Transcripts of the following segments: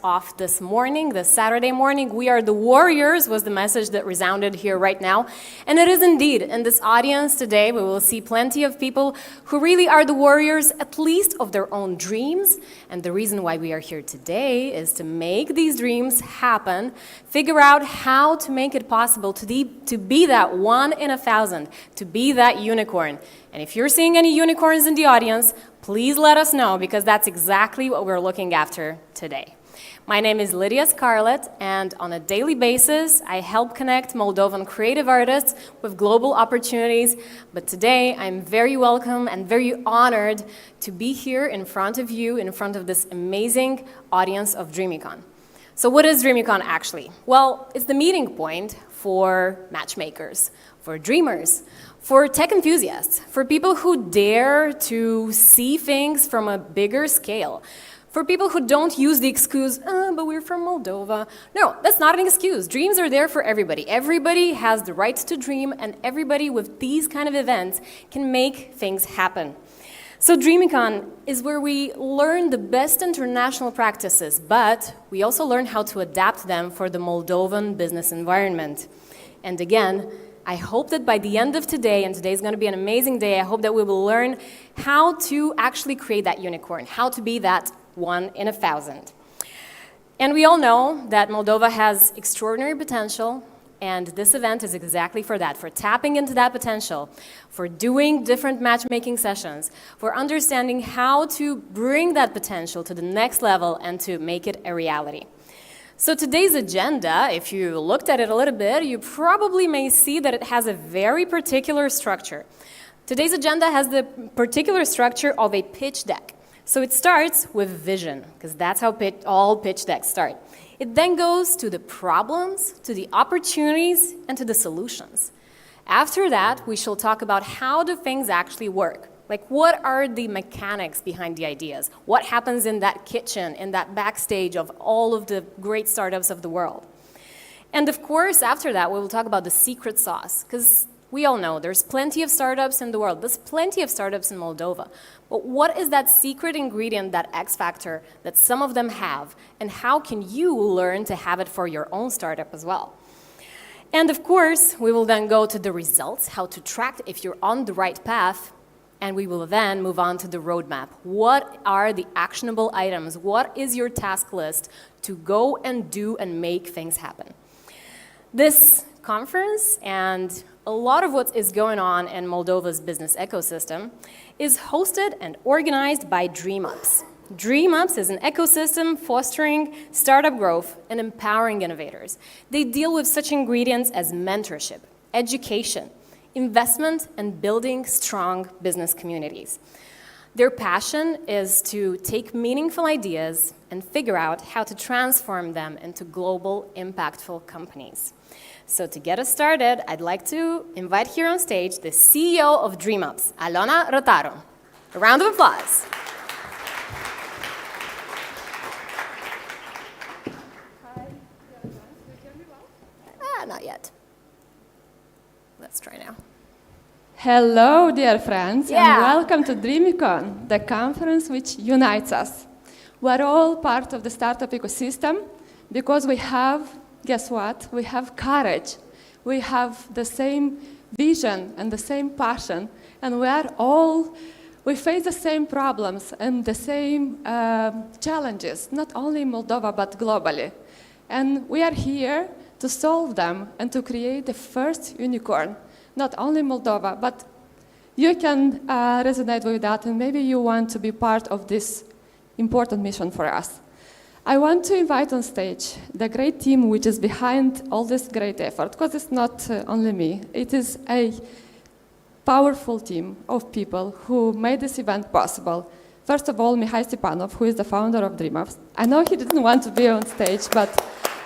off this morning, this Saturday morning. We are the warriors was the message that resounded here right now. And it is indeed. In this audience today, we will see plenty of people who really are the warriors, at least of their own dreams. And the reason why we are here today is to make these dreams happen, figure out how to make it possible to be that 1 in 1,000, to be that unicorn. And if you're seeing any unicorns in the audience, please let us know, because that's exactly what we're looking after today. My name is Lydia Scarlett, and on a daily basis, I help connect Moldovan creative artists with global opportunities. But today, I'm very welcome and very honored to be here in front of you, in front of this amazing audience of Dreamicon. So what is Dreamicon actually? Well, it's the meeting point for matchmakers, for dreamers, for tech enthusiasts, for people who dare to see things from a bigger scale, for people who don't use the excuse, but we're from Moldova. No, that's not an excuse. Dreams are there for everybody. Everybody has the right to dream, and everybody with these kind of events can make things happen. So Dreamicon is where we learn the best international practices, but we also learn how to adapt them for the Moldovan business environment. And again, I hope that by the end of today, and today is going to be an amazing day, I hope that we will learn how to actually create that unicorn, how to be that 1 in 1,000. And we all know that Moldova has extraordinary potential, and this event is exactly for that, for tapping into that potential, for doing different matchmaking sessions, for understanding how to bring that potential to the next level and to make it a reality. So today's agenda, if you looked at it a little bit, you probably may see that it has a very particular structure. Today's agenda has the particular structure of a pitch deck. So it starts with vision, because that's how all pitch decks start. It then goes to the problems, to the opportunities, and to the solutions. After that, we shall talk about how do things actually work. Like, what are the mechanics behind the ideas? What happens in that kitchen, in that backstage of all of the great startups of the world? And of course, after that, we will talk about the secret sauce, because we all know there's plenty of startups in the world. There's plenty of startups in Moldova. But what is that secret ingredient, that X factor that some of them have? And how can you learn to have it for your own startup as well? And of course, we will then go to the results, how to track if you're on the right path. And we will then move on to the roadmap. What are the actionable items? What is your task list to go and do and make things happen? This conference and a lot of what is going on in Moldova's business ecosystem is hosted and organized by Dreamups. Dreamups is an ecosystem fostering startup growth and empowering innovators. They deal with such ingredients as mentorship, education, investment, and building strong business communities. Their passion is to take meaningful ideas and figure out how to transform them into global, impactful companies. So to get us started, I'd like to invite here on stage the CEO of Dreamups, Alona Rotaru. A round of applause. Hi, can you hear me well? Not yet. Let's try now. Hello, dear friends, Yeah. and welcome to Dreamicon, the conference which unites us. We're all part of the startup ecosystem because we have, guess what? We have courage. We have the same vision and the same passion, and we face the same problems and the same challenges, not only in Moldova, but globally. And we are here to solve them and to create the first unicorn, not only Moldova, but you can resonate with that, and maybe you want to be part of this important mission for us. I want to invite on stage the great team which is behind all this great effort, because it's not only me. It is a powerful team of people who made this event possible. First of all, Mihai Stepanov, who is the founder of Dreamups. I know he didn't want to be on stage, but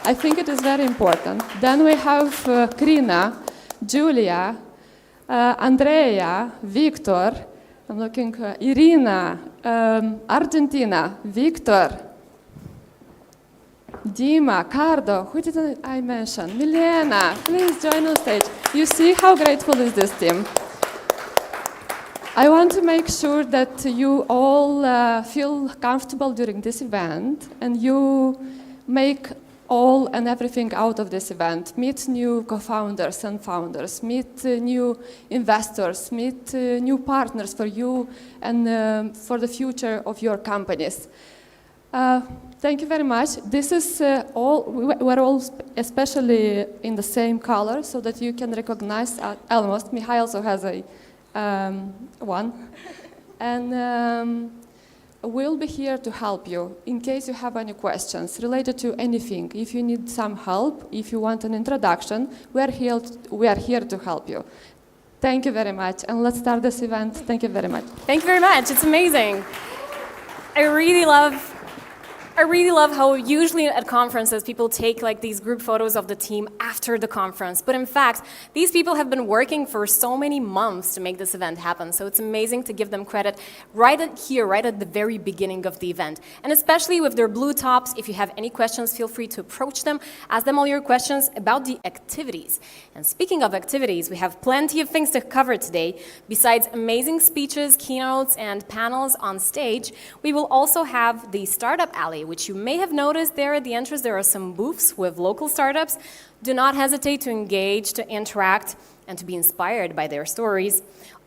I think it is very important. Then we have Krina, Julia, Andrea, Victor, I'm looking, Irina, Argentina, Victor, Dima, Cardo, who did I mention? Milena, please join on stage. You see how grateful is this team. I want to make sure that you all feel comfortable during this event and you make all and everything out of this event. Meet new co-founders and founders, meet new investors, meet new partners for you and for the future of your companies. Thank you very much. This is we're all especially in the same color so that you can recognize almost. Mihai also has a one. And we'll be here to help you in case you have any questions related to anything. If you need some help, if you want an introduction, we are here to help you. Thank you very much, and let's start this event. Thank you very much. Thank you very much. It's amazing. I really love how usually at conferences people take like these group photos of the team after the conference. But in fact, these people have been working for so many months to make this event happen. So it's amazing to give them credit right at the very beginning of the event. And especially with their blue tops, if you have any questions, feel free to approach them, ask them all your questions about the activities. And speaking of activities, we have plenty of things to cover today. Besides amazing speeches, keynotes, and panels on stage, we will also have the Startup Alley, which you may have noticed there at the entrance. There are some booths with local startups. Do not hesitate to engage, to interact, and to be inspired by their stories.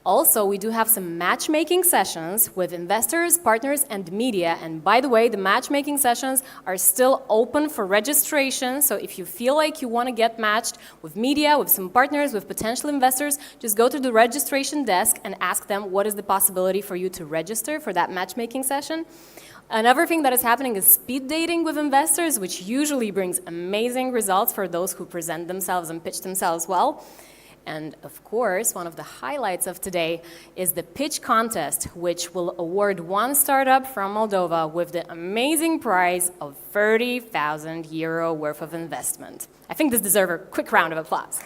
Also, we do have some matchmaking sessions with investors, partners, and media. And by the way, the matchmaking sessions are still open for registration. So if you feel like you want to get matched with media, with some partners, with potential investors, just go to the registration desk and ask them what is the possibility for you to register for that matchmaking session. Another thing that is happening is speed dating with investors, which usually brings amazing results for those who present themselves and pitch themselves well. And of course, one of the highlights of today is the pitch contest, which will award one startup from Moldova with the amazing prize of 30,000 euro worth of investment. I think this deserves a quick round of applause.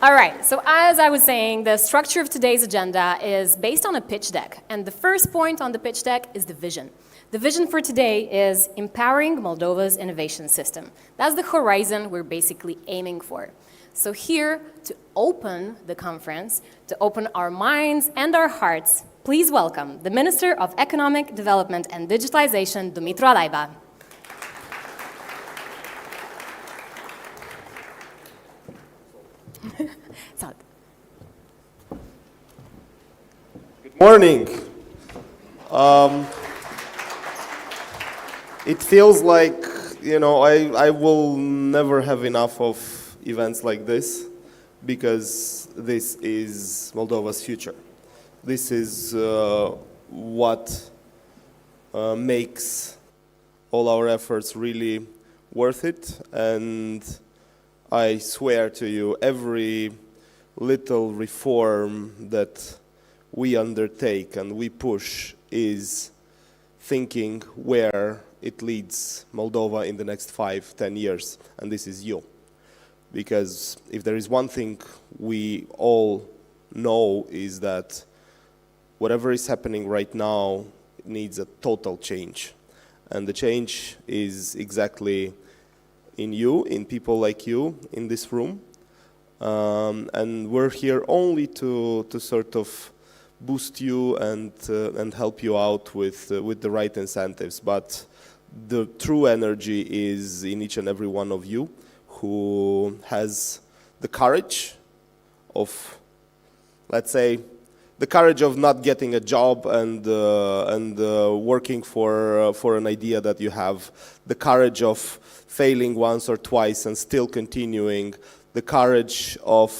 All right, so as I was saying, the structure of today's agenda is based on a pitch deck. And the first point on the pitch deck is the vision. The vision for today is empowering Moldova's innovation system. That's the horizon we're basically aiming for. So here, to open the conference, to open our minds and our hearts, please welcome the Minister of Economic Development and Digitalization, Dumitru Alaiba. Good morning. It feels like, I will never have enough of events like this because this is Moldova's future. This is what makes all our efforts really worth it, and I swear to you, every little reform that we undertake and we push is thinking where it leads Moldova in the next 5-10 years, and this is you. Because if there is one thing we all know is that whatever is happening right now needs a total change. And the change is exactly in you, in people like you in this room. And we're here only to sort of boost you and help you out with the right incentives. But the true energy is in each and every one of you who has the courage of, let's say, the courage of not getting a job and working for an idea that you have, the courage of failing once or twice and still continuing, the courage of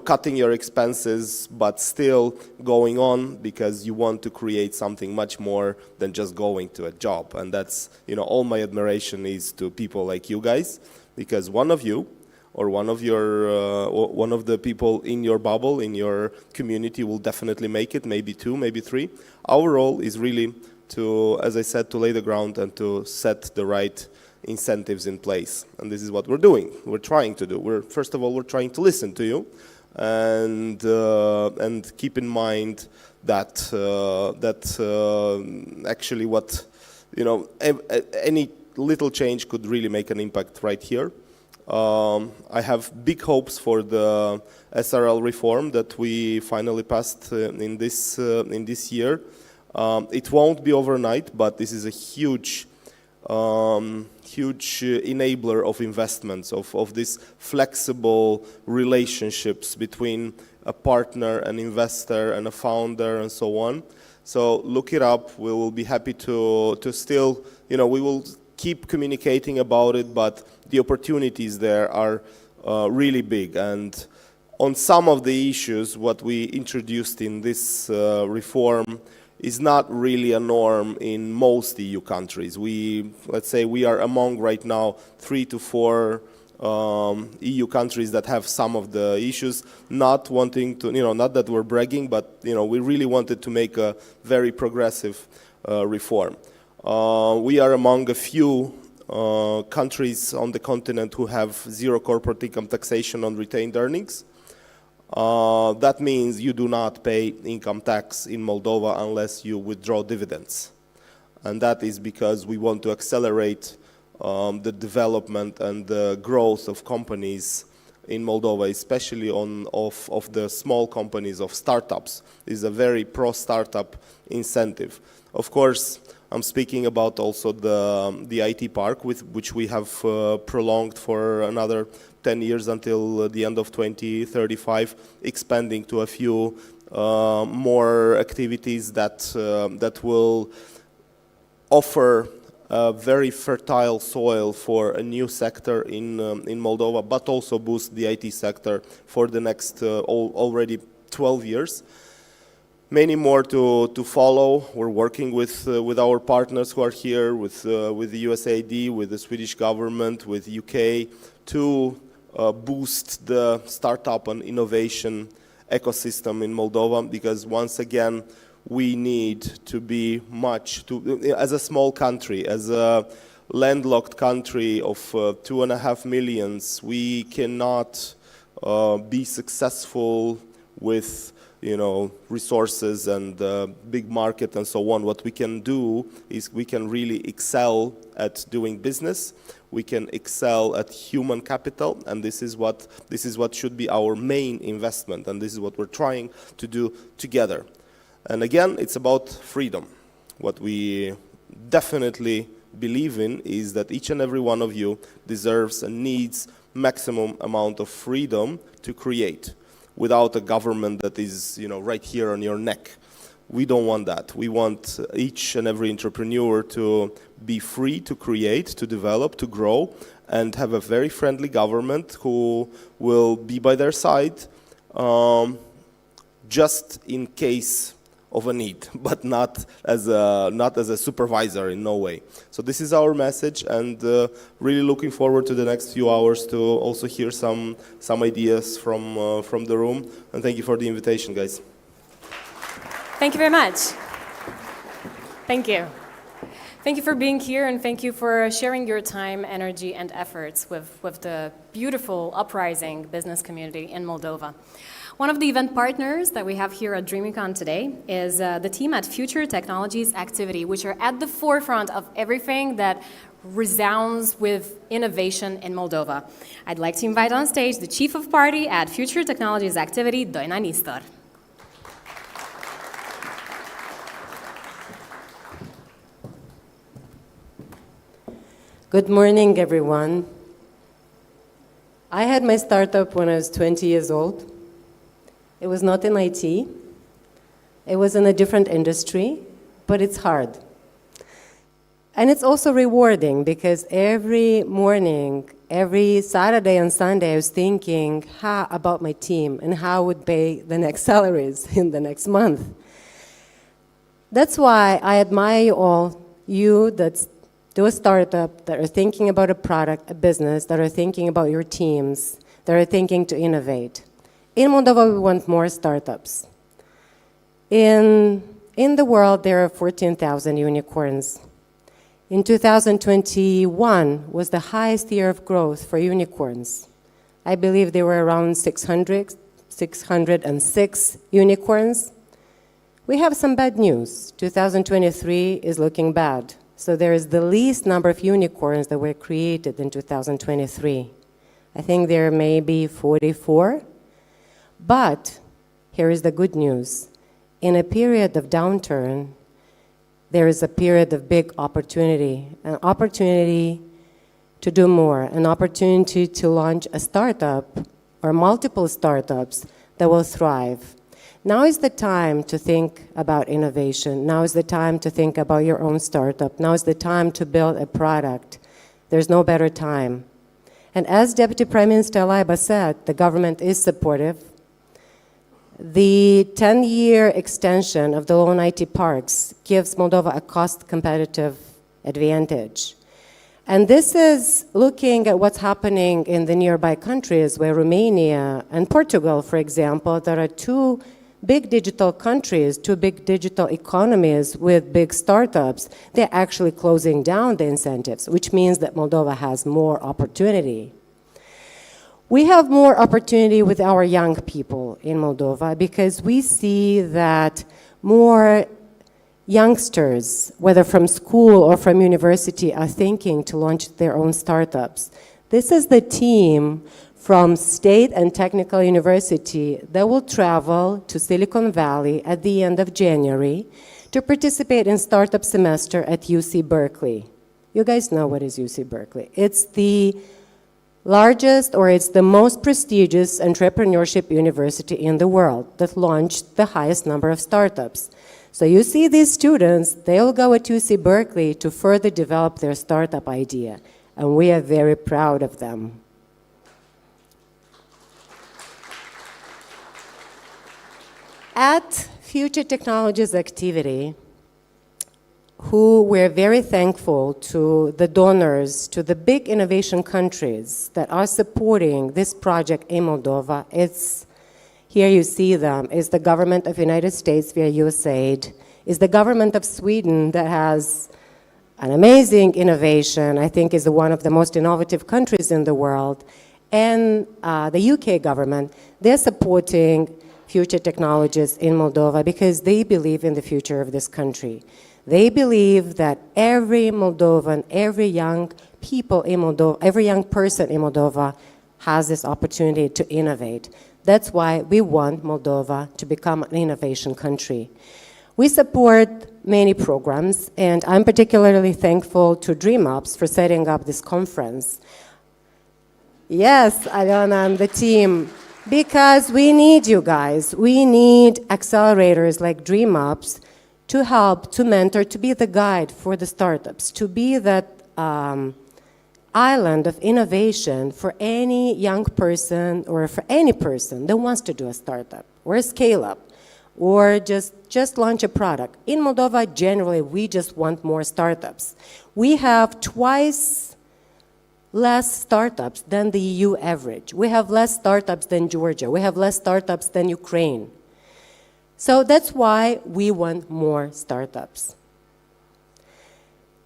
cutting your expenses but still going on because you want to create something much more than just going to a job. And that's, all my admiration is to people like you guys, because one of you or one of the people in your bubble, in your community will definitely make it, maybe 2, maybe 3. Our role is really to, as I said, to lay the ground and to set the right incentives in place. And this is what we're doing. We're trying to do. First of all, we're trying to listen to you and keep in mind that actually what, any little change could really make an impact right here. I have big hopes for the SRL reform that we finally passed in this year. It won't be overnight, but this is a huge enabler of investments, of these flexible relationships between a partner, an investor, and a founder, and so on. So look it up. We will be happy to still, we will keep communicating about it, but the opportunities there are really big. And on some of the issues, what we introduced in this reform is not really a norm in most EU countries. Let's say we are among right now 3 to 4 EU countries that have some of the issues, not wanting to, not that we're bragging, but, we really wanted to make a very progressive reform. We are among a few countries on the continent who have zero corporate income taxation on retained earnings. That means you do not pay income tax in Moldova unless you withdraw dividends. And that is because we want to accelerate the development and the growth of companies in Moldova, especially of the small companies, of startups. Is a very pro-startup incentive. Of course, I'm speaking about also the IT park, which we have prolonged for another 10 years until the end of 2035, expanding to a few more activities that will offer a very fertile soil for a new sector in Moldova, but also boost the IT sector for the next already 12 years. Many more to follow. We're working with our partners who are here, with the USAID, with the Swedish government, with UK, to boost the startup and innovation ecosystem in Moldova, because once again, we need to be as a small country, as a landlocked country of 2.5 million, we cannot be successful with resources and big market and so on. What we can do is we can really excel at doing business. We can excel at human capital, and this is what should be our main investment, and this is what we're trying to do together. And again, it's about freedom. What we definitely believe in is that each and every one of you deserves and needs maximum amount of freedom to create, without a government that is, right here on your neck. We don't want that. We want each and every entrepreneur to be free to create, to develop, to grow, and have a very friendly government who will be by their side just in case of a need, but not as a supervisor, in no way. So this is our message, and really looking forward to the next few hours to also hear some ideas from the room. And thank you for the invitation, guys. Thank you very much. Thank you. Thank you for being here, and thank you for sharing your time, energy, and efforts with the beautiful uprising business community in Moldova. One of the event partners that we have here at Dreamicon today is the team at Future Technologies Activity, which are at the forefront of everything that resounds with innovation in Moldova. I'd like to invite on stage the Chief of Party at Future Technologies Activity, Doina Nistor. Good morning, everyone. I had my startup when I was 20 years old. It was not in IT. It was in a different industry, but it's hard. And it's also rewarding, because every morning, every Saturday and Sunday, I was thinking about my team and how I would pay the next salaries in the next month. That's why I admire all you that do a startup, that are thinking about a product, a business, that are thinking about your teams, that are thinking to innovate. In Moldova, we want more startups. In the world, there are 14,000 unicorns. In 2021 was the highest year of growth for unicorns. I believe there were around 606 unicorns. We have some bad news. 2023 is looking bad. So there is the least number of unicorns that were created in 2023. I think there may be 44. But here is the good news. In a period of downturn, there is a period of big opportunity, an opportunity to do more, an opportunity to launch a startup or multiple startups that will thrive. Now is the time to think about innovation. Now is the time to think about your own startup. Now is the time to build a product. There's no better time. And as Deputy Prime Minister Laiba said, the government is supportive. The 10-year extension of the loan IT parks gives Moldova a cost-competitive advantage. And this is looking at what's happening in the nearby countries where Romania and Portugal, for example, there are two big digital countries, two big digital economies with big startups. They're actually closing down the incentives, which means that Moldova has more opportunity. We have more opportunity with our young people in Moldova because we see that more youngsters, whether from school or from university, are thinking to launch their own startups. This is the team from State and Technical University that will travel to Silicon Valley at the end of January to participate in Startup Semester at UC Berkeley. You guys know what is UC Berkeley. It's the largest, or it's the most prestigious entrepreneurship university in the world that launched the highest number of startups. So you see these students, they'll go at UC Berkeley to further develop their startup idea, and we are very proud of them. At Future Technologies activity, who we're very thankful to the donors, to the big innovation countries that are supporting this project in Moldova. It's, here you see them, is the government of the United States via USAID, is the government of Sweden that has an amazing innovation, I think is one of the most innovative countries in the world, and the UK government. They're supporting Future Technologies in Moldova because they believe in the future of this country. They believe that every Moldovan, every young people in Moldova, every young person in Moldova has this opportunity to innovate. That's why we want Moldova to become an innovation country. We support many programs, and I'm particularly thankful to Dreamups for setting up this conference. Yes, Aliona and the team, because we need you guys. We need accelerators like Dreamups to help, to mentor, to be the guide for the startups, to be that island of innovation for any young person or for any person that wants to do a startup or a scale-up or just launch a product. In Moldova, generally, we just want more startups. We have twice less startups than the EU average. We have less startups than Georgia. We have less startups than Ukraine. So that's why we want more startups.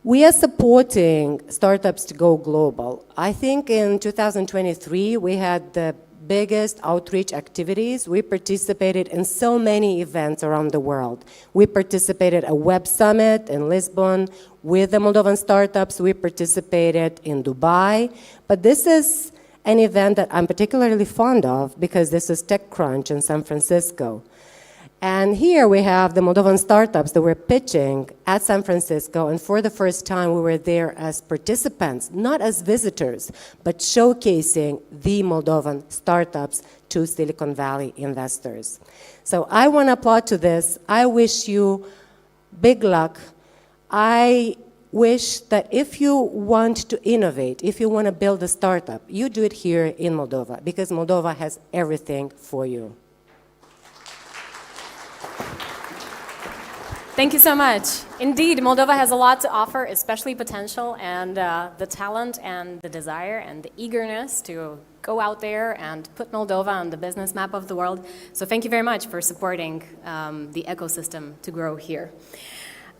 We are supporting startups to go global. I think in 2023, we had the biggest outreach activities. We participated in so many events around the world. We participated at a web summit in Lisbon with the Moldovan startups. We participated in Dubai. But this is an event that I'm particularly fond of because this is TechCrunch in San Francisco. And here we have the Moldovan startups that were pitching at San Francisco, and for the first time we were there as participants, not as visitors, but showcasing the Moldovan startups to Silicon Valley investors. So I want to applaud to this. I wish you big luck. I wish that if you want to innovate, if you want to build a startup, you do it here in Moldova, because Moldova has everything for you. Thank you so much. Indeed, Moldova has a lot to offer, especially potential and the talent and the desire and the eagerness to go out there and put Moldova on the business map of the world. So thank you very much for supporting the ecosystem to grow here.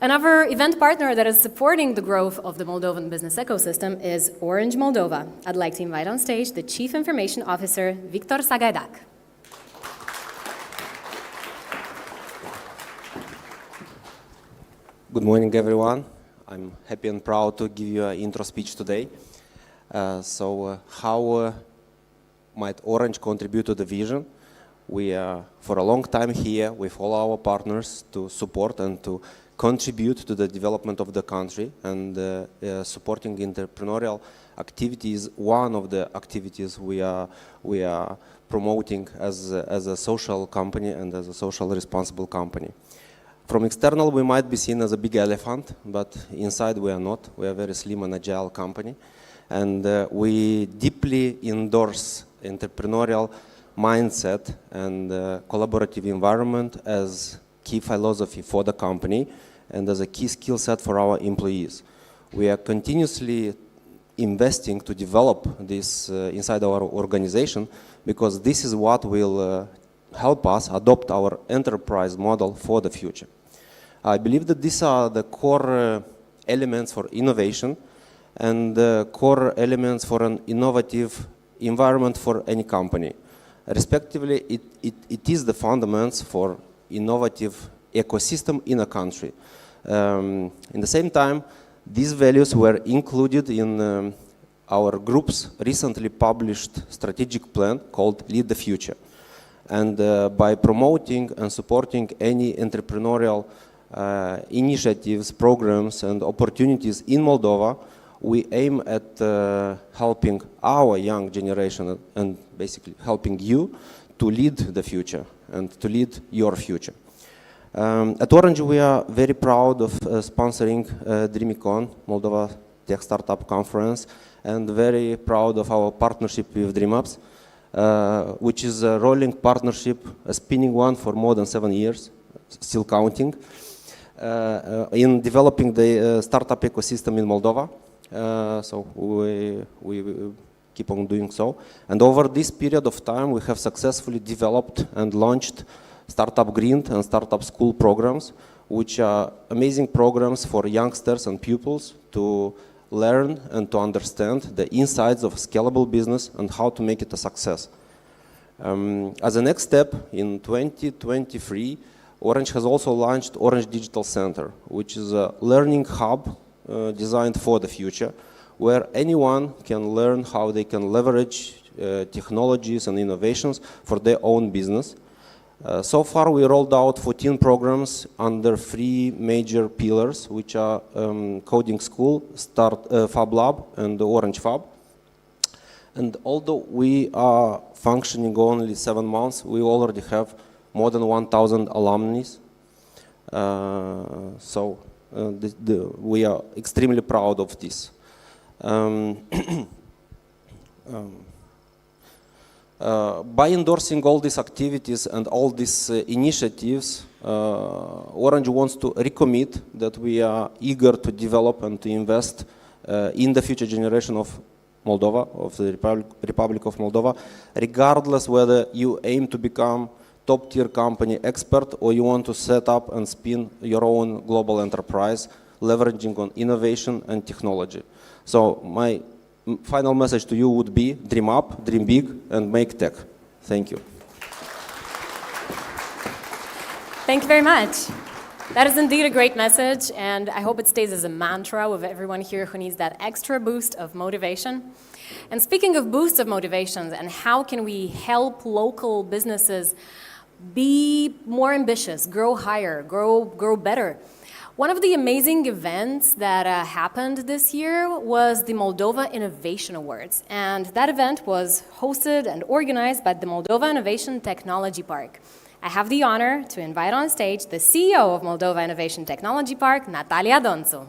Another event partner that is supporting the growth of the Moldovan business ecosystem is Orange Moldova. I'd like to invite on stage the Chief Information Officer, Victor Sagaidac. Good morning, everyone. I'm happy and proud to give you an intro speech today. How might Orange contribute to the vision? We are for a long time here with all our partners to support and to contribute to the development of the country, and supporting entrepreneurial activity is one of the activities we are promoting as a social company and as a social responsible company. From external, we might be seen as a big elephant, but inside we are not. We are a very slim and agile company, and we deeply endorse entrepreneurial mindset and collaborative environment as key philosophy for the company and as a key skill set for our employees. We are continuously investing to develop this inside our organization, because this is what will help us adopt our enterprise model for the future. I believe that these are the core elements for innovation and core elements for an innovative environment for any company. Respectively, it is the fundamentals for innovative ecosystem in a country. In the same time, these values were included in our group's recently published strategic plan called Lead the Future. And by promoting and supporting any entrepreneurial initiatives, programs, and opportunities in Moldova, we aim at helping our young generation and basically helping you to lead the future and to lead your future. At Orange, we are very proud of sponsoring Dreamicon, Moldova Tech Startup Conference, and very proud of our partnership with Dreamups, which is a rolling partnership, a spinning one for more than 7 years, still counting, in developing the startup ecosystem in Moldova. So we keep on doing so. And over this period of time, we have successfully developed and launched Startup Green and Startup School programs, which are amazing programs for youngsters and pupils to learn and to understand the insides of scalable business and how to make it a success. As a next step, in 2023, Orange has also launched Orange Digital Center, which is a learning hub designed for the future, where anyone can learn how they can leverage technologies and innovations for their own business. So far, we rolled out 14 programs under 3 major pillars, which are Coding School, Fab Lab, and the Orange Fab. And although we are functioning only 7 months, we already have more than 1,000 alumni. We are extremely proud of this. By endorsing all these activities and all these initiatives, Orange wants to recommit that we are eager to develop and to invest in the future generation of Moldova, of the Republic of Moldova, regardless whether you aim to become top-tier company expert or you want to set up and spin your own global enterprise, leveraging on innovation and technology. So my final message to you would be: dream up, dream big, and make tech. Thank you. Thank you very much. That is indeed a great message, and I hope it stays as a mantra with everyone here who needs that extra boost of motivation. And speaking of boosts of motivations and how can we help local businesses be more ambitious, grow higher, grow better, one of the amazing events that happened this year was the Moldova Innovation Awards. And that event was hosted and organized by the Moldova Innovation Technology Park. I have the honor to invite on stage the CEO of Moldova Innovation Technology Park, Natalia Donțu.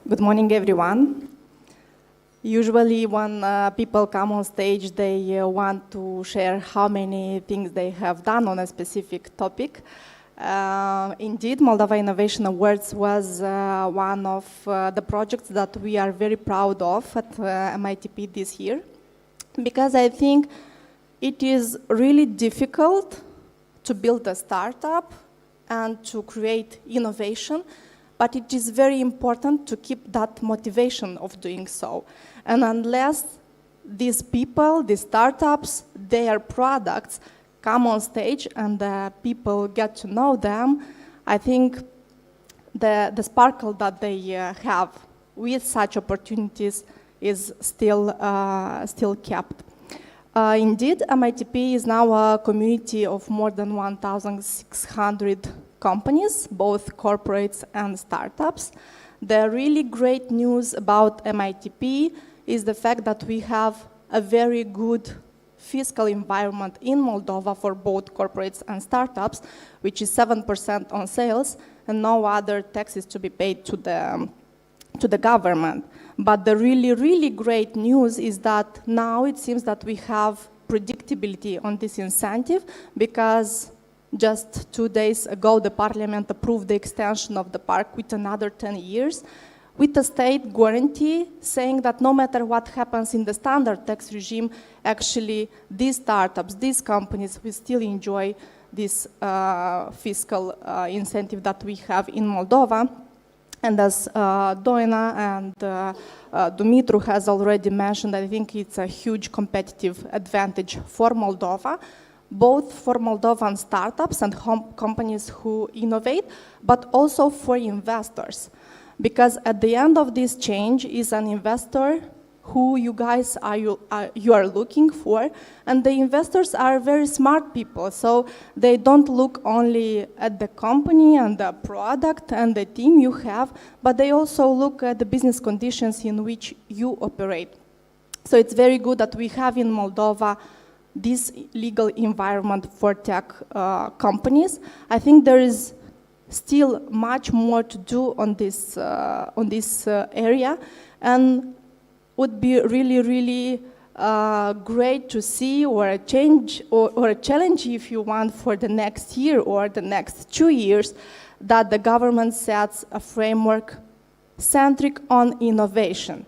Good morning, everyone. Usually when people come on stage, they want to share how many things they have done on a specific topic. Indeed, Moldova Innovation Awards was one of the projects that we are very proud of at MITP this year, because I think it is really difficult to build a startup and to create innovation, but it is very important to keep that motivation of doing so. And unless these people, these startups, their products come on stage and people get to know them, I think the sparkle that they have with such opportunities is still kept. Indeed, MITP is now a community of more than 1,600 companies, both corporates and startups. The really great news about MITP is the fact that we have a very good fiscal environment in Moldova for both corporates and startups, which is 7% on sales, and no other taxes to be paid to the government. But the really, really great news is that now it seems that we have predictability on this incentive, because just 2 days ago the parliament approved the extension of the park with another 10 years, with a state guarantee saying that no matter what happens in the standard tax regime, actually these startups, these companies will still enjoy this fiscal incentive that we have in Moldova. And as Doina and Dumitru has already mentioned, I think it's a huge competitive advantage for Moldova, both for Moldovan startups and companies who innovate, but also for investors. Because at the end of this change is an investor who you guys are looking for, and the investors are very smart people, so they don't look only at the company and the product and the team you have, but they also look at the business conditions in which you operate. So it's very good that we have in Moldova this legal environment for tech companies. I think there is still much more to do on this area, and would be really, really great to see, or a change, or a challenge, if you want, for the next year or the next 2 years, that the government sets a framework centric on innovation.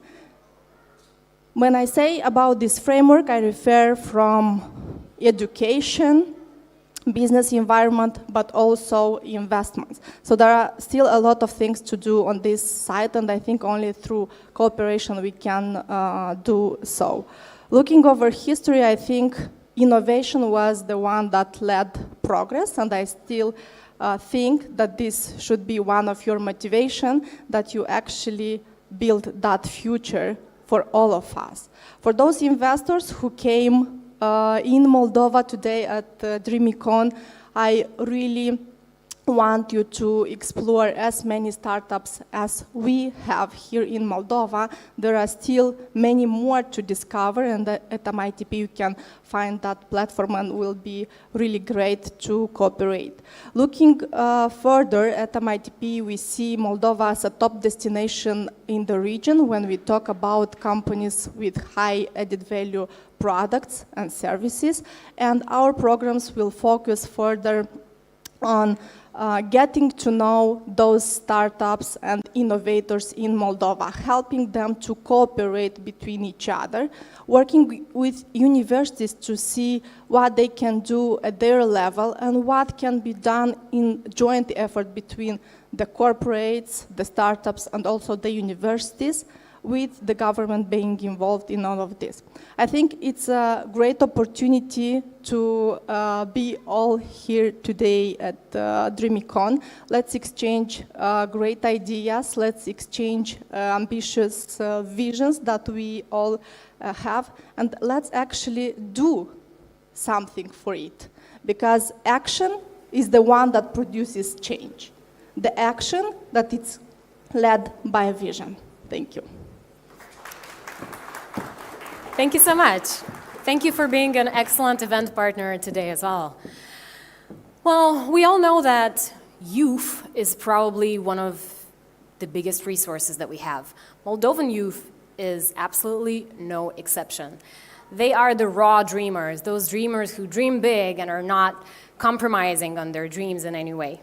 When I say about this framework, I refer from education, business environment, but also investments. So there are still a lot of things to do on this side, and I think only through cooperation we can do so. Looking over history, I think innovation was the one that led progress, and I still think that this should be one of your motivation, that you actually build that future for all of us. For those investors who came in Moldova today at Dreamicon, I really want you to explore as many startups as we have here in Moldova. There are still many more to discover, and at MITP you can find that platform, and will be really great to cooperate. Looking further at MITP, we see Moldova as a top destination in the region when we talk about companies with high added value products and services, and our programs will focus further on getting to know those startups and innovators in Moldova, helping them to cooperate between each other, working with universities to see what they can do at their level and what can be done in joint effort between the corporates, the startups, and also the universities, with the government being involved in all of this. I think it's a great opportunity to be all here today at Dreamicon. Let's exchange great ideas, let's exchange ambitious visions that we all have, and let's actually do something for it. Because action is the one that produces change. The action that it's led by a vision. Thank you. Thank you so much. Thank you for being an excellent event partner today as well. Well, we all know that youth is probably one of the biggest resources that we have. Moldovan youth is absolutely no exception. They are the raw dreamers, those dreamers who dream big and are not compromising on their dreams in any way.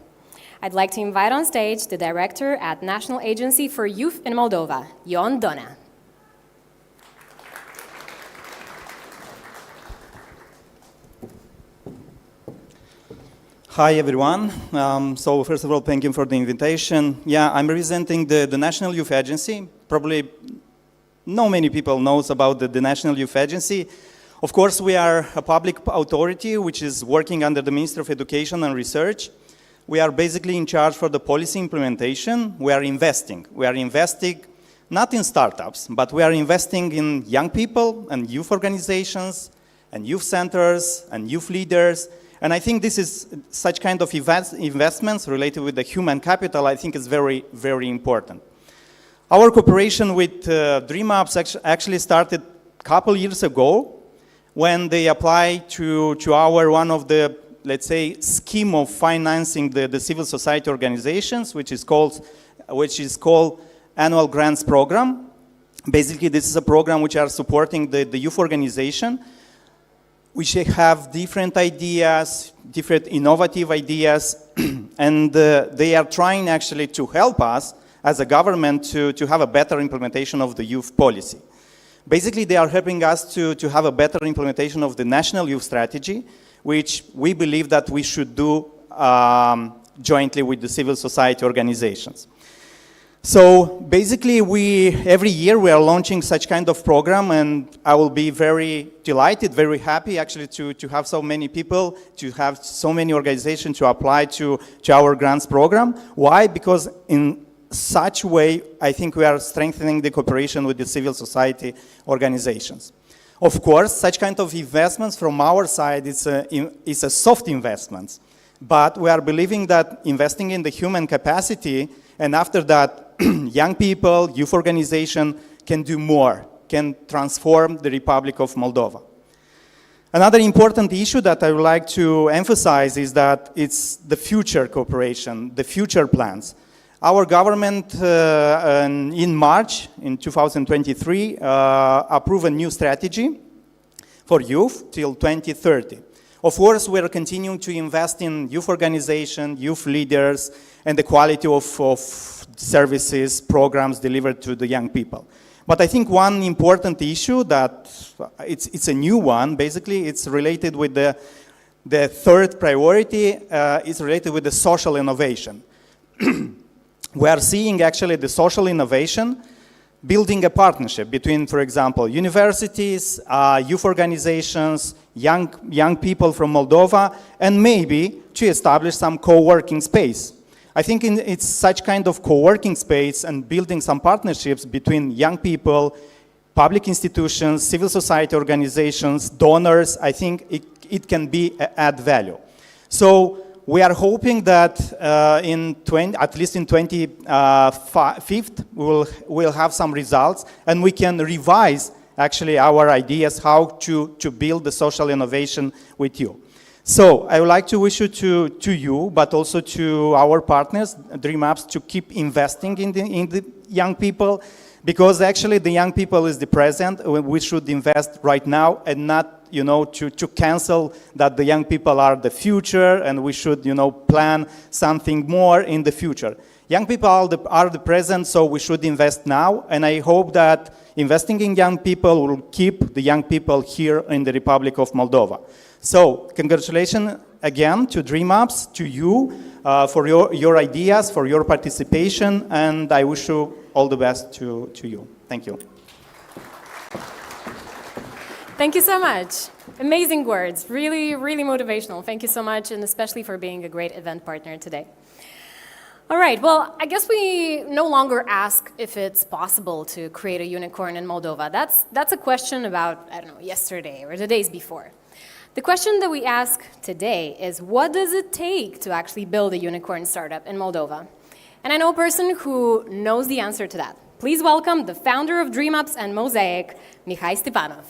I'd like to invite on stage the director at National Agency for Youth in Moldova, Ion Dona. Hi everyone. So first of all, thank you for the invitation. Yeah, I'm representing the National Youth Agency. Probably not many people knows about the National Youth Agency. Of course, we are a public authority which is working under the Ministry of Education and Research. We are basically in charge for the policy implementation. We are investing. We are investing not in startups, but we are investing in young people and youth organizations and youth centers and youth leaders. And I think this is such kind of investments related with the human capital, I think is very, very important. Our cooperation with Dreamups actually started a couple years ago when they applied to our one of the, let's say, scheme of financing the civil society organizations, which is called Annual Grants Program. Basically, this is a program which are supporting the youth organization, which have different ideas, different innovative ideas, and they are trying actually to help us as a government to have a better implementation of the youth policy. Basically, they are helping us to have a better implementation of the national youth strategy, which we believe that we should do jointly with the civil society organizations. So basically, every year we are launching such kind of program, and I will be very delighted, very happy actually to have so many people, to have so many organizations to apply to our grants program. Why? Because in such way, I think we are strengthening the cooperation with the civil society organizations. Of course, such kind of investments from our side is a soft investments, but we are believing that investing in the human capacity, and after that, young people, youth organization can do more, can transform the Republic of Moldova. Another important issue that I would like to emphasize is that it's the future cooperation, the future plans. Our government in March, in 2023, approved a new strategy for youth till 2030. Of course, we are continuing to invest in youth organization, youth leaders, and the quality of services, programs delivered to the young people. But I think one important issue that it's a new one, basically, it's related with the third priority, is related with the social innovation. We are seeing actually the social innovation building a partnership between, for example, universities, youth organizations, young people from Moldova, and maybe to establish some co-working space. I think it's such kind of co-working space and building some partnerships between young people, public institutions, civil society organizations, donors. I think it can be add value. So we are hoping that at least in 25th, we'll have some results, and we can revise actually our ideas how to build the social innovation with you. So I would like to wish you to you, but also to our partners, Dreamups, to keep investing in the young people, because actually the young people is the present. We should invest right now and not, to cancel that the young people are the future, and we should, plan something more in the future. Young people are the present, so we should invest now, and I hope that investing in young people will keep the young people here in the Republic of Moldova. So, congratulations again to Dreamups, to you, for your ideas, for your participation, and I wish you all the best to you. Thank you. Thank you so much. Amazing words, really, really motivational. Thank you so much, and especially for being a great event partner today. All right, well, I guess we no longer ask if it's possible to create a unicorn in Moldova. That's a question about, I don't know, yesterday or the days before. The question that we ask today is, what does it take to actually build a unicorn startup in Moldova? And I know a person who knows the answer to that. Please welcome the founder of Dreamups and Mosaic, Mihai Stepanov.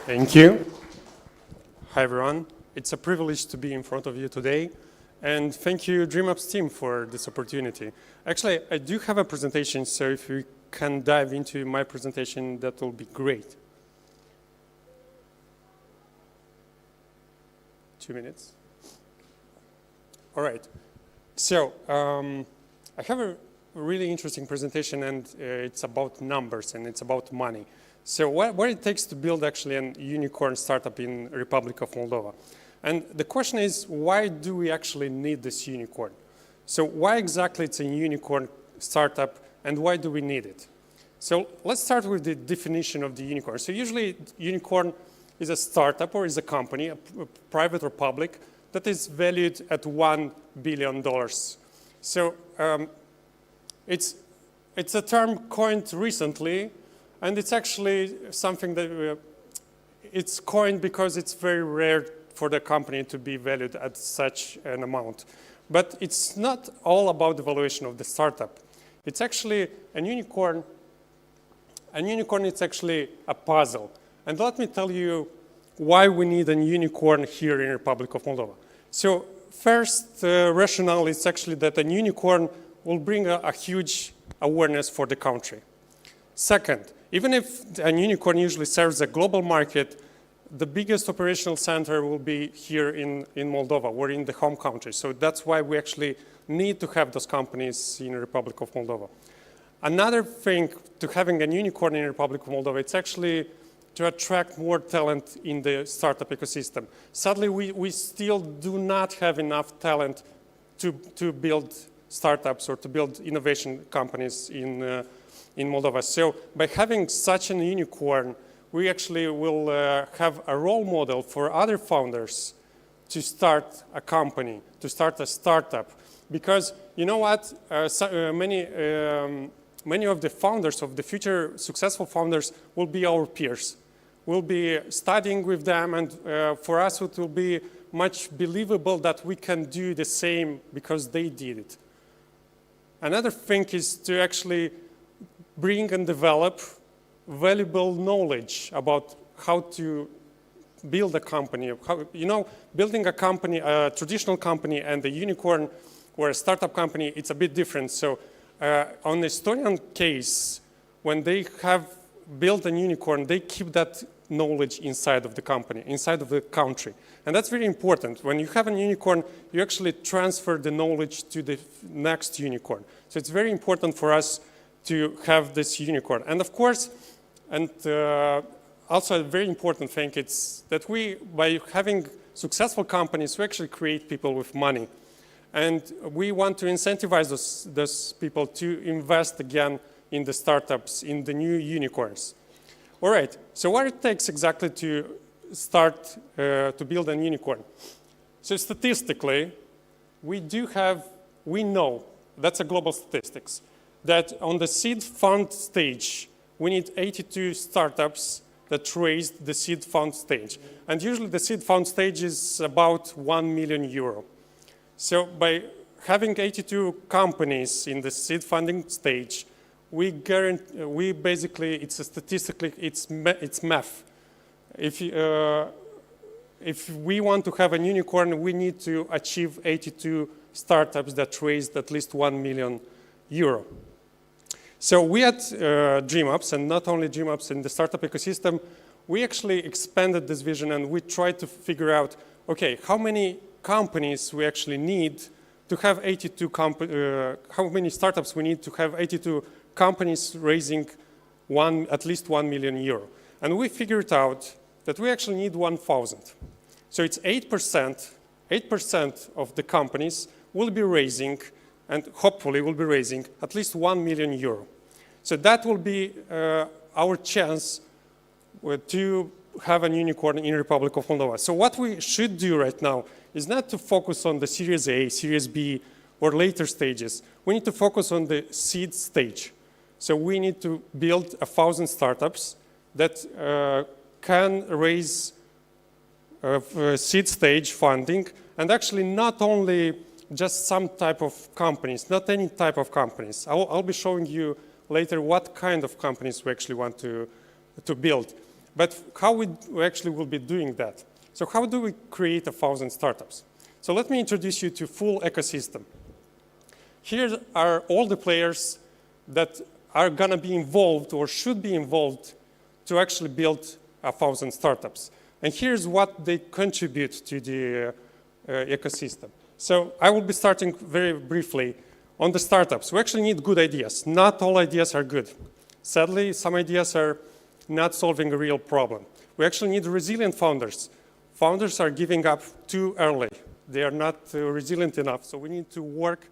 Thank you. Hi, everyone. It's a privilege to be in front of you today. And thank you, Dreamups team, for this opportunity. Actually, I do have a presentation, so if you can dive into my presentation, that will be great. 2 minutes. All right. So I have a really interesting presentation, and it's about numbers, and it's about money. So what it takes to build actually a unicorn startup in Republic of Moldova. And the question is, why do we actually need this unicorn? So why exactly it's a unicorn startup, and why do we need it? So let's start with the definition of the unicorn. So usually unicorn is a startup or is a company, a private or public, that is valued at $1 billion. So it's a term coined recently And it's actually something that it's coined because it's very rare for the company to be valued at such an amount. But it's not all about the valuation of the startup. It's actually a unicorn. A unicorn is actually a puzzle. And let me tell you why we need a unicorn here in Republic of Moldova. So first rationale is actually that a unicorn will bring a huge awareness for the country. Second, even if a unicorn usually serves a global market, the biggest operational center will be here in Moldova. We're in the home country. So that's why we actually need to have those companies in the Republic of Moldova. Another thing to having a unicorn in the Republic of Moldova, it's actually to attract more talent in the startup ecosystem. Sadly, we still do not have enough talent to build startups or to build innovation companies in Moldova. So by having such an unicorn, we actually will have a role model for other founders to start a company, to start a startup. Because you know what, many of the founders, of the future successful founders, will be our peers. We'll be studying with them, and for us it will be much believable that we can do the same because they did it. Another thing is to actually bring and develop valuable knowledge about how to build a company. Building a company, a traditional company, and a unicorn or a startup company, it's a bit different. So on the Estonian case, when they have built a unicorn, they keep that knowledge inside of the company, inside of the country. And that's very important. When you have a unicorn, you actually transfer the knowledge to the next unicorn. So it's very important for us to have this unicorn. And of course, and also a very important thing, it's that by having successful companies, we actually create people with money. And we want to incentivize those people to invest again in the startups, in the new unicorns. All right, so what it takes exactly to start to build a unicorn? So statistically, we know, that's a global statistics, that on the seed fund stage, we need 82 startups that raised the seed fund stage. And usually the seed fund stage is about 1 million euro. So by having 82 companies in the seed funding stage, we basically, it's statistically, it's math. If we want to have a unicorn, we need to achieve 82 startups that raised at least 1 million euro. So we at Dreamups, and not only Dreamups in the startup ecosystem, we actually expanded this vision and we tried to figure out, okay, how many companies we actually need to have 82 how many startups we need to have 82 companies raising at least 1 million euro. And we figured out that we actually need 1,000. So it's 8% of the companies will be raising, and hopefully will be raising, at least 1 million euro. So that will be our chance to have a unicorn in the Republic of Moldova. So what we should do right now is not to focus on the Series A, Series B, or later stages. We need to focus on the seed stage. So we need to build 1,000 startups that can raise seed stage funding, and actually not only just some type of companies, not any type of companies. I'll be showing you later what kind of companies we actually want to build. But how we actually will be doing that. So how do we create 1,000 startups? So let me introduce you to full ecosystem. Here are all the players that are going to be involved or should be involved to actually build 1,000 startups. And here's what they contribute to the ecosystem. So I will be starting very briefly on the startups. We actually need good ideas. Not all ideas are good. Sadly, some ideas are not solving a real problem. We actually need resilient founders. Founders are giving up too early. They are not resilient enough. So we need to work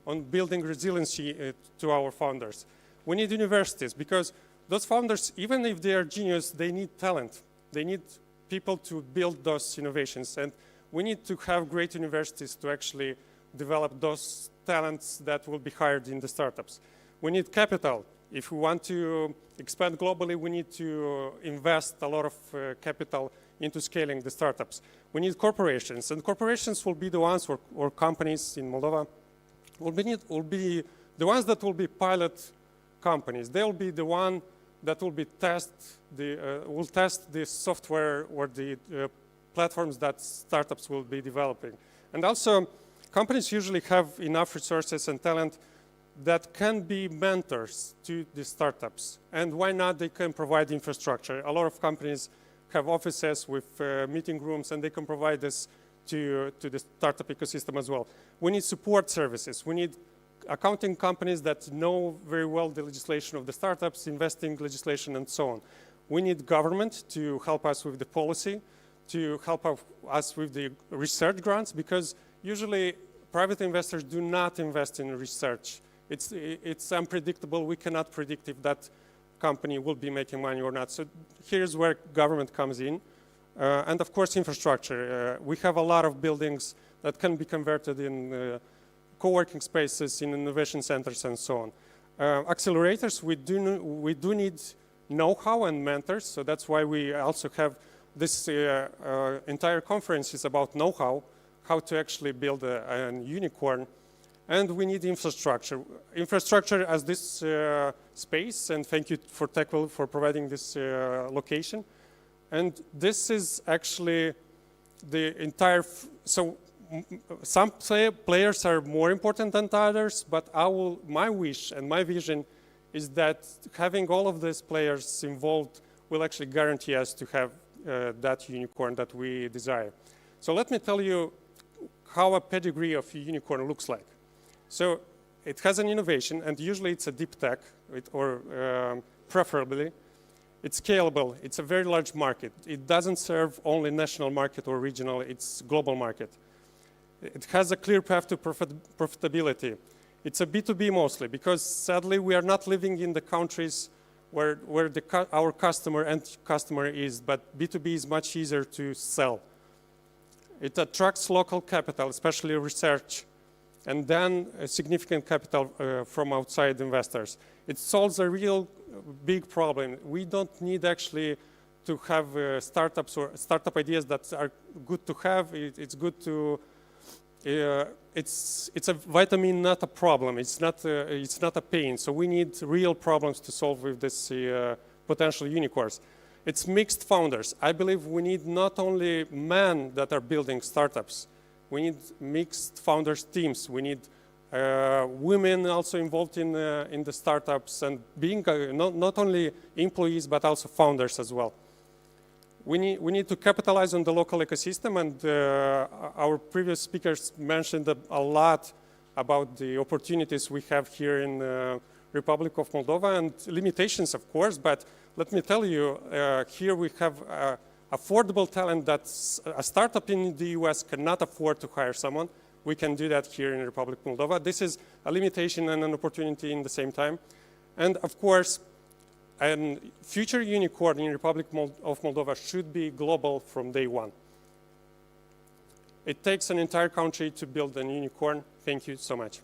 on building resiliency to our founders. We need universities because those founders, even if they are genius, they need talent. They need people to build those innovations. And we need to have great universities to actually develop those talents that will be hired in the startups. We need capital. If we want to expand globally, we need to invest a lot of capital into scaling the startups. We need corporations, and corporations will be the ones, or companies in Moldova, will be the ones that will be pilot companies. They'll be the one that will test the software or the platforms that startups will be developing. And also, companies usually have enough resources and talent that can be mentors to the startups. And why not? They can provide infrastructure. A lot of companies have offices with meeting rooms, and they can provide this to the startup ecosystem as well. We need support services. We need accounting companies that know very well the legislation of the startups, investing legislation, and so on. We need government to help us with the policy, to help us with the research grants, because usually private investors do not invest in research. It's unpredictable. We cannot predict if that company will be making money or not. So here's where government comes in. And of course, infrastructure. We have a lot of buildings that can be converted in co-working spaces, in innovation centers, and so on. Accelerators, we do need know-how and mentors. So that's why we also have this entire conference is about know-how, how to actually build a unicorn. And we need infrastructure. Infrastructure as this space, and thank you for Tekwill for providing this location. And this is actually the entire, so some players are more important than others, but my wish and my vision is that having all of these players involved will actually guarantee us to have that unicorn that we desire. So let me tell you how a pedigree of a unicorn looks like. So it has an innovation, and usually it's a deep tech, or preferably. It's scalable. It's a very large market. It doesn't serve only national market or regional. It's global market. It has a clear path to profitability. It's a B2B mostly, because sadly we are not living in the countries where our end customer is, but B2B is much easier to sell. It attracts local capital, especially research, and then a significant capital from outside investors. It solves a real big problem. We don't need actually to have startups or startup ideas that are good to have. It's good to, it's a vitamin, not a problem. It's not a pain. So we need real problems to solve with this potential unicorns. It's mixed founders. I believe we need not only men that are building startups. We need mixed founders teams. We need women also involved in the startups, and being not only employees but also founders as well. We need to capitalize on the local ecosystem, and our previous speakers mentioned a lot about the opportunities we have here in the Republic of Moldova, and limitations, of course, but let me tell you, here we have affordable talent that a startup in the US cannot afford to hire someone. We can do that here in the Republic of Moldova. This is a limitation and an opportunity in the same time. And of course, a future unicorn in the Republic of Moldova should be global from day one. It takes an entire country to build a unicorn. Thank you so much.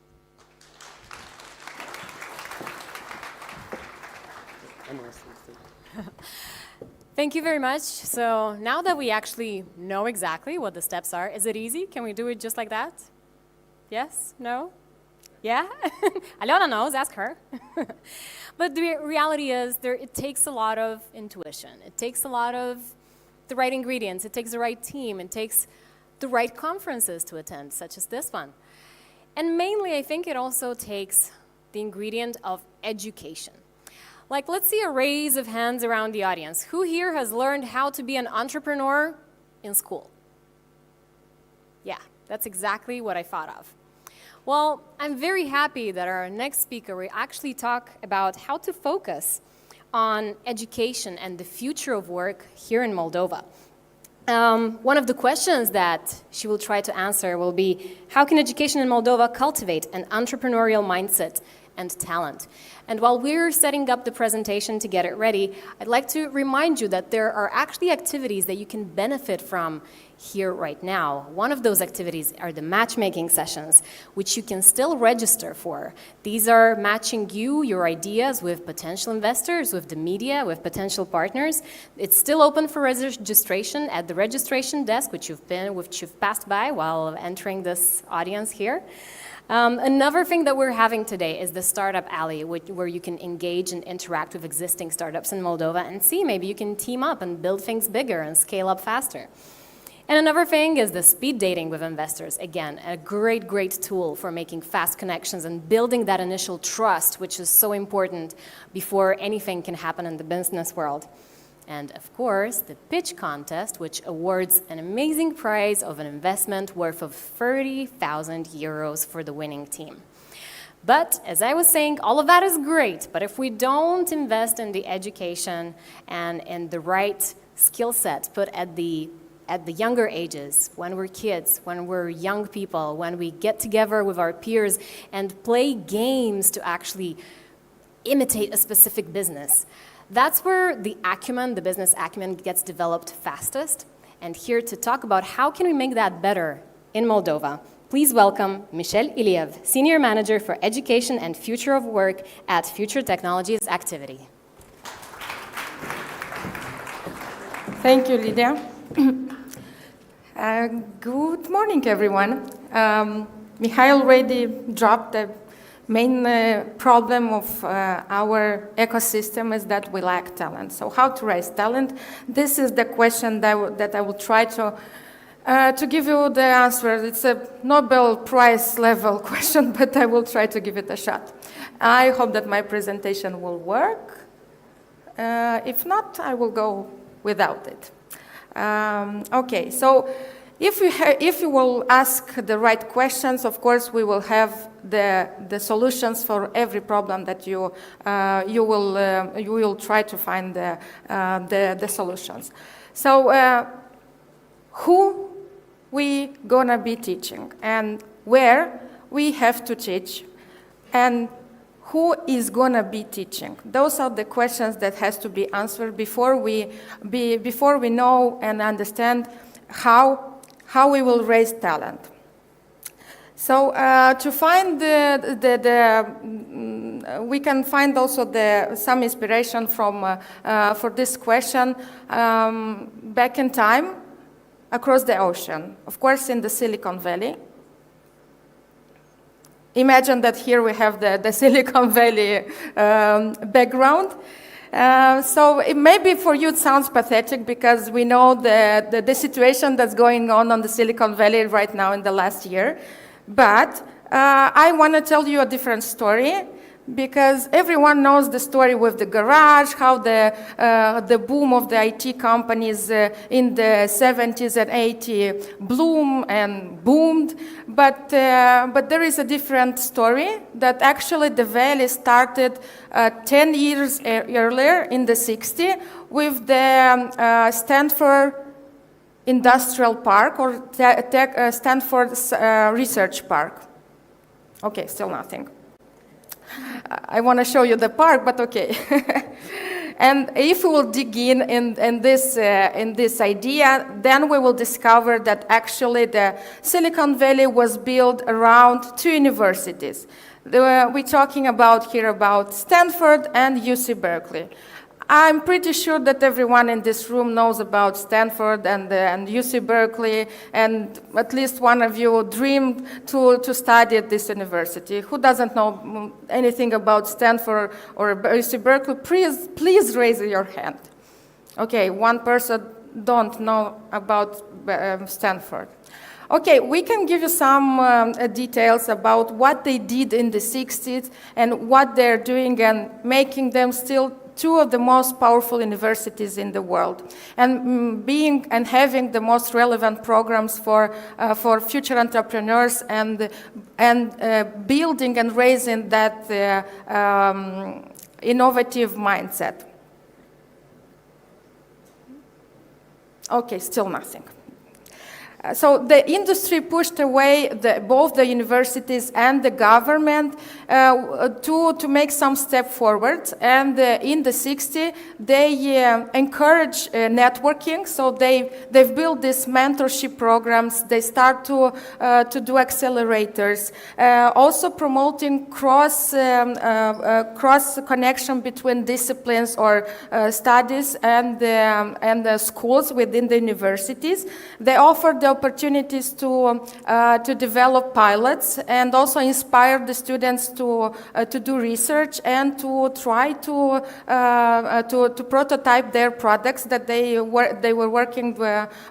Thank you very much. So now that we actually know exactly what the steps are, is it easy? Can we do it just like that? Yes? No? Yeah? Alena knows, ask her. But the reality is it takes a lot of intuition. It takes a lot of the right ingredients. It takes the right team. It takes the right conferences to attend, such as this one. And mainly, I think it also takes the ingredient of education. Like, let's see a raise of hands around the audience. Who here has learned how to be an entrepreneur in school? Yeah, that's exactly what I thought of. Well, I'm very happy that our next speaker will actually talk about how to focus on education and the future of work here in Moldova. One of the questions that she will try to answer will be, how can education in Moldova cultivate an entrepreneurial mindset and talent. And while we're setting up the presentation to get it ready, I'd like to remind you that there are actually activities that you can benefit from here right now. One of those activities are the matchmaking sessions, which you can still register for. These are matching you, your ideas, with potential investors, with the media, with potential partners. It's still open for registration at the registration desk, which you've passed by while entering this audience here. Another thing that we're having today is the Startup Alley, where you can engage and interact with existing startups in Moldova and see maybe you can team up and build things bigger and scale up faster. And another thing is the speed dating with investors. Again, a great, great tool for making fast connections and building that initial trust, which is so important before anything can happen in the business world. And of course, the pitch contest, which awards an amazing prize of an investment worth of 30,000 euros for the winning team. But as I was saying, all of that is great, but if we don't invest in the education and in the right skill set put at the younger ages, when we're kids, when we're young people, when we get together with our peers and play games to actually imitate a specific business, that's where the acumen, the business acumen, gets developed fastest. And here to talk about how can we make that better in Moldova, please welcome Michel Iliev, Senior Manager for Education and Future of Work at Future Technologies Activity. Thank you, Lydia. Good morning, everyone. Mikhail already dropped the main problem of our ecosystem is that we lack talent. So how to raise talent? This is the question that I will try to give you the answer. It's a Nobel Prize level question, but I will try to give it a shot. I hope that my presentation will work. If not, I will go without it. Okay, so if you will ask the right questions, of course, we will have the solutions for every problem that you will try to find the solutions. So who we gonna be teaching and where we have to teach and who is gonna be teaching? Those are the questions that has to be answered before we know and understand how we will raise talent. So to find we can find also some inspiration for this question back in time across the ocean. Of course, in the Silicon Valley. Imagine that here we have the Silicon Valley background. So maybe for you it sounds pathetic because we know the situation that's going on the Silicon Valley right now in the last year. But I want to tell you a different story because everyone knows the story with the garage, how the boom of the IT companies in the 70s and 80s boomed. But there is a different story that actually the Valley started 10 years earlier in the 60s with the Stanford Industrial Park or Stanford Research Park. Okay, still nothing. I want to show you the park, but okay. And if we will dig in this idea, then we will discover that actually the Silicon Valley was built around two universities. We're talking here about Stanford and UC Berkeley. I'm pretty sure that everyone in this room knows about Stanford and UC Berkeley, and at least one of you dreamed to study at this university. Who doesn't know anything about Stanford or UC Berkeley? Please raise your hand. Okay, one person don't know about Stanford. Okay, we can give you some details about what they did in the 60s and what they're doing and making them still two of the most powerful universities in the world, and having the most relevant programs for future entrepreneurs and building and raising that innovative mindset. Okay, still nothing. So the industry pushed away both the universities and the government to make some step forward. And in the 60s, they encourage networking. So they've built these mentorship programs. They start to do accelerators. Also promoting cross connection between disciplines or studies and the schools within the universities. They offer the opportunities to develop pilots and also inspire the students to do research and to try to prototype their products that they were working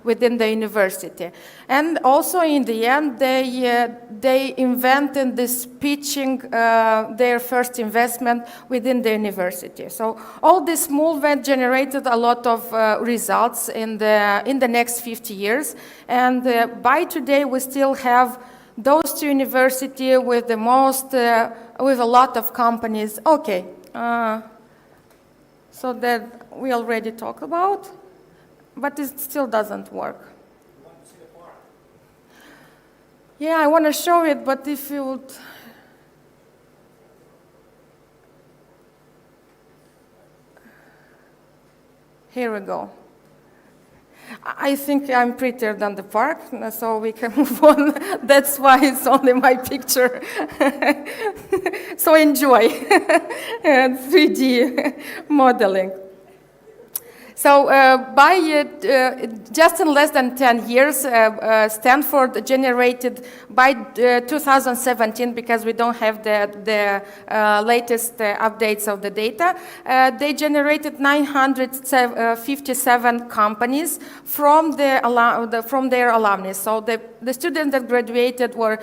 within the university. And also in the end, they invented this pitching their first investment within the university. So all this movement generated a lot of results in the next 50 years. And by today, we still have those two universities with the most, with a lot of companies. Okay, so that we already talked about, but it still doesn't work. Yeah, I want to show it, but if you would. Here we go. I think I'm prettier than the park, so we can move on. That's why it's only my picture. So enjoy 3D modeling. So just in less than 10 years, Stanford generated by 2017, because we don't have the latest updates of the data, they generated 957 companies from their alumni. So the students that graduated were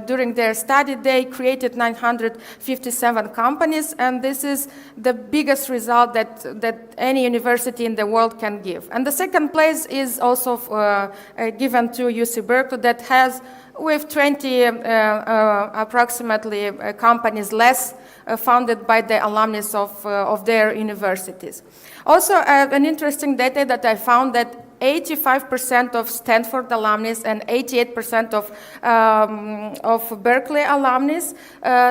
during their study, they created 957 companies, and this is the biggest result that any university in the world can give. And the second place is also given to UC Berkeley, that has, with 20 approximately companies less founded by the alumni of their universities. Also, an interesting data that I found, that 85% of Stanford alumni and 88% of Berkeley alumni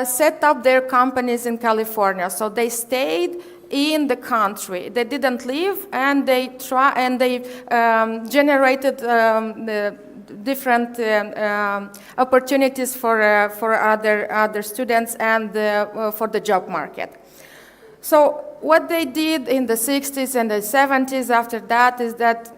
set up their companies in California. So they stayed in the country. They didn't leave, and they generated different opportunities for other students and for the job market. So what they did in the 60s and the 70s after that is that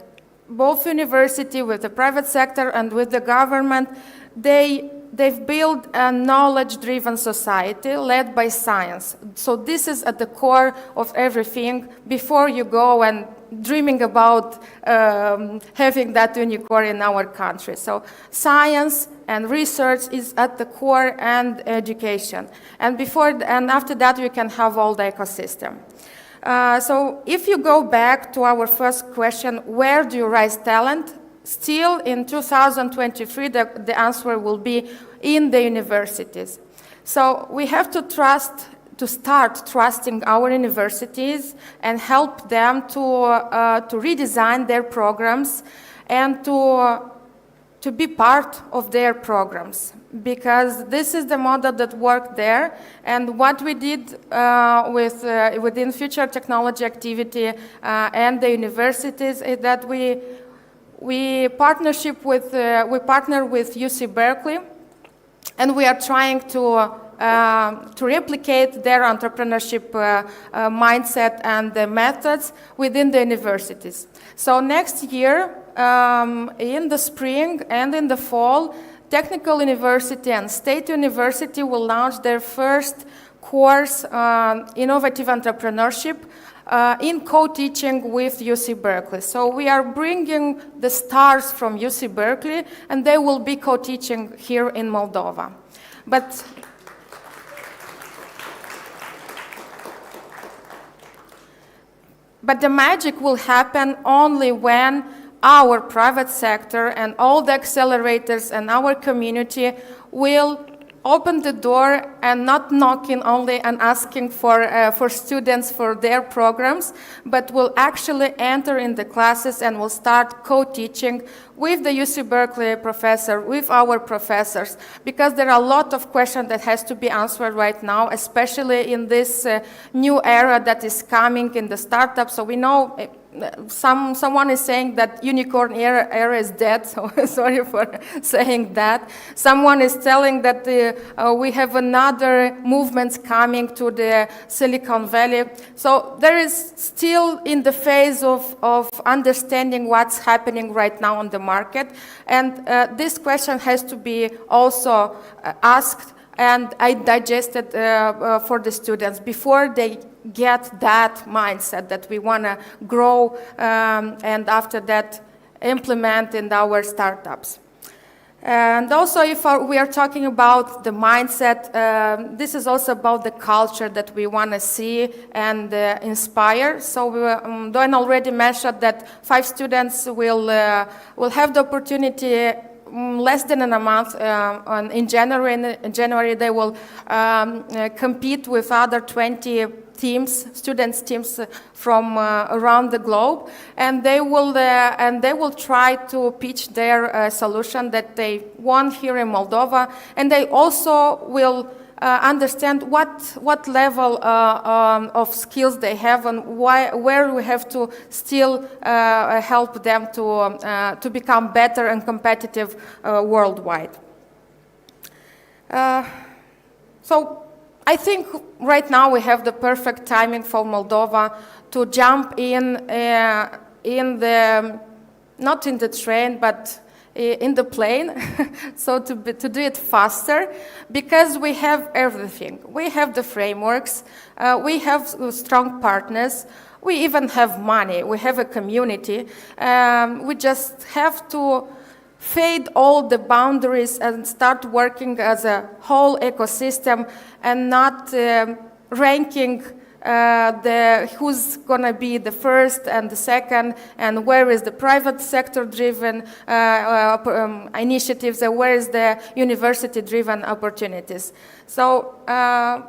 both university with the private sector and with the government, they've built a knowledge-driven society led by science. So this is at the core of everything before you go and dreaming about having that unicorn in our country. So science and research is at the core, and education. And after that, you can have all the ecosystem. So if you go back to our first question, where do you raise talent? Still in 2023, the answer will be in the universities. So we have to start trusting our universities and help them to redesign their programs and to be part of their programs, because this is the model that worked there. And what we did within future technology activity and the universities is that we partner with UC Berkeley, and we are trying to replicate their entrepreneurship mindset and the methods within the universities. So next year, in the spring and in the fall, Technical University and State University will launch their first course, Innovative Entrepreneurship, in co-teaching with UC Berkeley. So we are bringing the stars from UC Berkeley, and they will be co-teaching here in Moldova. But the magic will happen only when our private sector and all the accelerators and our community will open the door and not knocking only and asking for students for their programs, but will actually enter in the classes and will start co-teaching with the UC Berkeley professor, with our professors, because there are a lot of questions that has to be answered right now, especially in this new era that is coming in the startup. So we know someone is saying that unicorn era is dead, so sorry for saying that. Someone is telling that we have another movements coming to the Silicon Valley. So there is still in the phase of understanding what's happening right now on the market. And this question has to be also asked and I digested for the students before they get that mindset that we want to grow and after that implement in our startups. And also if we are talking about the mindset, this is also about the culture that we want to see and inspire. So Doan already mentioned that 5 students will have the opportunity less than a month. In January they will compete with other 20 teams, students teams from around the globe, and they will try to pitch their solution that they won here in Moldova, and they also will understand what level of skills they have and where we have to still help them to become better and competitive worldwide. So I think right now we have the perfect timing for Moldova to jump in the, not in the train, but in the plane, so to do it faster, because we have everything. We have the frameworks, we have strong partners, we even have money, we have a community. We just have to fade all the boundaries and start working as a whole ecosystem and not ranking who's going to be the first and the second, and where is the private sector driven initiatives, and where is the university driven opportunities. So I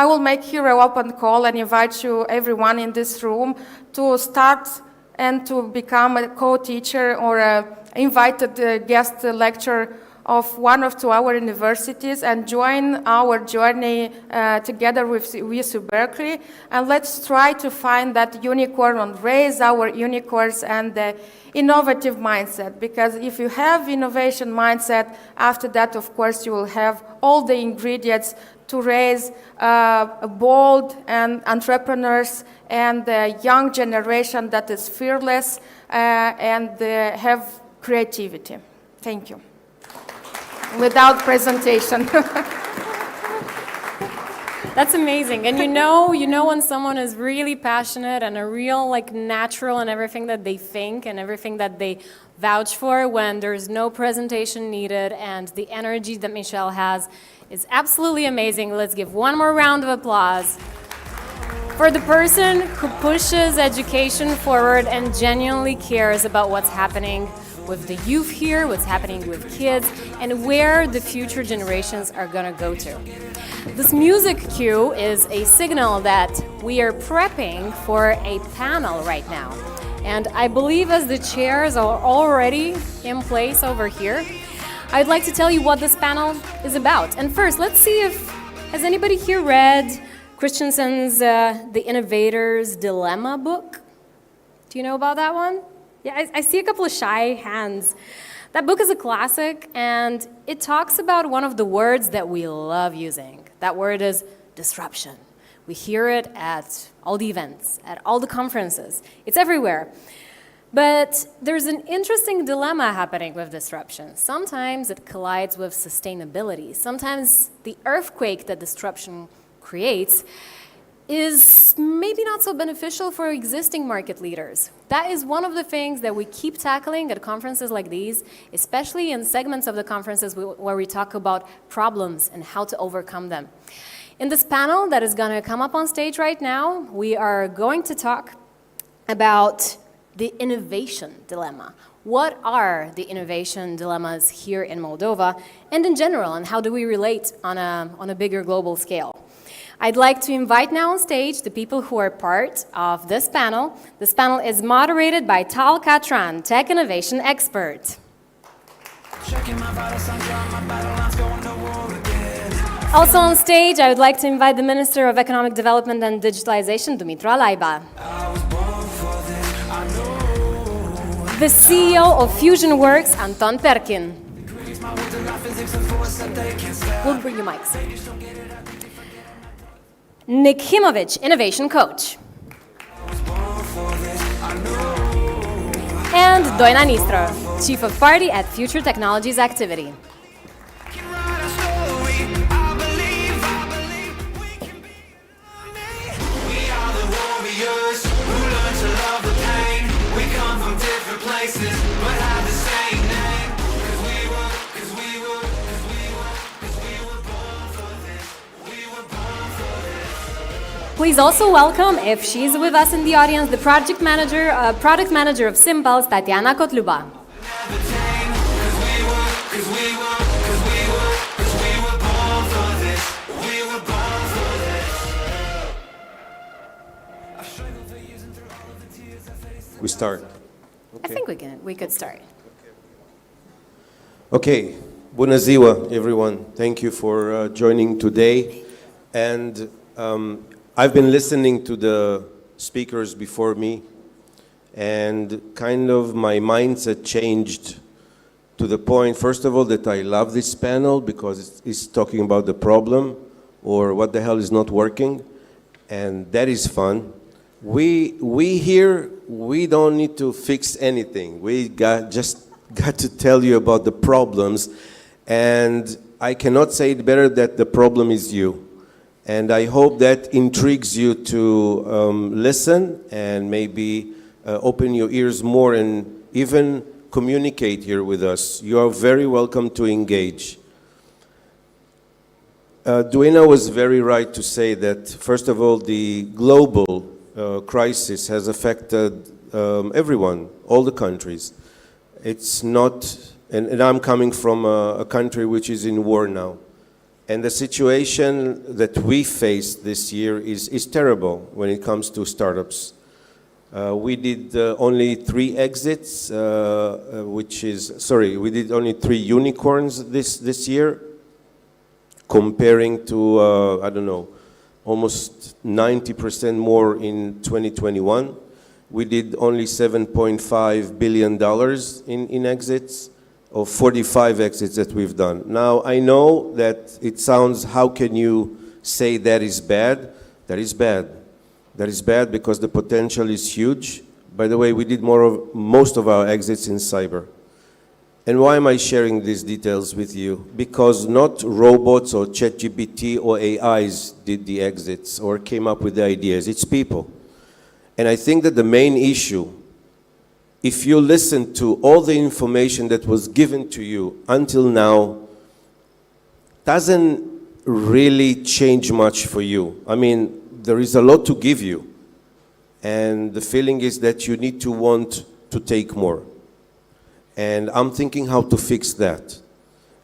will make here an open call and invite you, everyone in this room, to start and to become a co-teacher or an invited guest lecturer of one of our universities and join our journey together with UC Berkeley. And let's try to find that unicorn and raise our unicorns and the innovative mindset. Because if you have innovation mindset, after that, of course, you will have all the ingredients to raise a bold and entrepreneurs and a young generation that is fearless and have creativity. Thank you. Without presentation. That's amazing. And you know when someone is really passionate and a real natural in everything that they think and everything that they vouch for, when there's no presentation needed, and the energy that Michelle has is absolutely amazing. Let's give one more round of applause for the person who pushes education forward and genuinely cares about what's happening with the youth here, what's happening with kids, and where the future generations are going to go to. This music cue is a signal that we are prepping for a panel right now. And I believe as the chairs are already in place over here, I'd like to tell you what this panel is about. And first, let's see has anybody here read Christensen's The Innovators Dilemma book? Do you know about that one? Yeah, I see a couple of shy hands. That book is a classic, and it talks about one of the words that we love using. That word is disruption. We hear it at all the events, at all the conferences. It's everywhere. But there's an interesting dilemma happening with disruption. Sometimes it collides with sustainability. Sometimes the earthquake that disruption creates is maybe not so beneficial for existing market leaders. That is one of the things that we keep tackling at conferences like these, especially in segments of the conferences where we talk about problems and how to overcome them. In this panel that is going to come up on stage right now, we are going to talk about the innovation dilemma. What are the innovation dilemmas here in Moldova and in general, and how do we relate on a bigger global scale? I'd like to invite now on stage the people who are part of this panel. This panel is moderated by Tal Katran, tech innovation expert. Also on stage, I would like to invite the Minister of Economic Development and Digitalization, Dumitru Alaiba. The CEO of Fusion Works, Anton Perkin. We'll bring you mics. Nick Himovic, Innovation Coach. And Dojna Nistro, Chief of Party at Future Technologies Activity. Please also welcome, if she's with us in the audience, the product manager of Simples, Tatiana Kotluba. We start. I think we could start. Okay, bună ziua, everyone. Thank you for joining today. And I've been listening to the speakers before me, and kind of my mindset changed to the point, first of all, that I love this panel because it's talking about the problem or what the hell is not working, and that is fun. We here, we don't need to fix anything. We just got to tell you about the problems, and I cannot say it better that the problem is you. And I hope that intrigues you to listen and maybe open your ears more and even communicate here with us. You are very welcome to engage. Duena was very right to say that, first of all, the global crisis has affected everyone, all the countries. It's not, and I'm coming from a country which is in war now. And the situation that we face this year is terrible when it comes to startups. We did only 3 exits, we did only 3 unicorns this year, comparing to, I don't know, almost 90% more in 2021. We did only $7.5 billion in exits, of 45 exits that we've done. Now, I know that it sounds, how can you say that is bad? That is bad. That is bad because the potential is huge. By the way, we did most of our exits in cyber. And why am I sharing these details with you? Because not robots or ChatGPT or AIs did the exits or came up with the ideas. It's people. And I think that the main issue, if you listen to all the information that was given to you until now, doesn't really change much for you. I mean, there is a lot to give you. And the feeling is that you need to want to take more. And I'm thinking how to fix that.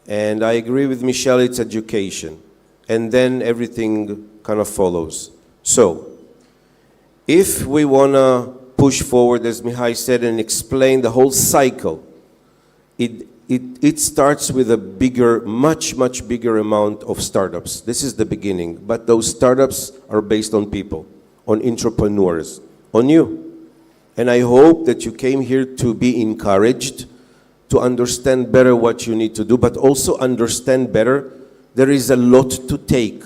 And I agree with Michelle, it's education. And then everything kind of follows. So, if we want to push forward, as Mihai said, and explain the whole cycle, it starts with a bigger, much bigger amount of startups. This is the beginning. But those startups are based on people, on entrepreneurs, on you. And I hope that you came here to be encouraged, to understand better what you need to do, but also understand better there is a lot to take.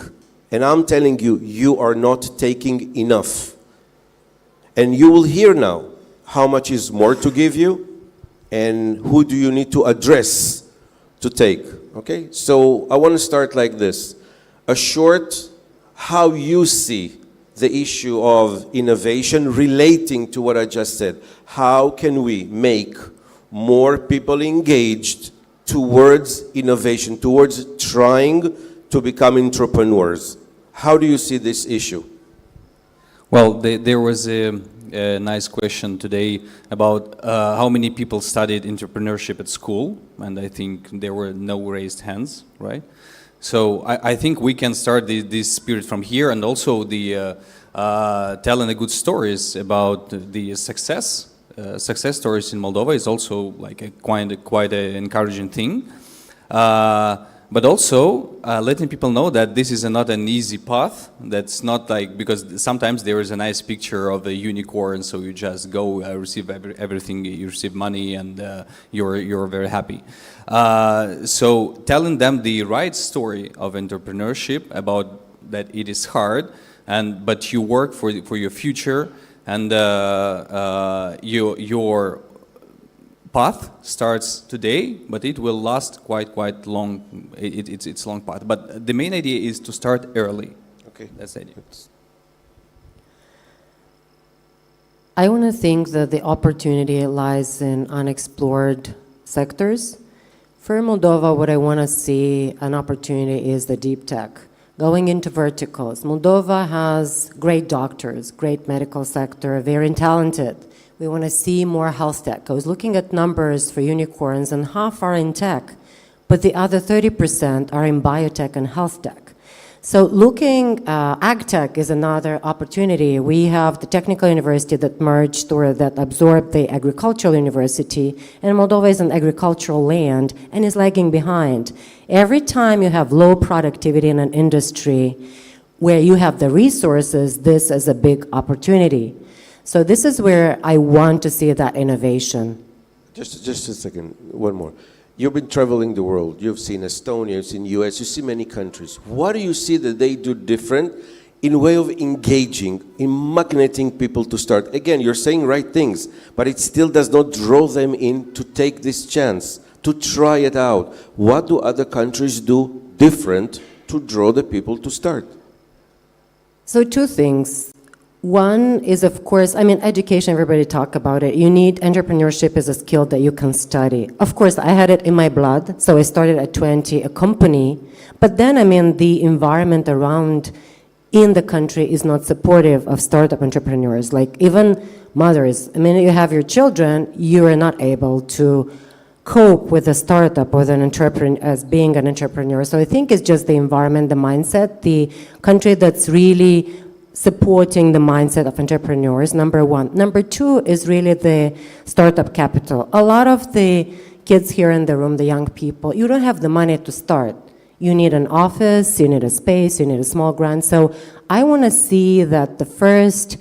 And I'm telling you, you are not taking enough. And you will hear now how much is more to give you and who do you need to address to take, okay? So I want to start like this. A short, how you see the issue of innovation relating to what I just said. How can we make more people engaged towards innovation, towards trying to become entrepreneurs? How do you see this issue? Well, there was a nice question today about how many people studied entrepreneurship at school, and I think there were no raised hands, right? So I think we can start this spirit from here, and also the telling the good stories about the success stories in Moldova is also like a quite an encouraging thing. But also letting people know that this is not an easy path. That's not like, because sometimes there is a nice picture of a unicorn, so you just go receive everything, you receive money, and you're very happy. So telling them the right story of entrepreneurship, about that it is hard, but you work for your future, and your path starts today, but it will last quite long. It's long path. But the main idea is to start early. Okay, that's the idea. I want to think that the opportunity lies in unexplored sectors. For Moldova, what I want to see an opportunity is the deep tech, going into verticals. Moldova has great doctors, great medical sector, very talented. We want to see more health tech. I was looking at numbers for unicorns, and half are in tech, but the other 30% are in biotech and health tech. So looking, AgTech is another opportunity. We have the technical university that merged or that absorbed the agricultural university, and Moldova is an agricultural land and is lagging behind. Every time you have low productivity in an industry where you have the resources, this is a big opportunity. So this is where I want to see that innovation. Just a second, one more. You've been traveling the world. You've seen Estonia, you've seen US, you see many countries. What do you see that they do different in way of engaging, in magneting people to start? Again, you're saying right things, but it still does not draw them in to take this chance, to try it out. What do other countries do different to draw the people to start? So two things. One is, of course, I mean, education, everybody talk about it. You need entrepreneurship as a skill that you can study. Of course, I had it in my blood, so I started at 20, a company. But then, I mean, the environment around in the country is not supportive of startup entrepreneurs. Like even mothers, I mean, you have your children, you are not able to cope with a startup or as being an entrepreneur. So I think it's just the environment, the mindset, the country that's really supporting the mindset of entrepreneurs, number one. Number two is really the startup capital. A lot of the kids here in the room, the young people, you don't have the money to start. You need an office, you need a space, you need a small grant. So I want to see that the first,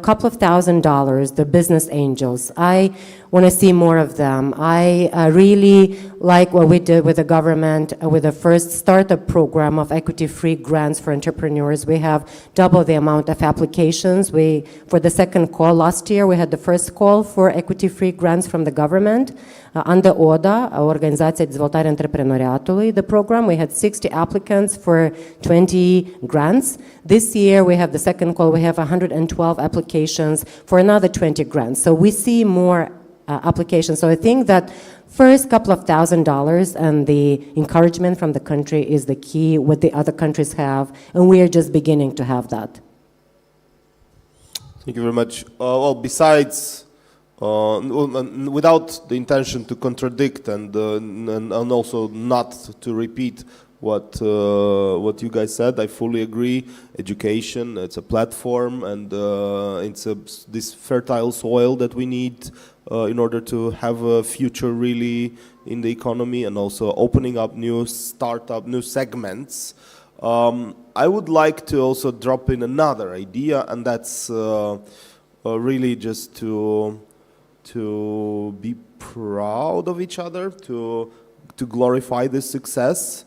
couple of $1,000s, the business angels, I want to see more of them. I really like what we did with the government with the first startup program of equity-free grants for entrepreneurs. We have double the amount of applications. For the second call last year, we had the first call for equity-free grants from the government. Under ODA, Organizația de Dezvoltare Antreprenoriatului, the program, we had 60 applicants for 20 grants. This year, we have the second call, we have 112 applications for another 20 grants. So we see more applications. So I think that first couple of $1,000s and the encouragement from the country is the key, what the other countries have, and we are just beginning to have that. Thank you very much. Well, besides, without the intention to contradict and also not to repeat what you guys said, I fully agree. Education, it's a platform, and it's this fertile soil that we need in order to have a future really in the economy, and also opening up new segments. I would like to also drop in another idea, and that's really just to be proud of each other, to glorify this success,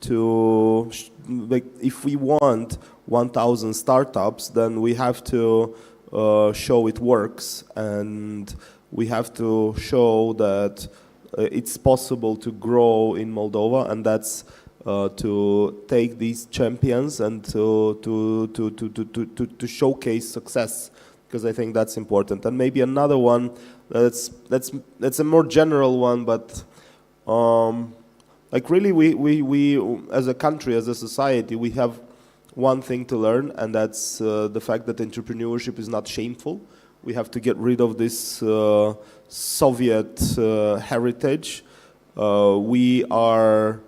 if we want 1,000 startups, then we have to show it works, and we have to show that it's possible to grow in Moldova, and that's to take these champions and to showcase success, because I think that's important. And maybe another one that's a more general one, but like really we as a country, as a society, we have one thing to learn, and that's the fact that entrepreneurship is not shameful. We have to get rid of this Soviet heritage. We are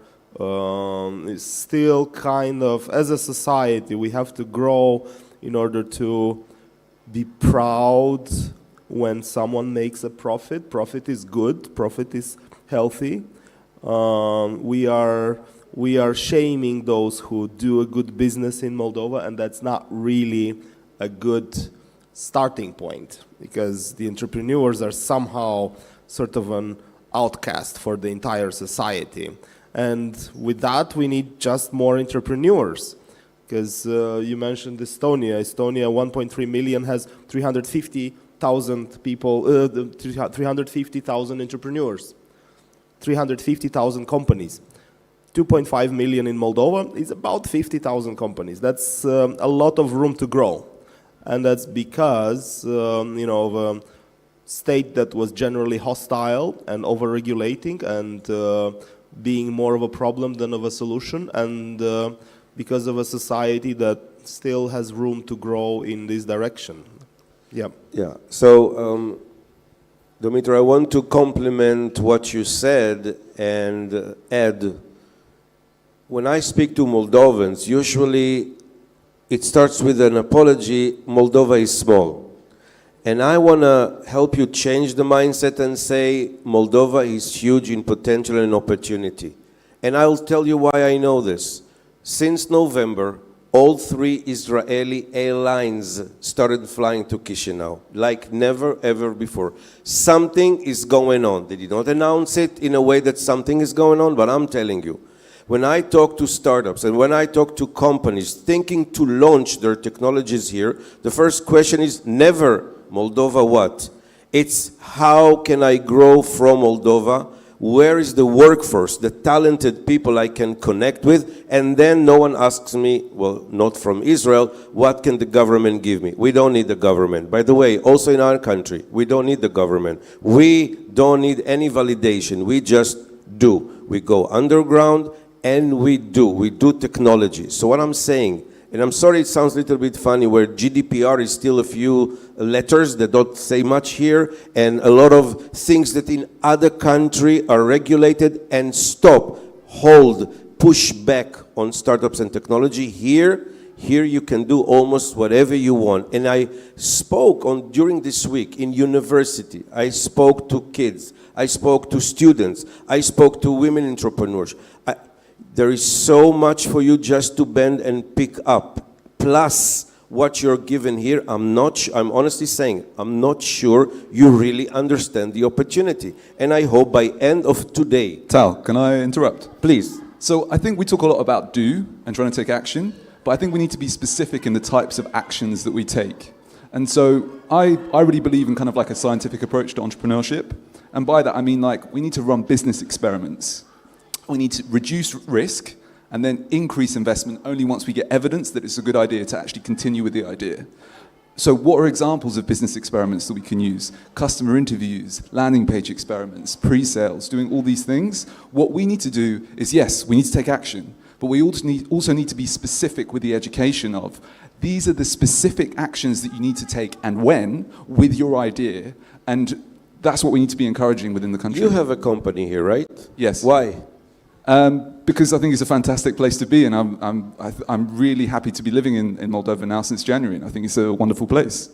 still kind of, as a society, we have to grow in order to be proud when someone makes a profit. Profit is good, profit is healthy. We are shaming those who do a good business in Moldova, and that's not really a good starting point, because the entrepreneurs are somehow sort of an outcast for the entire society. And with that, we need just more entrepreneurs. Because you mentioned Estonia. Estonia, 1.3 million, has 350,000 people, 350,000 entrepreneurs, 350,000 companies. 2.5 million in Moldova is about 50,000 companies. That's a lot of room to grow. And that's because, of a state that was generally hostile and over-regulating and being more of a problem than of a solution, and because of a society that still has room to grow in this direction. Yeah. Yeah. So, Dumitru, I want to complement what you said and add. When I speak to Moldovans, usually it starts with an apology, Moldova is small. And I want to help you change the mindset and say Moldova is huge in potential and opportunity. And I'll tell you why I know this. Since November, all 3 Israeli airlines started flying to Chisinau, like never ever before. Something is going on. They did not announce it in a way that something is going on, but I'm telling you, when I talk to startups and when I talk to companies thinking to launch their technologies here, the first question is never Moldova what? It's how can I grow from Moldova? Where is the workforce, the talented people I can connect with? And then no one asks me, well, not from Israel, what can the government give me? We don't need the government. By the way, also in our country, we don't need the government. We don't need any validation. We just do. We go underground and we do technology. So what I'm saying, and I'm sorry it sounds a little bit funny, where GDPR is still a few letters that don't say much here, and a lot of things that in other country are regulated and stop, hold, push back on startups and technology. Here you can do almost whatever you want. And I spoke during this week in university. I spoke to kids. I spoke to students. I spoke to women entrepreneurs. There is so much for you just to bend and pick up. Plus, what you're given here, I'm honestly saying, I'm not sure you really understand the opportunity. And I hope by end of today... Tal, can I interrupt? Please. So I think we talk a lot about do and trying to take action, but I think we need to be specific in the types of actions that we take. And so I really believe in kind of like a scientific approach to entrepreneurship. And by that, I mean like we need to run business experiments. We need to reduce risk and then increase investment only once we get evidence that it's a good idea to actually continue with the idea. So what are examples of business experiments that we can use? Customer interviews, landing page experiments, pre-sales, doing all these things. What we need to do is, yes, we need to take action, but we also need to be specific with the education of, these are the specific actions that you need to take and when with your idea, and that's what we need to be encouraging within the country. You have a company here, right? Yes. Why? Because I think it's a fantastic place to be, and I'm really happy to be living in Moldova now since January, and I think it's a wonderful place.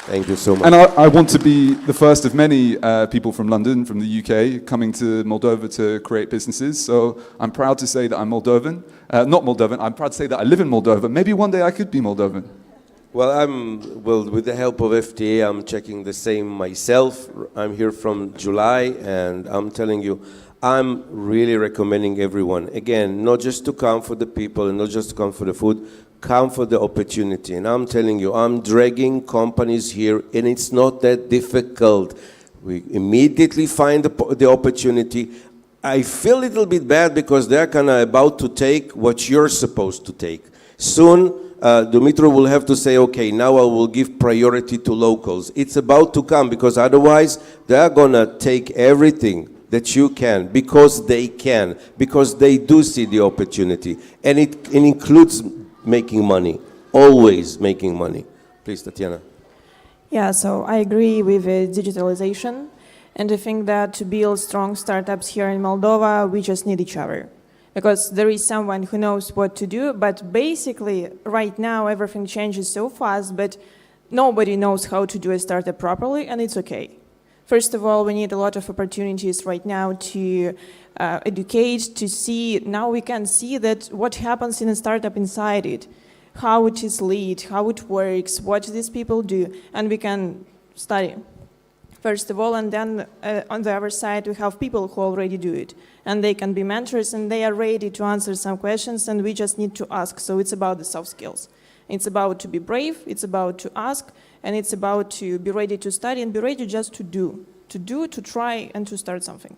Thank you so much. And I want to be the first of many people from London, from the UK, coming to Moldova to create businesses. So I'm proud to say that I'm Moldovan. Not Moldovan, I'm proud to say that I live in Moldova. Maybe one day I could be Moldovan. Well, with the help of FTA, I'm checking the same myself. I'm here from July, and I'm telling you, I'm really recommending everyone, again, not just to come for the people and not just to come for the food, come for the opportunity. And I'm telling you, I'm dragging companies here, and it's not that difficult. We immediately find the opportunity. I feel a little bit bad because they're kind of about to take what you're supposed to take. Soon, Dumitru will have to say, okay, now I will give priority to locals. It's about to come, because otherwise they're going to take everything that you can, because they do see the opportunity. And it includes making money, always making money. Please, Tatiana. Yeah, so I agree with digitalization, and I think that to build strong startups here in Moldova, we just need each other. Because there is someone who knows what to do, but basically, right now, everything changes so fast, but nobody knows how to do a startup properly, and it's okay. First of all, we need a lot of opportunities right now to educate, to see. Now we can see that what happens in a startup inside it, how it is led, how it works, what these people do, and we can study. First of all, and then on the other side, we have people who already do it, and they can be mentors, and they are ready to answer some questions, and we just need to ask. So it's about the soft skills. It's about to be brave, it's about to ask, and it's about to be ready to study and be ready just to do, to try, and to start something.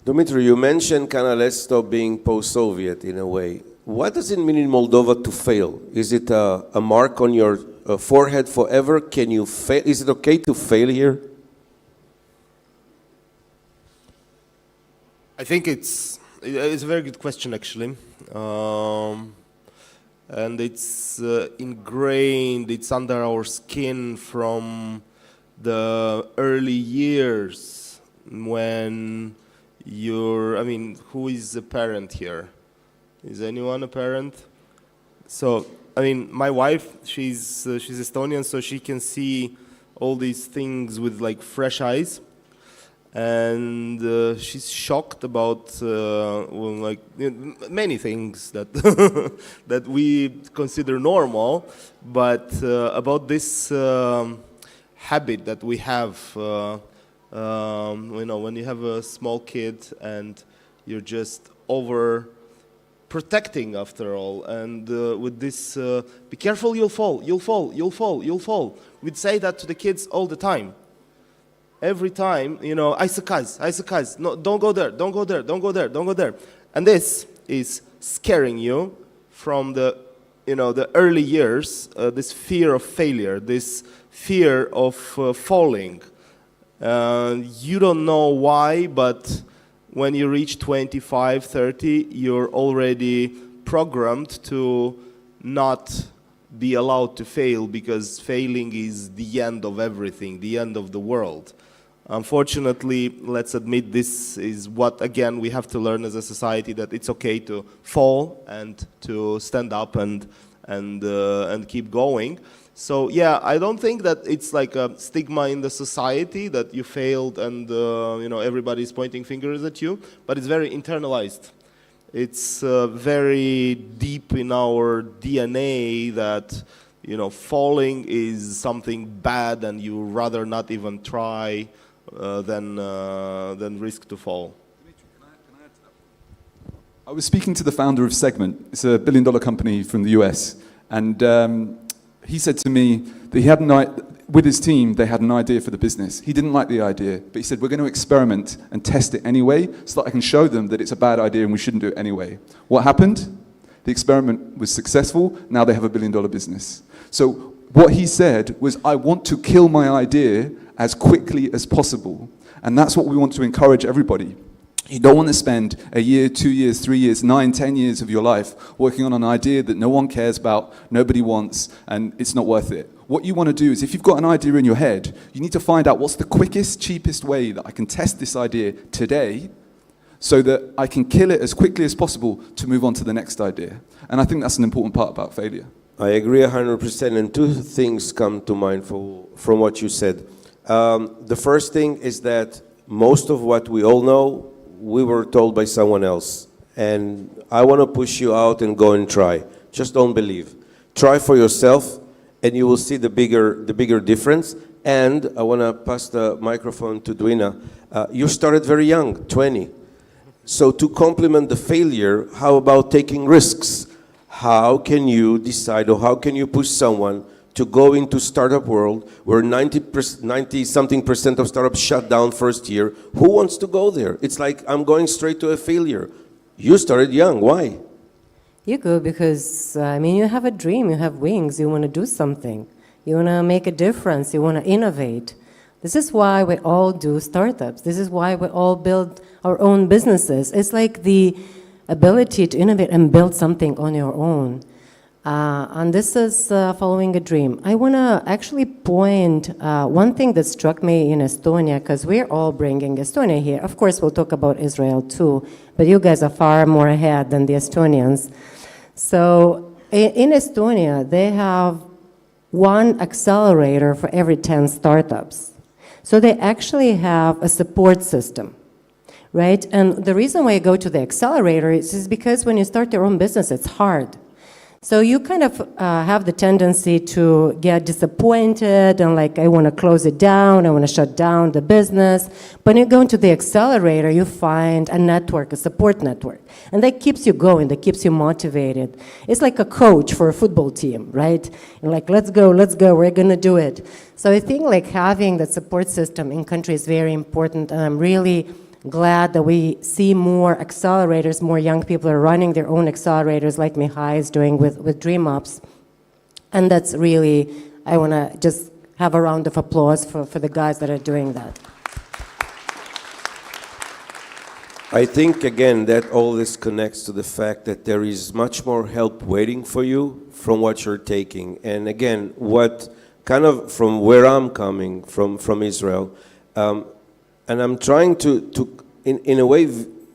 Dumitru, you mentioned kind of let's stop being post-Soviet in a way. What does it mean in Moldova to fail? Is it a mark on your forehead forever? Can you fail? Is it okay to fail here? I think it's a very good question, actually. And it's ingrained, it's under our skin from the early years when who is a parent here? Is anyone a parent? So, my wife, she's Estonian, so she can see all these things with like fresh eyes. And she's shocked about many things that that we consider normal, but about this habit that we have, when you have a small kid and you're just over protecting after all, and with this, be careful, you'll fall, you'll fall, you'll fall, you'll fall. We'd say that to the kids all the time. Every time, Isakaz, no, don't go there, don't go there, don't go there, don't go there. And this is scaring you from the early years, this fear of failure, this fear of falling. You don't know why, but when you reach 25, 30, you're already programmed to not be allowed to fail, because failing is the end of everything, the end of the world. Unfortunately, let's admit this is what, again, we have to learn as a society, that it's okay to fall and to stand up and keep going. So yeah, I don't think that it's like a stigma in the society that you failed and everybody's pointing fingers at you, but it's very internalized. It's very deep in our DNA that falling is something bad, and you rather not even try than risk to fall. I was speaking to the founder of Segment. It's a billion-dollar company from the US, and he said to me that he had with his team, they had an idea for the business. He didn't like the idea, but he said, we're going to experiment and test it anyway so that I can show them that it's a bad idea and we shouldn't do it anyway. What happened? The experiment was successful. Now they have $1 billion business. So what he said was, I want to kill my idea as quickly as possible. And that's what we want to encourage everybody. You don't want to spend a year, 2 years, 3 years, 9, 10 years of your life working on an idea that no one cares about, nobody wants, and it's not worth it. What you want to do is, if you've got an idea in your head, you need to find out what's the quickest, cheapest way that I can test this idea today so that I can kill it as quickly as possible to move on to the next idea. And I think that's an important part about failure. I agree 100%, and two things come to mind from what you said. The first thing is that most of what we all know, we were told by someone else. And I want to push you out and go and try. Just don't believe. Try for yourself, and you will see the bigger difference. And I want to pass the microphone to Duina. You started very young, 20. So to complement the failure, how about taking risks? How can you decide, or how can you push someone to go into startup world where 90-something% of startups shut down first year? Who wants to go there? It's like, I'm going straight to a failure. You started young. Why? You go because, you have a dream, you have wings, you want to do something. You want to make a difference, you want to innovate. This is why we all do startups. This is why we all build our own businesses. It's like the ability to innovate and build something on your own. And this is following a dream. I want to actually point one thing that struck me in Estonia, because we're all bringing Estonia here. Of course, we'll talk about Israel too, but you guys are far more ahead than the Estonians. So in Estonia, they have one accelerator for every 10 startups. So they actually have a support system, right? And the reason why you go to the accelerator is because when you start your own business, it's hard. So you kind of have the tendency to get disappointed and like, I want to close it down, I want to shut down the business. But when you go into the accelerator, you find a network, a support network. And that keeps you going, that keeps you motivated. It's like a coach for a football team, right? You're like, let's go, we're going to do it. So I think like having that support system in country is very important, and I'm really glad that we see more accelerators, more young people are running their own accelerators like Mihai is doing with Dreamups. And that's really, I want to just have a round of applause for the guys that are doing that. I think, again, that all this connects to the fact that there is much more help waiting for you from what you're taking. And again, what kind of, from where I'm coming, from Israel, and I'm trying to in a way,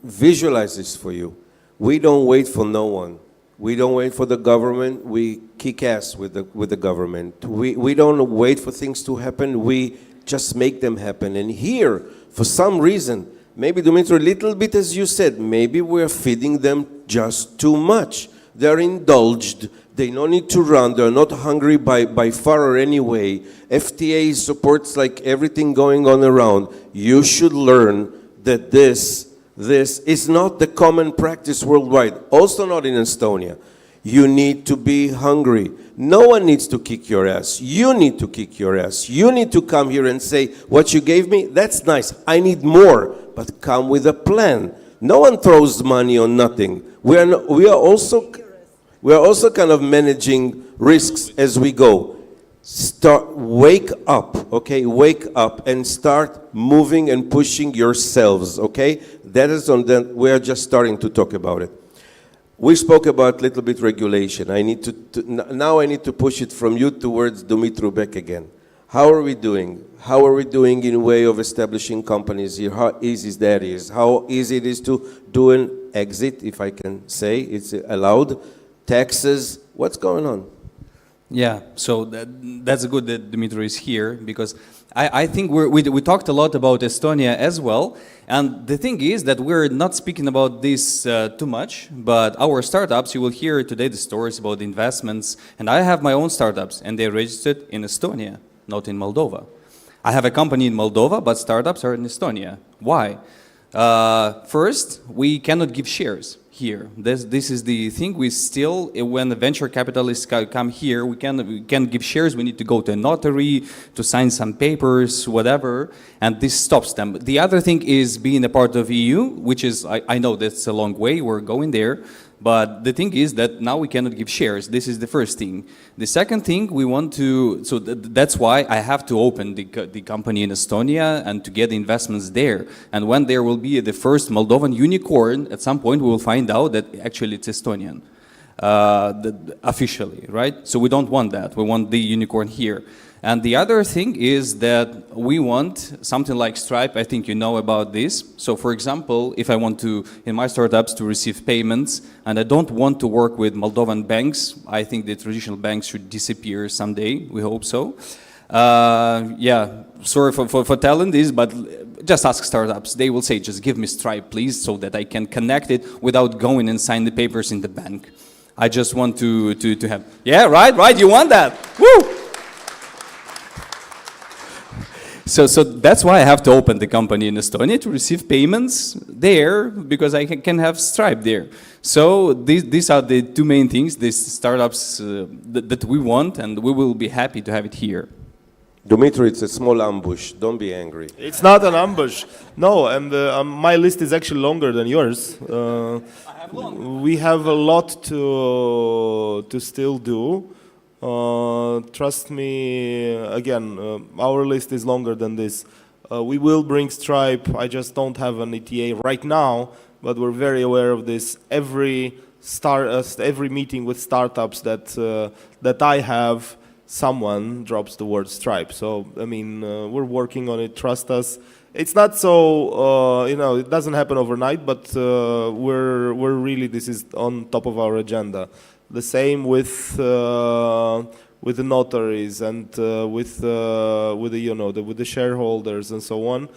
visualize this for you. We don't wait for no one. We don't wait for the government. We kick ass with the government. We don't wait for things to happen. We just make them happen. And here, for some reason, maybe, Dumitru, a little bit as you said, maybe we're feeding them just too much. They're indulged. They don't need to run. They're not hungry by far or any way. FTA supports like everything going on around. You should learn that this is not the common practice worldwide, also not in Estonia. You need to be hungry. No one needs to kick your ass. You need to kick your ass. You need to come here and say, what you gave me, that's nice. I need more, but come with a plan. No one throws money on nothing. We are also kind of managing risks as we go. Wake up, okay? Wake up and start moving and pushing yourselves, okay? That is we are just starting to talk about it. We spoke about little bit regulation. Now I need to push it from you towards Dumitru back again. How are we doing? How are we doing in way of establishing companies here? How easy that is? How easy it is to do an exit, if I can say, it's allowed? Taxes, what's going on? Yeah, so that's good that Dimitri is here, because I think we talked a lot about Estonia as well, and the thing is that we're not speaking about this too much, but our startups, you will hear today the stories about the investments, and I have my own startups, and they're registered in Estonia, not in Moldova. I have a company in Moldova, but startups are in Estonia. Why? First, we cannot give shares here. This is the thing. We still, when the venture capitalists come here, we can give shares. We need to go to a notary to sign some papers, whatever, and this stops them. The other thing is being a part of EU, which is, I know that's a long way, we're going there, but the thing is that now we cannot give shares. This is the first thing. The second thing, we want to, so that's why I have to open the company in Estonia and to get investments there. And when there will be the first Moldovan unicorn, at some point we will find out that actually it's Estonian, officially, right? So we don't want that. We want the unicorn here. And the other thing is that we want something like Stripe. I think you know about this. So for example, if I want to, in my startups, to receive payments, and I don't want to work with Moldovan banks, I think the traditional banks should disappear someday. We hope so. Yeah, sorry for telling this, but just ask startups. They will say, just give me Stripe, please, so that I can connect it without going and sign the papers in the bank. I just want to have, yeah, right, you want that. Woo! So that's why I have to open the company in Estonia to receive payments there, because I can have Stripe there. So these are the two main things, these startups that we want, and we will be happy to have it here. Dumitru, it's a small ambush. Don't be angry. It's not an ambush. No, and my list is actually longer than yours. We have a lot to still do. Trust me, again, our list is longer than this. We will bring Stripe. I just don't have an ETA right now, but we're very aware of this. Every every meeting with startups that I have, someone drops the word Stripe. So I mean, we're working on it. Trust us. It's not so it doesn't happen overnight, but we're really, this is on top of our agenda. The same with the notaries and with the shareholders and so on.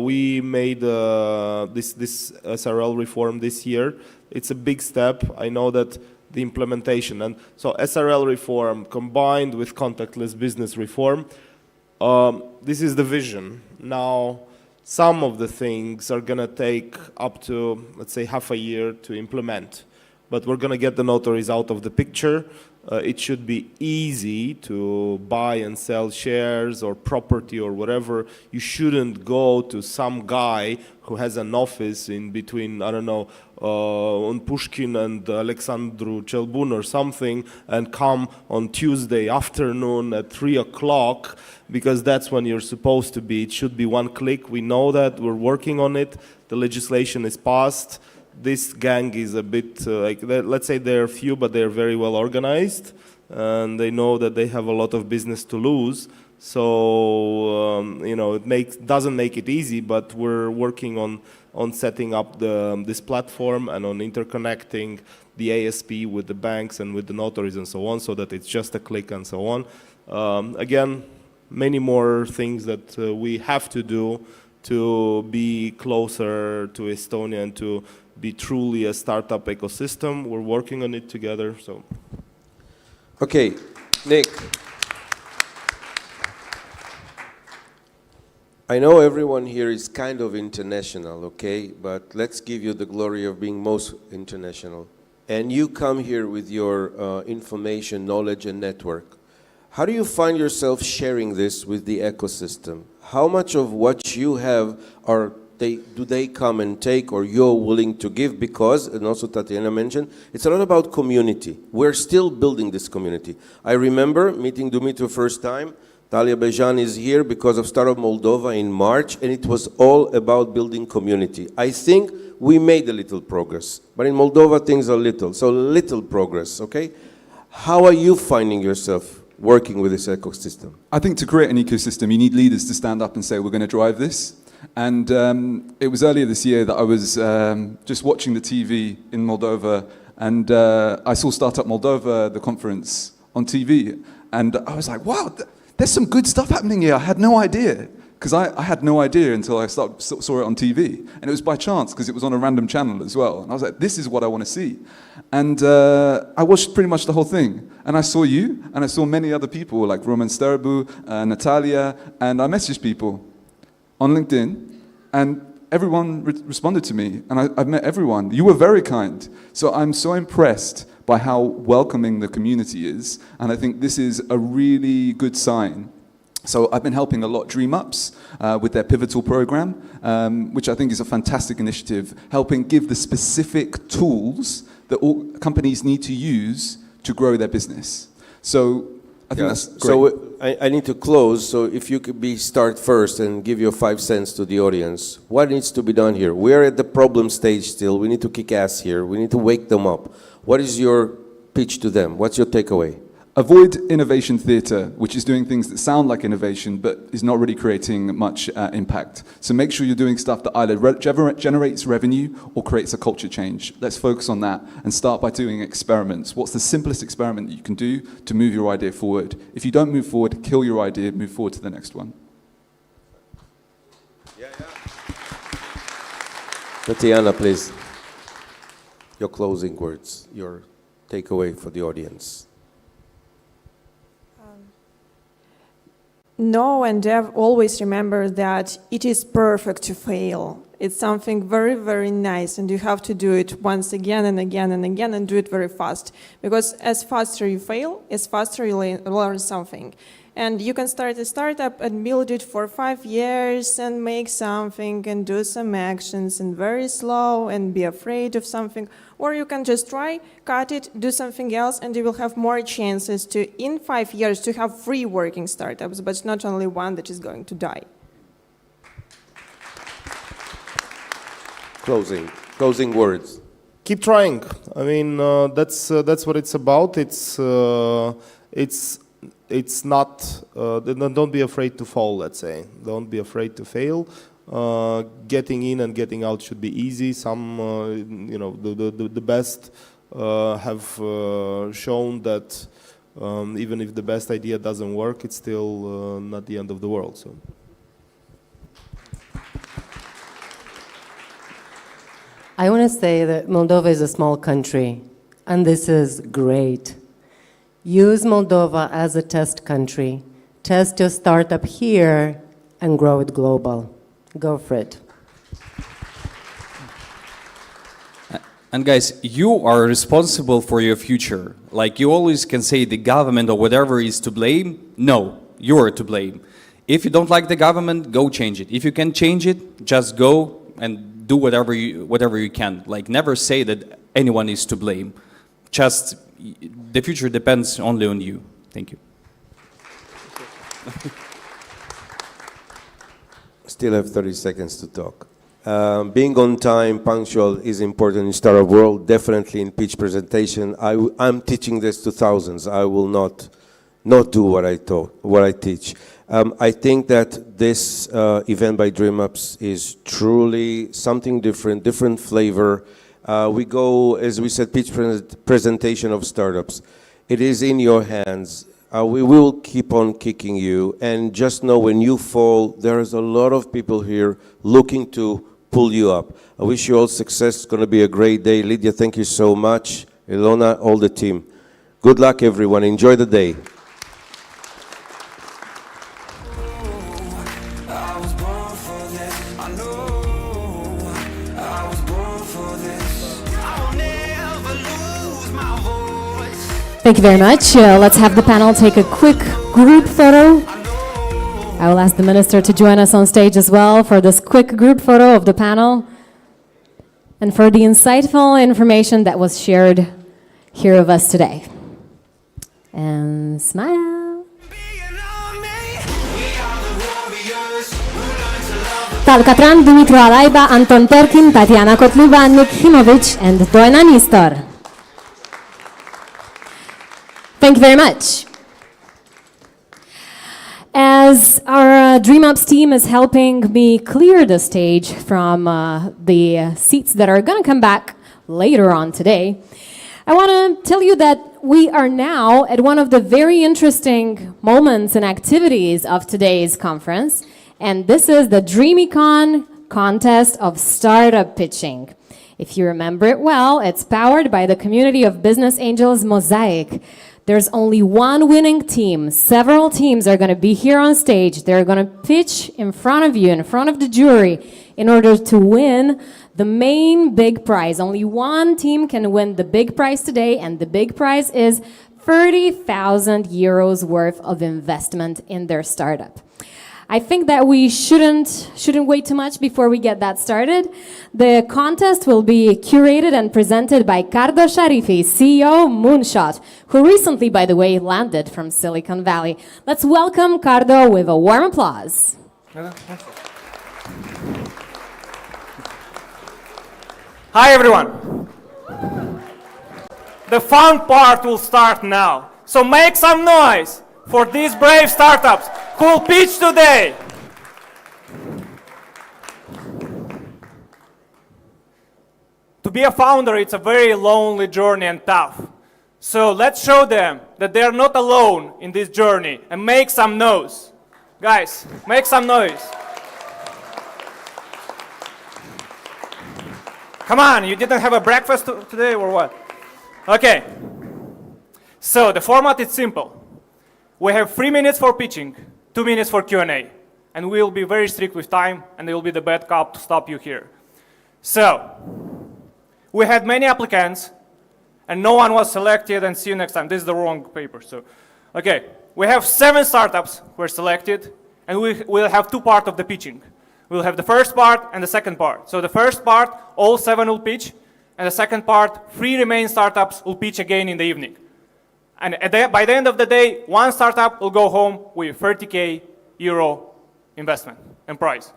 We made this SRL reform this year. It's a big step. I know that the implementation, and so SRL reform combined with contactless business reform, this is the vision. Now, some of the things are going to take up to, let's say, half a year to implement. But we're going to get the notaries out of the picture. It should be easy to buy and sell shares or property or whatever. You shouldn't go to some guy who has an office in between, I don't know, on Pushkin and Alexandru Chelbun or something, and come on Tuesday afternoon at 3 o'clock, because that's when you're supposed to be. It should be one click. We know that. We're working on it. The legislation is passed. This gang is a bit, let's say they're few, but they're very well organized, and they know that they have a lot of business to lose. So, it doesn't make it easy, but we're working on setting up this platform and on interconnecting the ASP with the banks and with the notaries and so on, so that it's just a click and so on. Again, many more things that we have to do to be closer to Estonia and to be truly a startup ecosystem. We're working on it together. So, okay, Nick. I know everyone here is kind of international, okay? But let's give you the glory of being most international. And you come here with your information, knowledge, and network. How do you find yourself sharing this with the ecosystem? How much of what you have do they come and take, or you're willing to give? Because, and also Tatiana mentioned, it's a lot about community. We're still building this community. I remember meeting Dumitru first time. Talia Bejan is here because of Startup Moldova in March, and it was all about building community. I think we made a little progress, but in Moldova things are little, so little progress, okay? How are you finding yourself working with this ecosystem? I think to create an ecosystem, you need leaders to stand up and say, we're going to drive this. And it was earlier this year that I was just watching the TV in Moldova, and I saw Startup Moldova, the conference, on TV. And I was like, wow, there's some good stuff happening here. I had no idea, because I had no idea until I saw it on TV. And it was by chance, because it was on a random channel as well. And I was like, this is what I want to see. And I watched pretty much the whole thing. And I saw you, and I saw many other people, like Roman Sterebu, Natalia, and I messaged people on LinkedIn, and everyone responded to me, and I've met everyone. You were very kind. So I'm so impressed by how welcoming the community is, and I think this is a really good sign. So I've been helping a lot Dreamups with their Pivotal program, which I think is a fantastic initiative, helping give the specific tools that all companies need to use to grow their business. So I think that's great. So I need to close, so if you could start first and give your 5 cents to the audience. What needs to be done here? We're at the problem stage still. We need to kick ass here. We need to wake them up. What is your pitch to them? What's your takeaway? Avoid innovation theatre, which is doing things that sound like innovation but is not really creating much impact. So make sure you're doing stuff that either generates revenue or creates a culture change. Let's focus on that and start by doing experiments. What's the simplest experiment that you can do to move your idea forward? If you don't move forward, kill your idea, move forward to the next one. Tatiana, please. Your closing words, your takeaway for the audience. Know and always remember that it is perfect to fail. It's something very, very nice, and you have to do it once again and again and again, and do it very fast. Because as faster you fail, as faster you learn something. And you can start a startup and build it for 5 years and make something and do some actions and very slow and be afraid of something. Or you can just try, cut it, do something else, and you will have more chances to, in 5 years, to have 3 working startups, but not only one that is going to die. Closing words. keep trying. I mean, that's what it's about. It's not. Don't be afraid to fall. Let's say, don't be afraid to fail. Getting in and getting out should be easy. Some, the best have shown that even if the best idea doesn't work, it's still not the end of the world. So. I want to say that Moldova is a small country, and this is great. Use Moldova as a test country. Test your startup here and grow it global. Go for it. And guys, you are responsible for your future. Like you always can say the government or whatever is to blame. No, you are to blame. If you don't like the government, go change it. If you can change it, just go and do whatever you can. Like never say that anyone is to blame. Just the future depends only on you. Thank you. Still have 30 seconds to talk. Being on time, punctual is important in startup world, definitely in pitch presentation. I'm teaching this to thousands. I will not do what I teach. I think that this event by Dreamups is truly something different flavor. We go, as we said, pitch presentation of startups. It is in your hands. We will keep on kicking you, and just know when you fall, there is a lot of people here looking to pull you up. I wish you all success. It's going to be a great day. Lydia, thank you so much. Ilona, all the team. Good luck, everyone. Enjoy the day. Thank you very much. Let's have the panel take a quick group photo. I will ask the minister to join us on stage as well for this quick group photo of the panel and for the insightful information that was shared here with us today. And smile. Tal Katran, Dumitru Alaiba, Anton Perkin, Tatiana Kotluba, Nick Himovic, and Doina Nistor. Thank you very much. As our Dreamups team is helping me clear the stage from the seats that are going to come back later on today, I want to tell you that we are now at one of the very interesting moments and activities of today's conference, and this is the Dreamicon contest of startup pitching. If you remember it well, it's powered by the community of business angels Mosaic. There's only one winning team. Several teams are going to be here on stage. They're going to pitch in front of you, in front of the jury, in order to win the main big prize. Only one team can win the big prize today, and the big prize is 30,000 euros worth of investment in their startup. I think that we shouldn't wait too much before we get that started. The contest will be curated and presented by Cardo Sharifi, CEO Moonshot, who recently, by the way, landed from Silicon Valley. Let's welcome Cardo with a warm applause. Hi, everyone. The fun part will start now. So make some noise for these brave startups who will pitch today. To be a founder, it's a very lonely journey and tough. So let's show them that they are not alone in this journey and make some noise. Guys, make some noise. Come on, you didn't have a breakfast today or what? Okay. So the format is simple. We have 3 minutes for pitching, 2 minutes for Q&A. And we'll be very strict with time, and they will be the bad cop to stop you here. So, we had many applicants, and no one was selected, and see you next time. This is the wrong paper, so. Okay, we have 7 startups who were selected, and we'll have 2 parts of the pitching. We'll have the first part and the second part. So the first part, all 7 will pitch, and the second part, 3 remaining startups will pitch again in the evening. And by the end of the day, 1 startup will go home with 30,000 euro investment and prize.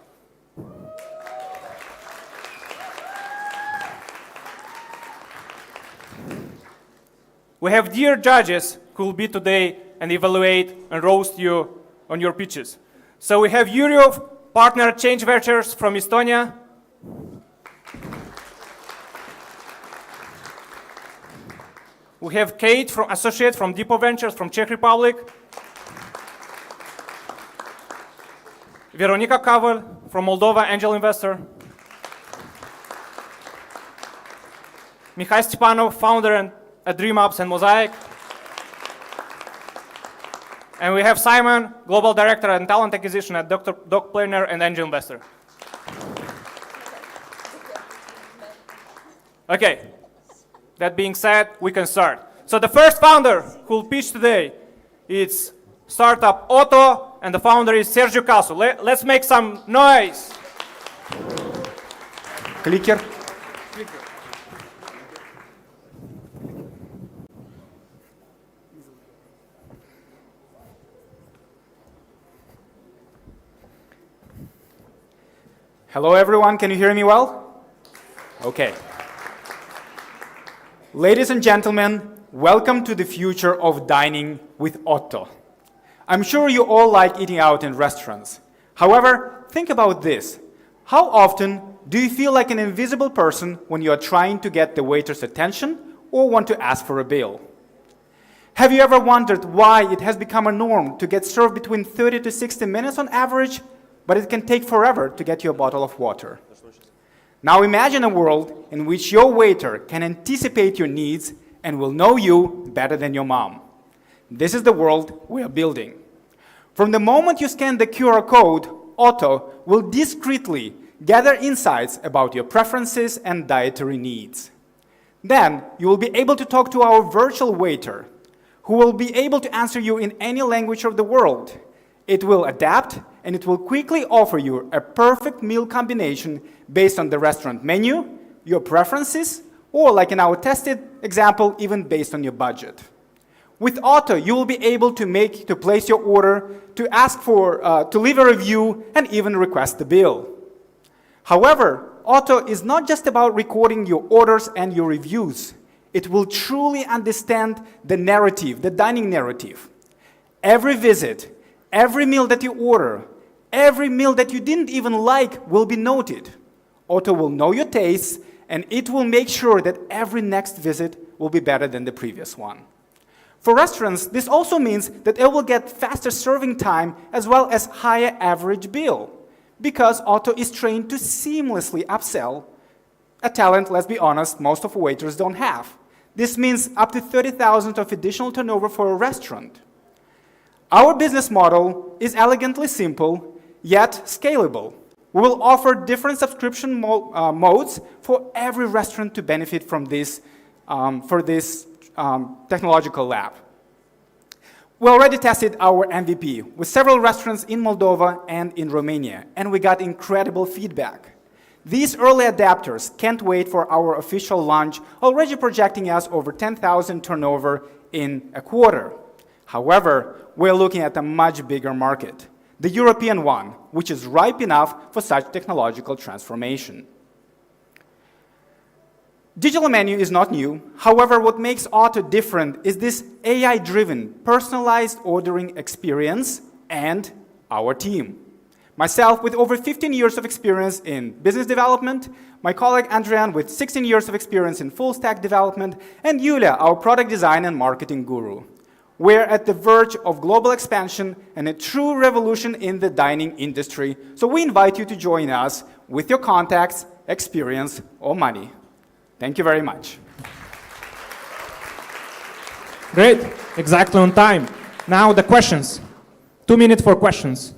We have dear judges who will be today and evaluate and roast you on your pitches. So we have Yuri, partner at Change Ventures from Estonia. We have Kate, associate from Depot Ventures from Czech Republic. Veronika Kavel from Moldova, angel investor. Mihai Stepanov, founder at Dreamups and Mosaic. And we have Simon, global director and talent acquisition at Doc Planner and angel investor. Okay, that being said, we can start. So the first founder who will pitch today is startup Otto, and the founder is Sergio Caso. Let's make some noise. Clicker. Hello everyone, can you hear me well? Okay. Ladies and gentlemen, welcome to the future of dining with Otto. I'm sure you all like eating out in restaurants. However, think about this. How often do you feel like an invisible person when you are trying to get the waiter's attention or want to ask for a bill? Have you ever wondered why it has become a norm to get served between 30 to 60 minutes on average, but it can take forever to get you a bottle of water? Now imagine a world in which your waiter can anticipate your needs and will know you better than your mom. This is the world we are building. From the moment you scan the QR code, Otto will discreetly gather insights about your preferences and dietary needs. Then you will be able to talk to our virtual waiter, who will be able to answer you in any language of the world. It will adapt, and it will quickly offer you a perfect meal combination based on the restaurant menu, your preferences, or like in our tested example, even based on your budget. With Otto, you will be able to place your order, to ask for, to leave a review, and even request the bill. However, Otto is not just about recording your orders and your reviews. It will truly understand the narrative, the dining narrative. Every visit, every meal that you order, every meal that you didn't even like will be noted. Otto will know your tastes, and it will make sure that every next visit will be better than the previous one. For restaurants, this also means that it will get faster serving time as well as higher average bill, because Otto is trained to seamlessly upsell a talent, let's be honest, most of waiters don't have. This means up to 30,000 of additional turnover for a restaurant. Our business model is elegantly simple, yet scalable. We will offer different subscription modes for every restaurant to benefit from this, technological lab. We already tested our MVP with several restaurants in Moldova and in Romania, and we got incredible feedback. These early adapters can't wait for our official launch, already projecting us over 10,000 turnover in a quarter. However, we're looking at a much bigger market, the European one, which is ripe enough for such technological transformation. Digital menu is not new. However, what makes Otto different is this AI-driven, personalized ordering experience and our team. Myself, with over 15 years of experience in business development, my colleague Andrian with 16 years of experience in full-stack development, and Yulia, our product design and marketing guru. We're at the verge of global expansion and a true revolution in the dining industry, so we invite you to join us with your contacts, experience, or money. Thank you very much. Great, exactly on time. Now the questions. 2 minutes for questions.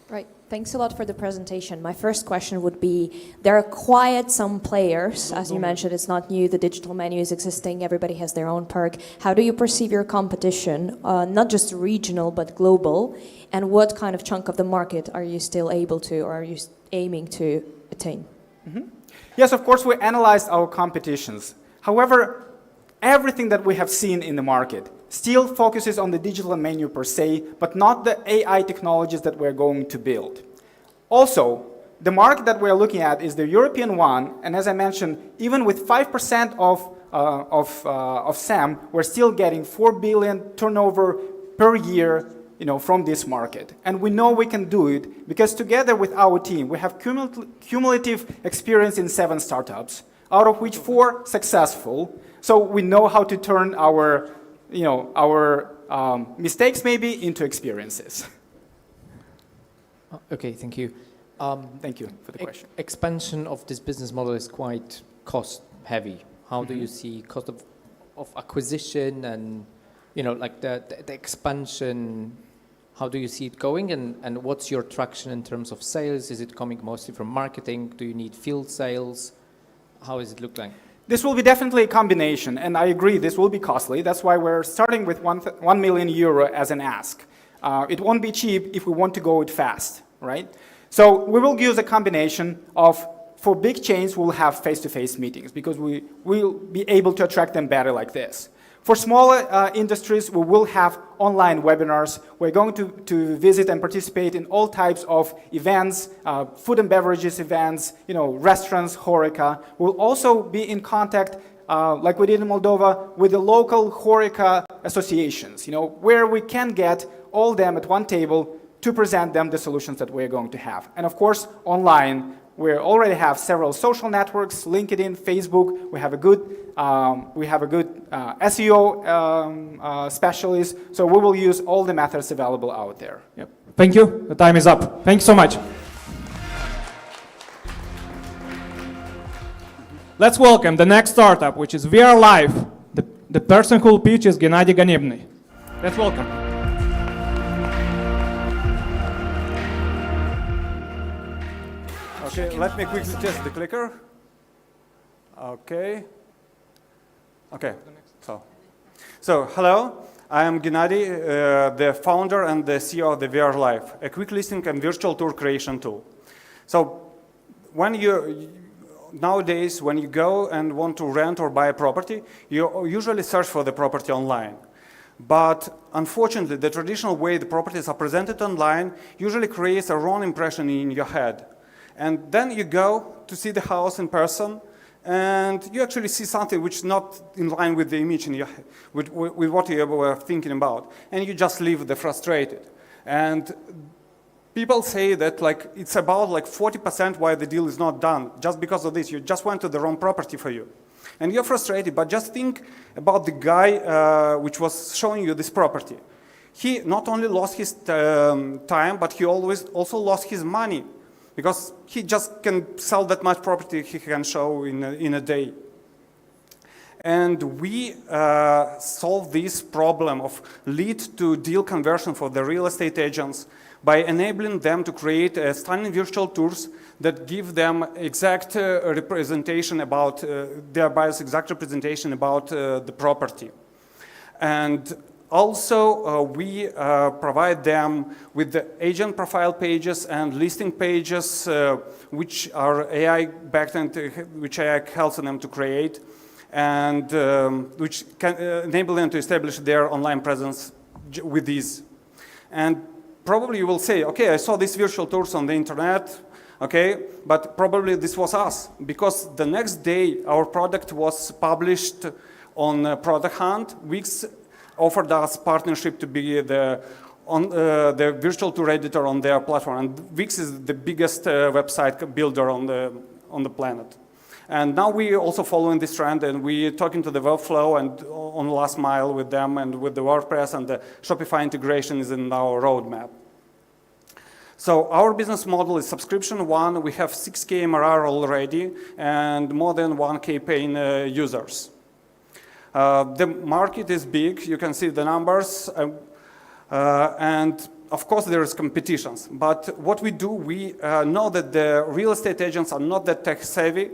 Right, thanks a lot for the presentation. My first question would be, there are quite some players, as you mentioned, it's not new, the digital menu is existing, everybody has their own perk. How do you perceive your competition, not just regional, but global? And what kind of chunk of the market are you still able to, or are you aiming to attain? Mm-hmm. Yes, of course, we analyzed our competitions. However, everything that we have seen in the market still focuses on the digital menu per se, but not the AI technologies that we're going to build. Also, the market that we're looking at is the European one, and as I mentioned, even with 5% of SAM, we're still getting 4 billion turnover per year, from this market. And we know we can do it because together with our team, we have cumulative experience in 7 startups, out of which 4 successful. So we know how to turn our mistakes maybe into experiences. Okay, thank you. Thank you for the question. Expansion of this business model is quite cost heavy. How do you see cost of acquisition and like the expansion? How do you see it going, and what's your traction in terms of sales? Is it coming mostly from marketing? Do you need field sales? How does it look like? This will be definitely a combination, and I agree this will be costly. That's why we're starting with 1 million euro as an ask. It won't be cheap if we want to go it fast, right? So we will use a combination of, for big chains, we'll have face-to-face meetings because we will be able to attract them better like this. For smaller industries, we will have online webinars. We're going to visit and participate in all types of events, food and beverages events, restaurants, HoReCa. We'll also be in contact, like we did in Moldova, with the local HoReCa associations, where we can get all them at one table to present them the solutions that we're going to have. And of course, online, we already have several social networks, LinkedIn, Facebook. We have a good SEO specialist. So we will use all the methods available out there. Yep. Thank you. The time is up. Thank you so much. Let's welcome the next startup, which is VR Live. The person who will pitch is Gennady Ganebny. Let's welcome. Okay, let me quickly test the clicker. Okay. So hello, I am Gennady, the founder and the CEO of the VR Live, a quick listing and virtual tour creation tool. So nowadays, when you go and want to rent or buy a property, you usually search for the property online. But unfortunately, the traditional way the properties are presented online usually creates a wrong impression in your head. And then you go to see the house in person, and you actually see something which is not in line with the image in your head, with what you were thinking about, and you just leave the frustrated. And people say that it's about 40% why the deal is not done, just because of this. You just went to the wrong property for you. And you're frustrated, but just think about the guy which was showing you this property. He not only lost his time, but he also lost his money, because he just can sell that much property he can show in a day. And we solve this problem of lead to deal conversion for the real estate agents by enabling them to create stunning virtual tours that give them exact representation about their buyer's exact representation about the property. And also, we provide them with the agent profile pages and listing pages, which are AI-backed and which AI helps them to create, and which can enable them to establish their online presence with these. And probably you will say, okay, I saw these virtual tours on the internet, okay, but probably this was us, because the next day our product was published on Product Hunt. Wix offered us partnership to be the virtual tour editor on their platform. And Wix is the biggest website builder on the planet. And now we also following this trend, and we're talking to the Webflow and on last mile with them, and with the WordPress, and the Shopify integration is in our roadmap. So our business model is subscription one. We have 6K MRR already and more than 1K paying users. The market is big, you can see the numbers, and of course there is competitions. But what we do, we know that the real estate agents are not that tech savvy,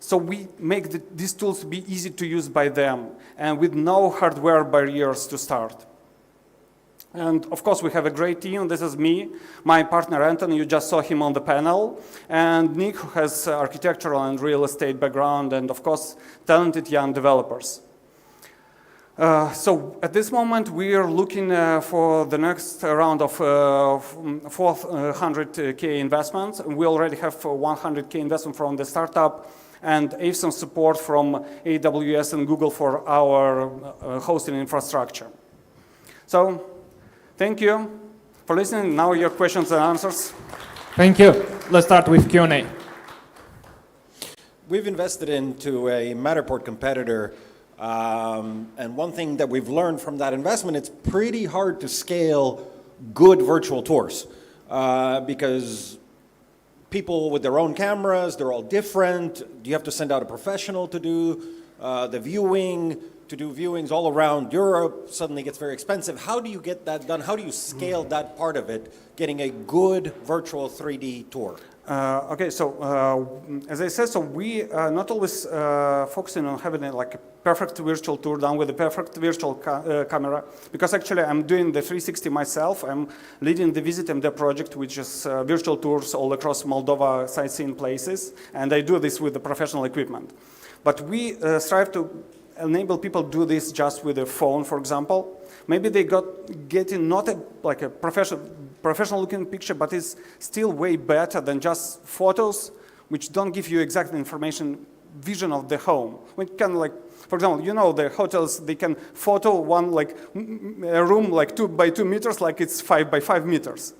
so we make these tools be easy to use by them, and with no hardware barriers to start. And of course we have a great team. This is me, my partner Anthony, you just saw him on the panel, and Nick, who has architectural and real estate background, and of course talented young developers. So at this moment, we are looking for the next round of 400K investments. We already have 100K investment from the startup and some support from AWS and Google for our hosting infrastructure. So thank you for listening. Now your questions and answers. Thank you. Let's start with Q&A. We've invested into a Matterport competitor, and one thing that we've learned from that investment, it's pretty hard to scale good virtual tours because people with their own cameras, they're all different. Do you have to send out a professional to do the viewing? To do viewings all around Europe suddenly gets very expensive. How do you get that done? How do you scale that part of it, getting a good virtual 3D tour? Okay, so as I said, so we not always focusing on having like a perfect virtual tour done with a perfect virtual camera, because actually I'm doing the 360 myself. I'm leading the Visit MD project, which is virtual tours all across Moldova sightseeing places, and I do this with the professional equipment. But we strive to enable people to do this just with a phone, for example. Maybe they getting not like a professional looking picture, but it's still way better than just photos, which don't give you exact information, vision of the home. We can like, for example, you know the hotels, they can photo one like a room like 2 by 2 meters, like it's 5 by 5 meters.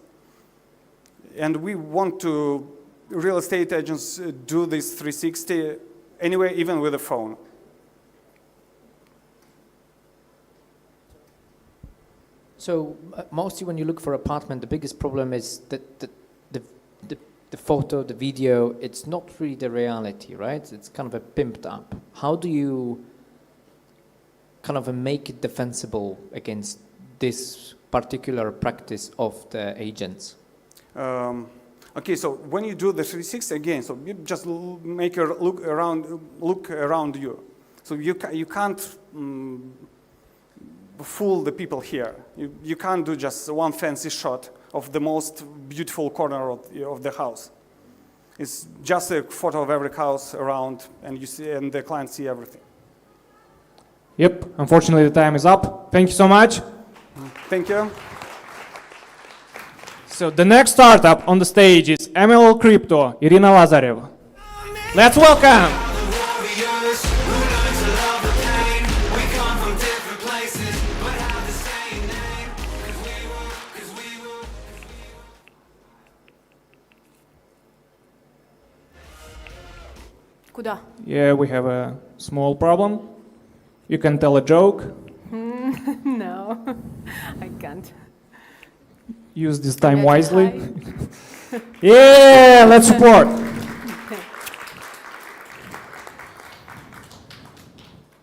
And we want to, real estate agents do this 360 anyway, even with a phone. So mostly when you look for apartment, the biggest problem is that the photo, the video, it's not really the reality, right? It's kind of a pimped up. How do you kind of make it defensible against this particular practice of the agents? Okay, so when you do the 360 again, so you just make a look around you. So you can't fool the people here. You can't do just one fancy shot of the most beautiful corner of the house. It's just a photo of every house around, and you see, and the client see everything. Yep, unfortunately the time is up. Thank you so much. Thank you. So the next startup on the stage is ML Crypto, Irina Lazareva. Let's welcome. Куда? Yeah, we have a small problem. You can tell a joke. No, I can't. Use this time wisely. Yeah, let's support.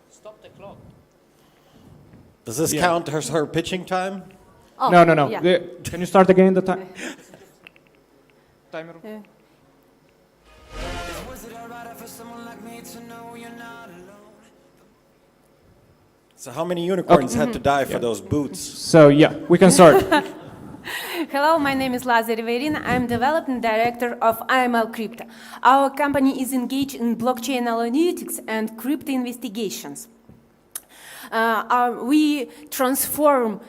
Stop the clock. Does this count as her pitching time? Oh, No. Yeah. Can you start again the time? Timer. Yeah. So how many unicorns had to die for those boots? So yeah, we can start. Hello, my name is Lazareva Irina. I'm development director of IML Crypto. Our company is engaged in blockchain analytics and crypto investigations. We transform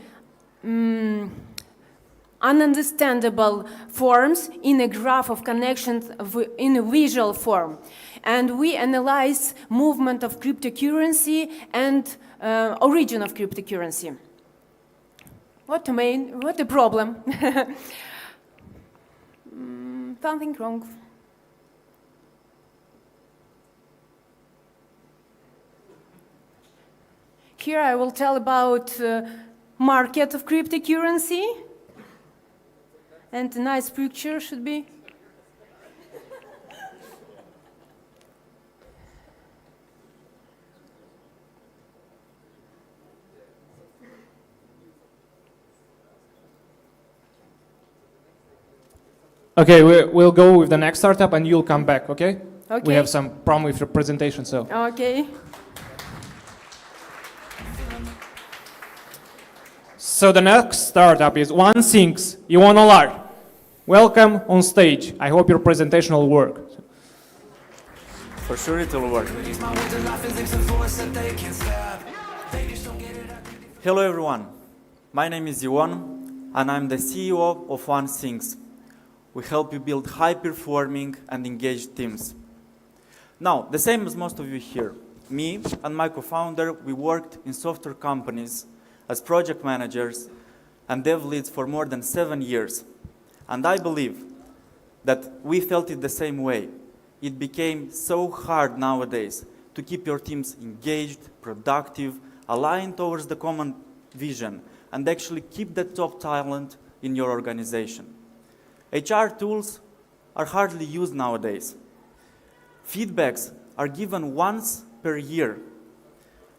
ununderstandable forms in a graph of connections in a visual form. And we analyze movement of cryptocurrency and origin of cryptocurrency. What the problem? Something wrong. Here I will tell about market of cryptocurrency. And a nice picture should be. Okay, we'll go with the next startup and you'll come back, okay? Okay. We have some problem with your presentation, so. Okay. So the next startup is One Thinks You Wanna Lie. Welcome on stage. I hope your presentation will work. For sure it will work. Hello everyone, my name is Ion and I'm the CEO of One Things. We help you build high-performing and engaged teams. Now, the same as most of you here, me and my co-founder, we worked in software companies as project managers and dev leads for more than 7 years. And I believe that we felt it the same way. It became so hard nowadays to keep your teams engaged, productive, aligned towards the common vision, and actually keep the top talent in your organization. HR tools are hardly used nowadays. Feedbacks are given once per year.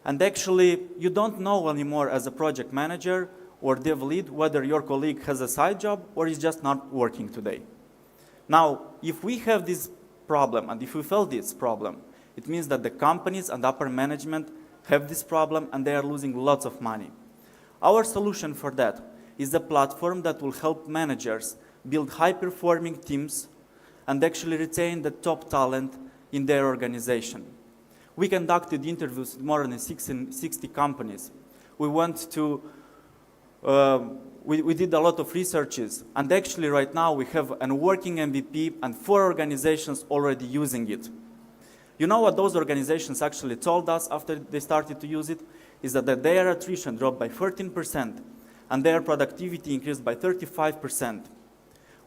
And actually, you don't know anymore as a project manager or dev lead whether your colleague has a side job or is just not working today. Now, if we have this problem, and if we felt this problem, it means that the companies and upper management have this problem and they are losing lots of money. Our solution for that is a platform that will help managers build high-performing teams and actually retain the top talent in their organization. We conducted interviews with more than 60 companies. We went to, we did a lot of researches, and actually right now we have a working MVP and 4 organizations already using it. You know what those organizations actually told us after they started to use it? Is that their attrition dropped by 13% and their productivity increased by 35%.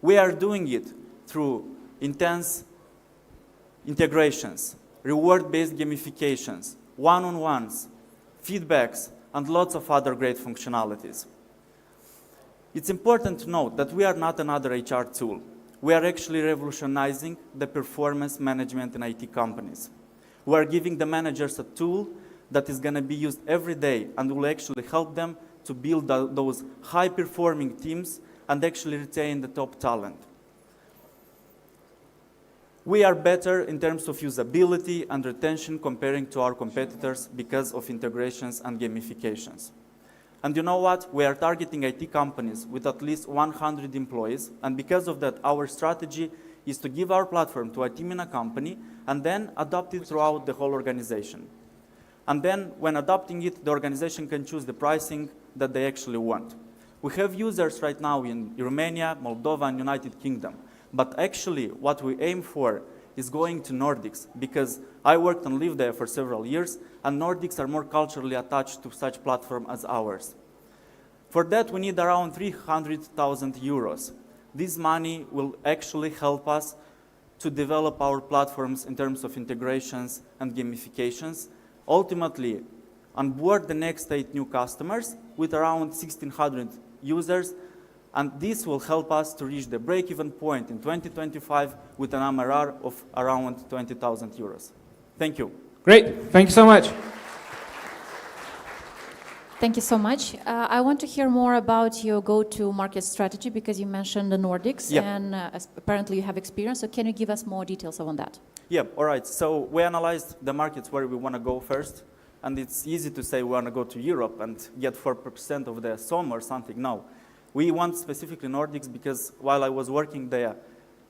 We are doing it through intense integrations, reward-based gamifications, one-on-ones, feedbacks, and lots of other great functionalities. It's important to note that we are not another HR tool. We are actually revolutionizing the performance management in IT companies. We are giving the managers a tool that is going to be used every day and will actually help them to build those high-performing teams and actually retain the top talent. We are better in terms of usability and retention comparing to our competitors because of integrations and gamifications. And you know what? We are targeting IT companies with at least 100 employees, and because of that, our strategy is to give our platform to a team in a company and then adopt it throughout the whole organization. And then, when adopting it, the organization can choose the pricing that they actually want. We have users right now in Romania, Moldova, and United Kingdom. But actually, what we aim for is going to Nordics, because I worked and lived there for several years, and Nordics are more culturally attached to such platform as ours. For that, we need around 300,000 euros. This money will actually help us to develop our platforms in terms of integrations and gamifications, ultimately onboard the next 8 new customers with around 1,600 users, and this will help us to reach the break-even point in 2025 with an MRR of around 20,000 euros. Thank you. Great, thank you so much. Thank you so much. I want to hear more about your go-to-market strategy because you mentioned the Nordics, and apparently you have experience, so can you give us more details on that? Yeah, all right. So we analyzed the markets where we want to go first, and it's easy to say we want to go to Europe and get 4% of the SOM or something. No. We want specifically Nordics because while I was working there,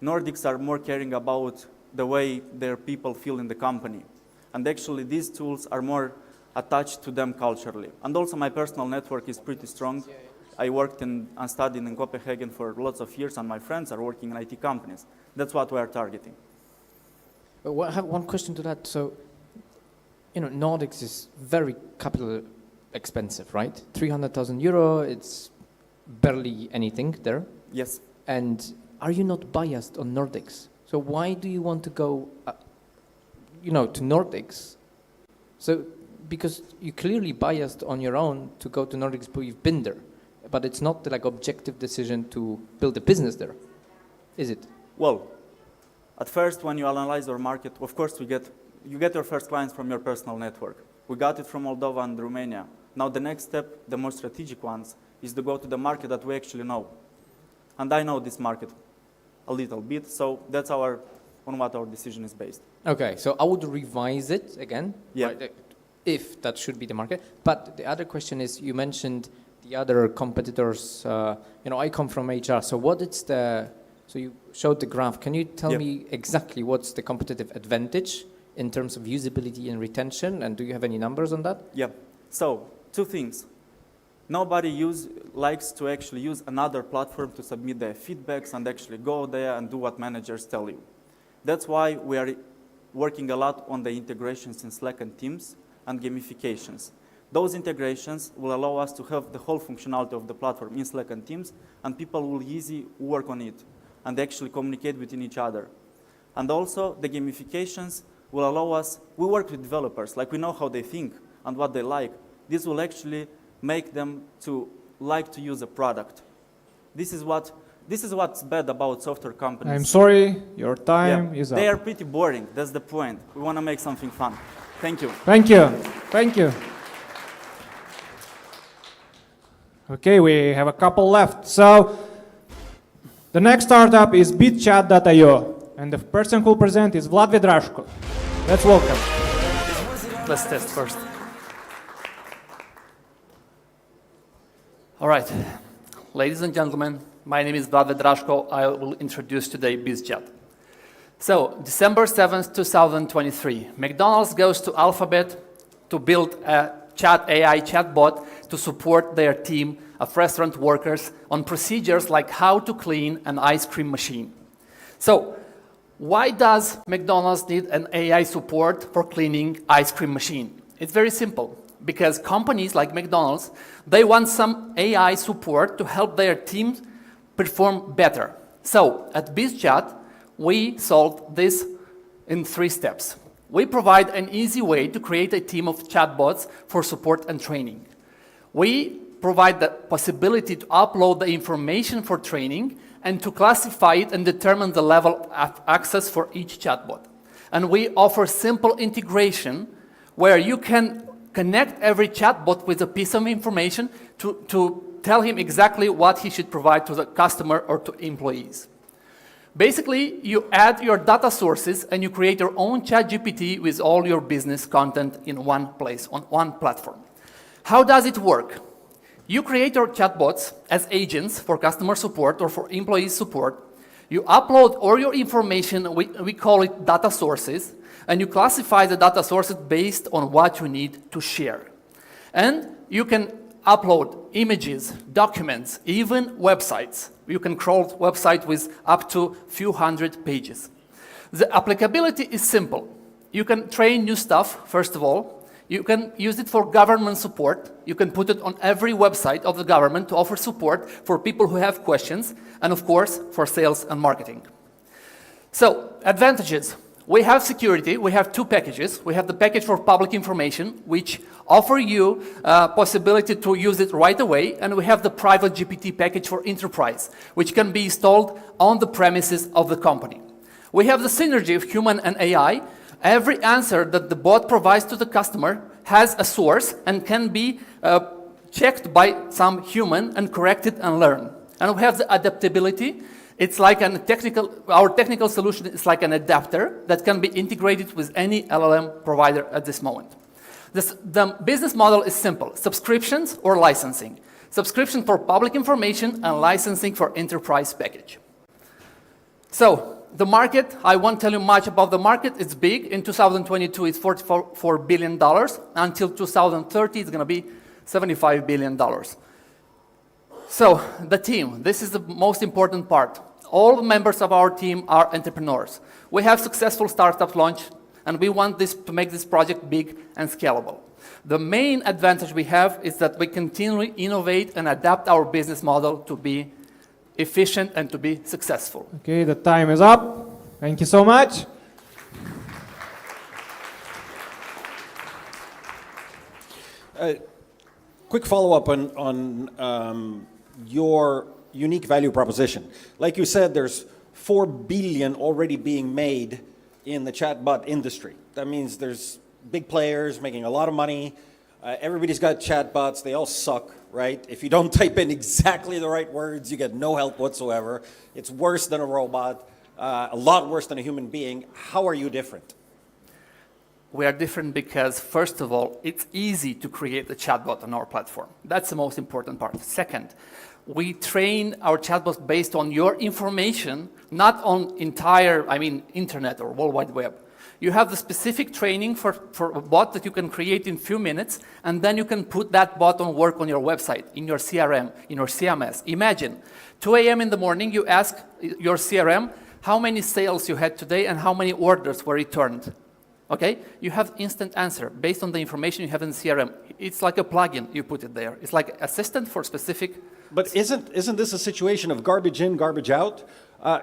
Nordics are more caring about the way their people feel in the company. And actually these tools are more attached to them culturally. And also my personal network is pretty strong. I worked and studied in Copenhagen for lots of years, and my friends are working in IT companies. That's what we are targeting. I have one question to that. So, you know, Nordics is very capital expensive, right? 300,000 euro, it's barely anything there. Yes. And are you not biased on Nordics? So why do you want to go, you know, to Nordics? So, because you're clearly biased on your own to go to Nordics, but you've been there. But it's not the, like, objective decision to build a business there, is it? Well, at first, when you analyze our market, of course, you get your first clients from your personal network. We got it from Moldova and Romania. Now, the next step, the more strategic ones, is to go to the market that we actually know. And I know this market a little bit, so that's on what our decision is based. Okay, so I would revise it again, yeah. Right, if that should be the market. But the other question is, you mentioned the other competitors. You know, I come from HR, so what is the, so you showed the graph. Can you tell me exactly what's the competitive advantage in terms of usability and retention, and do you have any numbers on that? Yeah, so 2 things. Nobody likes to actually use another platform to submit their feedbacks and actually go there and do what managers tell you. That's why we are working a lot on the integrations in Slack and Teams and gamifications. Those integrations will allow us to have the whole functionality of the platform in Slack and Teams, and people will easily work on it and actually communicate within each other. And also, the gamifications will allow us, we work with developers, like we know how they think and what they like. This will actually make them to like to use a product. This is what's bad about software companies. I'm sorry, your time is up. They are pretty boring, that's the point. We want to make something fun. Thank you. Thank you. Thank you. Okay, we have a couple left. So, the next startup is bitchat.io, and the person who will present is Vlad Vedrashko. Let's welcome. Let's test first. All right, ladies and gentlemen, my name is Vlad Vedrashko. I will introduce today BizChat. So, December 7th, 2023, McDonald's goes to Alphabet to build a AI chatbot to support their team of restaurant workers on procedures like how to clean an ice cream machine. So, why does McDonald's need an AI support for cleaning ice cream machine? It's very simple. Because companies like McDonald's, they want some AI support to help their teams perform better. So, at BizChat, we solved this in 3 steps. We provide an easy way to create a team of chatbots for support and training. We provide the possibility to upload the information for training and to classify it and determine the level of access for each chatbot. And we offer simple integration where you can connect every chatbot with a piece of information to tell him exactly what he should provide to the customer or to employees. Basically, you add your data sources and you create your own ChatGPT with all your business content in one place, on one platform. How does it work? You create your chatbots as agents for customer support or for employee support. You upload all your information, we call it data sources, and you classify the data sources based on what you need to share. And you can upload images, documents, even websites. You can crawl website with up to a few hundred pages. The applicability is simple. You can train new stuff, first of all. You can use it for government support. You can put it on every website of the government to offer support for people who have questions, and of course, for sales and marketing. So, advantages. We have security. We have 2 packages. We have the package for public information, which offer you possibility to use it right away, and we have the private GPT package for enterprise, which can be installed on the premises of the company. We have the synergy of human and AI. Every answer that the bot provides to the customer has a source and can be checked by some human and corrected and learned. And we have the adaptability. It's like our technical solution is like an adapter that can be integrated with any LLM provider at this moment. The business model is simple: subscriptions or licensing. Subscription for public information and licensing for enterprise package. So, the market, I won't tell you much about the market. It's big. In 2022, it's $44 billion. Until 2030, it's going to be $75 billion. So, the team. This is the most important part. All the members of our team are entrepreneurs. We have successful startup launch, and we want this to make this project big and scalable. The main advantage we have is that we continually innovate and adapt our business model to be efficient and to be successful. Okay, the time is up. Thank you so much. Quick follow-up on your unique value proposition. Like you said, there's 4 billion already being made in the chatbot industry. That means there's big players making a lot of money. Everybody's got chatbots. They all suck, right? If you don't type in exactly the right words, you get no help whatsoever. It's worse than a robot, a lot worse than a human being. How are you different? We are different because, first of all, it's easy to create a chatbot on our platform. That's the most important part. Second, we train our chatbots based on your information, not on internet or World Wide Web. You have the specific training for a bot that you can create in few minutes, and then you can put that bot on work on your website, in your CRM, in your CMS. Imagine, 2 a.m. in the morning, you ask your CRM how many sales you had today and how many orders were returned. Okay? You have instant answer based on the information you have in CRM. It's like a plugin, you put it there. It's like assistant for specific. But isn't this a situation of garbage in, garbage out?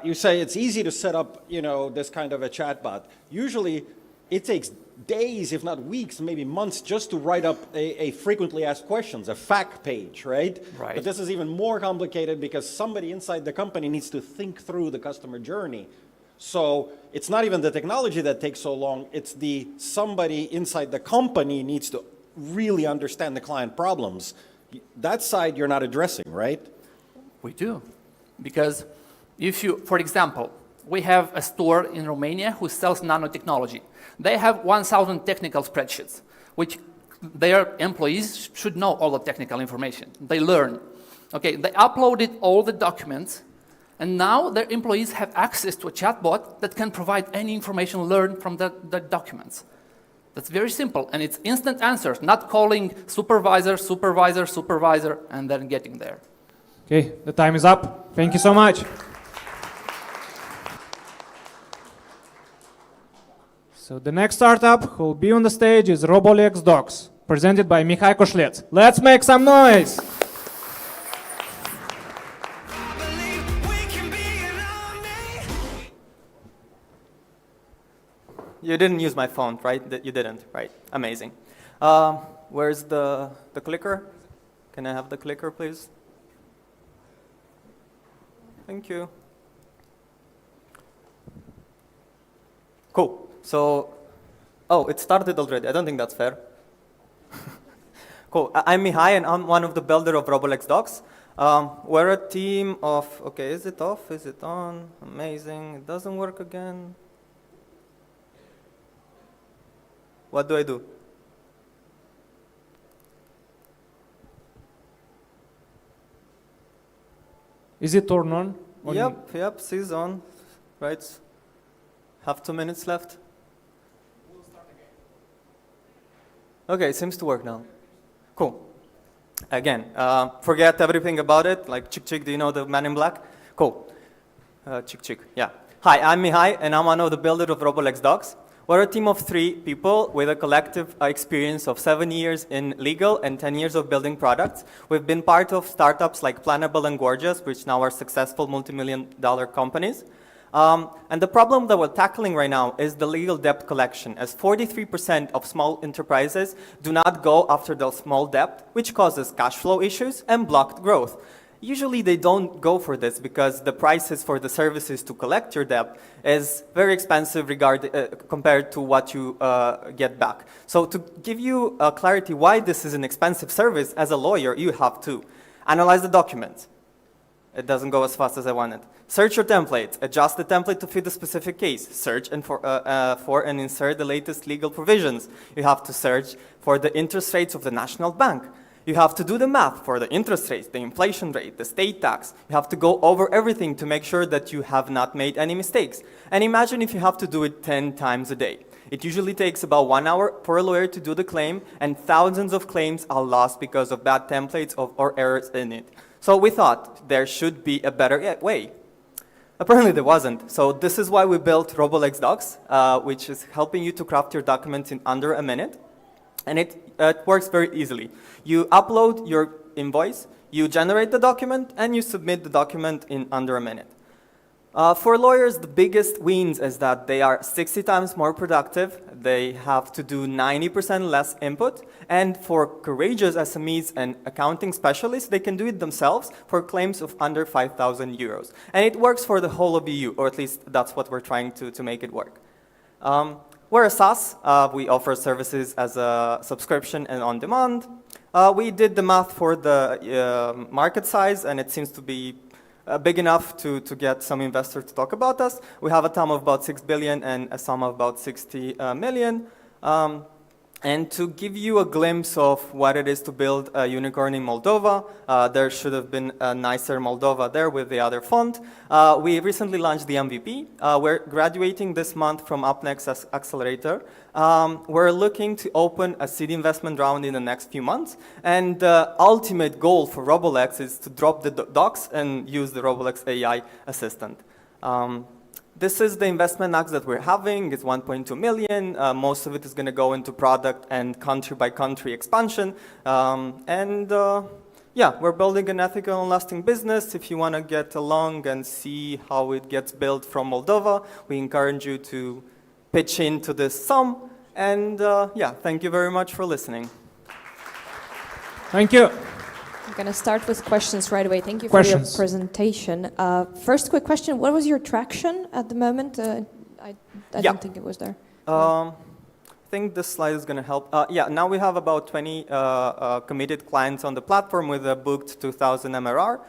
You say it's easy to set up, this kind of a chatbot. Usually, it takes days, if not weeks, maybe months, just to write up a frequently asked questions, a fact page, right? Right. But this is even more complicated because somebody inside the company needs to think through the customer journey. So it's not even the technology that takes so long, it's somebody inside the company needs to really understand the client problems. That side you're not addressing, right? We do. Because if you, for example, we have a store in Romania who sells nanotechnology. They have 1,000 technical spreadsheets, which their employees should know all the technical information. They learn. Okay, they uploaded all the documents, and now their employees have access to a chatbot that can provide any information learned from the documents. That's very simple, and it's instant answers, not calling supervisor, supervisor, supervisor, and then getting there. Okay, the time is up. Thank you so much. So the next startup who will be on the stage is Robolex Dogs, presented by Mihai Koșleț. Let's make some noise! You didn't use my phone, right? You didn't, right? Amazing. Where's the clicker? Can I have the clicker, please? Thank you. Cool. So, oh, it started already. I don't think that's fair. Cool. I'm Mihai, and I'm one of the builder of Robolex Docs. We're a team of, okay, is it off? Is it on? Amazing. It doesn't work again. What do I do? Is it turned on? Yep, she's on. Right. Have 2 minutes left. Okay, it seems to work now. Cool. Again, forget everything about it. Like Chick Chick, do you know the man in black? Cool. Chick Chick, yeah. Hi, I'm Mihai, and I'm one of the builders of Robolex Docs. We're a team of 3 people with a collective experience of 7 years in legal and 10 years of building products. We've been part of startups like Planable and Gorgeous, which now are successful multi-million-dollar companies. And the problem that we're tackling right now is the legal debt collection, as 43% of small enterprises do not go after the small debt, which causes cash flow issues and blocked growth. Usually they don't go for this because the prices for the services to collect your debt is very expensive compared to what you get back. So to give you clarity why this is an expensive service, as a lawyer, you have to analyze the documents. It doesn't go as fast as I wanted. Search your template. Adjust the template to fit the specific case. Search for and insert the latest legal provisions. You have to search for the interest rates of the national bank. You have to do the math for the interest rates, the inflation rate, the state tax. You have to go over everything to make sure that you have not made any mistakes. And imagine if you have to do it 10 times a day. It usually takes about 1 hour for a lawyer to do the claim, and thousands of claims are lost because of bad templates or errors in it. So we thought there should be a better way. Apparently there wasn't. So this is why we built Robolex Docs, which is helping you to craft your documents in under a minute. And it works very easily. You upload your invoice, you generate the document, and you submit the document in under a minute. For lawyers, the biggest wins is that they are 60 times more productive, they have to do 90% less input, and for courageous SMEs and accounting specialists, they can do it themselves for claims of under 5,000 euros. And it works for the whole of EU, or at least that's what we're trying to make it work. We're a SaaS. We offer services as a subscription and on demand. We did the math for the market size, and it seems to be big enough to get some investors to talk about us. We have a TAM of about 6 billion and a SUM of about 60 million. And to give you a glimpse of what it is to build a unicorn in Moldova, there should have been a nicer Moldova there with the other font. We recently launched the MVP. We're graduating this month from UpNext Accelerator. We're looking to open a seed investment round in the next few months. And the ultimate goal for Robolex is to drop the docs and use the Robolex AI assistant. This is the investment ask that we're having. It's 1.2 million. Most of it is going to go into product and country-by-country expansion. Yeah, we're building an ethical and lasting business. If you want to get along and see how it gets built from Moldova, we encourage you to pitch into this sum. And yeah, thank you very much for listening. Thank you. I'm going to start with questions right away. Thank you for your presentation. First quick question, what was your traction at the moment? I don't think it was there. I think this slide is going to help. Yeah, now we have about 20 committed clients on the platform with a booked 2,000 MRR,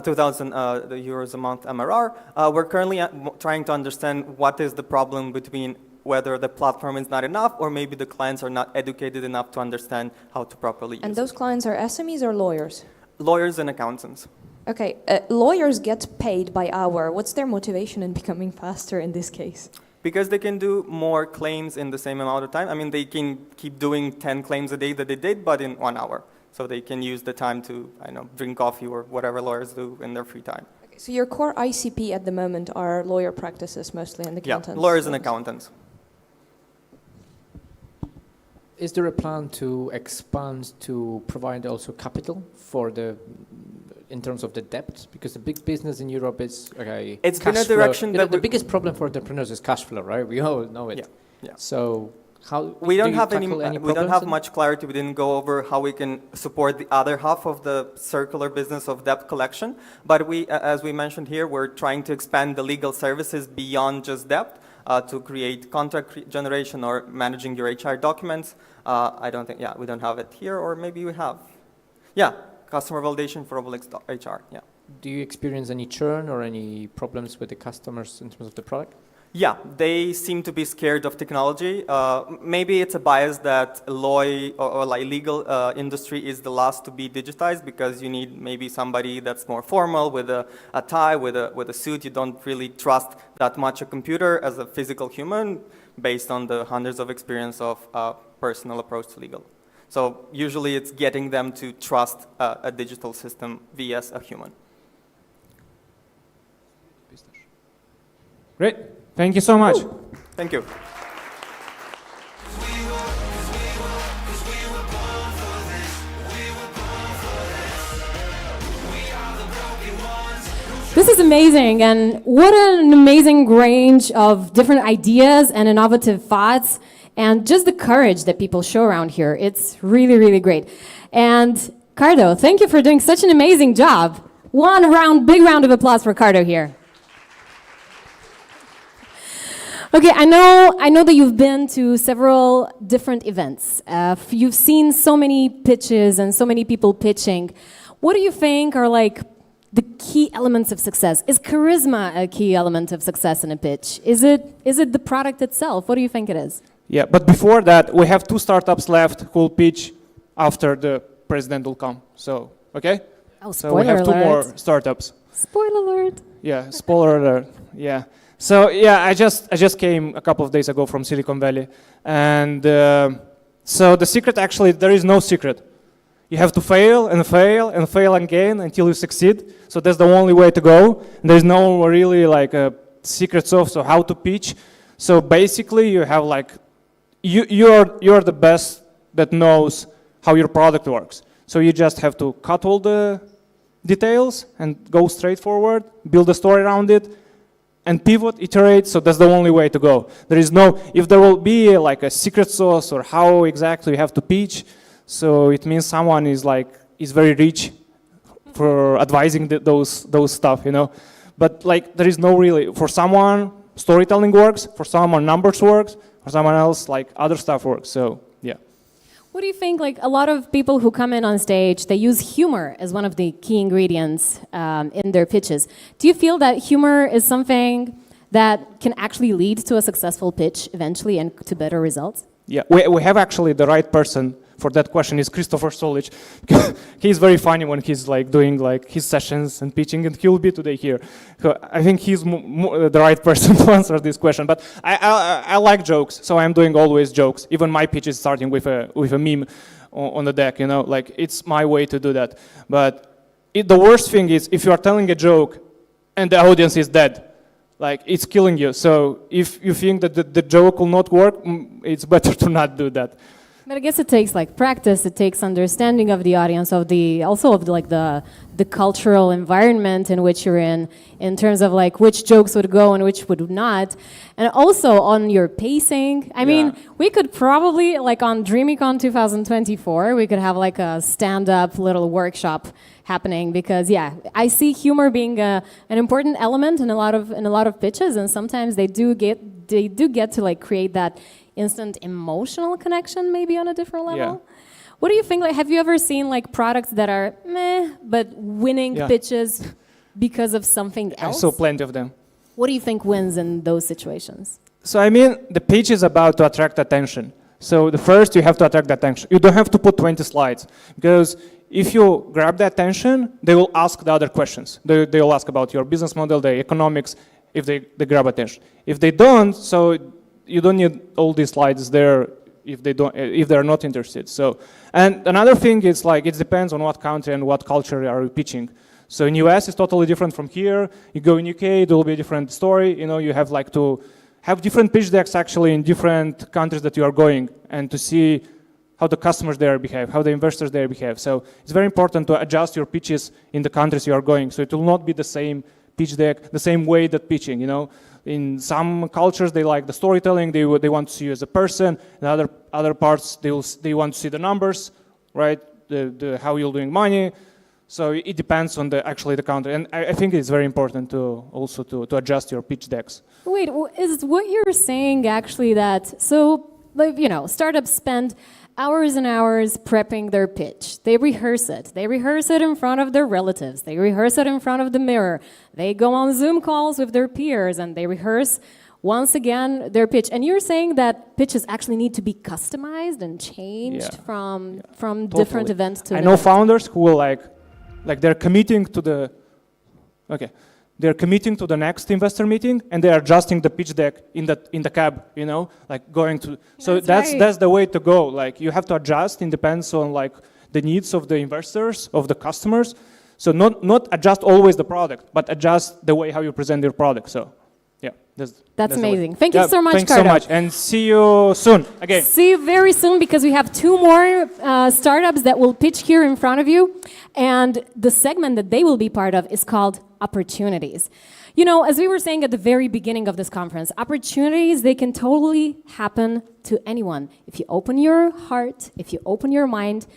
2,000 euros a month MRR. We're currently trying to understand what is the problem between whether the platform is not enough or maybe the clients are not educated enough to understand how to properly use it. And those clients are SMEs or lawyers? Lawyers and accountants. Okay, lawyers get paid by hour. What's their motivation in becoming faster in this case? Because they can do more claims in the same amount of time. I mean, they can keep doing 10 claims a day that they did, but in 1 hour. So they can use the time to, I don't know, drink coffee or whatever lawyers do in their free time. Okay, so your core ICP at the moment are lawyer practices mostly and accountants? Yeah, lawyers and accountants. Is there a plan to expand to provide also capital for the, in terms of the debt? Because the big business in Europe is okay. It's been a direction that the biggest problem for entrepreneurs is cash flow, right? We all know it. Yeah. Yeah. So how we don't have any we don't have much clarity. We didn't go over how we can support the other half of the circular business of debt collection. But we, as we mentioned here, we're trying to expand the legal services beyond just debt. To create contract generation or managing your HR documents. I don't think, yeah, we don't have it here, or maybe we have. Yeah, customer validation for Robolex HR, yeah. Do you experience any churn or any problems with the customers in terms of the product? Yeah, they seem to be scared of technology. Maybe it's a bias that law or like legal industry is the last to be digitized because you need maybe somebody that's more formal with a tie, with a suit. You don't really trust that much a computer as a physical human based on the hundreds of experience of personal approach to legal. So usually it's getting them to trust a digital system vs a human. Great. Thank you so much. Thank you. This is amazing, and what an amazing range of different ideas and innovative thoughts, and just the courage that people show around here. It's really, really great. And Cardo, thank you for doing such an amazing job. Big round of applause for Cardo here. Okay, I know that you've been to several different events. You've seen so many pitches and so many people pitching. What do you think are like the key elements of success? Is charisma a key element of success in a pitch? Is it the product itself? What do you think it is? Yeah, but before that, we have 2 startups left who will pitch after the president will come. So, okay? Oh, so we have 2 more startups. Spoiler alert. Yeah, spoiler alert. Yeah. So yeah, I just came a couple of days ago from Silicon Valley, and so the secret actually there is no secret. You have to fail and fail and fail again until you succeed. So that's the only way to go. There's no really like a secret sauce of how to pitch. So basically, you have like you're the best that knows how your product works. So you just have to cut all the details and go straight forward, build a story around it, and pivot, iterate. So that's the only way to go. There is no, if there will be like a secret sauce or how exactly you have to pitch, so it means someone is very rich for advising those stuff, you know. But like there is no really, for someone storytelling works, for someone numbers works, for someone else like other stuff works. So yeah. What do you think, like a lot of people who come in on stage, they use humor as one of the key ingredients in their pitches. Do you feel that humor is something that can actually lead to a successful pitch eventually and to better results? Yeah, we have actually the right person for that question is Christopher Solic. He's very funny when he's like doing like his sessions and pitching, and he will be today here. So I think he's the right person to answer this question. But I like jokes, so I'm doing always jokes. Even my pitch is starting with a meme on the deck. You know, like it's my way to do that. But the worst thing is if you are telling a joke and the audience is dead. Like, it's killing you. So if you think that the joke will not work, it's better to not do that. But I guess it takes like practice. It takes understanding of the audience, the cultural environment in which you're in terms of like which jokes would go and which would not, and also on your pacing. I mean, we could probably like on Dreamicon 2024, we could have like a stand-up little workshop happening because I see humor being an important element in a lot of pitches, and sometimes they do get to like create that instant emotional connection maybe on a different level. Yeah. What do you think? Like, have you ever seen like products that are meh but winning pitches because of something else? I saw plenty of them. What do you think wins in those situations? So I mean, the pitch is about to attract attention. So the first you have to attract the attention. You don't have to put 20 slides because if you grab the attention, they will ask the other questions. They will ask about your business model, the economics, if they grab attention. If they don't, so you don't need all these slides there if they're not interested. So, and another thing is like it depends on what country and what culture are you pitching. So in US it's totally different from here. You go in UK, there will be a different story. You know, you have like to have different pitch decks actually in different countries that you are going, and to see how the customers there behave, how the investors there behave. So it's very important to adjust your pitches in the countries you are going. So it will not be the same pitch deck, the same way that pitching, you know. In some cultures, they like the storytelling. They want to see you as a person. In other parts, they want to see the numbers, right? The how you're doing money. So it depends on the country. And I think it's very important to also to adjust your pitch decks. Wait, is what you're saying actually that like, you know, startups spend hours and hours prepping their pitch. They rehearse it. They rehearse it in front of their relatives. They rehearse it in front of the mirror. They go on Zoom calls with their peers and they rehearse once again their pitch. And you're saying that pitches actually need to be customized and changed from totally. Different events to I know founders who will like they're committing to the they're committing to the next investor meeting and they are adjusting the pitch deck in the cab, you know, like going to. So that's the way to go. Like you have to adjust. It depends on like the needs of the investors, of the customers. So not adjust always the product, but adjust the way how you present your product. So that's amazing. Thank you so much, Thanks Cardo. so much, and see you soon again. See you very soon because we have 2 more startups that will pitch here in front of you, and the segment that they will be part of is called Opportunities. You know, as we were saying at the very beginning of this conference, opportunities, they can totally happen to anyone. If you open your heart, if you open your mind,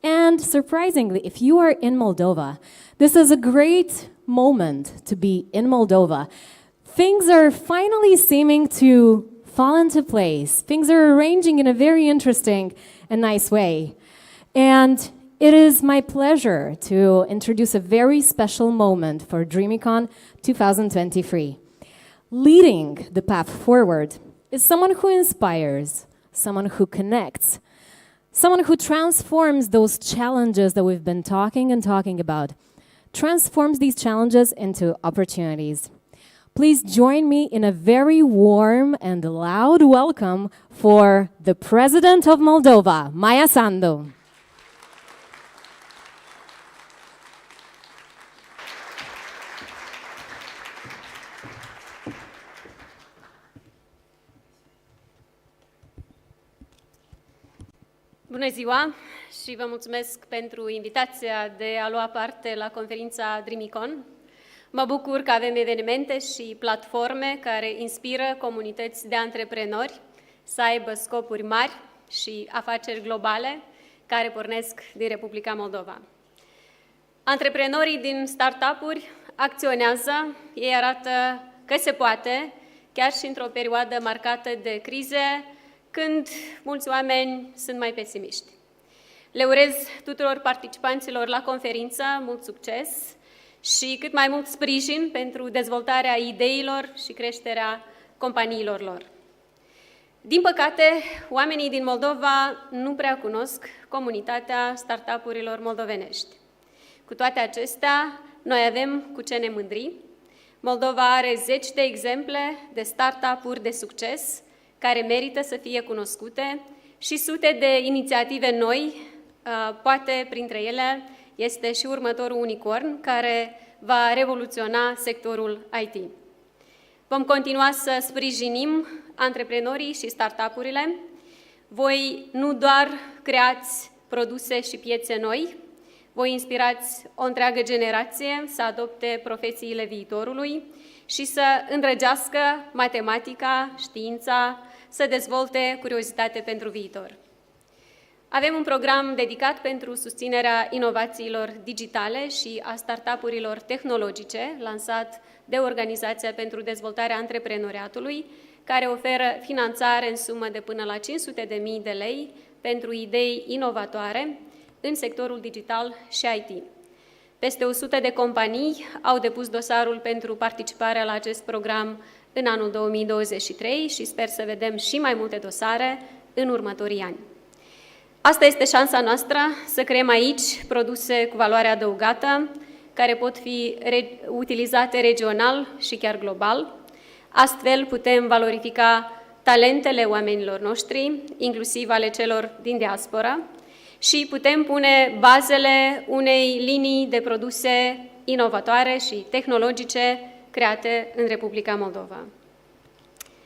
and surprisingly, if you are in Moldova, this is a great moment to be in Moldova. Things are finally seeming to fall into place. Things are arranging in a very interesting and nice way. And it is my pleasure to introduce a very special moment for Dreamicon 2023. Leading the path forward is someone who inspires, someone who connects, someone who transforms those challenges that we've been talking about, transforms these challenges into opportunities. Please join me in a very warm and loud welcome for the President of Moldova, Maia Sandu. Bună ziua și vă mulțumesc pentru invitația de a lua parte la conferința Dreamicon. Mă bucur că avem evenimente și platforme care inspiră comunități de antreprenori să aibă scopuri mari și afaceri globale care pornesc din Republica Moldova. Antreprenorii din startup-uri acționează, ei arată că se poate, chiar și într-o perioadă marcată de crize, când mulți oameni sunt mai pesimiști. Le urez tuturor participanților la conferință mult succes și cât mai mult sprijin pentru dezvoltarea ideilor și creșterea companiilor lor. Din păcate, oamenii din Moldova nu prea cunosc comunitatea startup-urilor moldovenești. Cu toate acestea, noi avem cu ce ne mândri. Moldova are zeci de exemple de startup-uri de succes care merită să fie cunoscute și sute de inițiative noi, poate printre ele este și următorul unicorn care va revoluționa sectorul IT. Vom continua să sprijinim antreprenorii și startup-urile. Voi nu doar creați produse și piețe noi, voi inspirați o întreagă generație să adopte profesiile viitorului și să îndrăgească matematica, știința, să dezvolte curiozitate pentru viitor. Avem un program dedicat pentru susținerea inovațiilor digitale și a startup-urilor tehnologice, lansat de Organizația pentru Dezvoltarea Antreprenoriatului, care oferă finanțare în sumă de până la 500.000 de lei pentru idei inovatoare în sectorul digital și IT. Peste 100 de companii au depus dosarul pentru participarea la acest program în anul 2023 și sper să vedem și mai multe dosare în următorii ani. Asta este șansa noastră să creăm aici produse cu valoare adăugată, care pot fi utilizate regional și chiar global. Astfel putem valorifica talentele oamenilor noștri, inclusiv ale celor din diaspora, și putem pune bazele unei linii de produse inovatoare și tehnologice create în Republica Moldova.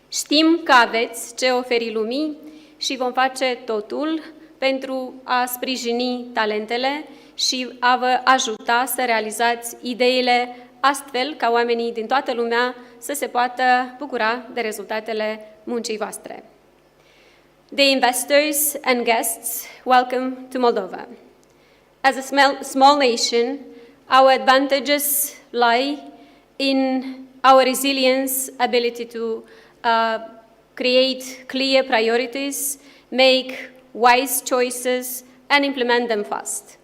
Știm că aveți ce oferi lumii și vom face totul pentru a sprijini talentele și a vă ajuta să realizați ideile astfel ca oamenii din toată lumea să se poată bucura de rezultatele muncii voastre. Dear investors and guests, welcome to Moldova. As a small nation, our advantages lie in our resilience, ability to create clear priorities, make wise choices, and implement them fast.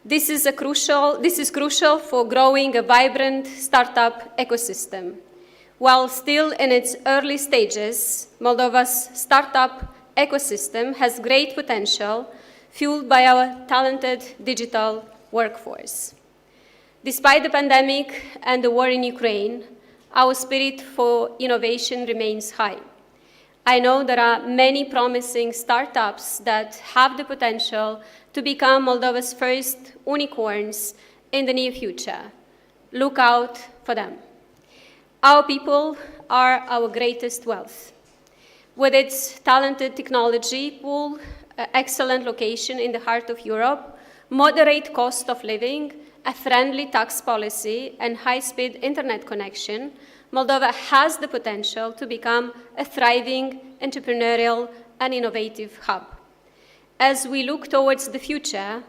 This is crucial for growing a vibrant startup ecosystem. While still in its early stages, Moldova's startup ecosystem has great potential, fueled by our talented digital workforce. Despite the pandemic and the war in Ukraine, our spirit for innovation remains high. I know there are many promising startups that have the potential to become Moldova's first unicorns in the near future. Look out for them. Our people are our greatest wealth. With its talented technology pool, excellent location in the heart of Europe, moderate cost of living, a friendly tax policy, and high-speed internet connection, Moldova has the potential to become a thriving, entrepreneurial, and innovative hub. As we look towards the future,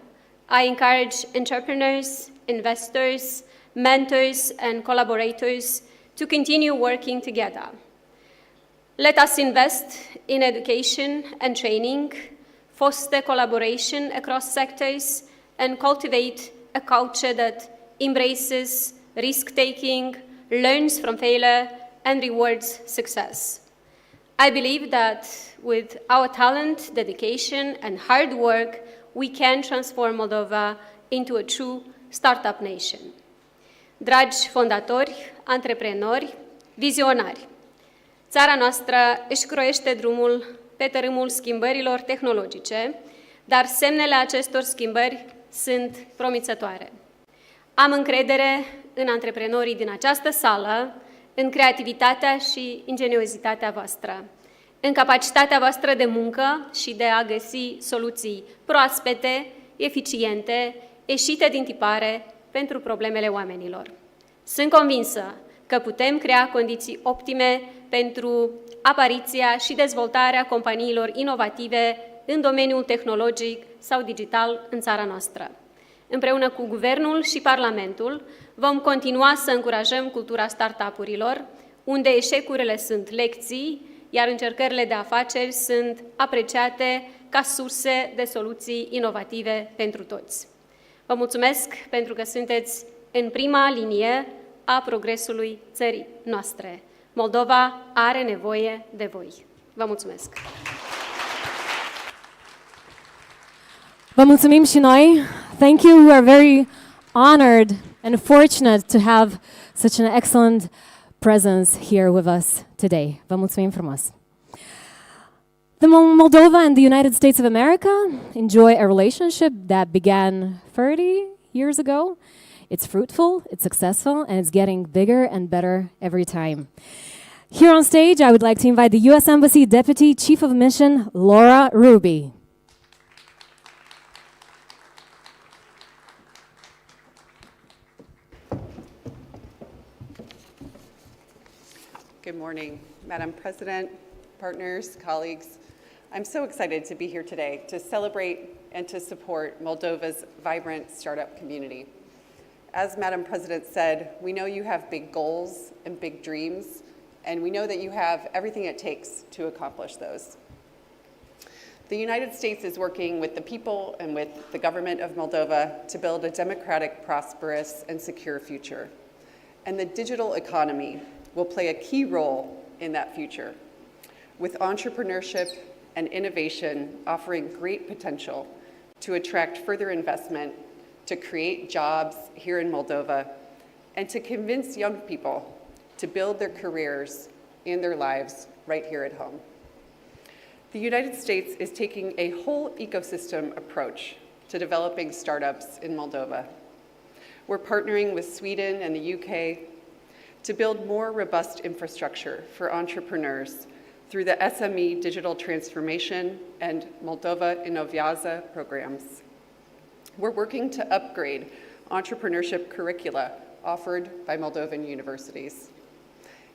I encourage entrepreneurs, investors, mentors, and collaborators to continue working together. Let us invest in education and training, foster collaboration across sectors, and cultivate a culture that embraces risk-taking, learns from failure, and rewards success. I believe that with our talent, dedication, and hard work, we can transform Moldova into a true startup nation. Dragi fondatori, antreprenori, vizionari, țara noastră își croiește drumul pe tărâmul schimbărilor tehnologice, dar semnele acestor schimbări sunt promițătoare. Am încredere în antreprenorii din această sală, în creativitatea și ingeniozitatea voastră, în capacitatea voastră de muncă și de a găsi soluții proaspete, eficiente, ieșite din tipare pentru problemele oamenilor. Sunt convinsă că putem crea condiții optime pentru apariția și dezvoltarea companiilor inovative în domeniul tehnologic sau digital în țara noastră. Împreună cu Guvernul și Parlamentul vom continua să încurajăm cultura startup-urilor, unde eșecurile sunt lecții, iar încercările de afaceri sunt apreciate ca surse de soluții inovative pentru toți. Vă mulțumesc pentru că sunteți în prima linie a progresului țării noastre. Moldova are nevoie de voi. Vă mulțumesc! Vă mulțumim și noi. Thank you. We are very honored and fortunate to have such an excellent presence here with us today. Vă mulțumim frumos. Moldova and the United States of America enjoy a relationship that began 30 years ago. It's fruitful, it's successful, and it's getting bigger and better every time. Here on stage, I would like to invite the U.S. Embassy Deputy Chief of Mission, Laura Ruby. Good morning, Madam President, partners, colleagues. I'm so excited to be here today to celebrate and to support Moldova's vibrant startup community. As Madam President said, we know you have big goals and big dreams, and we know that you have everything it takes to accomplish those. The United States is working with the people and with the government of Moldova to build a democratic, prosperous, and secure future. And the digital economy will play a key role in that future, with entrepreneurship and innovation offering great potential to attract further investment, to create jobs here in Moldova, and to convince young people to build their careers and their lives right here at home. The United States is taking a whole ecosystem approach to developing startups in Moldova. We're partnering with Sweden and the UK to build more robust infrastructure for entrepreneurs through the SME Digital Transformation and Moldova Innovators programs. We're working to upgrade entrepreneurship curricula offered by Moldovan universities.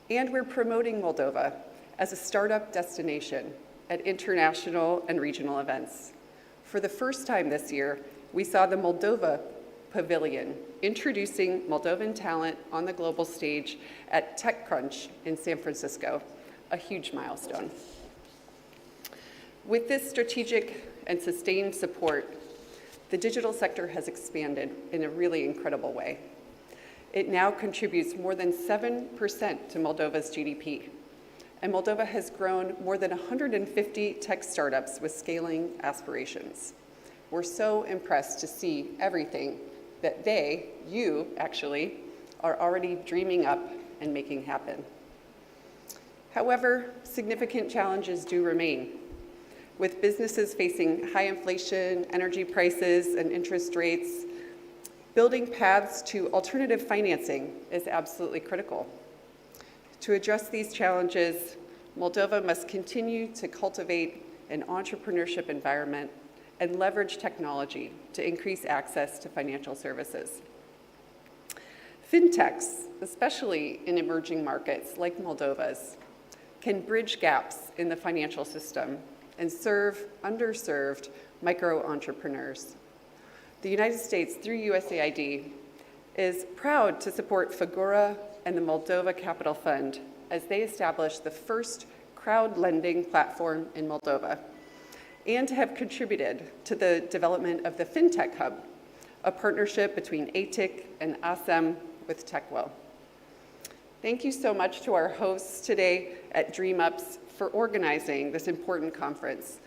And we're promoting Moldova as a startup destination at international and regional events. For the first time this year, we saw the Moldova Pavilion introducing Moldovan talent on the global stage at TechCrunch in San Francisco, a huge milestone. With this strategic and sustained support, the digital sector has expanded in a really incredible way. It now contributes more than 7% to Moldova's GDP, and Moldova has grown more than 150 tech startups with scaling aspirations. We're so impressed to see everything that you actually, are already dreaming up and making happen. However, significant challenges do remain. With businesses facing high inflation, energy prices, and interest rates, building paths to alternative financing is absolutely critical. To address these challenges, Moldova must continue to cultivate an entrepreneurship environment and leverage technology to increase access to financial services. Fintechs, especially in emerging markets like Moldova's, can bridge gaps in the financial system and serve underserved micro-entrepreneurs. The United States, through USAID, is proud to support Figura and the Moldova Capital Fund as they establish the first crowd lending platform in Moldova, and to have contributed to the development of the FinTech Hub, a partnership between ATIC and ASEM with Tekwill. Thank you so much to our hosts today at Dreamups for organizing this important conference.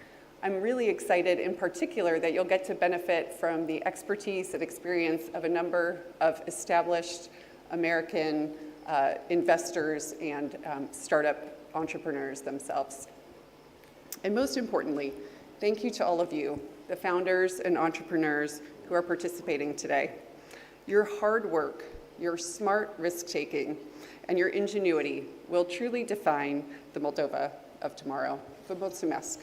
I'm really excited in particular that you'll get to benefit from the expertise and experience of a number of established American investors and startup entrepreneurs themselves. And most importantly, thank you to all of you, the founders and entrepreneurs who are participating today. Your hard work, your smart risk-taking, and your ingenuity will truly define the Moldova of tomorrow. Vă mulțumesc.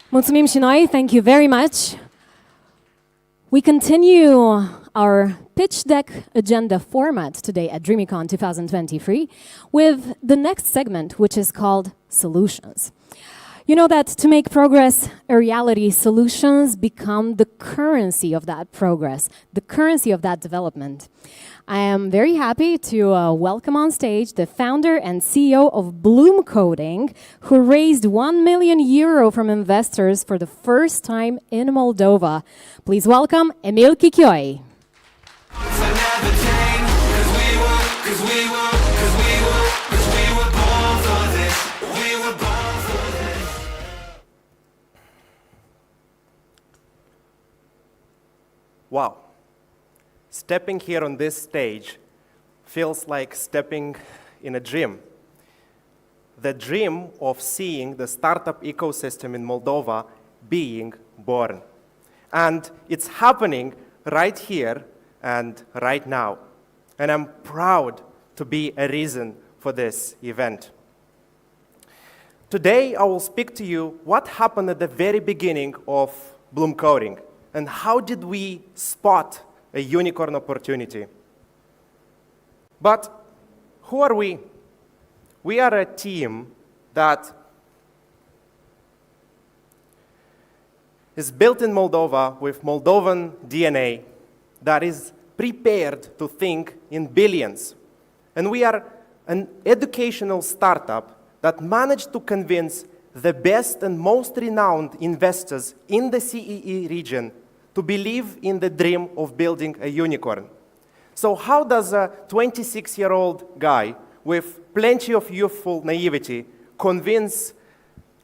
Mulțumim și noi. Thank you very much. We continue our pitch deck agenda format today at Dreamicon 2023 with the next segment, which is called Solutions. You know that to make progress a reality, solutions become the currency of that progress, the currency of that development. I am very happy to welcome on stage the founder and CEO of Bloom Coding, who raised €1 million from investors for the first time in Moldova. Please welcome Emil Chichioi. Cause we were wow, stepping here on this stage feels like stepping in a dream. The dream of seeing the startup ecosystem in Moldova being born. And it's happening right here and right now. And I'm proud to be a reason for this event. Today, I will speak to you what happened at the very beginning of Bloom Coding and how did we spot a unicorn opportunity. But who are we? We are a team that is built in Moldova with Moldovan DNA that is prepared to think in billions. And we are an educational startup that managed to convince the best and most renowned investors in the CEE region to believe in the dream of building a unicorn. So how does a 26-year-old guy with plenty of youthful naivety convince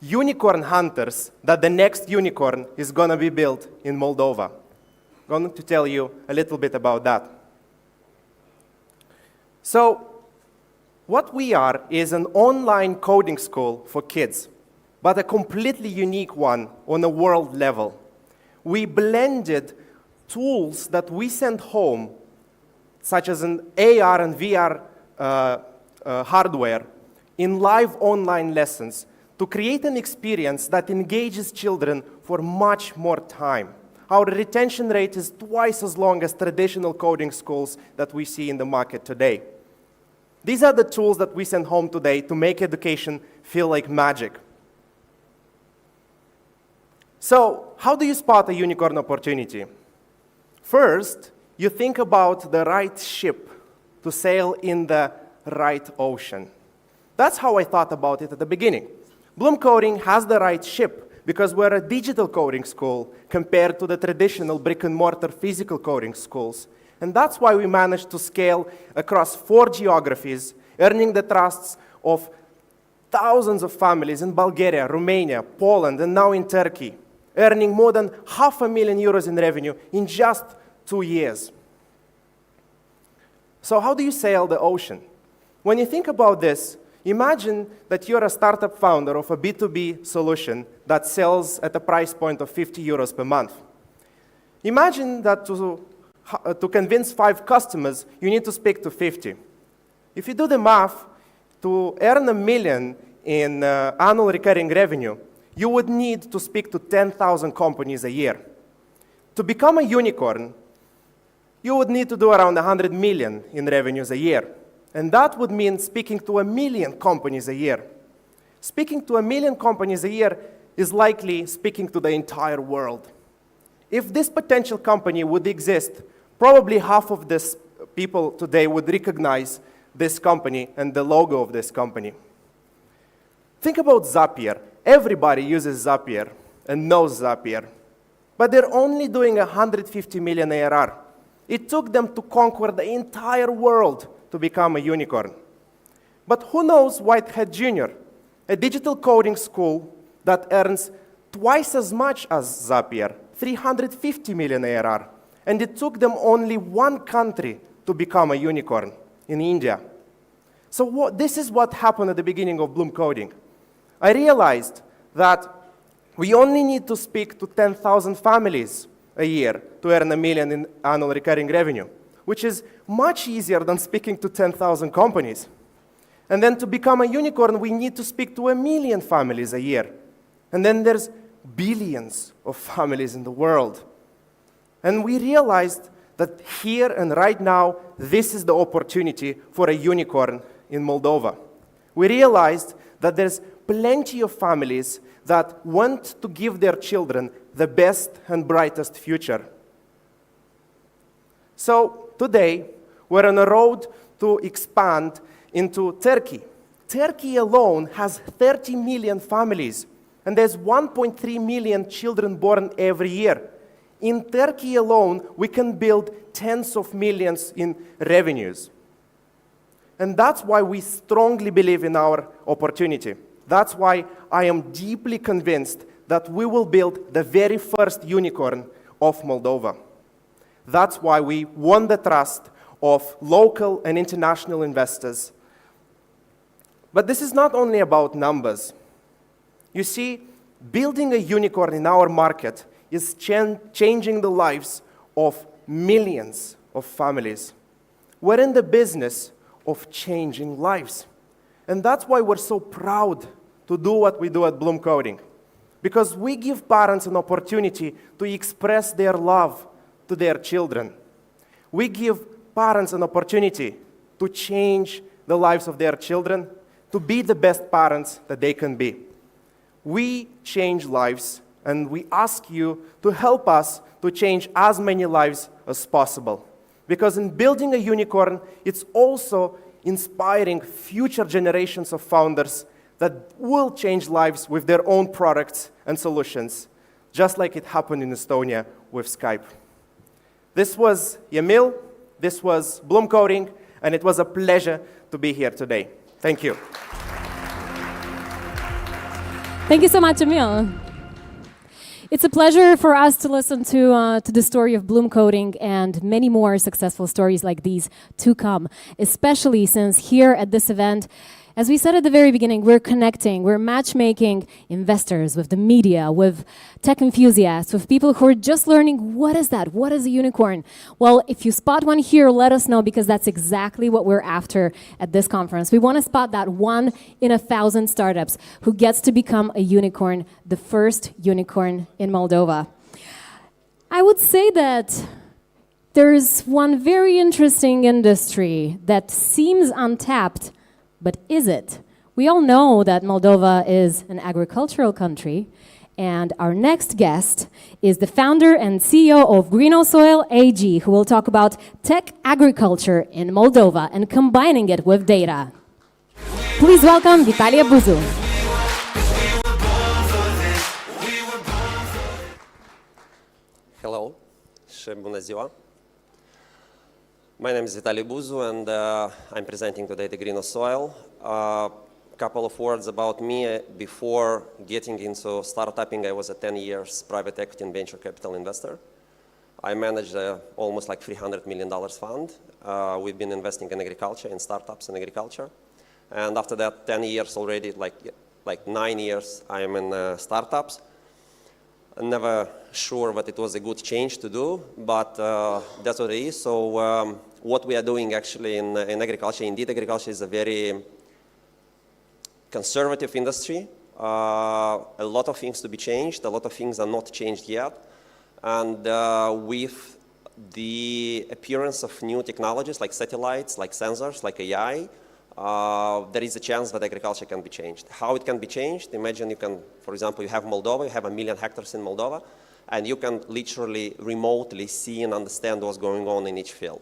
unicorn hunters that the next unicorn is going to be built in Moldova? I'm going to tell you a little bit about that. So, what we are is an online coding school for kids, but a completely unique one on a world level. We blended tools that we sent home, such as an AR and VR hardware, in live online lessons to create an experience that engages children for much more time. Our retention rate is twice as long as traditional coding schools that we see in the market today. These are the tools that we send home today to make education feel like magic. So, how do you spot a unicorn opportunity? First, you think about the right ship to sail in the right ocean. That's how I thought about it at the beginning. Bloom Coding has the right ship because we're a digital coding school compared to the traditional brick-and-mortar physical coding schools. And that's why we managed to scale across 4 geographies, earning the trusts of thousands of families in Bulgaria, Romania, Poland, and now in Turkey, earning more than €500,000 in revenue in just 2 years. So how do you sail the ocean? When you think about this, imagine that you're a startup founder of a B2B solution that sells at a price point of €50 per month. Imagine that to convince 5 customers, you need to speak to 50. If you do the math, to earn $1 million in annual recurring revenue, you would need to speak to 10,000 companies a year. To become a unicorn, you would need to do around 100 million in revenues a year. And that would mean speaking to 1 million companies a year. Speaking to 1 million companies a year is likely speaking to the entire world. If this potential company would exist, probably half of this people today would recognize this company and the logo of this company. Think about Zapier. Everybody uses Zapier and knows Zapier, but they're only doing 150 million ARR. It took them to conquer the entire world to become a unicorn. But who knows Whitehead Jr., a digital coding school that earns twice as much as Zapier, 350 million ARR, and it took them only 1 country to become a unicorn, in India. So this is what happened at the beginning of Bloom Coding. I realized that we only need to speak to 10,000 families a year to earn $1 million in annual recurring revenue, which is much easier than speaking to 10,000 companies. And then to become a unicorn, we need to speak to 1 million families a year. And then there's billions of families in the world. And we realized that here and right now, this is the opportunity for a unicorn in Moldova. We realized that there's plenty of families that want to give their children the best and brightest future. So today, we're on a road to expand into Turkey. Turkey alone has 30 million families, and there's 1.3 million children born every year. In Turkey alone, we can build tens of millions in revenues. And that's why we strongly believe in our opportunity. That's why I am deeply convinced that we will build the very first unicorn of Moldova. That's why we won the trust of local and international investors. But this is not only about numbers. You see, building a unicorn in our market is changing the lives of millions of families. We're in the business of changing lives. And that's why we're so proud to do what we do at Bloom Coding. Because we give parents an opportunity to express their love to their children. We give parents an opportunity to change the lives of their children, to be the best parents that they can be. We change lives, and we ask you to help us to change as many lives as possible. Because in building a unicorn, it's also inspiring future generations of founders that will change lives with their own products and solutions, just like it happened in Estonia with Skype. This was Emil, this was Bloom Coding, and it was a pleasure to be here today. Thank you. Thank you so much, Emil. It's a pleasure for us to listen to the story of Bloom Coding and many more successful stories like these to come, especially since here at this event, as we said at the very beginning, we're connecting, we're matchmaking investors with the media, with tech enthusiasts, with people who are just learning, what is that? What is a unicorn? Well, if you spot one here, let us know, because that's exactly what we're after at this conference. We want to spot that 1 in 1,000 startups who gets to become a unicorn, the first unicorn in Moldova. I would say that there's one very interesting industry that seems untapped. But is it? We all know that Moldova is an agricultural country, and our next guest is the founder and CEO of Green Soil AG, who will talk about tech agriculture in Moldova and combining it with data. Please welcome Vitalie Buzu. Hello, și bună ziua. My name is Vitalie Buzu, and I'm presenting today the Green Soil. A couple of words about me. Before getting into startupping, I was a 10 years private equity and venture capital investor. I managed almost like $300 million fund. We've been investing in agriculture, in startups in agriculture. And after that, 10 years already, like 9 years, I am in startups. I'm never sure that it was a good change to do, but that's what it is. So what we are doing actually in agriculture, indeed agriculture is a very conservative industry. A lot of things to be changed, a lot of things are not changed yet. And with the appearance of new technologies like satellites, like sensors, like AI, there is a chance that agriculture can be changed. How it can be changed? Imagine you can, for example, you have Moldova, you have 1 million hectares in Moldova, and you can literally remotely see and understand what's going on in each field.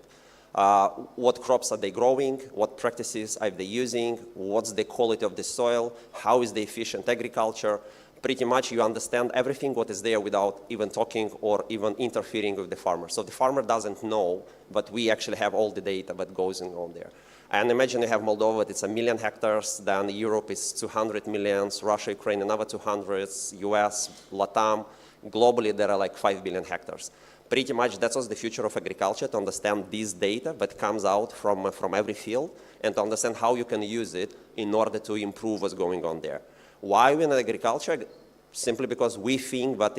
What crops are they growing? What practices are they using? What's the quality of the soil? How is the efficient agriculture? Pretty much you understand everything what is there without even talking or even interfering with the farmer. So the farmer doesn't know, but we actually have all the data that goes on there. And imagine you have Moldova, it's 1 million hectares, then Europe is 200 million, Russia, Ukraine, another 200, US, Latam. Globally, there are like 5 billion hectares. Pretty much that's what's the future of agriculture, to understand this data that comes out from every field and to understand how you can use it in order to improve what's going on there. Why we in agriculture? Simply because we think that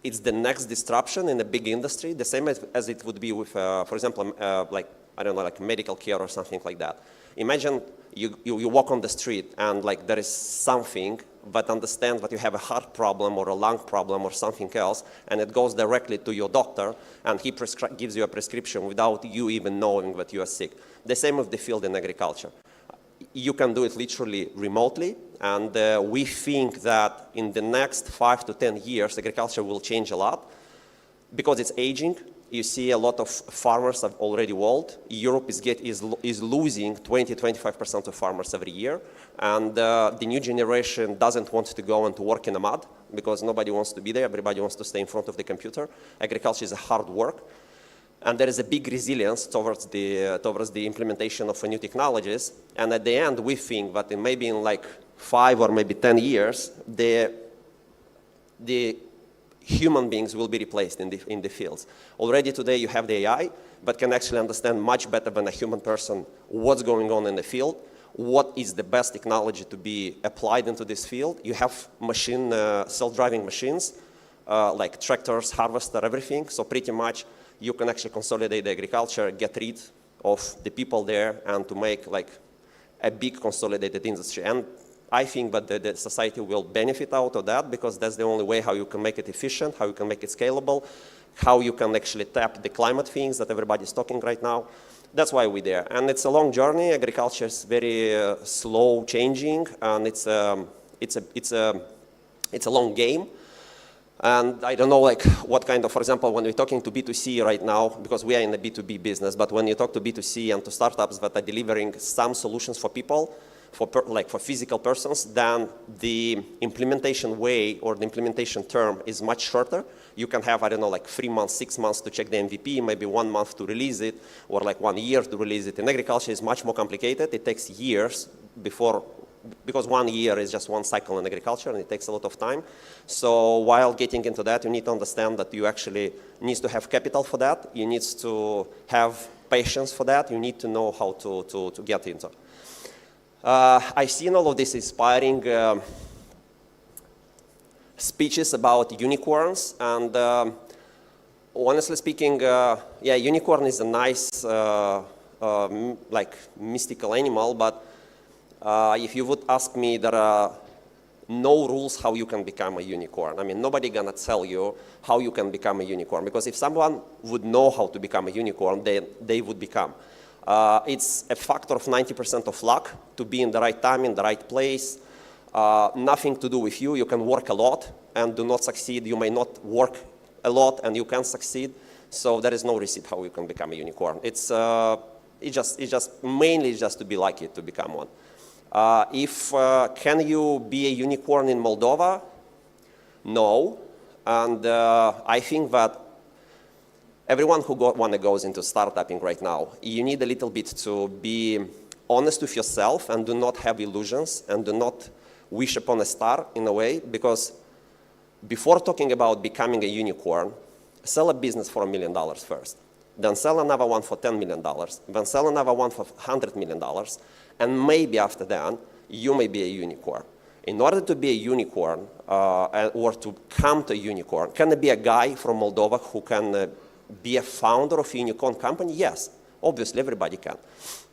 it's the next disruption in a big industry, the same as it would be with, for example, like medical care or something like that. Imagine you walk on the street and like there is something, but understand that you have a heart problem or a lung problem or something else, and it goes directly to your doctor, and he gives you a prescription without you even knowing that you are sick. The same with the field in agriculture. You can do it literally remotely, and we think that in the next 5 to 10 years, agriculture will change a lot because it's aging. You see a lot of farmers are already old. Europe is losing 20-25% of farmers every year. And the new generation doesn't want to go and to work in the mud because nobody wants to be there. Everybody wants to stay in front of the computer. Agriculture is a hard work. And there is a big resilience towards the implementation of new technologies. And at the end, we think that maybe in like 5 or maybe 10 years, the human beings will be replaced in the fields. Already today you have the AI, but can actually understand much better than a human person what's going on in the field, what is the best technology to be applied into this field. You have self-driving machines, like tractors, harvester, everything. So pretty much you can actually consolidate the agriculture, get rid of the people there, and to make like a big consolidated industry. And I think that the society will benefit out of that, because that's the only way how you can make it efficient, how you can make it scalable, how you can actually tap the climate things that everybody's talking right now. That's why we're there. And it's a long journey. Agriculture is very slow changing, and it's a long game. And I don't know like what kind of, for example, when we're talking to B2C right now, because we are in the B2B business, but when you talk to B2C and to startups that are delivering some solutions for people, for physical persons, then the implementation way or the implementation term is much shorter. You can have, I don't know, like 3 months, 6 months to check the MVP, maybe 1 month to release it, or like 1 year to release it. In agriculture, it's much more complicated. It takes years because 1 year is just one cycle in agriculture, and it takes a lot of time. So while getting into that, you need to understand that you actually need to have capital for that. You need to have patience for that. You need to know how to get into. I've seen all of these inspiring speeches about unicorns, and honestly speaking, yeah, unicorn is a nice, like mystical animal, but if you would ask me, there are no rules how you can become a unicorn. I mean, nobody gonna tell you how you can become a unicorn, because if someone would know how to become a unicorn, they would become. It's a factor of 90% of luck to be in the right time, in the right place. Nothing to do with you. You can work a lot and do not succeed. You may not work a lot and you can succeed. So there is no receipt how you can become a unicorn. It's just mainly just to be lucky to become one. Can you be a unicorn in Moldova? No. And I think that everyone who goes into startupping right now, you need a little bit to be honest with yourself and do not have illusions and do not wish upon a star in a way, because before talking about becoming a unicorn, sell a business for $1 million first. Then sell another one for $10 million. Then sell another one for $100 million. And maybe after that, you may be a unicorn. In order to be a unicorn or to come to a unicorn, can it be a guy from Moldova who can be a founder of a unicorn company? Yes, obviously everybody can.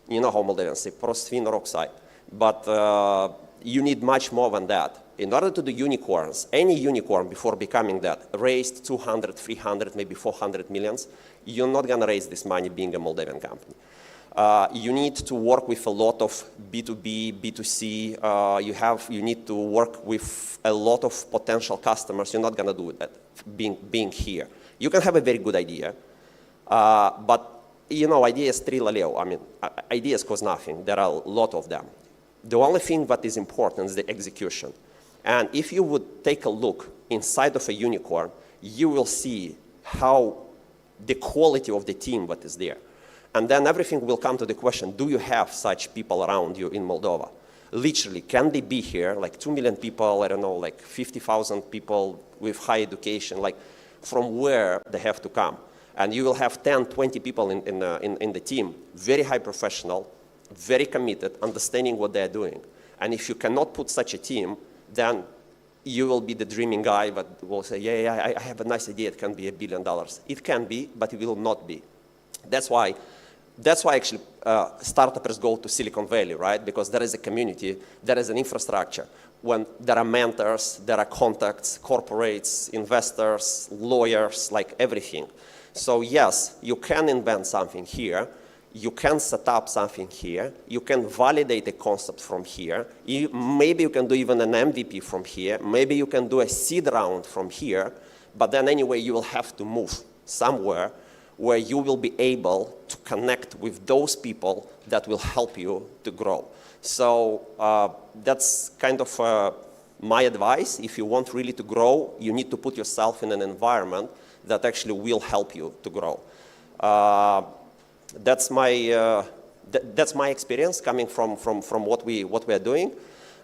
You know how Moldovans say, prost vin roksai. But you need much more than that. In order to do unicorns, any unicorn before becoming that raised 200, 300, maybe 400 millions. You're not gonna raise this money being a Moldovan company. You need to work with a lot of B2B, B2C. You need to work with a lot of potential customers. You're not gonna do that being here. You can have a very good idea, but you know, ideas trilaleo. I mean, ideas cost nothing. There are a lot of them. The only thing that is important is the execution. And if you would take a look inside of a unicorn, you will see how the quality of the team that is there. And then everything will come to the question, do you have such people around you in Moldova? Literally, can they be here, like 2 million people, I don't know, like 50,000 people with high education, like from where they have to come? And you will have 10, 20 people in the team, very high professional, very committed, understanding what they're doing. And if you cannot put such a team, then you will be the dreaming guy that will say, yeah, I have a nice idea, it can be $1 billion. It can be, but it will not be. That's why actually startups go to Silicon Valley, right? Because there is a community, there is an infrastructure. When there are mentors, there are contacts, corporates, investors, lawyers, like everything. So yes, you can invent something here. You can set up something here. You can validate a concept from here. Maybe you can do even an MVP from here. Maybe you can do a seed round from here. But then anyway, you will have to move somewhere where you will be able to connect with those people that will help you to grow. So that's kind of my advice. If you want really to grow, you need to put yourself in an environment that actually will help you to grow. That's my experience coming from what we are doing.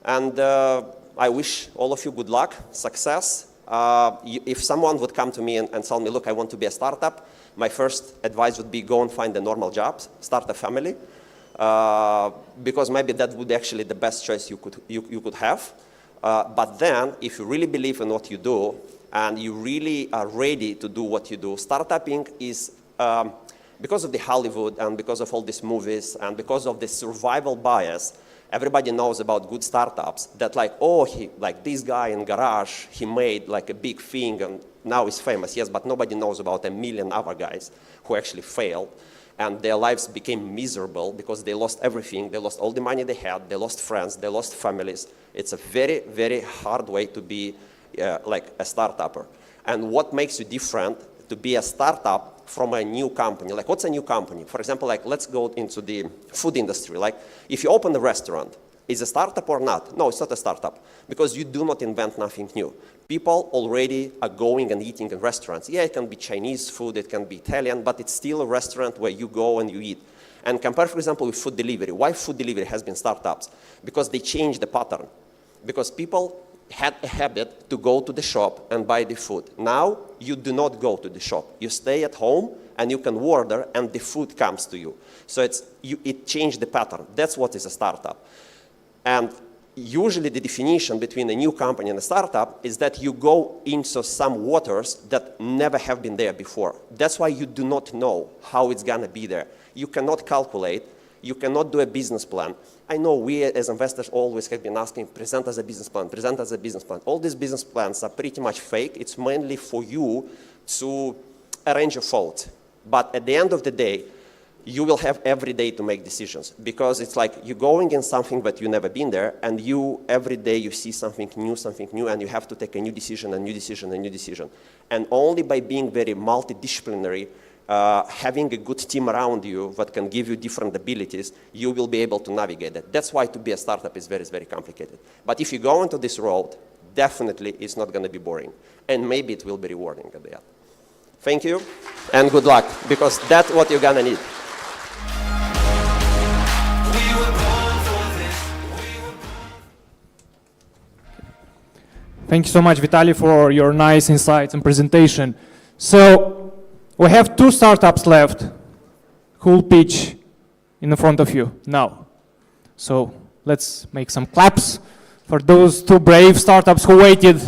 And I wish all of you good luck, success, If someone would come to me and tell me, look, I want to be a startup, my first advice would be go and find a normal job, start a family, because maybe that would actually the best choice you could have. But then, if you really believe in what you do, and you really are ready to do what you do, startupping is, because of the Hollywood and because of all these movies and because of the survival bias, everybody knows about good startups that like, oh, like this guy in garage, he made like a big thing and now he's famous. Yes, but nobody knows about a million other guys who actually failed and their lives became miserable because they lost everything. They lost all the money they had. They lost friends. They lost families. It's a very, very hard way to be like a startupper. And what makes you different to be a startup from a new company? Like, what's a new company? For example, like, let's go into the food industry. Like, if you open a restaurant, is it a startup or not? No, it's not a startup, because you do not invent nothing new. People already are going and eating in restaurants. Yeah, it can be Chinese food, it can be Italian, but it's still a restaurant where you go and you eat. And compare, for example, with food delivery. Why food delivery has been startups? Because they changed the pattern. Because people had a habit to go to the shop and buy the food. Now, you do not go to the shop. You stay at home and you can order and the food comes to you. So it changed the pattern. That's what is a startup. And usually the definition between a new company and a startup is that you go into some waters that never have been there before. That's why you do not know how it's gonna be there. You cannot calculate. You cannot do a business plan. I know we as investors always have been asking, present as a business plan, present as a business plan. All these business plans are pretty much fake. It's mainly for you to arrange a vote. But at the end of the day, you will have every day to make decisions, because it's like you're going in something that you've never been there, and every day you see something new, and you have to take a new decision, a new decision, a new decision. And only by being very multidisciplinary, having a good team around you that can give you different abilities, you will be able to navigate that. That's why to be a startup is very, very complicated. But if you go into this road, definitely it's not going to be boring. And maybe it will be rewarding at the end. Thank you, and good luck, because that's what you're going to need. Thank you so much, Vitaly, for your nice insights and presentation. So we have 2 startups left who will pitch in the front of you now. So let's make some claps for those 2 brave startups who waited.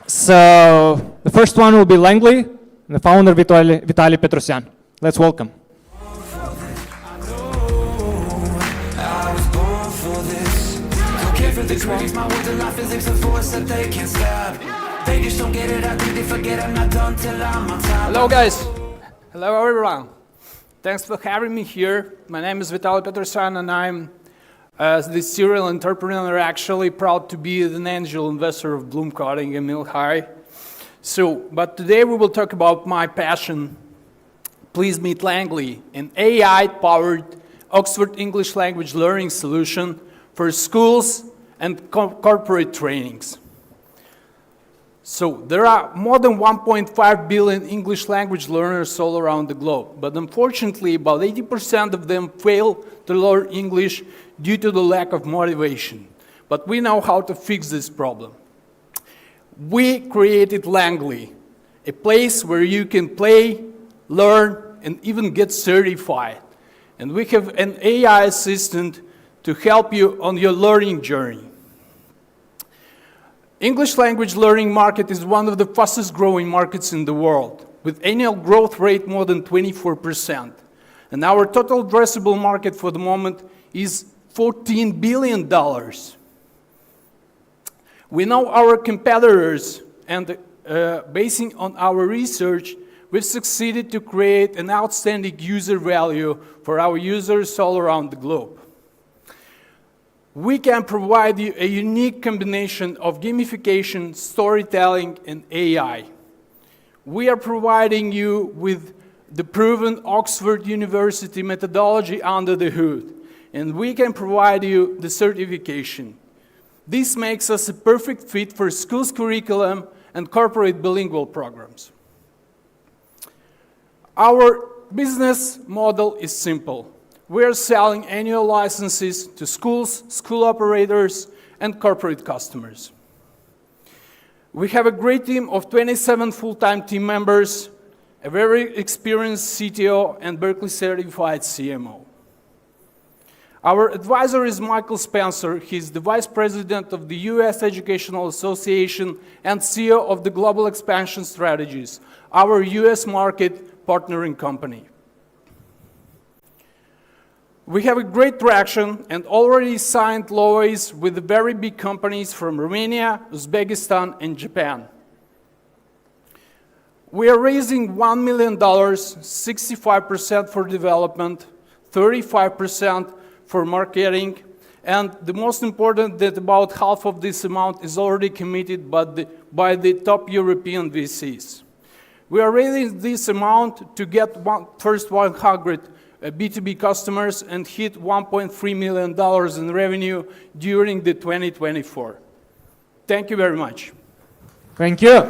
So the first one will be Langley, and the founder Vitaly Petrosyan. Let's welcome. Hello guys, hello everyone. Thanks for having me here. My name is Vitaly Petrosyan, and I'm the serial entrepreneur, actually proud to be an angel investor of Bloom Coding and Mill High. But today we will talk about my passion. Please meet Langley, an AI-powered Oxford English language learning solution for schools and corporate trainings. So there are more than 1.5 billion English language learners all around the globe, but unfortunately about 80% of them fail to learn English due to the lack of motivation. But we know how to fix this problem. We created Langley, a place where you can play, learn, and even get certified. And we have an AI assistant to help you on your learning journey. English language learning market is one of the fastest growing markets in the world, with annual growth rate more than 24%. And our total addressable market for the moment is $14 billion. We know our competitors, and basing on our research, we've succeeded to create an outstanding user value for our users all around the globe. We can provide you a unique combination of gamification, storytelling, and AI. We are providing you with the proven Oxford University methodology under the hood, and we can provide you the certification. This makes us a perfect fit for schools curriculum and corporate bilingual programs. Our business model is simple. We are selling annual licenses to schools, school operators, and corporate customers. We have a great team of 27 full-time team members, a very experienced CTO, and Berkeley certified CMO. Our advisor is Michael Spencer. He's the Vice President of the U.S. Educational Association and CEO of the Global Expansion Strategies, our U.S. market partnering company. We have a great traction and already signed LOIs with the very big companies from Romania, Uzbekistan, and Japan. We are raising $1 million, 65% for development, 35% for marketing, and the most important that about half of this amount is already committed by the top European VCs. We are raising this amount to get first 100 B2B customers and hit $1.3 million in revenue during the 2024. Thank you very much. Thank you.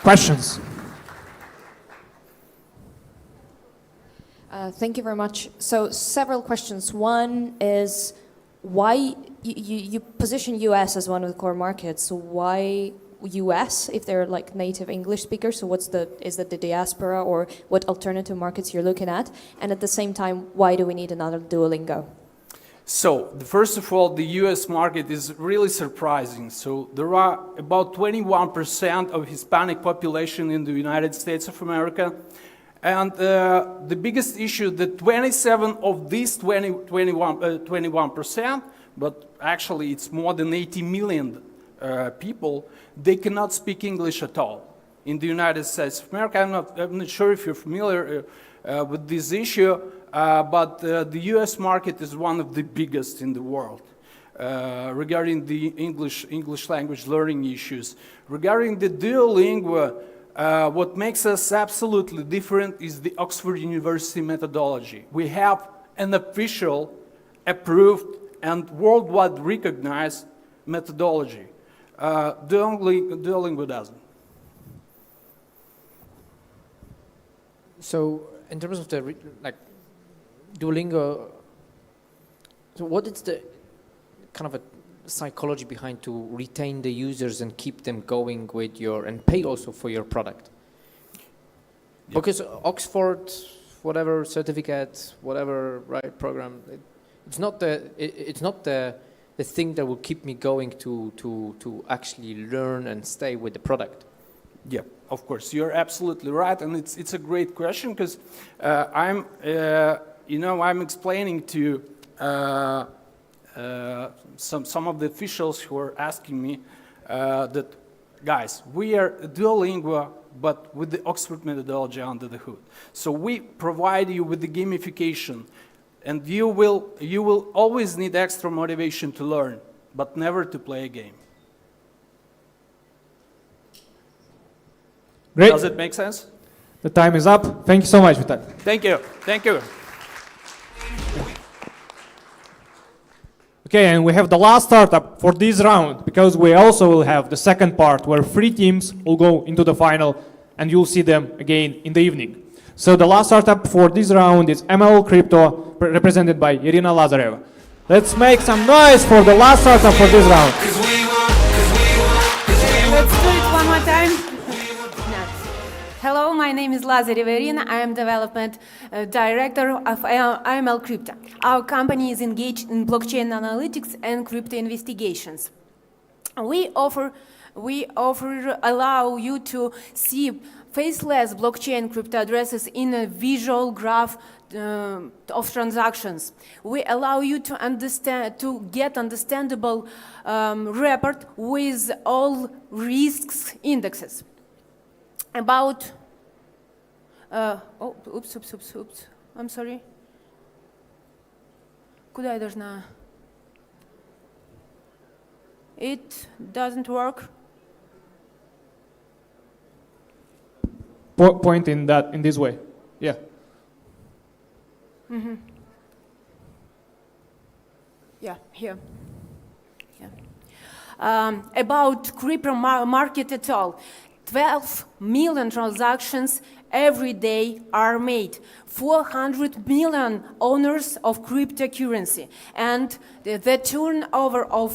Questions? Thank you very much. So several questions. One is why you position US as one of the core markets. So why US if they're like native English speakers? So is that the diaspora or what alternative markets you're looking at? And at the same time, why do we need another Duolingo? So first of all, the US market is really surprising. So there are about 21% of Hispanic population in the United States of America. And the biggest issue that 27 of these 21%, but actually it's more than 80 million people, they cannot speak English at all in the United States of America. I'm not sure if you're familiar with this issue, but the US market is one of the biggest in the world regarding the English language learning issues. Regarding the Duolingo, what makes us absolutely different is the Oxford University methodology. We have an official, approved, and worldwide recognized methodology. Duolingo doesn't. So, in terms of the Duolingo, so what is the kind of a psychology behind to retain the users and keep them going with and pay also for your product? Yeah. Because Oxford, whatever certificate, whatever program, it's not the thing that will keep me going to actually learn and stay with the product. Yeah, of course, you're absolutely right, and it's a great question because I'm explaining to some of the officials who are asking me that, guys, we are Duolingo, but with the Oxford methodology under the hood. So we provide you with the gamification, and you will always need extra motivation to learn, but never to play a game. Great. Does it make sense? The time is up. Thank you so much, Vital. Thank you. Thank you. Okay, and we have the last startup for this round, because we also will have the second part where 3 teams will go into the final, and you'll see them again in the evening. So the last startup for this round is ML Crypto, represented by Irina Lazareva. Let's make some noise for the last startup for this round. Let's do it one more time. Hello, my name is Lazareva Irina. I am development director of ML Crypto. Our company is engaged in blockchain analytics and crypto investigations. We allow you to see faceless blockchain crypto addresses in a visual graph of transactions. We allow you to get understandable report with all risks indexes. About oops, I'm sorry. Куда я должна? It doesn't work. Point in this way. Yeah. Mm-hmm. Yeah, here. Yeah. About crypto market at all. 12 million transactions every day are made. 400 million owners of cryptocurrency. And the turnover of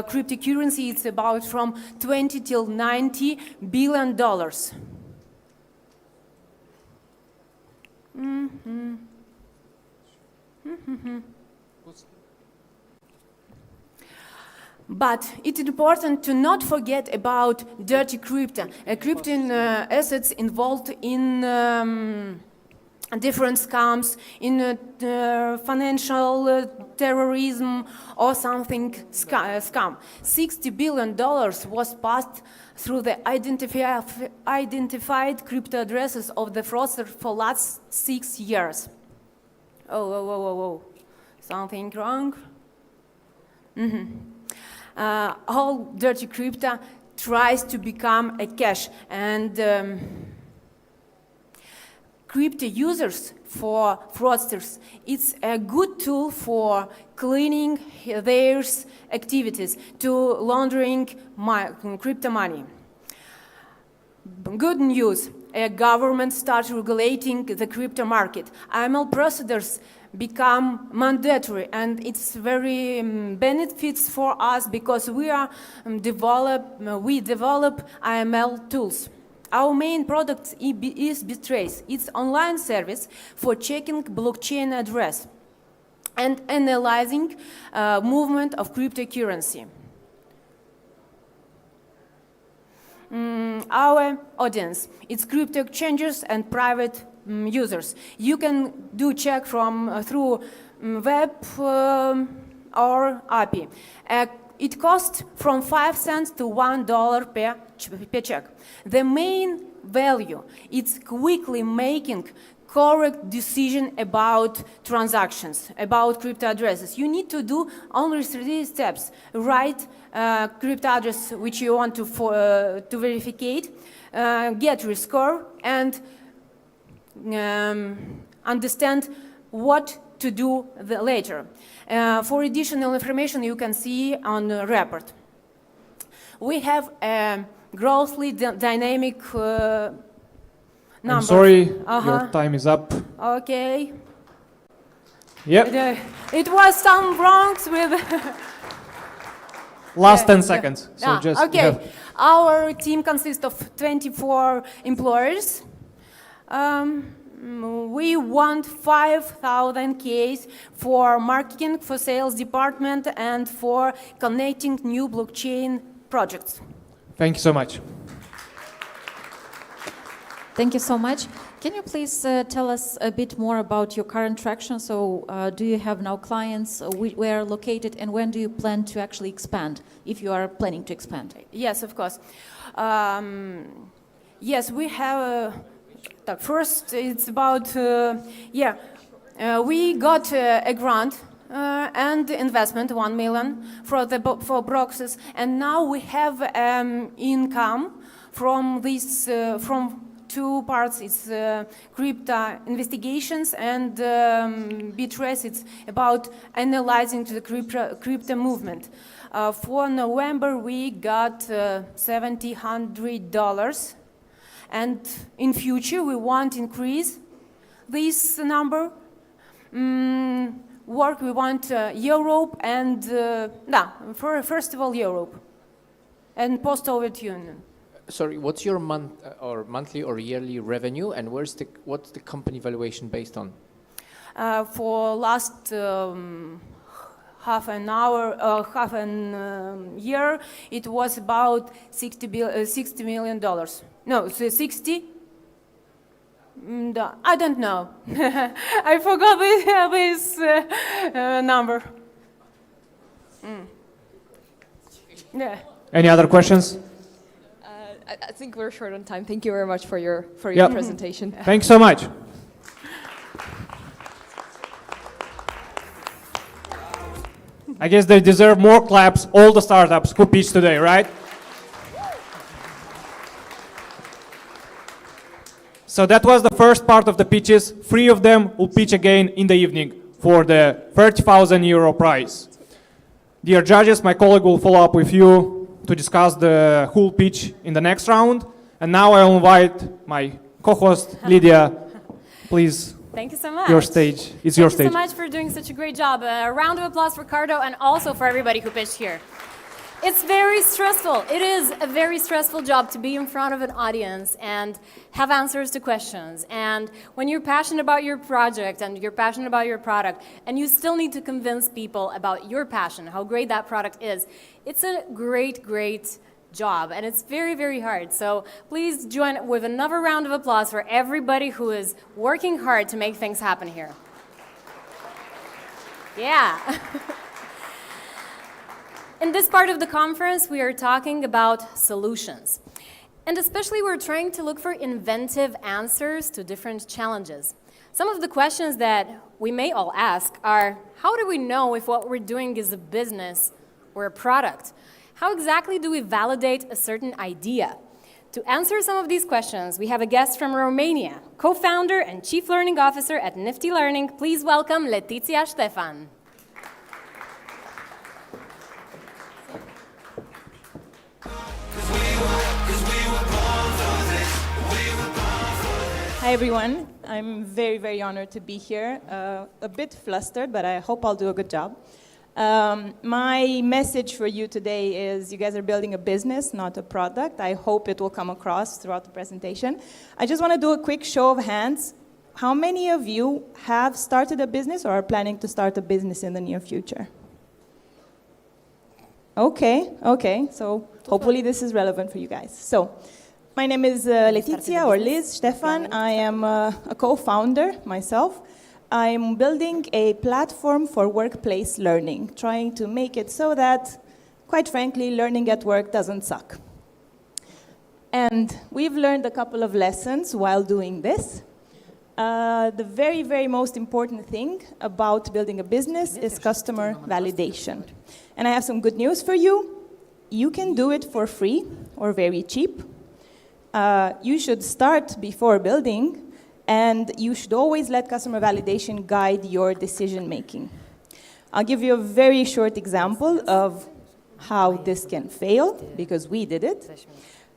cryptocurrency is about from 20 till 90 billion dollars. But it's important to not forget about dirty crypto. Crypto assets involved in different scams, in financial terrorism or something scam. $60 billion was passed through the identified crypto addresses of the fraudster for last 6 years. Oh. Something wrong? All dirty crypto tries to become a cash, and crypto users for fraudsters, it's a good tool for cleaning their activities, to laundering crypto money. Good news, a government starts regulating the crypto market. AML procedures become mandatory, and it's very benefits for us because we develop AML tools. Our main product is Bittrace. It's online service for checking blockchain address and analyzing movement of cryptocurrency. Our audience, it's crypto exchanges and private users. You can do check through web or API. It costs from 5 cents to $1 per check. The main value is quickly making correct decision about transactions, about crypto addresses. You need to do only 3 steps. Write crypto address which you want to verify, get risk score, and understand what to do later. For additional information, you can see on the report. We have a grossly dynamic number. I'm sorry, your time is up. Okay. Yep. It was some wrongs with... Last 10 seconds. So just okay. Our team consists of 24 employees. We want 5,000 Ks for marketing, for sales department, and for connecting new blockchain projects. Thank you so much. Thank you so much. Can you please tell us a bit more about your current traction? So do you have now clients, where are located, and when do you plan to actually expand, if you are planning to expand? Yes, of course. Yes, we have... First, it's about, we got a grant and investment, 1 million for boxes, and now we have income from this, from 2 parts. It's crypto investigations and Bittrace. It's about analyzing the crypto movement. For November, we got $700. And in future, we want to increase this number. We want Europe and, first of all, Europe and post-Soviet Union. Sorry, what's your monthly or yearly revenue, and what's the company valuation based on? For last half an year, it was about $60 million. No, 60? I don't know. I forgot this number. Yeah. Any other questions? I think we're short on time. Thank you very much for your presentation. Thanks so much. I guess they deserve more claps, all the startups who pitched today, right? So that was the first part of the pitches. 3 of them will pitch again in the evening for the 30,000 euro prize. Dear judges, my colleague will follow up with you to discuss the whole pitch in the next round. And now I will invite my co-host Lydia, please. Thank you so much. Your stage. It's your stage. Thank you so much for doing such a great job. A round of applause for Cardo and also for everybody who pitched here. It's very stressful. It is a very stressful job to be in front of an audience and have answers to questions. And when you're passionate about your project and you're passionate about your product, and you still need to convince people about your passion, how great that product is, it's a great, great job. And it's very, very hard. So please join with another round of applause for everybody who is working hard to make things happen here. Yeah. In this part of the conference, we are talking about solutions. And especially we're trying to look for inventive answers to different challenges. Some of the questions that we may all ask are, how do we know if what we're doing is a business or a product? How exactly do we validate a certain idea? To answer some of these questions, we have a guest from Romania, co-founder and chief learning officer at Nifty Learning. Please welcome Letizia Ștefan. Hi everyone, I'm very, very honored to be here. A bit flustered, but I hope I'll do a good job. My message for you today is you guys are building a business, not a product. I hope it will come across throughout the presentation. I just want to do a quick show of hands. How many of you have started a business or are planning to start a business in the near future? Okay, so hopefully this is relevant for you guys. So, my name is Letizia, or Liz Ștefan. I am a co-founder myself. I'm building a platform for workplace learning, trying to make it so that, quite frankly, learning at work doesn't suck. And we've learned a couple of lessons while doing this. The very, very most important thing about building a business is customer validation. And I have some good news for you. You can do it for free or very cheap. You should start before building, and you should always let customer validation guide your decision making. I'll give you a very short example of how this can fail, because we did it.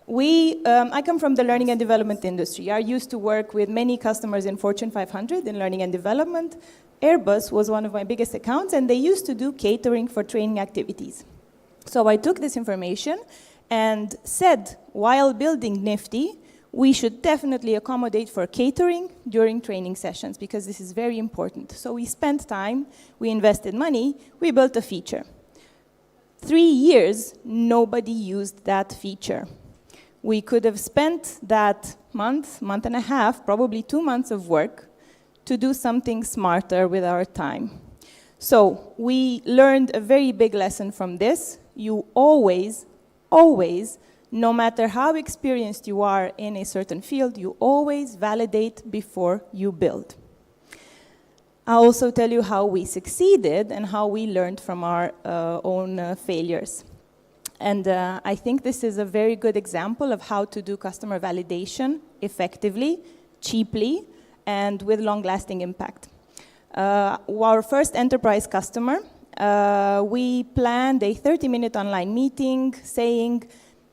I come from the learning and development industry. I used to work with many customers in Fortune 500 in learning and development. Airbus was one of my biggest accounts, and they used to do catering for training activities. So I took this information and said, while building Nifty, we should definitely accommodate for catering during training sessions, because this is very important. So we spent time, we invested money, we built a feature. 3 years, nobody used that feature. We could have spent that month and a half, probably 2 months of work to do something smarter with our time. So we learned a very big lesson from this. You always, no matter how experienced you are in a certain field, you always validate before you build. I'll also tell you how we succeeded and how we learned from our own failures. And I think this is a very good example of how to do customer validation effectively, cheaply, and with long-lasting impact. Our first enterprise customer, we planned a 30-minute online meeting saying,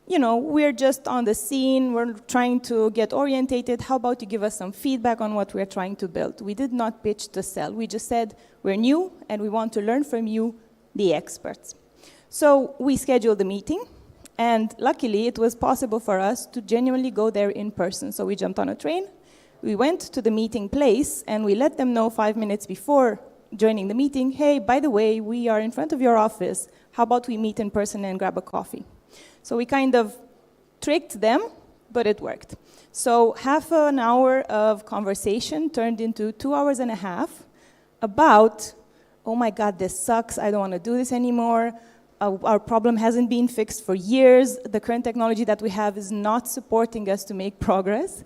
you know, we're just on the scene, we're trying to get orientated, how about you give us some feedback on what we're trying to build? We did not pitch to sell, we just said, we're new and we want to learn from you, the experts. So we scheduled the meeting, and luckily it was possible for us to genuinely go there in person. So we jumped on a train, we went to the meeting place, and we let them know 5 minutes before joining the meeting, hey, by the way, we are in front of your office, how about we meet in person and grab a coffee? So we kind of tricked them, but it worked. So half an hour of conversation turned into 2 hours and a half about, oh my God, this sucks, I don't want to do this anymore, our problem hasn't been fixed for years, the current technology that we have is not supporting us to make progress,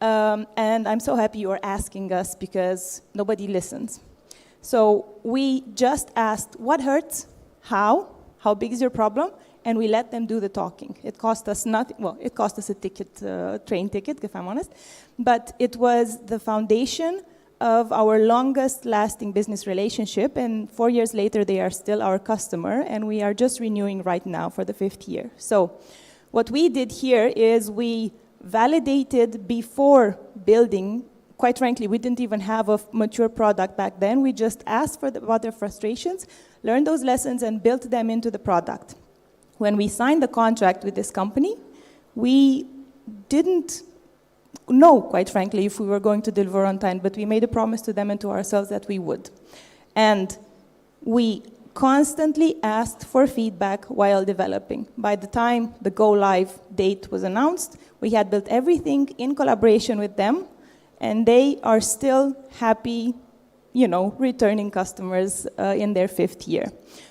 and I'm so happy you are asking us because nobody listens. So we just asked, what hurts, how big is your problem, and we let them do the talking. It cost us nothing, well, it cost us a ticket, train ticket, if I'm honest, but it was the foundation of our longest lasting business relationship, and 4 years later they are still our customer, and we are just renewing right now for the 5th year. So what we did here is we validated before building. Quite frankly, we didn't even have a mature product back then. We just asked about their frustrations, learned those lessons, and built them into the product. When we signed the contract with this company, we didn't know, quite frankly, if we were going to deliver on time, but we made a promise to them and to ourselves that we would. And we constantly asked for feedback while developing. By the time the go-live date was announced, we had built everything in collaboration with them, and they are still happy, returning customers in their 5th year.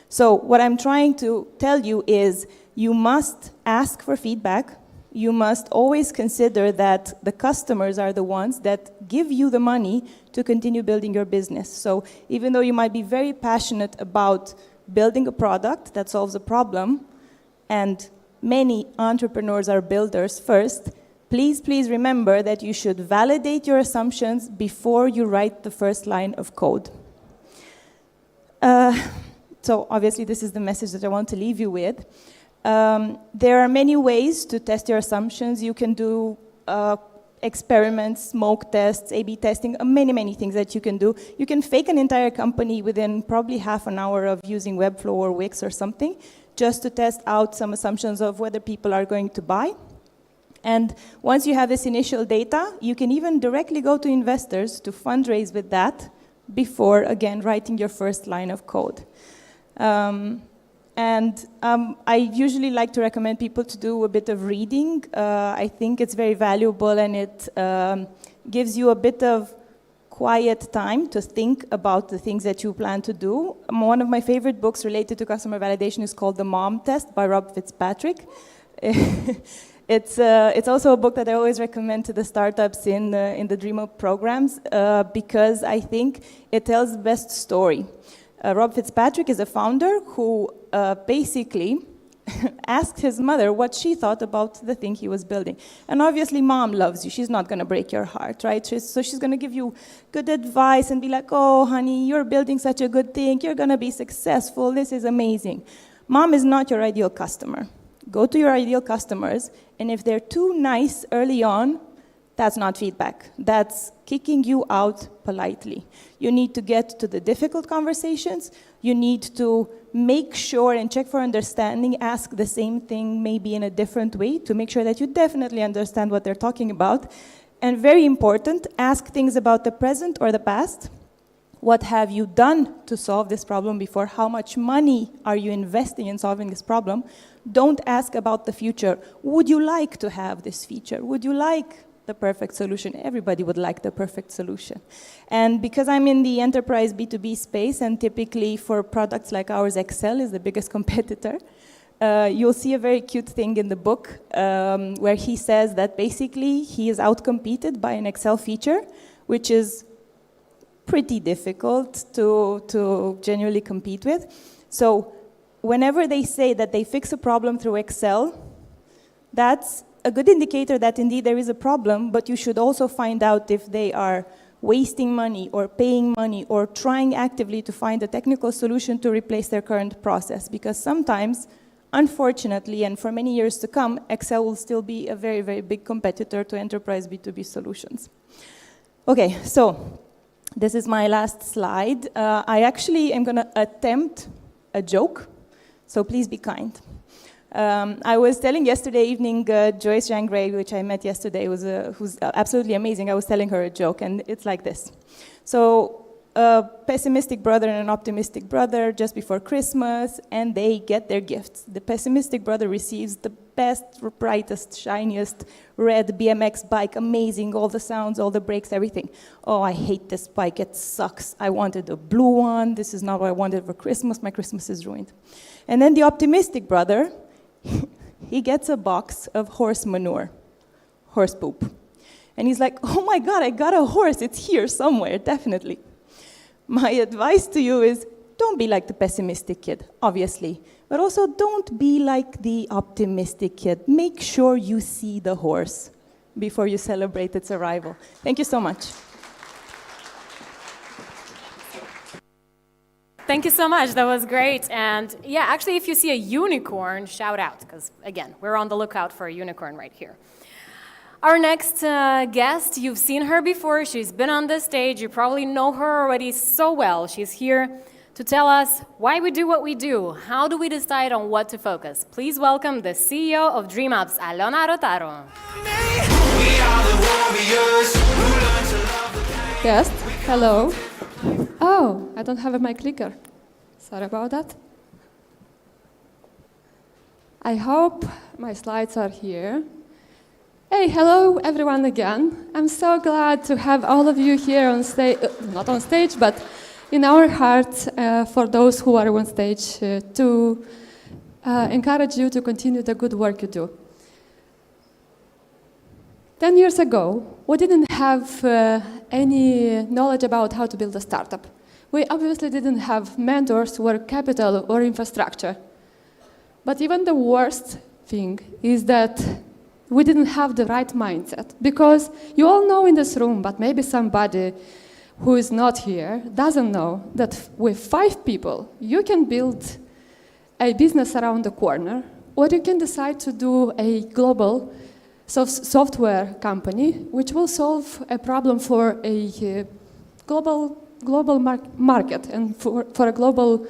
So what I'm trying to tell you is you must ask for feedback. You must always consider that the customers are the ones that give you the money to continue building your business. So even though you might be very passionate about building a product that solves a problem, and many entrepreneurs are builders first, please remember that you should validate your assumptions before you write the first line of code. So obviously this is the message that I want to leave you with. There are many ways to test your assumptions. You can do experiments, smoke tests, A/B testing, many things that you can do. You can fake an entire company within probably half an hour of using Webflow or Wix or something, just to test out some assumptions of whether people are going to buy. And once you have this initial data, you can even directly go to investors to fundraise with that before, again, writing your first line of code. I usually like to recommend people to do a bit of reading. I think it's very valuable, and it gives you a bit of quiet time to think about the things that you plan to do. One of my favorite books related to customer validation is called The Mom Test by Rob Fitzpatrick. It's also a book that I always recommend to the startups in the Dreamup programs because I think it tells the best story. Rob Fitzpatrick is a founder who basically asked his mother what she thought about the thing he was building. And obviously mom loves you. She's not going to break your heart, right? So she's going to give you good advice and be like, oh, honey, you're building such a good thing. You're going to be successful. This is amazing. Mom is not your ideal customer. Go to your ideal customers, and if they're too nice early on, that's not feedback. That's kicking you out politely. You need to get to the difficult conversations. You need to make sure and check for understanding, ask the same thing maybe in a different way to make sure that you definitely understand what they're talking about. And very important, ask things about the present or the past. What have you done to solve this problem before? How much money are you investing in solving this problem? Don't ask about the future. Would you like to have this feature? Would you like the perfect solution? Everybody would like the perfect solution. And because I'm in the enterprise B2B space, and typically for products like ours, Excel is the biggest competitor, you'll see a very cute thing in the book where he says that basically he is outcompeted by an Excel feature, which is pretty difficult to genuinely compete with. So whenever they say that they fix a problem through Excel, that's a good indicator that indeed there is a problem, but you should also find out if they are wasting money or paying money or trying actively to find a technical solution to replace their current process. Because sometimes, unfortunately, and for many years to come, Excel will still be a very, very big competitor to enterprise B2B solutions. Okay, so this is my last slide. I actually am going to attempt a joke, so please be kind. I was telling yesterday evening, Joyce Jean Grey, which I met yesterday, who's absolutely amazing. I was telling her a joke, and it's like this. So a pessimistic brother and an optimistic brother just before Christmas, and they get their gifts. The pessimistic brother receives the best, brightest, shiniest red BMX bike, amazing, all the sounds, all the brakes, everything. Oh, I hate this bike, it sucks. I wanted a blue one. This is not what I wanted for Christmas. My Christmas is ruined. And then the optimistic brother, he gets a box of horse manure, horse poop. And he's like, oh my God, I got a horse. It's here somewhere, definitely. My advice to you is don't be like the pessimistic kid, obviously, but also don't be like the optimistic kid. Make sure you see the horse before you celebrate its arrival. Thank you so much. Thank you so much. That was great. And yeah, actually, if you see a unicorn, shout out, because again, we're on the lookout for a unicorn right here. Our next guest, you've seen her before. She's been on the stage. You probably know her already so well. She's here to tell us why we do what we do. How do we decide on what to focus? Please welcome the CEO of Dreamups, Alona Rotaro. Yes, hello. Oh, I don't have my clicker. Sorry about that. I hope my slides are here. Hey, hello everyone again. I'm so glad to have all of you here on stage, not on stage, but in our hearts for those who are on stage to encourage you to continue the good work you do. 10 years ago, we didn't have any knowledge about how to build a startup. We obviously didn't have mentors or capital or infrastructure. But even the worst thing is that we didn't have the right mindset. Because you all know in this room, but maybe somebody who is not here doesn't know that with 5 people, you can build a business around the corner, or you can decide to do a global software company which will solve a problem for a global market and for a global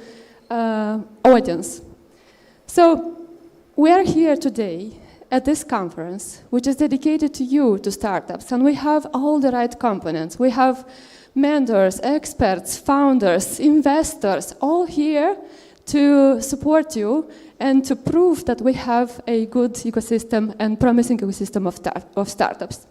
audience. So we are here today at this conference, which is dedicated to you, to startups, and we have all the right components. We have mentors, experts, founders, investors, all here to support you and to prove that we have a good ecosystem and promising ecosystem of startups.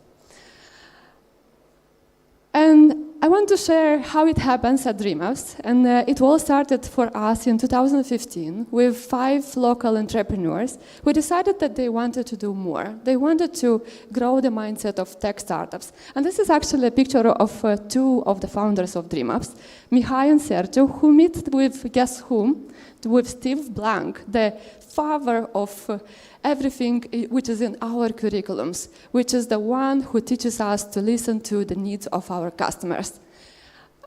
And I want to share how it happens at Dreamups, and it all started for us in 2015 with 5 local entrepreneurs who decided that they wanted to do more. They wanted to grow the mindset of tech startups. And this is actually a picture of 2 of the founders of Dreamups, Mihai and Sergio, who meet with, guess whom? With Steve Blank, the father of everything which is in our curriculums, which is the one who teaches us to listen to the needs of our customers.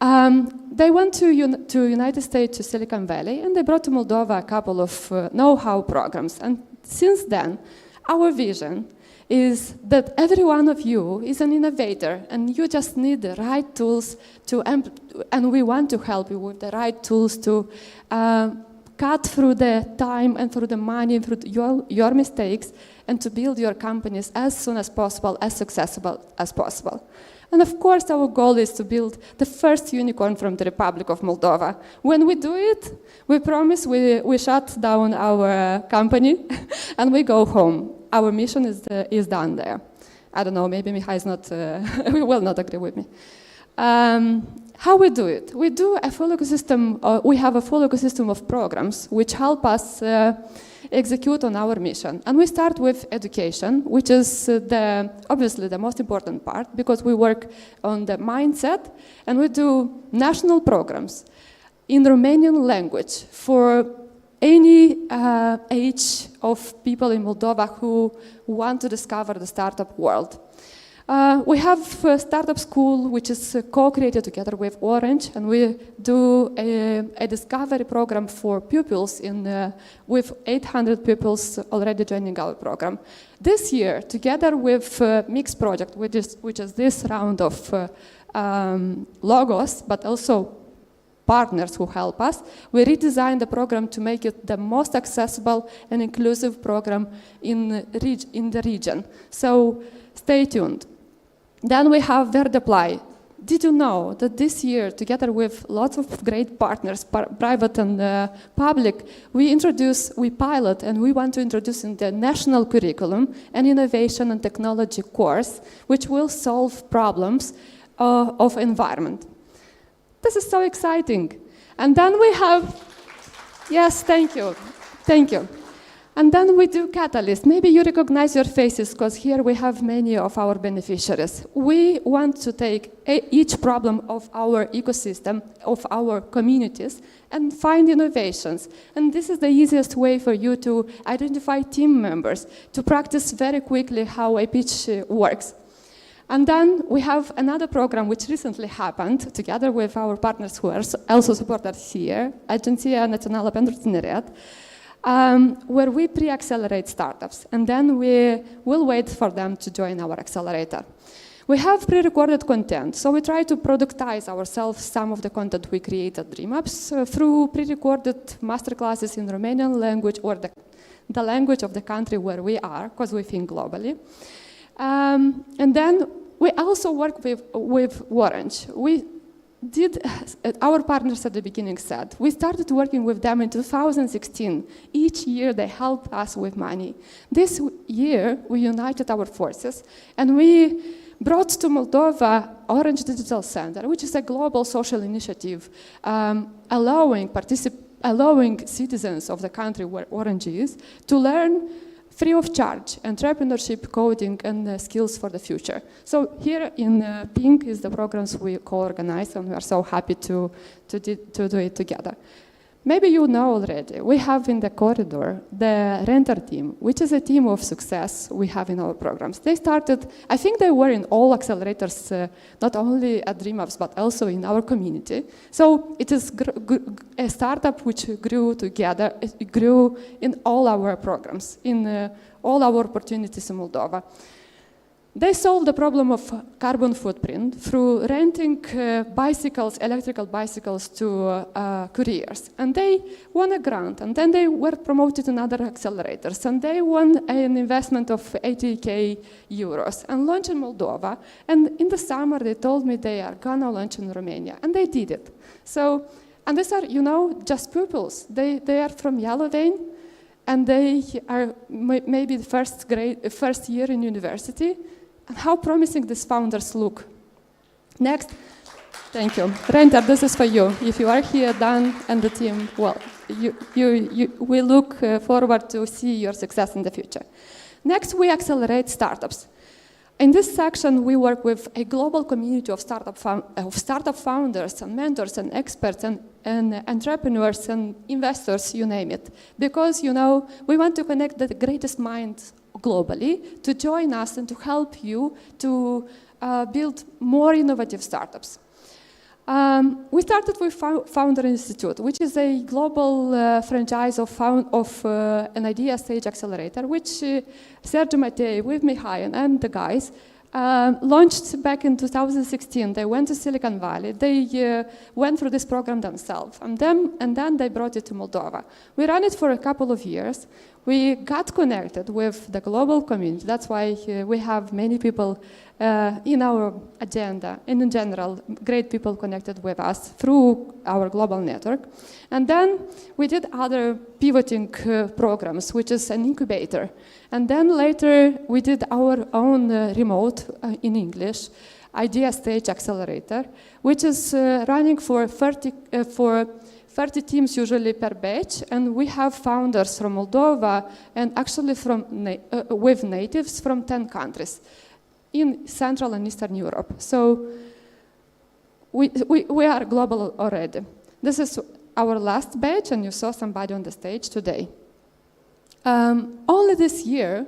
They went to United States, to Silicon Valley, and they brought to Moldova a couple of know-how programs. And since then, our vision is that every one of you is an innovator, and you just need the right tools and we want to help you with the right tools to cut through the time and through the money and through your mistakes and to build your companies as soon as possible, as successful as possible. And of course, our goal is to build the first unicorn from the Republic of Moldova. When we do it, we promise we shut down our company and we go home. Our mission is done there. I don't know, maybe Mihai is not, will not agree with me. How we do it? We do a full ecosystem, we have a full ecosystem of programs which help us execute on our mission. And we start with education, which is obviously the most important part because we work on the mindset and we do national programs in Romanian language for any age of people in Moldova who want to discover the startup world. We have a startup school which is co-created together with Orange, and we do a discovery program for pupils with 800 pupils already joining our program. This year, together with Mix Project, which is this round of logos, but also partners who help us, we redesigned the program to make it the most accessible and inclusive program in the region. So stay tuned. Then we have Verdeply. Did you know that this year, together with lots of great partners, private and public, we pilot and we want to introduce in the national curriculum an innovation and technology course which will solve problems of environment. This is so exciting. And then we have, yes, thank you. And then we do Catalyst. Maybe you recognize your faces because here we have many of our beneficiaries. We want to take each problem of our ecosystem, of our communities, and find innovations. And this is the easiest way for you to identify team members, to practice very quickly how a pitch works. And then we have another program which recently happened together with our partners who are also supported here, Agenția Națională pentru Tineret. where we pre-accelerate startups, and then we will wait for them to join our accelerator. We have pre-recorded content, so we try to productize ourselves some of the content we create at Dreamups through pre-recorded masterclasses in Romanian language or the language of the country where we are, because we think globally. And then we also work with Orange. We did, our partners at the beginning said, we started working with them in 2016. Each year they help us with money. This year we united our forces and we brought to Moldova Orange Digital Center, which is a global social initiative allowing citizens of the country where Orange is to learn free of charge entrepreneurship, coding, and skills for the future. So here in pink is the programs we co-organize, and we are so happy to do it together. Maybe you know already, we have in the corridor the Renter team, which is a team of success we have in our programs. They started, I think they were in all accelerators, not only at Dreamups, but also in our community. So it is a startup which grew together, it grew in all our programs, in all our opportunities in Moldova. They solved the problem of carbon footprint through renting bicycles, electrical bicycles to couriers. And they won a grant, and then they were promoted in other accelerators, and they won an investment of 80,000 euros and launched in Moldova. And in the summer, they told me they are gonna launch in Romania, and they did it. So, and these are, you know, just pupils. They are from Yalovane, and they are maybe the first year in university. And how promising these founders look. Next, thank you. Renter, this is for you. If you are here, Dan, and the team, well, we look forward to see your success in the future. Next, we accelerate startups. In this section, we work with a global community of startup founders and mentors and experts and entrepreneurs and investors, you name it. Because, you know, we want to connect the greatest minds globally to join us and to help you to build more innovative startups. We started with Founder Institute, which is a global franchise of an idea stage accelerator, which Sergio Matei with Mihai and the guys launched back in 2016. They went to Silicon Valley. They went through this program themselves, and then they brought it to Moldova. We ran it for a couple of years. We got connected with the global community. That's why we have many people in our agenda, and in general, great people connected with us through our global network. And then we did other pivoting programs, which is an incubator. And then later, we did our own remote, in English, idea stage accelerator, which is running for 30 teams usually per batch, and we have founders from Moldova and actually with natives from 10 countries in Central and Eastern Europe. So we are global already. This is our last batch, and you saw somebody on the stage today. Only this year,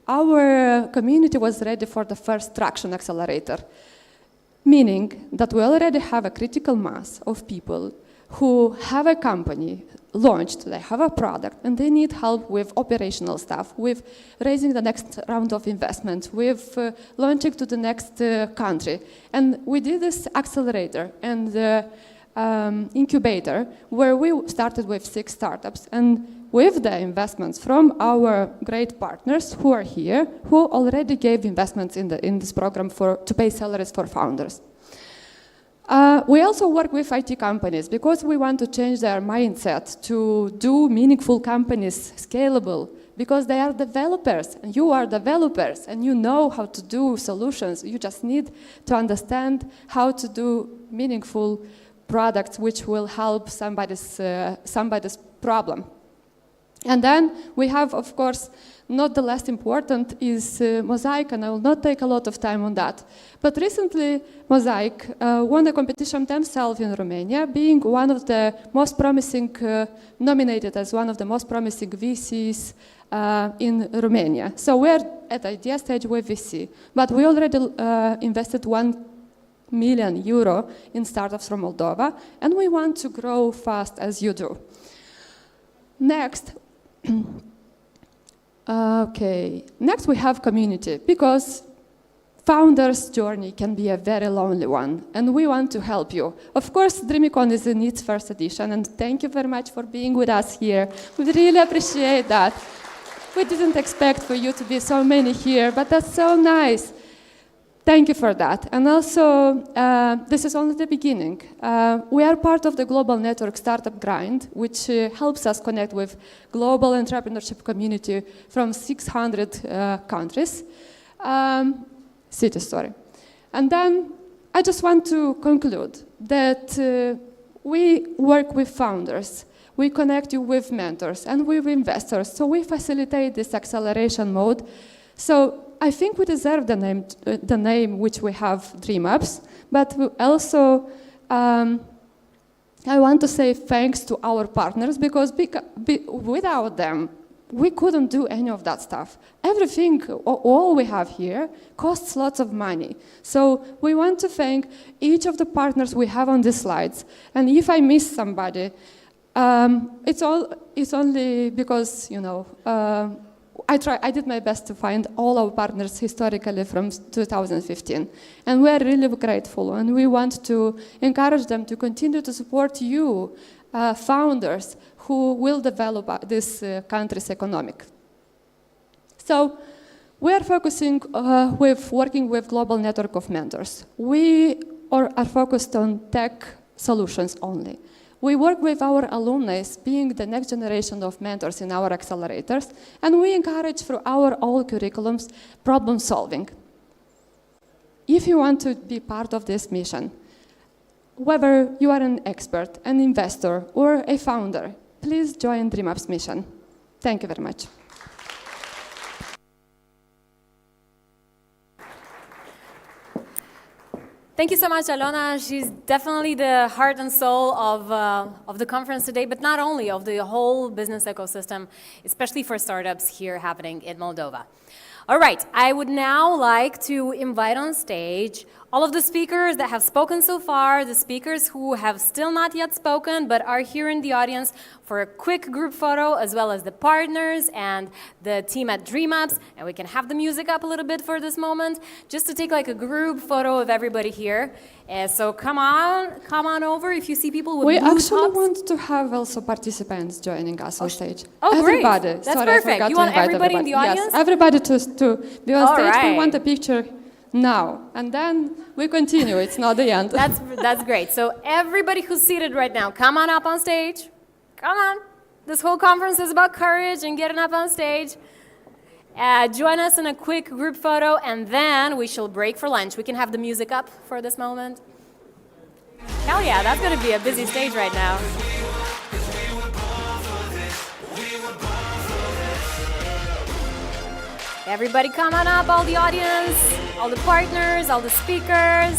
our community was ready for the first traction accelerator, meaning that we already have a critical mass of people who have a company launched, they have a product, and they need help with operational stuff, with raising the next round of investment, with launching to the next country. And we did this accelerator and incubator where we started with 6 startups, and with the investments from our great partners who are here, who already gave investments in this program to pay salaries for founders. We also work with IT companies because we want to change their mindset to do meaningful companies scalable, because they are developers and you are developers and you know how to do solutions. You just need to understand how to do meaningful products which will help somebody's problem. And then we have, of course, not the less important is Mosaic, and I will not take a lot of time on that. But recently, Mosaic won a competition themselves in Romania, being one of the most promising, nominated as one of the most promising VCs in Romania. So we're at idea stage with VC, but we already invested 1 million euro in startups from Moldova, and we want to grow fast as you do. Next, Okay, next we have community, because founder's journey can be a very lonely one, and we want to help you. Of course, Dreamicon is in its first edition, and thank you very much for being with us here. We really appreciate that. We didn't expect for you to be so many here, but that's so nice. Thank you for that. And also, this is only the beginning. We are part of the global network Startup Grind, which helps us connect with global entrepreneurship community from 600 countries. Cities, sorry. And then I just want to conclude that we work with founders, we connect you with mentors and with investors, so we facilitate this acceleration mode. So I think we deserve the name which we have, Dreamups, but we also, I want to say thanks to our partners, because without them, we couldn't do any of that stuff. Everything, all we have here, costs lots of money. So we want to thank each of the partners we have on these slides. And if I miss somebody, it's only because, you know, I did my best to find all our partners historically from 2015. And we are really grateful, and we want to encourage them to continue to support you, founders, who will develop this country's economic. So we are focusing working with global network of mentors. We are focused on tech solutions only. We work with our alumni, being the next generation of mentors in our accelerators, and we encourage through our all curriculums problem solving. If you want to be part of this mission, whether you are an expert, an investor, or a founder, please join Dreamups mission. Thank you very much. Thank you so much, Alona. She's definitely the heart and soul of the conference today, but not only, of the whole business ecosystem, especially for startups here happening in Moldova. All right, I would now like to invite on stage all of the speakers that have spoken so far, the speakers who have still not yet spoken but are here in the audience for a quick group photo, as well as the partners and the team at Dreamups. And we can have the music up a little bit for this moment, just to take like a group photo of everybody here. So come on over if you see people with We blue actually tops. want to have also participants joining us on stage. Oh, everybody. great. That's Sorry, I perfect. forgot You to want invite everybody in the audience? Yes, everybody to be on All stage. right. We want a picture now, and then we continue. It's not the end. That's great. So everybody who's seated right now, come on up on stage. Come on. This whole conference is about courage and getting up on stage. Join us in a quick group photo, and then we shall break for lunch. We can have the music up for this moment. Hell yeah, that's going to be a busy stage right now. Everybody come on up, all the audience, all the partners, all the speakers.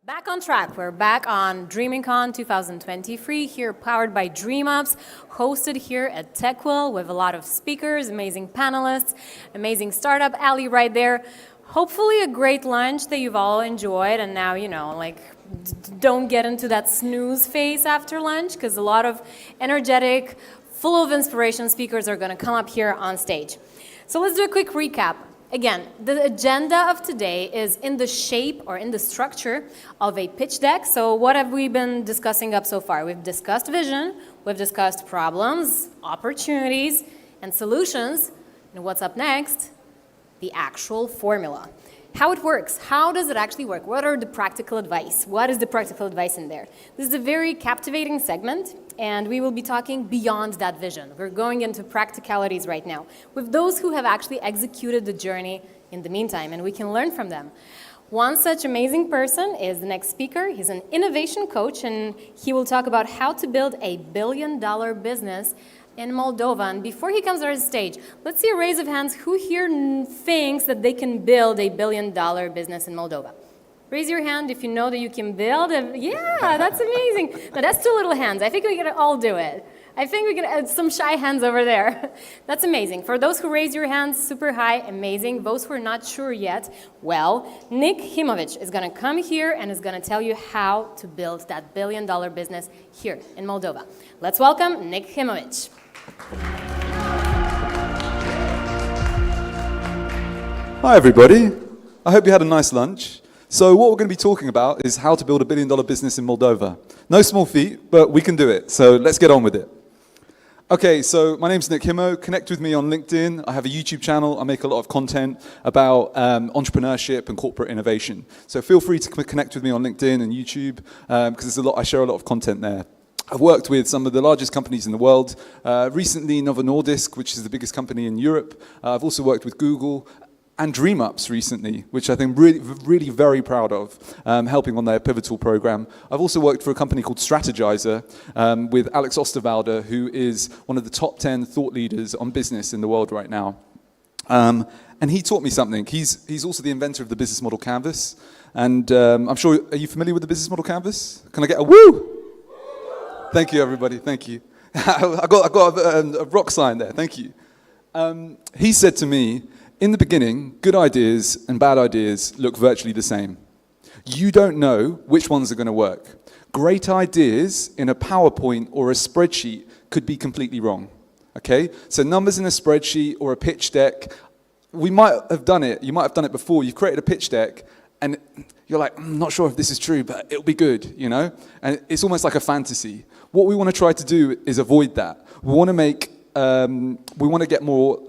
Back on track. We're back on Dreamicon 2023 here, powered by Dreamups, hosted here at Tekwill with a lot of speakers, amazing panelists, amazing startup alley right there. Hopefully a great lunch that you've all enjoyed, and now, don't get into that snooze phase after lunch, because a lot of energetic, full of inspiration speakers are going to come up here on stage. So let's do a quick recap. Again, the agenda of today is in the shape or in the structure of a pitch deck. So what have we been discussing up so far? We've discussed vision, we've discussed problems, opportunities, and solutions. And what's up next? The actual formula. How it works. How does it actually work? What are the practical advice? What is the practical advice in there? This is a very captivating segment, and we will be talking beyond that vision. We're going into practicalities right now with those who have actually executed the journey in the meantime, and we can learn from them. One such amazing person is the next speaker. He's an innovation coach, and he will talk about how to build a billion-dollar business in Moldovan. Before he comes on stage, let's see a raise of hands. Who here thinks that they can build a billion-dollar business in Moldova? Raise your hand if you know that you can build a... Yeah, that's amazing. No, that's 2 little hands. I think we can all do it. I think we can add some shy hands over there. That's amazing. For those who raise your hands super high, amazing. Those who are not sure yet, well, Nick Himovic is going to come here and is going to tell you how to build that billion-dollar business here in Moldova. Let's welcome Nick Himovic. Hi everybody, I hope you had a nice lunch. So what we're going to be talking about is how to build a billion-dollar business in Moldova. No small feat, but we can do it, so let's get on with it. Okay, so my name's Nick Himo. Connect with me on LinkedIn. I have a YouTube channel. I make a lot of content about entrepreneurship and corporate innovation. So feel free to connect with me on LinkedIn and YouTube, because I share a lot of content there. I've worked with some of the largest companies in the world. Recently, Novo Nordisk, which is the biggest company in Europe. I've also worked with Google and Dreamups recently, which I think really very proud of, helping on their pivotal program. I've also worked for a company called Strategizer with Alex Osterwalder, who is one of the top 10 thought leaders on business in the world right now. And he taught me something. He's also the inventor of the business model canvas. And I'm sure, are you familiar with the business model canvas? Can I get a woo? Thank you, everybody. Thank you. I got a rock sign there. Thank you. He said to me, in the beginning, good ideas and bad ideas look virtually the same. You don't know which ones are going to work. Great ideas in a PowerPoint or a spreadsheet could be completely wrong. Okay? So numbers in a spreadsheet or a pitch deck, we might have done it. You might have done it before. You've created a pitch deck, and you're like, I'm not sure if this is true, but it'll be good, you know? And it's almost like a fantasy. What we want to try to do is avoid that. We want to get more...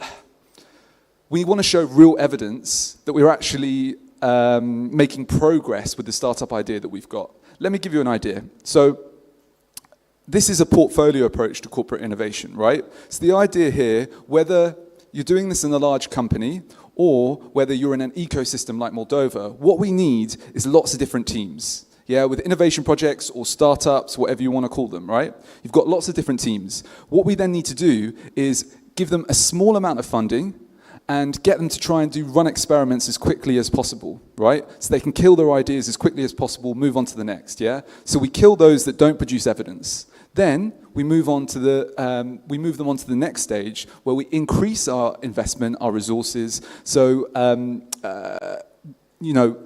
We want to show real evidence that we're actually making progress with the startup idea that we've got. Let me give you an idea. So this is a portfolio approach to corporate innovation, right? So the idea here, whether you're doing this in a large company or whether you're in an ecosystem like Moldova, what we need is lots of different teams. Yeah, with innovation projects or startups, whatever you want to call them, right? You've got lots of different teams. What we then need to do is give them a small amount of funding and get them to try and run experiments as quickly as possible, right? So they can kill their ideas as quickly as possible, move on to the next, yeah? So we kill those that don't produce evidence. Then we move them on to the next stage where we increase our investment, our resources. So,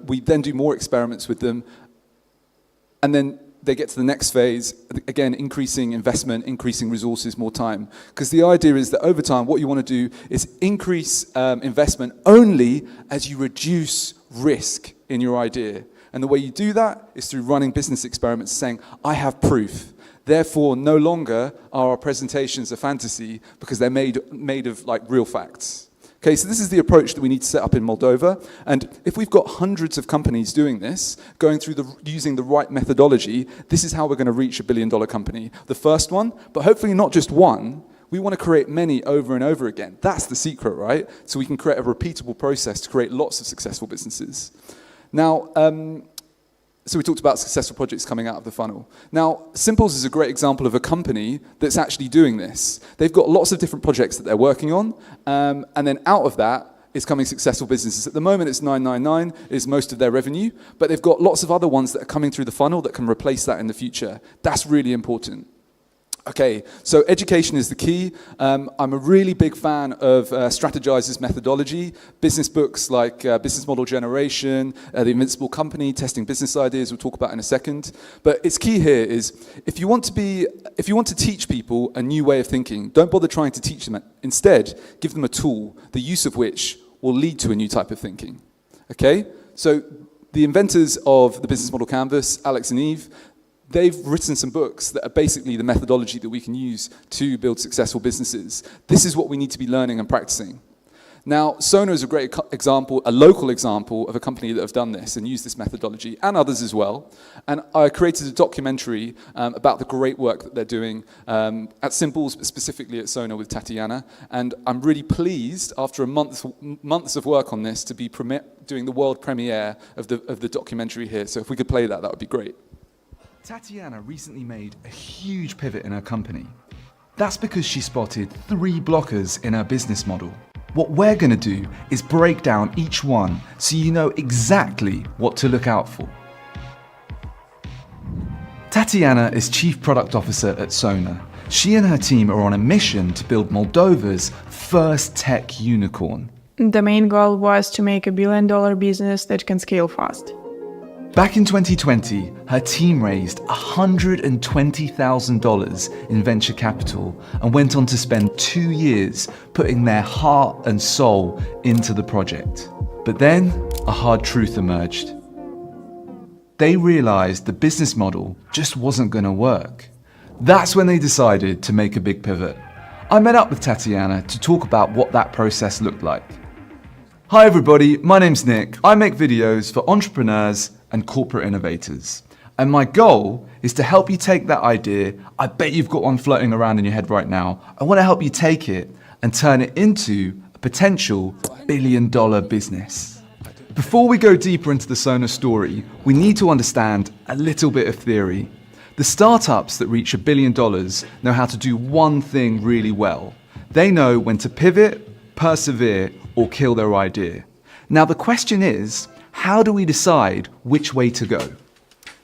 we then do more experiments with them, and then they get to the next phase, again, increasing investment, increasing resources, more time. Because the idea is that over time, what you want to do is increase investment only as you reduce risk in your idea. And the way you do that is through running business experiments saying, I have proof. Therefore, no longer are our presentations a fantasy because they're made of like real facts. Okay, so this is the approach that we need to set up in Moldova, and if we've got hundreds of companies doing this, going through using the right methodology, this is how we're going to reach $1 billion company. The first one, but hopefully not just one. We want to create many over and over again. That's the secret, right? So we can create a repeatable process to create lots of successful businesses. Now, so we talked about successful projects coming out of the funnel. Now, Simples is a great example of a company that's actually doing this. They've got lots of different projects that they're working on, and then out of that, is coming successful businesses. At the moment, it's 999 is most of their revenue, but they've got lots of other ones that are coming through the funnel that can replace that in the future. That's really important. Okay, so education is the key. I'm a really big fan of Strategizer's methodology. Business books like Business Model Generation, The Invincible Company, Testing Business Ideas, we'll talk about in a second. But it's key here is if you want to teach people a new way of thinking, don't bother trying to teach them. Instead, give them a tool, the use of which will lead to a new type of thinking. Okay, so the inventors of the business model canvas, Alex and Eve, they've written some books that are basically the methodology that we can use to build successful businesses. This is what we need to be learning and practicing. Now, Sona is a great example, a local example of a company that have done this and used this methodology, and others as well. And I created a documentary about the great work that they're doing at Simples, but specifically at Sona with Tatiana. And I'm really pleased, after months of work on this, to be doing the world premiere of the documentary here. So if we could play that, that would be great. Tatiana recently made a huge pivot in her company. That's because she spotted 3 blockers in her business model. What we're going to do is break down each one so you know exactly what to look out for. Tatiana is Chief Product Officer at Sona. She and her team are on a mission to build Moldova's first tech unicorn. The main goal was to make a billion-dollar business that can scale fast. Back in 2020, her team raised $120,000 in venture capital and went on to spend 2 years putting their heart and soul into the project. But then, a hard truth emerged. They realized the business model just wasn't going to work. That's when they decided to make a big pivot. I met up with Tatiana to talk about what that process looked like. Hi everybody, my name's Nick. I make videos for entrepreneurs and corporate innovators. And my goal is to help you take that idea. I bet you've got one floating around in your head right now. I want to help you take it and turn it into a potential billion-dollar business. Before we go deeper into the Sona story, we need to understand a little bit of theory. The startups that reach $1 billion know how to do one thing really well. They know when to pivot, persevere, or kill their idea. Now the question is, how do we decide which way to go?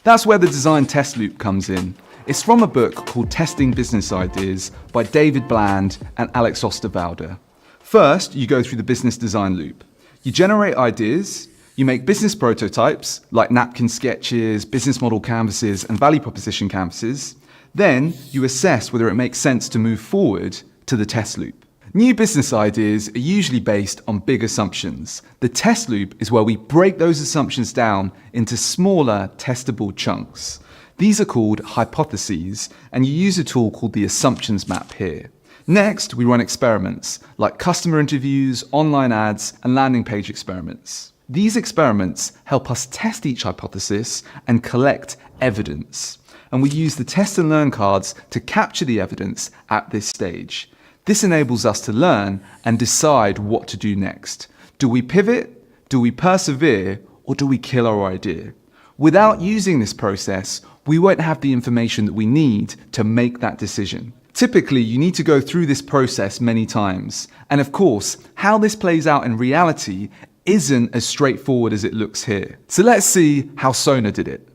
That's where the design test loop comes in. It's from a book called Testing Business Ideas by David Bland and Alex Osterwalder. First, you go through the business design loop. You generate ideas, you make business prototypes like napkin sketches, business model canvases, and value proposition canvases. Then you assess whether it makes sense to move forward to the test loop. New business ideas are usually based on big assumptions. The test loop is where we break those assumptions down into smaller, testable chunks. These are called hypotheses, and you use a tool called the assumptions map here. Next, we run experiments, like customer interviews, online ads, and landing page experiments. These experiments help us test each hypothesis and collect evidence. And we use the test and learn cards to capture the evidence at this stage. This enables us to learn and decide what to do next. Do we pivot? Do we persevere? Or do we kill our idea? Without using this process, we won't have the information that we need to make that decision. Typically, you need to go through this process many times. And of course, how this plays out in reality isn't as straightforward as it looks here. So let's see how Sona did it.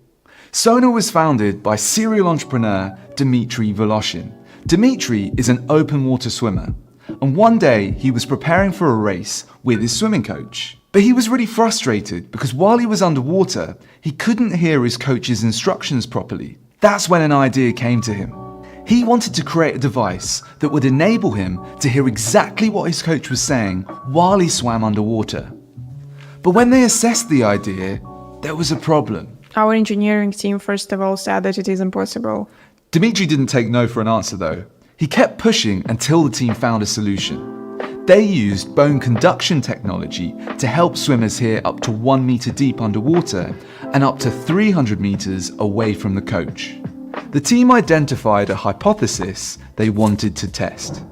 Sona was founded by serial entrepreneur Dmitry Voloshin. Dmitry is an open water swimmer, and one day he was preparing for a race with his swimming coach. But he was really frustrated because while he was underwater, he couldn't hear his coach's instructions properly. That's when an idea came to him. He wanted to create a device that would enable him to hear exactly what his coach was saying while he swam underwater. But when they assessed the idea, there was a problem. Our engineering team first of all said that it is impossible. Dmitry didn't take no for an answer though. He kept pushing until the team found a solution. They used bone conduction technology to help swimmers hear up to 1 meter deep underwater and up to 300 meters away from the coach. The team identified a hypothesis they wanted to test.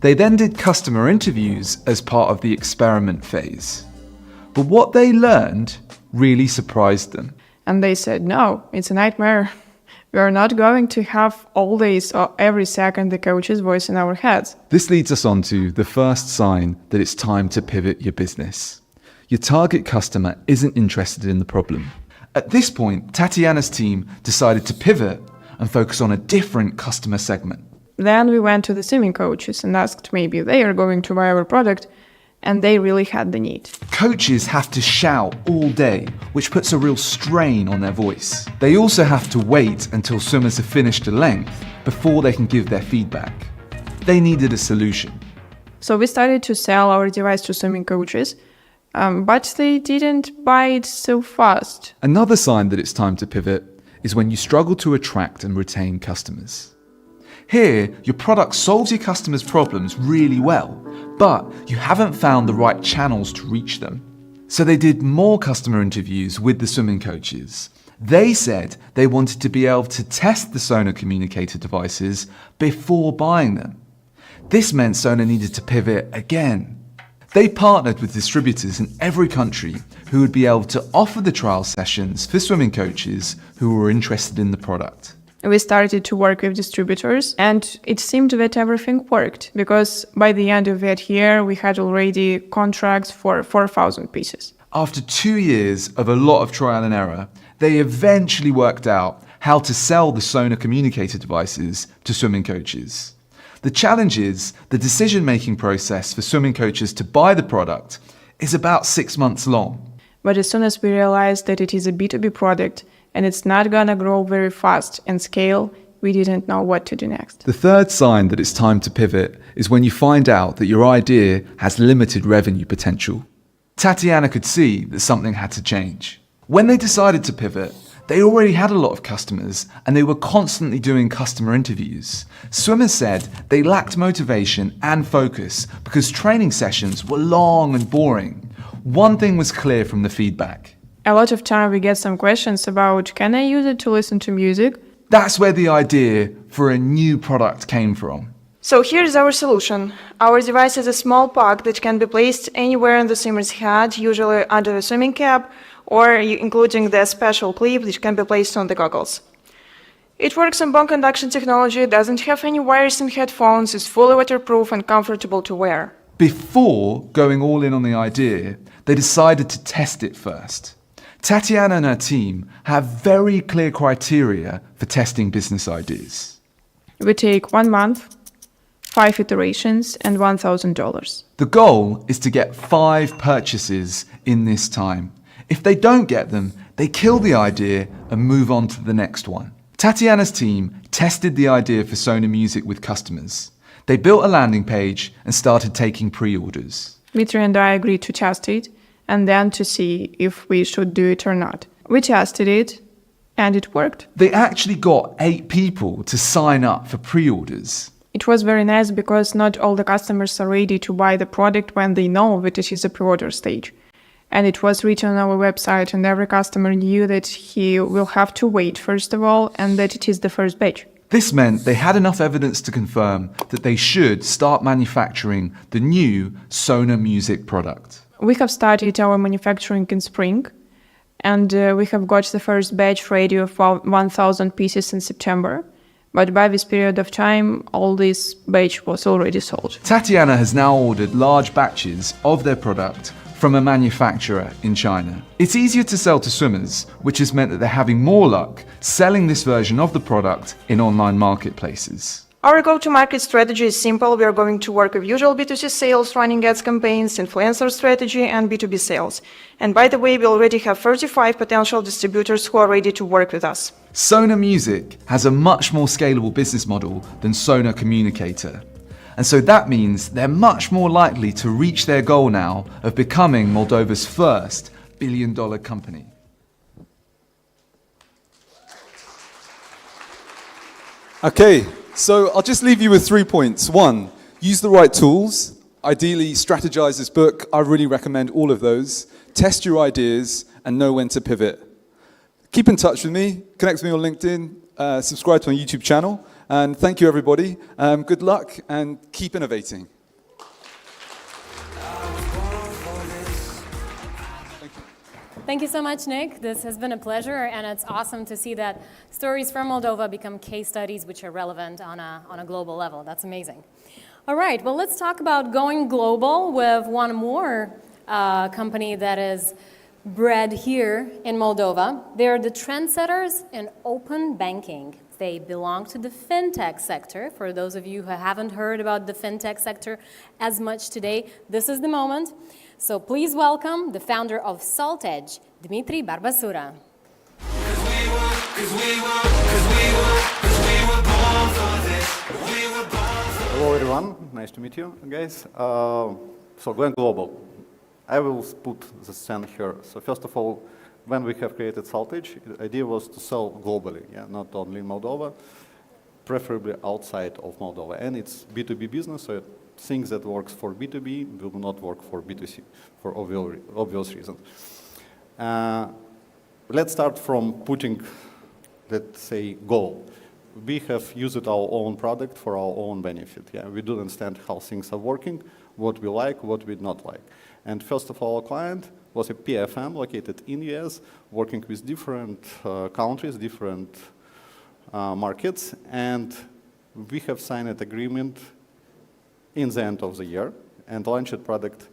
They then did customer interviews as part of the experiment phase. But what they learned really surprised them. And they said, no, it's a nightmare. We are not going to have all days or every second the coach's voice in our heads. This leads us on to the first sign that it's time to pivot your business. Your target customer isn't interested in the problem. At this point, Tatiana's team decided to pivot and focus on a different customer segment. Then we went to the swimming coaches and asked maybe they are going to buy our product, and they really had the need. Coaches have to shout all day, which puts a real strain on their voice. They also have to wait until swimmers have finished a length before they can give their feedback. They needed a solution. So we started to sell our device to swimming coaches, but they didn't buy it so fast. Another sign that it's time to pivot is when you struggle to attract and retain customers. Here, your product solves your customers' problems really well, but you haven't found the right channels to reach them. So they did more customer interviews with the swimming coaches. They said they wanted to be able to test the Sonar communicator devices before buying them. This meant Sonar needed to pivot again. They partnered with distributors in every country who would be able to offer the trial sessions for swimming coaches who were interested in the product. We started to work with distributors, and it seemed that everything worked, because by the end of that year, we had already contracts for 4,000 pieces. After 2 years of a lot of trial and error, they eventually worked out how to sell the Sonar communicator devices to swimming coaches. The challenge is the decision-making process for swimming coaches to buy the product is about 6 months long. But as soon as we realized that it is a B2B product, and it's not gonna grow very fast and scale, we didn't know what to do next. The third sign that it's time to pivot is when you find out that your idea has limited revenue potential. Tatiana could see that something had to change. When they decided to pivot, they already had a lot of customers and they were constantly doing customer interviews. Swimmers said they lacked motivation and focus because training sessions were long and boring. One thing was clear from the feedback. A lot of time we get some questions about, can I use it to listen to music? That's where the idea for a new product came from. So here's our solution. Our device is a small puck that can be placed anywhere on the swimmer's head, usually under the swimming cap, or including the special clip that can be placed on the goggles. It works on bone conduction technology, doesn't have any wires and headphones, is fully waterproof and comfortable to wear. Before going all in on the idea, they decided to test it first. Tatiana and her team have very clear criteria for testing business ideas. We take 1 month, 5 iterations, and $1,000. The goal is to get 5 purchases in this time. If they don't get them, they kill the idea and move on to the next one. Tatiana's team tested the idea for Sonar Music with customers. They built a landing page and started taking pre-orders. Dmitry and I agreed to test it, and then to see if we should do it or not. We tested it, and it worked. They actually got 8 people to sign up for pre-orders. It was very nice because not all the customers are ready to buy the product when they know that it is a pre-order stage. And it was written on our website, and every customer knew that he will have to wait, first of all, and that it is the first batch. This meant they had enough evidence to confirm that they should start manufacturing the new Sonar Music product. We have started our manufacturing in spring, and we have got the first batch ready of 1,000 pieces in September. But by this period of time, all this batch was already sold. Tatiana has now ordered large batches of their product from a manufacturer in China. It's easier to sell to swimmers, which has meant that they're having more luck selling this version of the product in online marketplaces. Our go-to-market strategy is simple. We are going to work with usual B2C sales, running ads campaigns, influencer strategy, and B2B sales. And by the way, we already have 35 potential distributors who are ready to work with us. Sonar Music has a much more scalable business model than Sonar Communicator. And so that means they're much more likely to reach their goal now of becoming Moldova's first billion-dollar company. Okay, so I'll just leave you with 3 points. 1, use the right tools. Ideally, strategize this book. I really recommend all of those. Test your ideas and know when to pivot. Keep in touch with me. Connect with me on LinkedIn. Subscribe to my YouTube channel. And thank you, everybody. Good luck and keep innovating. Thank you. Thank you so much, Nick. This has been a pleasure, and it's awesome to see that stories from Moldova become case studies which are relevant on a global level. That's amazing. All right, well, let's talk about going global with one more company that is bred here in Moldova. They're the trendsetters in open banking. They belong to the fintech sector. For those of you who haven't heard about the fintech sector as much today, this is the moment. So please welcome the founder of SaltEdge, Dmitry Barbasura. Hello everyone, nice to meet you guys. So going global, I will put the scene here. So first of all, when we have created SaltEdge, the idea was to sell globally, not only in Moldova, preferably outside of Moldova. And it's B2B business, so things that works for B2B will not work for B2C for obvious reasons. Let's start from putting, let's say, goal. We have used our own product for our own benefit. We do understand how things are working, what we like, what we not like. And first of all, our client was a PFM located in US, working with different countries, different markets, and we have signed an agreement in the end of the year and launched product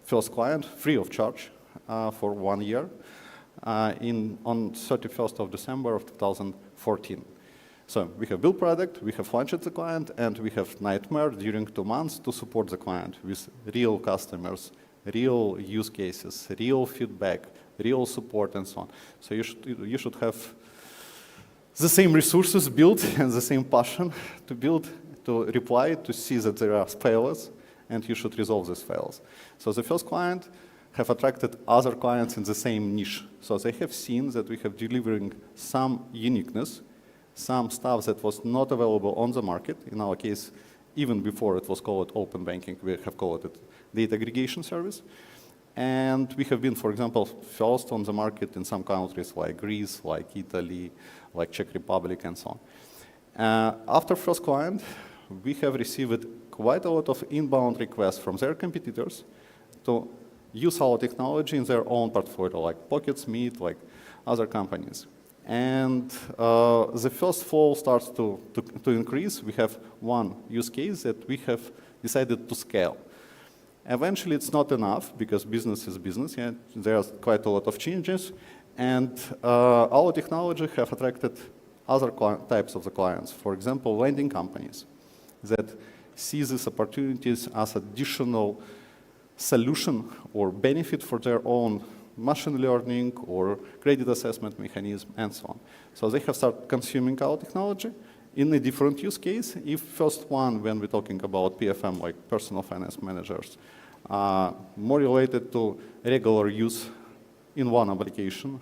first client free of charge for 1 year on 31st of December of 2014. So we have built product, we have launched the client, and we have nightmare during 2 months to support the client with real customers, real use cases, real feedback, real support, and so on. So you should have the same resources built and the same passion to build, to reply, to see that there are failures, and you should resolve these failures. So the first client have attracted other clients in the same niche. So they have seen that we have delivering some uniqueness, some stuff that was not available on the market. In our case, even before it was called open banking, we have called it data aggregation service. And we have been, for example, first on the market in some countries like Greece, like Italy, like Czech Republic, and so on. After first client, we have received quite a lot of inbound requests from their competitors to use our technology in their own portfolio, like Pockets, Meet, like other companies. And the first flow starts to increase. We have one use case that we have decided to scale. Eventually, it's not enough because business is business. There are quite a lot of changes. And our technology have attracted other types of the clients. For example, lending companies that see these opportunities as additional solution or benefit for their own machine learning or credit assessment mechanism, and so on. So they have started consuming our technology in a different use case. If first one, when we're talking about PFM, like personal finance managers, more related to regular use in one application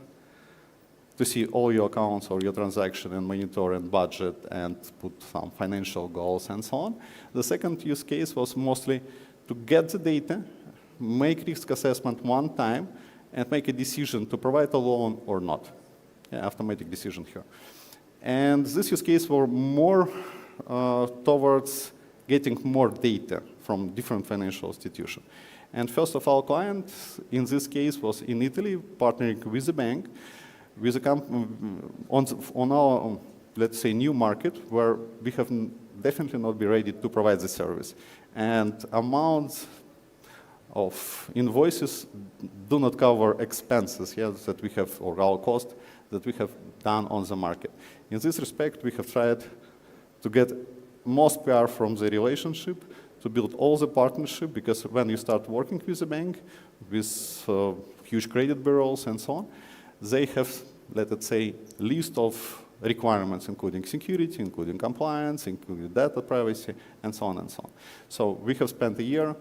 to see all your accounts or your transaction and monitor and budget and put some financial goals and so on. The second use case was mostly to get the data, make risk assessment one time, and make a decision to provide a loan or not. Automatic decision here. And this use case were more towards getting more data from different financial institutions. And first of all, clients in this case was in Italy, partnering with the bank, with a company on our, let's say, new market where we have definitely not been ready to provide the service. And amounts of invoices do not cover expenses that we have, or our cost that we have done on the market. In this respect, we have tried to get most PR from the relationship, to build all the partnership, because when you start working with the bank, with huge credit bureaus and so on, they have, let's say, list of requirements, including security, including compliance, including data privacy, and so on and so on. So we have spent a year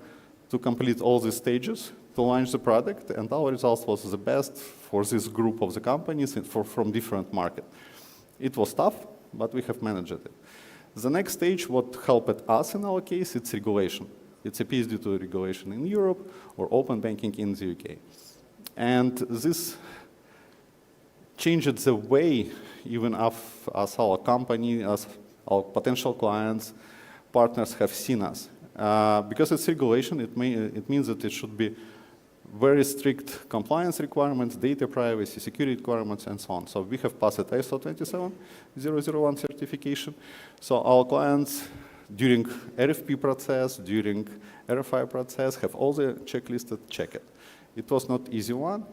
to complete all these stages, to launch the product, and our results was the best for this group of the companies from different markets. It was tough, but we have managed it. The next stage, what helped us in our case, it's regulation. It's a PSD2 regulation in Europe or open banking in the UK. And this changed the way even as our company, as our potential clients, partners have seen us. Because it's regulation, it means that it should be very strict compliance requirements, data privacy, security requirements, and so on. So we have passed ISO 27001 certification. So our clients, during RFP process, during RFI process, have all the checklists checked. It was not easy one,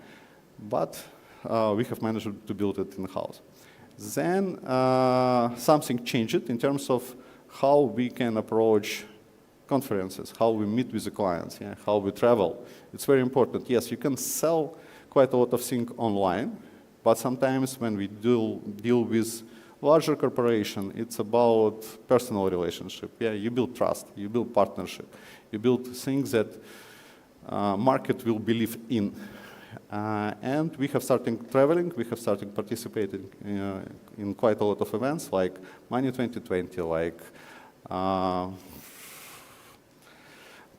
but we have managed to build it in-house. Then something changed in terms of how we can approach conferences, how we meet with the clients, yeah, how we travel. It's very important. Yes, you can sell quite a lot of things online, but sometimes when we deal with larger corporation, it's about personal relationship. Yeah, you build trust, you build partnership, you build things that market will believe in. And we have started traveling, we have started participating in quite a lot of events like Money 2020, like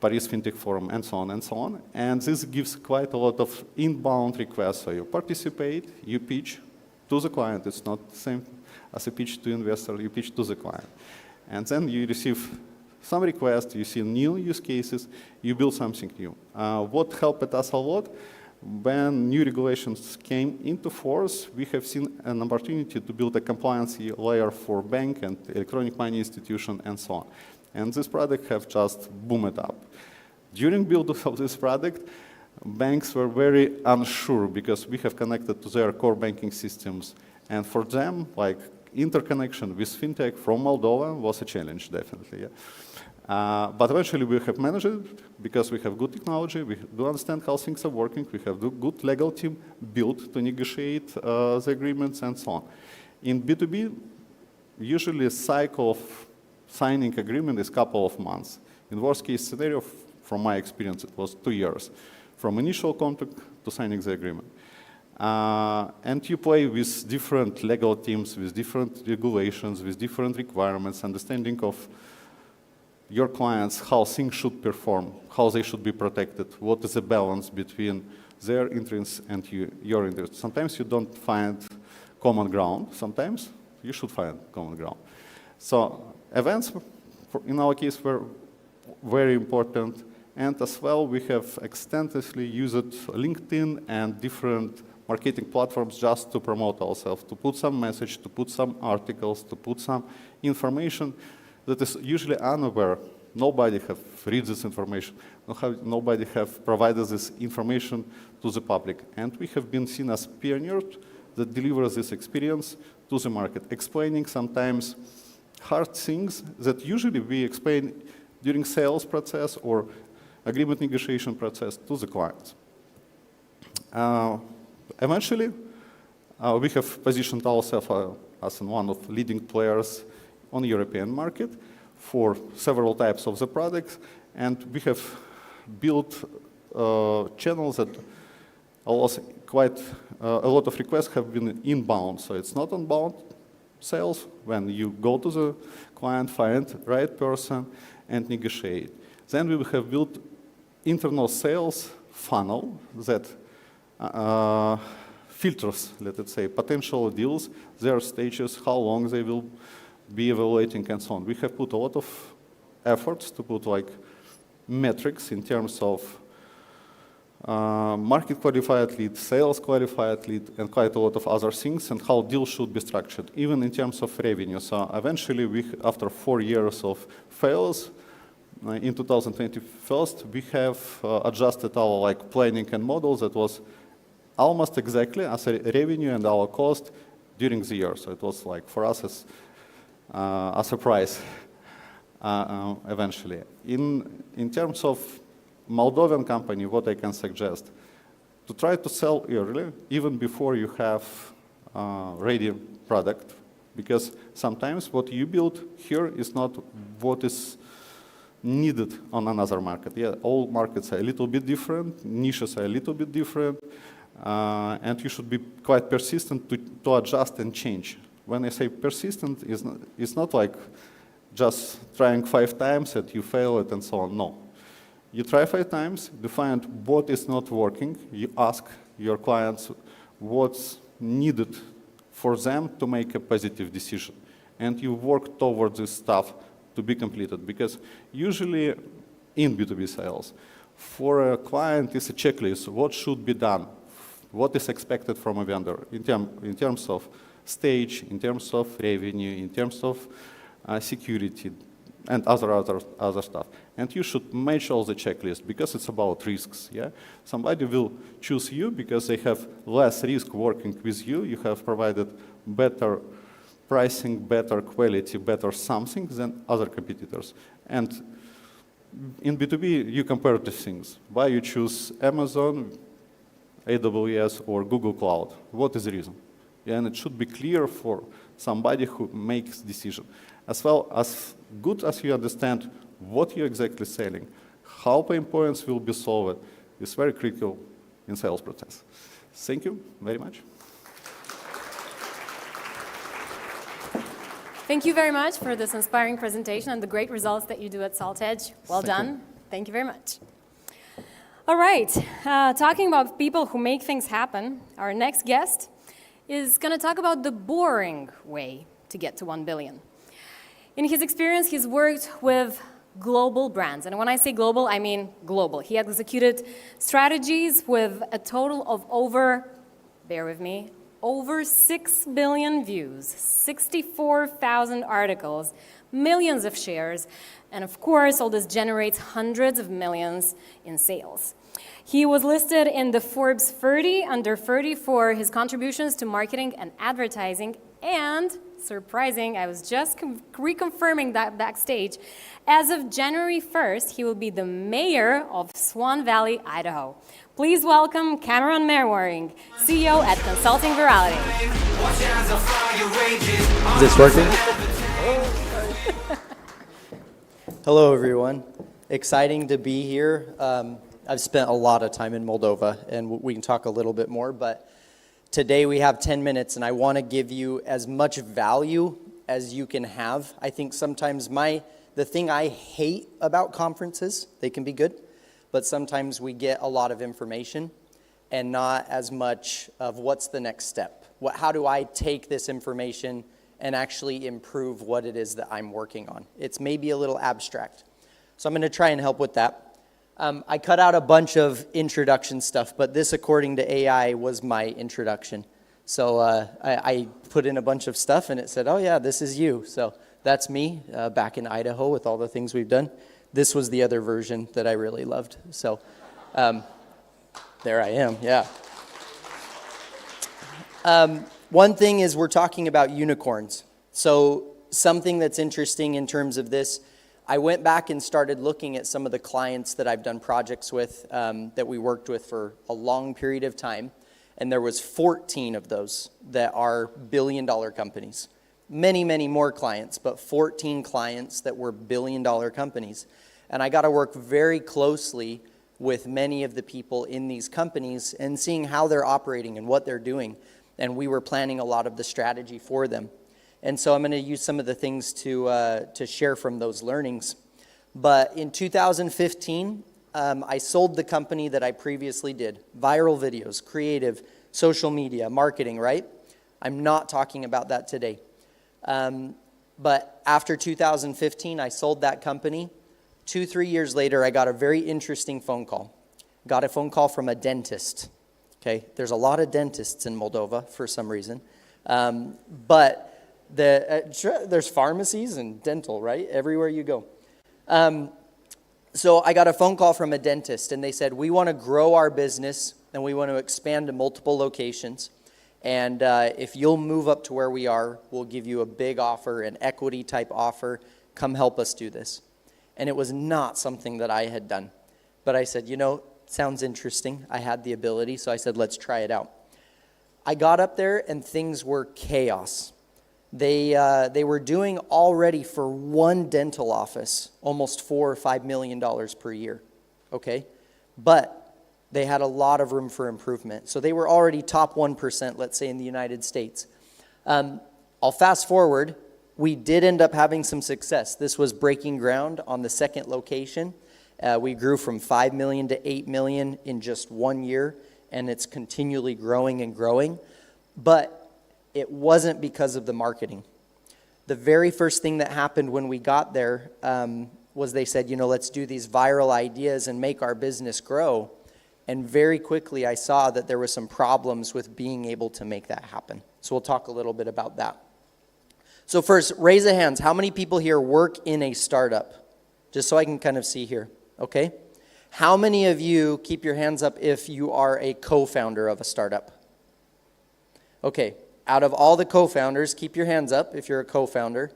Paris FinTech Forum, and so on and so on. And this gives quite a lot of inbound requests. So you participate, you pitch to the client. It's not the same as a pitch to investor, you pitch to the client. And then you receive some requests, you see new use cases, you build something new. What helped us a lot, when new regulations came into force, we have seen an opportunity to build a compliance layer for bank and electronic money institution and so on. And this product have just boomed up. During build of this product, banks were very unsure because we have connected to their core banking systems. And for them, like interconnection with fintech from Moldova was a challenge, definitely. Yeah. But eventually we have managed it because we have good technology, we do understand how things are working, we have a good legal team built to negotiate the agreements and so on. In B2B, usually a cycle of signing agreement is a couple of months. In worst case scenario, from my experience, it was 2 years, from initial contact to signing the agreement. And you play with different legal teams, with different regulations, with different requirements, understanding of your clients, how things should perform, how they should be protected, what is the balance between their interests and your interests. Sometimes you don't find common ground, sometimes you should find common ground. So events, in our case, were very important, and as well we have extensively used LinkedIn and different marketing platforms just to promote ourselves, to put some message, to put some articles, to put some information that is usually unaware. Nobody have read this information, nobody have provided this information to the public, and we have been seen as pioneers that deliver this experience to the market, explaining sometimes hard things that usually we explain during sales process or agreement negotiation process to the clients. Eventually, we have positioned ourselves as one of the leading players on the European market for several types of the products, and we have built channels that allows quite a lot of requests have been inbound, so it's not outbound sales when you go to the client, find the right person, and negotiate. Then we have built internal sales funnel that filters, let's say, potential deals, their stages, how long they will be evaluating, and so on. We have put a lot of efforts to put like metrics in terms of market qualified lead, sales qualified lead, and quite a lot of other things, and how deals should be structured, even in terms of revenue. So eventually, after 4 years of fails, in 2021, we have adjusted our planning and models that was almost exactly as a revenue and our cost during the year. So it was like for us as a surprise eventually. In terms of Moldovan company, what I can suggest, to try to sell early, even before you have ready product, because sometimes what you build here is not what is needed on another market. Yeah, all markets are a little bit different, niches are a little bit different, and you should be quite persistent to adjust and change. When I say persistent, it's not like just trying 5 times and you fail it and so on. No. You try 5 times, you find what is not working, you ask your clients what's needed for them to make a positive decision, and you work towards this stuff to be completed, because usually in B2B sales, For a client, it's a checklist. What should be done? What is expected from a vendor in terms of stage, in terms of revenue, in terms of security, and other stuff. And you should match all the checklist because it's about risks. Yeah, somebody will choose you because they have less risk working with you. You have provided better pricing, better quality, better something than other competitors. And in B2B, you compare the things. Why you choose Amazon, AWS, or Google Cloud? What is the reason? Yeah, and it should be clear for somebody who makes decision. As well as good as you understand what you're exactly selling, how pain points will be solved is very critical in sales process. Thank you very much. Thank you very much for this inspiring presentation and the great results that you do at SaltEdge. Well done. Thank you very much. All right, talking about people who make things happen, our next guest is going to talk about the boring way to get to 1 billion. In his experience, he's worked with global brands. And when I say global, I mean global. He executed strategies with a total of over, bear with me, over 6 billion views, 64,000 articles, millions of shares, and of course, all this generates hundreds of millions in sales. He was listed in the Forbes 30 under 30 for his contributions to marketing and advertising, and surprising, I was just reconfirming that backstage. As of January 1st, he will be the mayor of Swan Valley, Idaho. Please welcome Cameron Merwaring, CEO at Consulting Virality. Is this working? Hello, everyone. Exciting to be here. I've spent a lot of time in Moldova, and we can talk a little bit more, but today we have 10 minutes, and I want to give you as much value as you can have. I think sometimes the thing I hate about conferences, they can be good, but sometimes we get a lot of information and not as much of what's the next step. How do I take this information and actually improve what it is that I'm working on? It's maybe a little abstract. So I'm going to try and help with that. I cut out a bunch of introduction stuff, but this, according to AI, was my introduction. So I put in a bunch of stuff, and it said, oh, yeah, this is you. So that's me back in Idaho with all the things we've done. This was the other version that I really loved. So there I am, yeah. One thing is we're talking about unicorns. So something that's interesting in terms of this, I went back and started looking at some of the clients that I've done projects with, that we worked with for a long period of time, and there was 14 of those that are billion-dollar companies. Many, many more clients, but 14 clients that were billion-dollar companies. And I got to work very closely with many of the people in these companies and seeing how they're operating and what they're doing. And we were planning a lot of the strategy for them. And so I'm going to use some of the things to share from those learnings. But in 2015, I sold the company that I previously did. Viral videos, creative, social media, marketing, right? I'm not talking about that today. But after 2015, I sold that company. 2-3 years later, I got a very interesting phone call. Got a phone call from a dentist. Okay, there's a lot of dentists in Moldova for some reason. But there's pharmacies and dental, right? Everywhere you go. So I got a phone call from a dentist, and they said, we want to grow our business, and we want to expand to multiple locations. And if you'll move up to where we are, we'll give you a big offer, an equity type offer. Come help us do this. And it was not something that I had done. But I said, sounds interesting. I had the ability, so I said, let's try it out. I got up there, and things were chaos. They were doing already for one dental office almost $4 or $5 million per year, okay? But they had a lot of room for improvement. So they were already top 1%, let's say, in the United States. I'll fast forward. We did end up having some success. This was breaking ground on the second location. We grew from 5 million to 8 million in just 1 year, and it's continually growing and growing. But it wasn't because of the marketing. The very first thing that happened when we got there was they said, let's do these viral ideas and make our business grow. And very quickly I saw that there were some problems with being able to make that happen. So we'll talk a little bit about that. So first, raise of hands. How many people here work in a startup? Just so I can kind of see here, okay? How many of you, keep your hands up if you are a co-founder of a startup? Okay, out of all the co-founders, keep your hands up if you're a co-founder.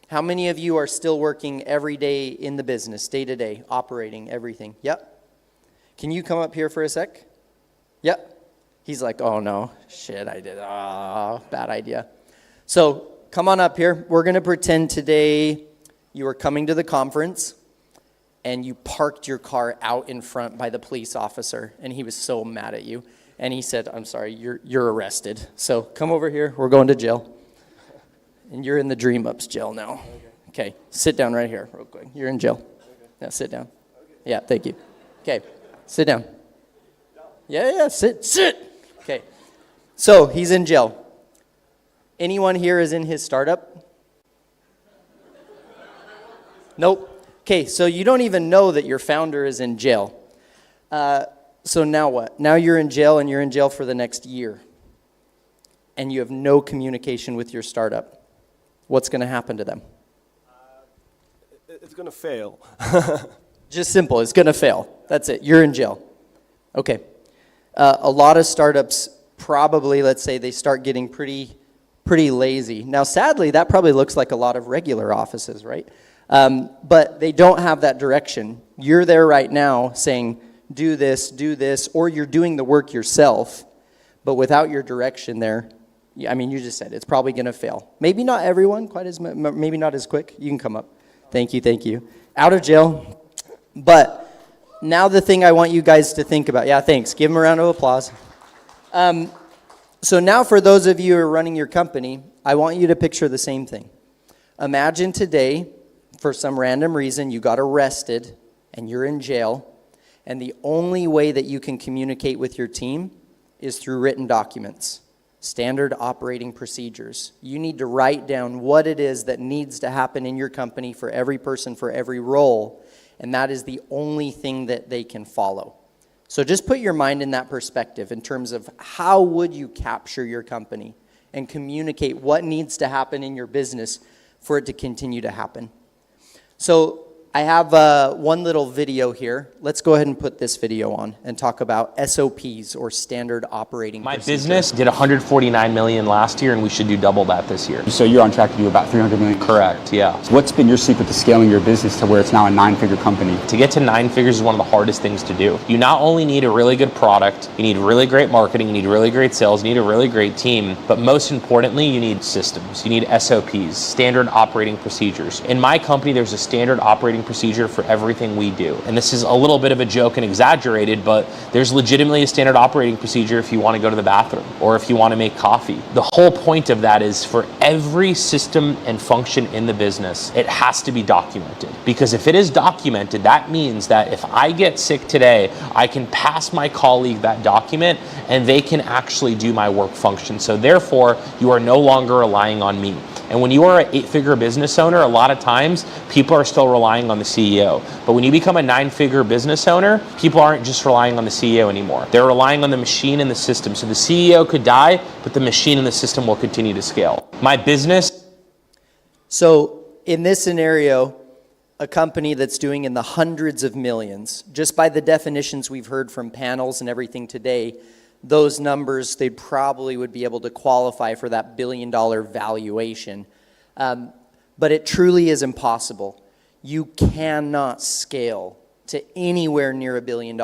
How many of you are still working every day in the business, day to day, operating everything? Yep. Can you come up here for a sec? Yep. He's like, oh no, shit, I did, bad idea. So come on up here. We're gonna pretend today you were coming to the conference and you parked your car out in front by the police officer and he was so mad at you. And he said, I'm sorry, you're arrested. So come over here, we're going to jail. And you're in the Dreamups jail now. Okay, sit down right here real quick. You're in jail. Now sit down. Yeah, thank you. Okay, sit down. Yeah, sit. Okay, so he's in jail. Anyone here is in his startup? Nope. Okay, so you don't even know that your founder is in jail. So now what? Now you're in jail and you're in jail for the next year. And you have no communication with your startup. What's going to happen to them? It's going to fail. Just simple, it's going to fail. That's it, you're in jail. Okay. A lot of startups probably, let's say, they start getting pretty lazy. Now, sadly, that probably looks like a lot of regular offices, right? But they don't have that direction. You're there right now saying, do this, or you're doing the work yourself, but without your direction there, I mean, you just said it's probably going to fail. Maybe not everyone, maybe not as quick. You can come up. Thank you. Out of jail. But now the thing I want you guys to think about. Yeah, thanks. Give them a round of applause. So now for those of you who are running your company, I want you to picture the same thing. Imagine today, for some random reason, you got arrested and you're in jail, and the only way that you can communicate with your team is through written documents, standard operating procedures. You need to write down what it is that needs to happen in your company for every person, for every role, and that is the only thing that they can follow. So just put your mind in that perspective in terms of how would you capture your company and communicate what needs to happen in your business for it to continue to happen. So I have one little video here. Let's go ahead and put this video on and talk about SOPs, or standard operating procedures. My business did 149 million last year, and we should do double that this year. So you're on track to do about 300 million? Correct, yeah. So what's been your secret to scaling your business to where it's now a 9-figure company? To get to 9 figures is one of the hardest things to do. You not only need a really good product, you need really great marketing, you need really great sales, you need a really great team, but most importantly, you need systems. You need SOPs, standard operating procedures. In my company, there's a standard operating procedure for everything we do. And this is a little bit of a joke and exaggerated, but there's legitimately a standard operating procedure if you want to go to the bathroom or if you want to make coffee. The whole point of that is for every system and function in the business, it has to be documented. Because if it is documented, that means that if I get sick today, I can pass my colleague that document and they can actually do my work function. So therefore, you are no longer relying on me. And when you are an 8-figure business owner, a lot of times people are still relying on the CEO. But when you become a 9-figure business owner, people aren't just relying on the CEO anymore. They're relying on the machine and the system. So the CEO could die, but the machine and the system will continue to scale. My business. So in this scenario, a company that's doing in the hundreds of millions, just by the definitions we've heard from panels and everything today, those numbers, they probably would be able to qualify for that billion-dollar valuation. But it truly is impossible. You cannot scale to anywhere near $1 billion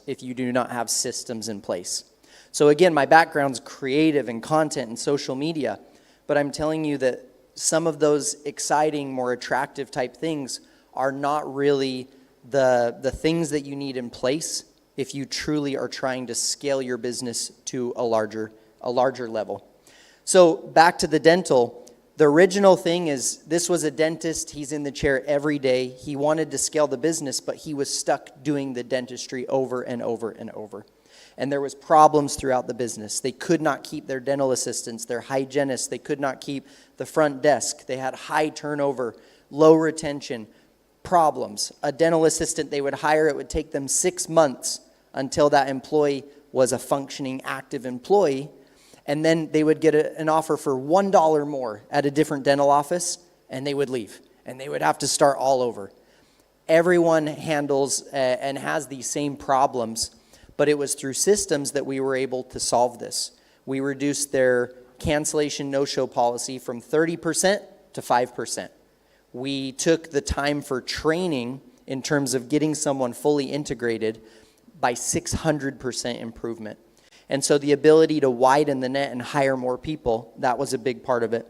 if you do not have systems in place. So again, my background's creative and content and social media, but I'm telling you that some of those exciting, more attractive type things are not really the things that you need in place if you truly are trying to scale your business to a larger level. So back to the dental, the original thing is this was a dentist, he's in the chair every day, he wanted to scale the business, but he was stuck doing the dentistry over and over and over. And there was problems throughout the business. They could not keep their dental assistants, their hygienists, they could not keep the front desk. They had high turnover, low retention, problems. A dental assistant they would hire, it would take them 6 months until that employee was a functioning, active employee. And then they would get an offer for $1 more at a different dental office, and they would leave. And they would have to start all over. Everyone handles and has these same problems, but it was through systems that we were able to solve this. We reduced their cancellation no-show policy from 30% to 5%. We took the time for training in terms of getting someone fully integrated by 600% improvement. And so the ability to widen the net and hire more people, that was a big part of it.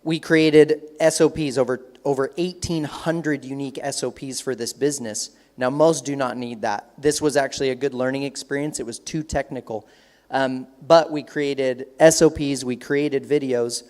We created SOPs, over 1,800 unique SOPs for this business. Now, most do not need that. This was actually a good learning experience. It was too technical. But we created SOPs, we created videos.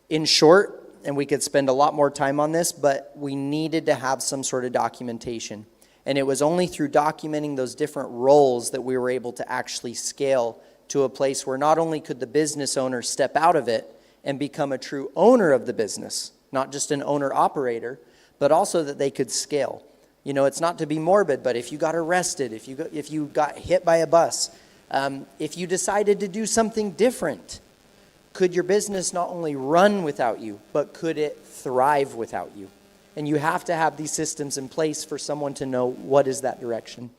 In short, and we could spend a lot more time on this, but we needed to have some sort of documentation. And it was only through documenting those different roles that we were able to actually scale to a place where not only could the business owner step out of it and become a true owner of the business, not just an owner-operator, but also that they could scale. You know, it's not to be morbid, but if you got arrested, if you got hit by a bus, if you decided to do something different, could your business not only run without you, but could it thrive without you? And you have to have these systems in place for someone to know what is that direction.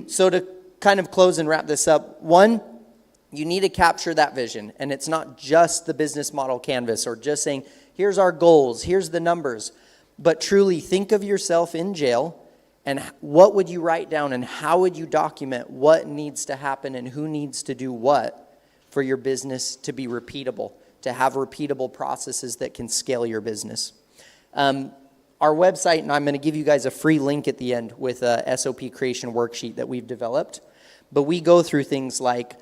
So to kind of close and wrap this up, one, you need to capture that vision. And it's not just the business model canvas or just saying, here's our goals, here's the numbers. But truly think of yourself in jail and what would you write down and how would you document what needs to happen and who needs to do what for your business to be repeatable, to have repeatable processes that can scale your business. Our website, and I'm going to give you guys a free link at the end with a SOP creation worksheet that we've developed, but we go through things like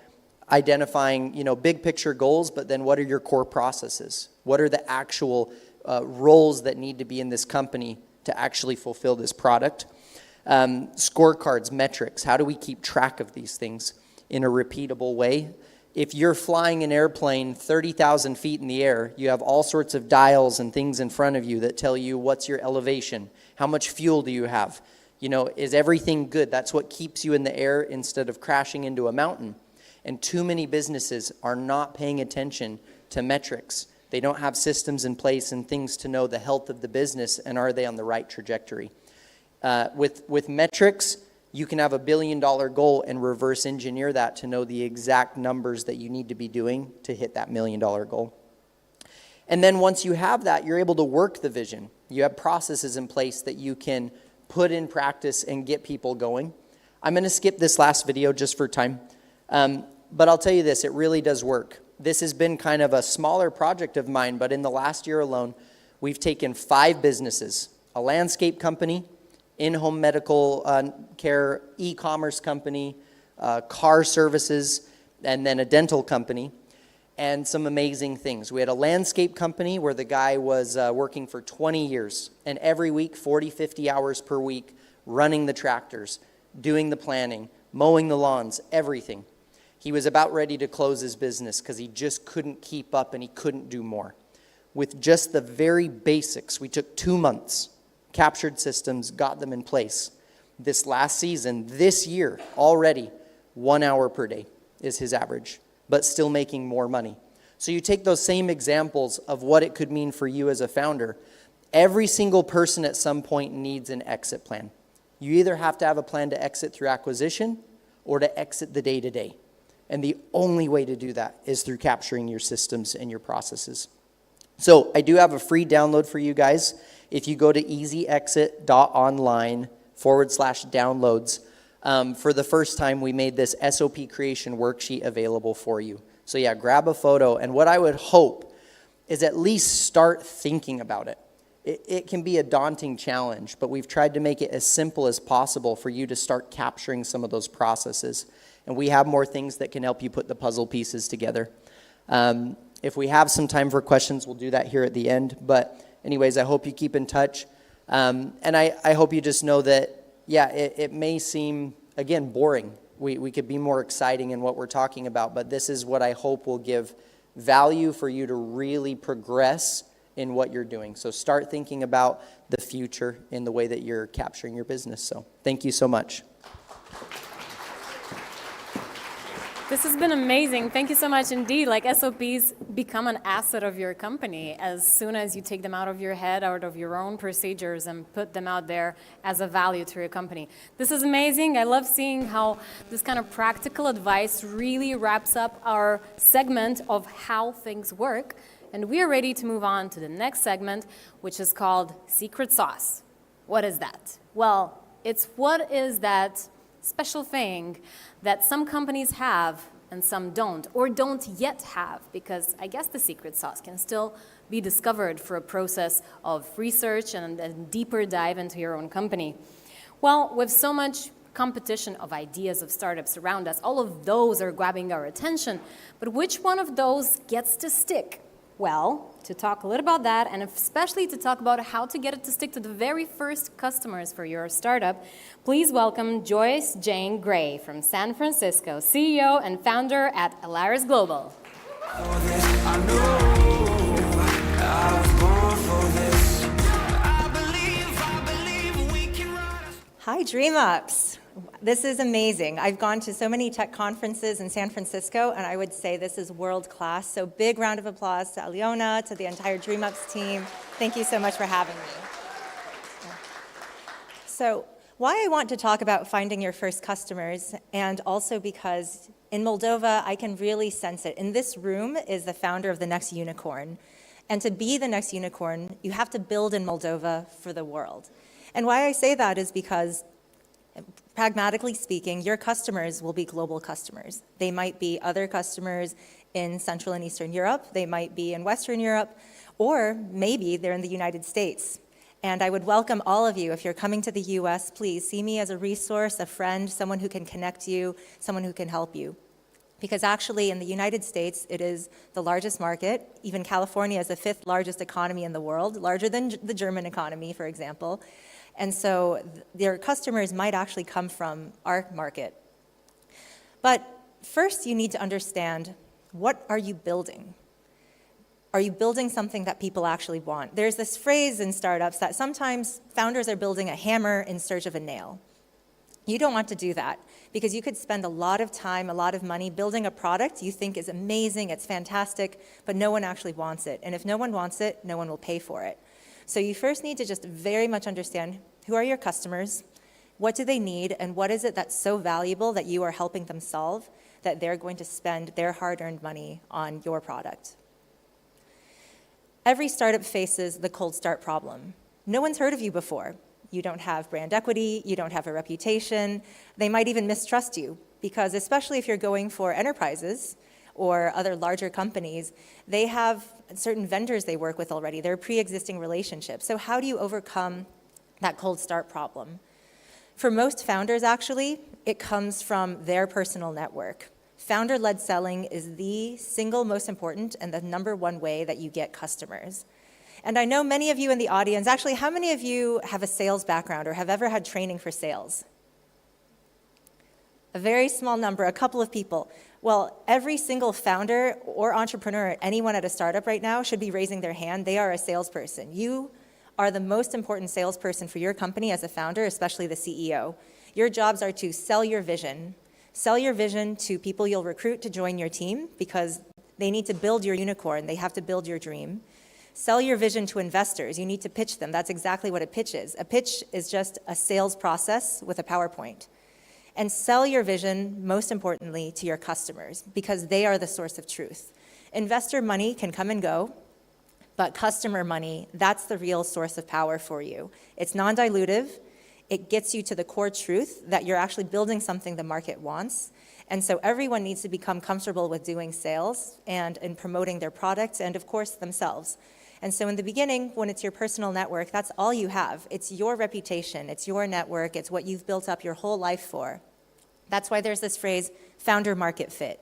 identifying, you know, big picture goals, but then what are your core processes? What are the actual roles that need to be in this company to actually fulfill this product? Scorecards, metrics, how do we keep track of these things in a repeatable way? If you're flying an airplane 30,000 feet in the air, you have all sorts of dials and things in front of you that tell you what's your elevation, how much fuel do you have, you know, is everything good? That's what keeps you in the air instead of crashing into a mountain. And too many businesses are not paying attention to metrics. They don't have systems in place and things to know the health of the business and are they on the right trajectory. With metrics, you can have $1 billion goal and reverse engineer that to know the exact numbers that you need to be doing to hit that $1 million goal. And then once you have that, you're able to work the vision. You have processes in place that you can put in practice and get people going. I'm going to skip this last video just for time. But I'll tell you this, it really does work. This has been kind of a smaller project of mine, but in the last year alone, we've taken 5 businesses, a landscape company, in-home medical care, e-commerce company, car services, and then a dental company, and some amazing things. We had a landscape company where the guy was working for 20 years, and every week, 40, 50 hours per week, running the tractors, doing the planning, mowing the lawns, everything. He was about ready to close his business because he just couldn't keep up and he couldn't do more. With just the very basics, we took 2 months, captured systems, got them in place. This last season, this year, already 1 hour per day is his average, but still making more money. So you take those same examples of what it could mean for you as a founder. Every single person at some point needs an exit plan. You either have to have a plan to exit through acquisition or to exit the day-to-day. And the only way to do that is through capturing your systems and your processes. So I do have a free download for you guys. If you go to easyexit.online/downloads, for the first time, we made this SOP creation worksheet available for you. So yeah, grab a photo. And what I would hope is at least start thinking about it. It can be a daunting challenge, but we've tried to make it as simple as possible for you to start capturing some of those processes. And we have more things that can help you put the puzzle pieces together. If we have some time for questions, we'll do that here at the end. But anyways, I hope you keep in touch. And I hope you just know that, yeah, it may seem, again, boring. We could be more exciting in what we're talking about, but this is what I hope will give value for you to really progress in what you're doing. So start thinking about the future in the way that you're capturing your business. So thank you so much. This has been amazing. Thank you so much indeed. Like, SOPs become an asset of your company as soon as you take them out of your head, out of your own procedures, and put them out there as a value to your company. This is amazing. I love seeing how this kind of practical advice really wraps up our segment of how things work. And we are ready to move on to the next segment, which is called Secret Sauce. What is that? Well, it's what is that special thing that some companies have and some don't, or don't yet have, because I guess the secret sauce can still be discovered through a process of research and a deeper dive into your own company. Well, with so much competition of ideas of startups around us, all of those are grabbing our attention, but which one of those gets to stick? Well, to talk a little about that, and especially to talk about how to get it to stick to the very first customers for your startup, please welcome Joyce Jane Gray from San Francisco, CEO and founder at Alaris Global. Hi, Dreamups. This is amazing. I've gone to so many tech conferences in San Francisco, and I would say this is world class. So big round of applause to Aliona, to the entire Dreamups team. Thank you so much for having me. So why I want to talk about finding your first customers, and also because in Moldova, I can really sense it. In this room is the founder of the next unicorn. And to be the next unicorn, you have to build in Moldova for the world. And why I say that is because, pragmatically speaking, your customers will be global customers. They might be other customers in Central and Eastern Europe, they might be in Western Europe, or maybe they're in the United States. And I would welcome all of you, if you're coming to the US, please see me as a resource, a friend, someone who can connect you, someone who can help you. Because actually in the United States, it is the largest market. Even California is the 5th largest economy in the world, larger than the German economy, for example. And so their customers might actually come from our market. But first you need to understand, what are you building? Are you building something that people actually want? There's this phrase in startups that sometimes founders are building a hammer in search of a nail. You don't want to do that, because you could spend a lot of time, a lot of money building a product you think is amazing, it's fantastic, but no one actually wants it. And if no one wants it, no one will pay for it. So you first need to just very much understand, who are your customers, what do they need, and what is it that's so valuable that you are helping them solve that they're going to spend their hard-earned money on your product. Every startup faces the cold start problem. No one's heard of you before. You don't have brand equity, you don't have a reputation. They might even mistrust you, because especially if you're going for enterprises or other larger companies, they have certain vendors they work with already. They're pre-existing relationships. So how do you overcome that cold start problem? For most founders, actually, it comes from their personal network. Founder-led selling is the single most important and the #1 way that you get customers. And I know many of you in the audience, actually, how many of you have a sales background or have ever had training for sales? A very small number, a couple of people. Well, every single founder or entrepreneur, anyone at a startup right now, should be raising their hand. They are a salesperson. You are the most important salesperson for your company as a founder, especially the CEO. Your jobs are to sell your vision. Sell your vision to people you'll recruit to join your team, because they need to build your unicorn. They have to build your dream. Sell your vision to investors. You need to pitch them. That's exactly what a pitch is. A pitch is just a sales process with a PowerPoint. And sell your vision, most importantly, to your customers, because they are the source of truth. Investor money can come and go, but customer money, that's the real source of power for you. It's non-dilutive. It gets you to the core truth that you're actually building something the market wants. And so everyone needs to become comfortable with doing sales and in promoting their products and, of course, themselves. And so in the beginning, when it's your personal network, that's all you have. It's your reputation, it's your network, it's what you've built up your whole life for. That's why there's this phrase, founder market fit.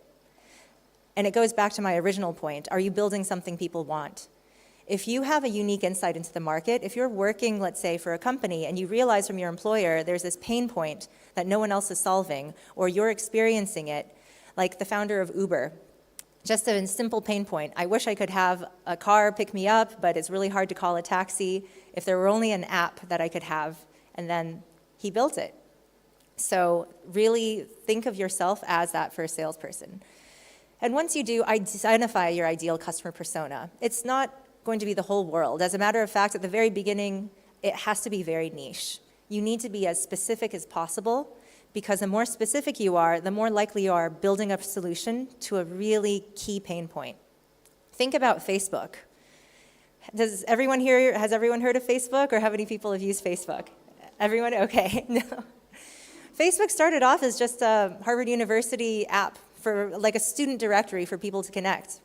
And it goes back to my original point. Are you building something people want? If you have a unique insight into the market, if you're working, let's say, for a company and you realize from your employer there's this pain point that no one else is solving, or you're experiencing it, like the founder of Uber. Just a simple pain point. I wish I could have a car pick me up, but it's really hard to call a taxi. If there were only an app that I could have, and then he built it. So really think of yourself as that first salesperson. And once you do, identify your ideal customer persona. It's not going to be the whole world. As a matter of fact, at the very beginning, it has to be very niche. You need to be as specific as possible, because the more specific you are, the more likely you are building a solution to a really key pain point. Think about Facebook. Has everyone heard of Facebook, or how many people have used Facebook? Everyone? Okay. No. Facebook started off as just a Harvard University app for like a student directory for people to connect.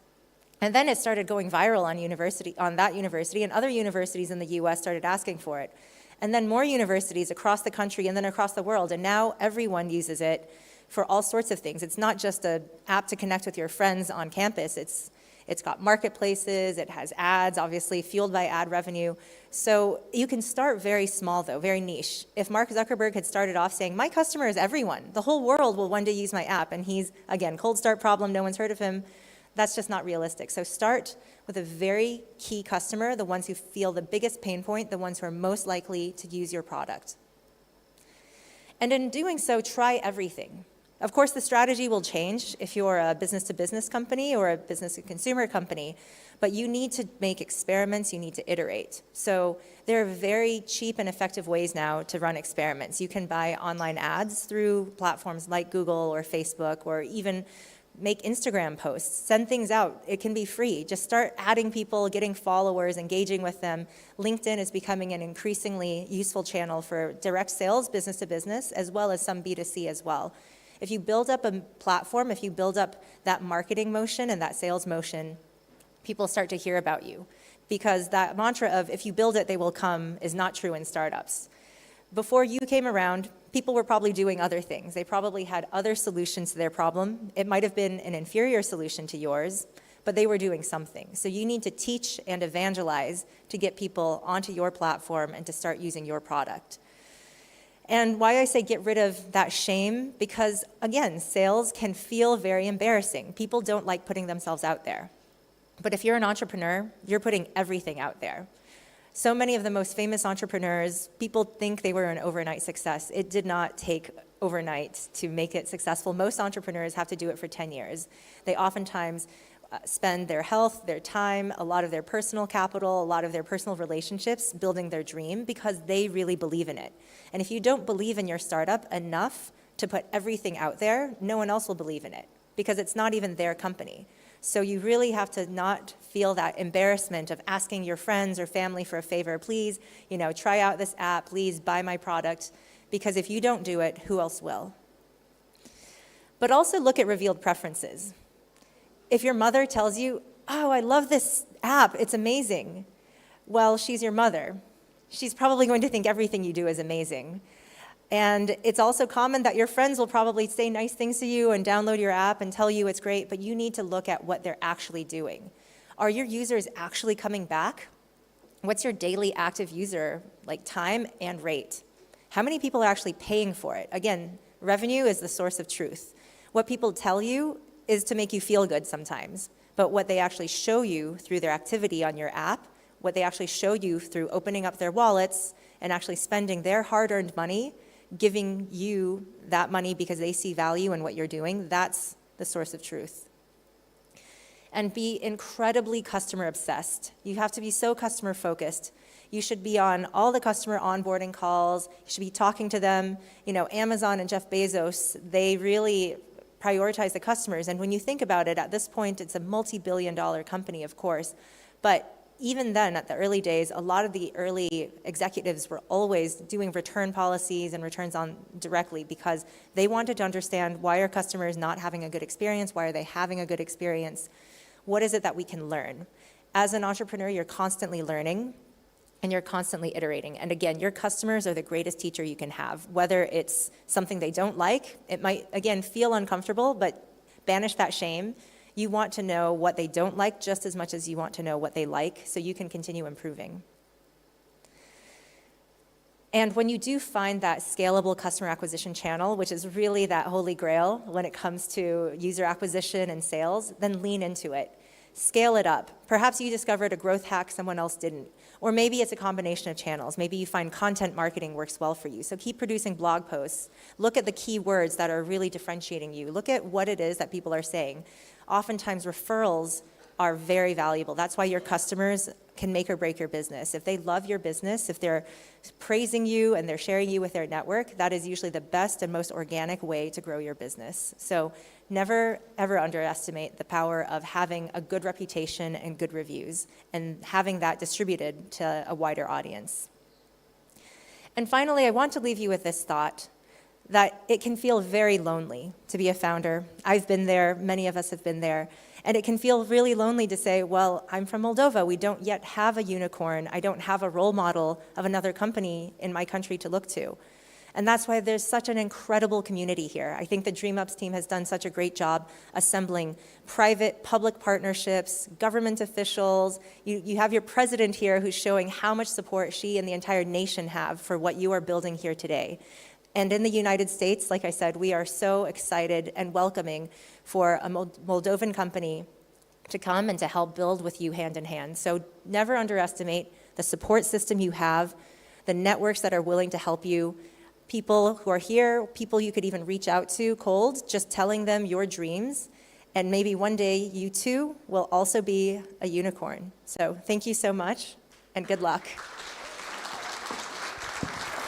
And then it started going viral on that university, and other universities in the US started asking for it. And then more universities across the country and then across the world, and now everyone uses it for all sorts of things. It's not just an app to connect with your friends on campus. It's got marketplaces, it has ads, obviously fueled by ad revenue. So you can start very small though, very niche. If Mark Zuckerberg had started off saying, my customer is everyone, the whole world will one day use my app, and he's, again, cold start problem, no one's heard of him, that's just not realistic. So start with a very key customer, the ones who feel the biggest pain point, the ones who are most likely to use your product. And in doing so, try everything. Of course, the strategy will change if you're a business-to-business company or a business-to-consumer company, but you need to make experiments, you need to iterate. So there are very cheap and effective ways now to run experiments. You can buy online ads through platforms like Google or Facebook, or even make Instagram posts, send things out. It can be free. Just start adding people, getting followers, engaging with them. LinkedIn is becoming an increasingly useful channel for direct sales, business to business, as well as some B2C as well. If you build up a platform, if you build up that marketing motion and that sales motion, people start to hear about you. Because that mantra of if you build it, they will come is not true in startups. Before you came around, people were probably doing other things. They probably had other solutions to their problem. It might have been an inferior solution to yours, but they were doing something. So you need to teach and evangelize to get people onto your platform and to start using your product. And why I say get rid of that shame, because again, sales can feel very embarrassing. People don't like putting themselves out there. But if you're an entrepreneur, you're putting everything out there. So many of the most famous entrepreneurs, people think they were an overnight success. It did not take overnight to make it successful. Most entrepreneurs have to do it for 10 years. They oftentimes spend their health, their time, a lot of their personal capital, a lot of their personal relationships building their dream because they really believe in it. And if you don't believe in your startup enough to put everything out there, no one else will believe in it because it's not even their company. So you really have to not feel that embarrassment of asking your friends or family for a favor. Please, try out this app. Please buy my product. Because if you don't do it, who else will? But also look at revealed preferences. If your mother tells you, oh, I love this app, it's amazing. Well, she's your mother. She's probably going to think everything you do is amazing. And it's also common that your friends will probably say nice things to you and download your app and tell you it's great, but you need to look at what they're actually doing. Are your users actually coming back? What's your daily active user, like time and rate? How many people are actually paying for it? Again, revenue is the source of truth. What people tell you is to make you feel good sometimes, but what they actually show you through their activity on your app, what they actually show you through opening up their wallets and actually spending their hard-earned money, giving you that money because they see value in what you're doing, that's the source of truth. And be incredibly customer obsessed. You have to be so customer focused. You should be on all the customer onboarding calls. You should be talking to them. Amazon and Jeff Bezos, they really prioritize the customers. And when you think about it, at this point, it's a multi-billion-dollar company, of course. But even then, at the early days, a lot of the early executives were always doing return policies and returns on directly because they wanted to understand why are customers not having a good experience? Why are they having a good experience? What is it that we can learn? As an entrepreneur, you're constantly learning and you're constantly iterating. And again, your customers are the greatest teacher you can have. Whether it's something they don't like, it might, again, feel uncomfortable, but banish that shame. You want to know what they don't like just as much as you want to know what they like so you can continue improving. And when you do find that scalable customer acquisition channel, which is really that holy grail when it comes to user acquisition and sales, then lean into it. Scale it up. Perhaps you discovered a growth hack someone else didn't. Or maybe it's a combination of channels. Maybe you find content marketing works well for you. So keep producing blog posts. Look at the key words that are really differentiating you. Look at what it is that people are saying. Oftentimes referrals are very valuable. That's why your customers can make or break your business. If they love your business, if they're praising you and they're sharing you with their network, that is usually the best and most organic way to grow your business. So never, ever underestimate the power of having a good reputation and good reviews and having that distributed to a wider audience. And finally, I want to leave you with this thought that it can feel very lonely to be a founder. I've been there, many of us have been there, and it can feel really lonely to say, well, I'm from Moldova, we don't yet have a unicorn, I don't have a role model of another company in my country to look to. And that's why there's such an incredible community here. I think the Dreamups team has done such a great job assembling private-public partnerships, government officials. You have your president here who's showing how much support she and the entire nation have for what you are building here today. And in the United States, like I said, we are so excited and welcoming for a Moldovan company to come and to help build with you hand in hand. So never underestimate the support system you have, the networks that are willing to help you, people who are here, people you could even reach out to cold, just telling them your dreams. And maybe one day you too will also be a unicorn. So thank you so much and good luck.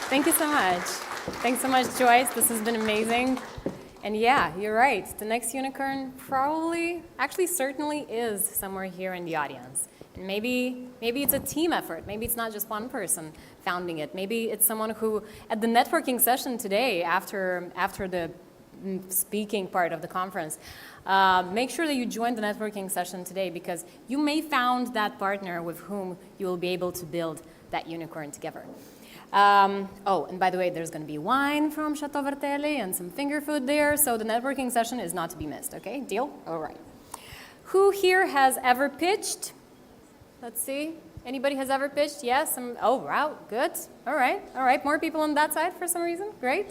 Thank you so much. Thanks so much, Joyce. This has been amazing. And yeah, you're right. The next unicorn probably, actually certainly is somewhere here in the audience. And maybe it's a team effort. Maybe it's not just one person founding it. Maybe it's someone who, at the networking session today, after the speaking part of the conference, make sure that you join the networking session today because you may found that partner with whom you will be able to build that unicorn together. Oh, and by the way, there's going to be wine from Chateau Vertelli and some finger food there, so the networking session is not to be missed, okay? Deal? All right. Who here has ever pitched? Let's see. Anybody has ever pitched? Yes? Oh, wow, good. All right. More people on that side for some reason? Great.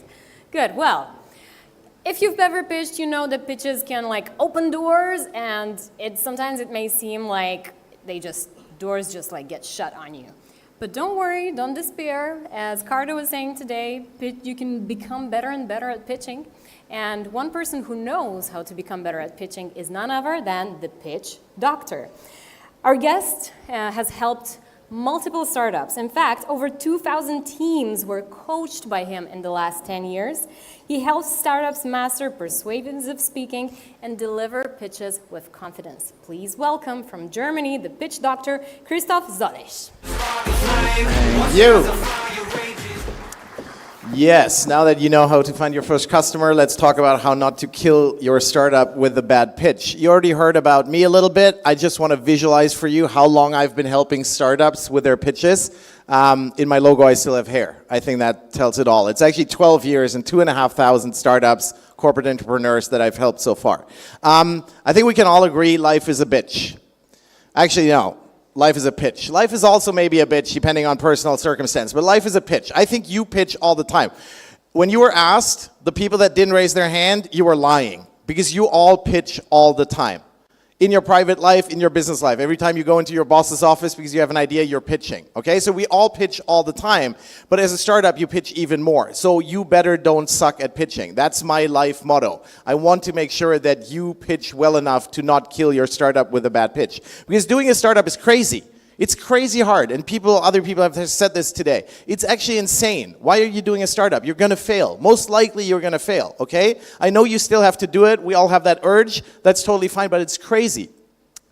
Good. Well, if you've ever pitched, you know that pitches can like open doors, and sometimes it may seem like doors just like get shut on you. But don't worry, don't despair. As Carter was saying today, you can become better and better at pitching. And one person who knows how to become better at pitching is none other than the pitch doctor. Our guest has helped multiple startups. In fact, over 2,000 teams were coached by him in the last 10 years. He helps startups master persuasive speaking and deliver pitches with confidence. Please welcome from Germany, the pitch doctor, Christoph Zollech. Thank you. Yes, now that you know how to find your first customer, let's talk about how not to kill your startup with a bad pitch. You already heard about me a little bit. I just want to visualize for you how long I've been helping startups with their pitches. In my logo, I still have hair. I think that tells it all. It's actually 12 years and 2,500 startups, corporate entrepreneurs that I've helped so far. I think we can all agree life is a bitch. Actually, no. Life is a pitch. Life is also maybe a bitch, depending on personal circumstance, but life is a pitch. I think you pitch all the time. When you were asked, the people that didn't raise their hand, you were lying, because you all pitch all the time. In your private life, in your business life. Every time you go into your boss's office because you have an idea, you're pitching. Okay, so we all pitch all the time, but as a startup, you pitch even more. So you better don't suck at pitching. That's my life motto. I want to make sure that you pitch well enough to not kill your startup with a bad pitch. Because doing a startup is crazy. It's crazy hard, and other people have said this today. It's actually insane. Why are you doing a startup? You're going to fail. Most likely you're going to fail, okay? I know you still have to do it. We all have that urge. That's totally fine, but it's crazy.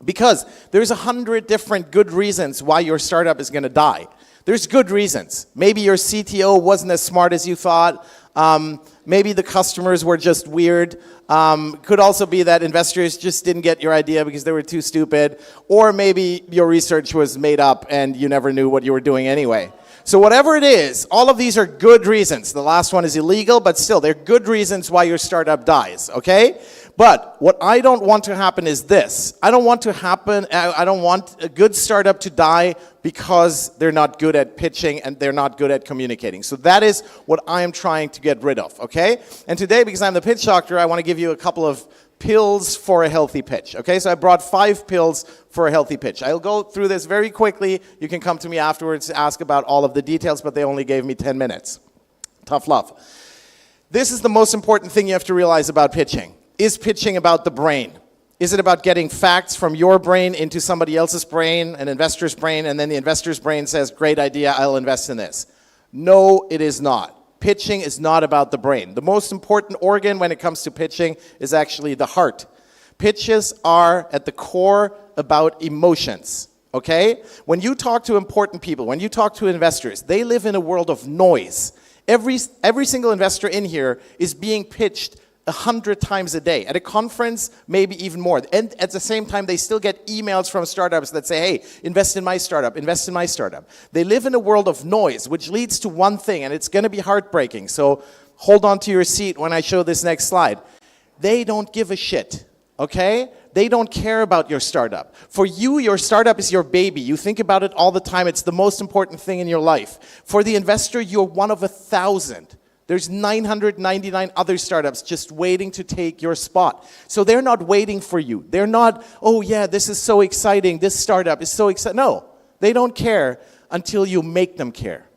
Because there's 100 different good reasons why your startup is going to die. There's good reasons. Maybe your CTO wasn't as smart as you thought. Maybe the customers were just weird. Could also be that investors just didn't get your idea because they were too stupid. Or maybe your research was made up and you never knew what you were doing anyway. So whatever it is, all of these are good reasons. The last one is illegal, but still, they're good reasons why your startup dies, okay? But what I don't want to happen is this. I don't want a good startup to die because they're not good at pitching and they're not good at communicating. So that is what I am trying to get rid of, okay? And today, because I'm the pitch doctor, I want to give you a couple of pills for a healthy pitch, okay? So I brought 5 pills for a healthy pitch. I'll go through this very quickly. You can come to me afterwards to ask about all of the details, but they only gave me 10 minutes. Tough love. This is the most important thing you have to realize about pitching. Is pitching about the brain? Is it about getting facts from your brain into somebody else's brain, an investor's brain, and then the investor's brain says, great idea, I'll invest in this? No, it is not. Pitching is not about the brain. The most important organ when it comes to pitching is actually the heart. Pitches are at the core about emotions, okay? When you talk to important people, when you talk to investors, they live in a world of noise. Every single investor in here is being pitched 100 times a day. At a conference, maybe even more. And at the same time, they still get emails from startups that say, hey, invest in my startup, invest in my startup. They live in a world of noise, which leads to one thing, and it's going to be heartbreaking. So hold on to your seat when I show this next slide. They don't give a shit, okay? They don't care about your startup. For you, your startup is your baby. You think about it all the time. It's the most important thing in your life. For the investor, you're one of 1,000. There's 999 other startups just waiting to take your spot. So they're not waiting for you. They're not, oh yeah, this is so exciting. This startup is so exciting. No, they don't care until you make them care.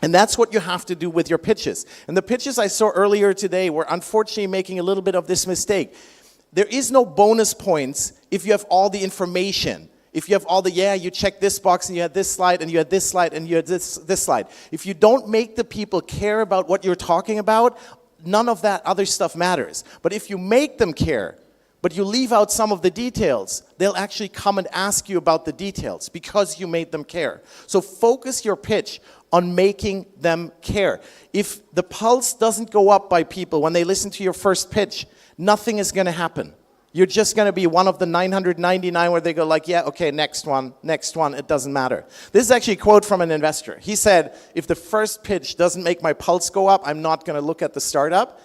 And that's what you have to do with your pitches. And the pitches I saw earlier today were unfortunately making a little bit of this mistake. There is no bonus points if you have all the information. If you have all the, yeah, you check this box and you had this slide and you had this slide and you had this slide. If you don't make the people care about what you're talking about, none of that other stuff matters. But if you make them care, but you leave out some of the details, they'll actually come and ask you about the details because you made them care. So focus your pitch on making them care. If the pulse doesn't go up by people when they listen to your first pitch, nothing is going to happen. You're just going to be one of the 999 where they go like, yeah, okay, next one, it doesn't matter. This is actually a quote from an investor. He said, if the first pitch doesn't make my pulse go up, I'm not going to look at the startup.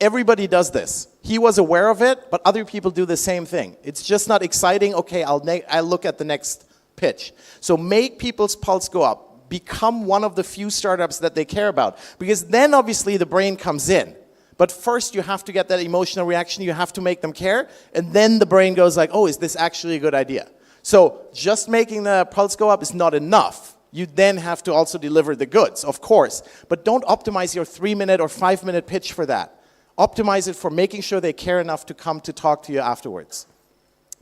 Everybody does this. He was aware of it, but other people do the same thing. It's just not exciting. Okay, I'll look at the next pitch. So make people's pulse go up. Become one of the few startups that they care about. Because then obviously the brain comes in. But first you have to get that emotional reaction, you have to make them care, and then the brain goes like, oh, is this actually a good idea? So just making the pulse go up is not enough. You then have to also deliver the goods, of course. But don't optimize your 3-minute or 5-minute pitch for that. Optimize it for making sure they care enough to come to talk to you afterwards.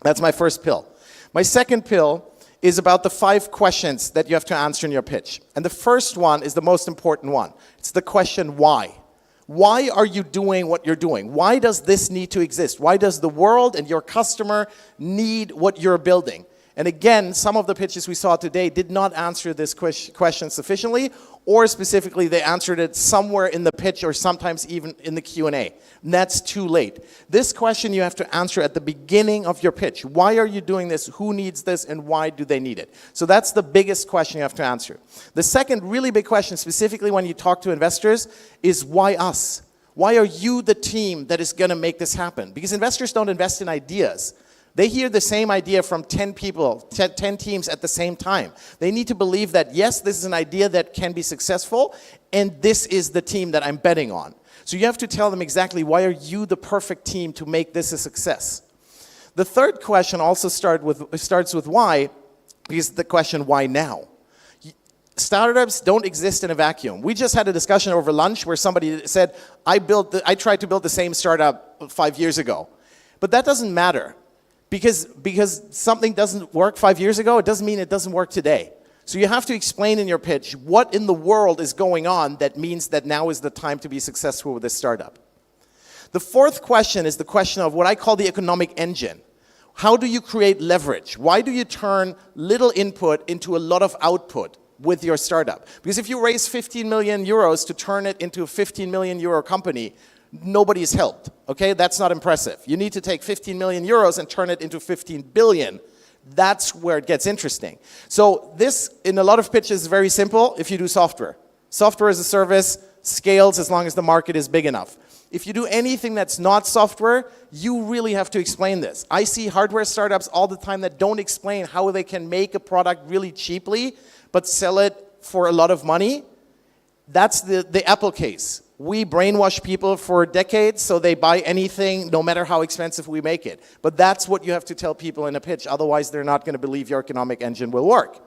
That's my first pill. My second pill is about the 5 questions that you have to answer in your pitch. And the first one is the most important one. It's the question why. Why are you doing what you're doing? Why does this need to exist? Why does the world and your customer need what you're building? And again, some of the pitches we saw today did not answer this question sufficiently, or specifically they answered it somewhere in the pitch or sometimes even in the Q&A. And that's too late. This question you have to answer at the beginning of your pitch. Why are you doing this? Who needs this? And why do they need it? So that's the biggest question you have to answer. The second really big question, specifically when you talk to investors, is why us? Why are you the team that is going to make this happen? Because investors don't invest in ideas. They hear the same idea from 10 people, 10 teams at the same time. They need to believe that, yes, this is an idea that can be successful, and this is the team that I'm betting on. So you have to tell them exactly why are you the perfect team to make this a success. The third question also starts with why, because the question, why now? Startups don't exist in a vacuum. We just had a discussion over lunch where somebody said, I tried to build the same startup 5 years ago. But that doesn't matter. Because something doesn't work 5 years ago, it doesn't mean it doesn't work today. So you have to explain in your pitch what in the world is going on that means that now is the time to be successful with this startup. The fourth question is the question of what I call the economic engine. How do you create leverage? Why do you turn little input into a lot of output with your startup? Because if you raise 15 million euros to turn it into a 15 million euro company, nobody's helped, okay? That's not impressive. You need to take 15 million euros and turn it into 15 billion. That's where it gets interesting. So this, in a lot of pitches, is very simple if you do software. Software as a service scales as long as the market is big enough. If you do anything that's not software, you really have to explain this. I see hardware startups all the time that don't explain how they can make a product really cheaply, but sell it for a lot of money. That's the Apple case. We brainwash people for decades, so they buy anything, no matter how expensive we make it. But that's what you have to tell people in a pitch, otherwise they're not going to believe your economic engine will work.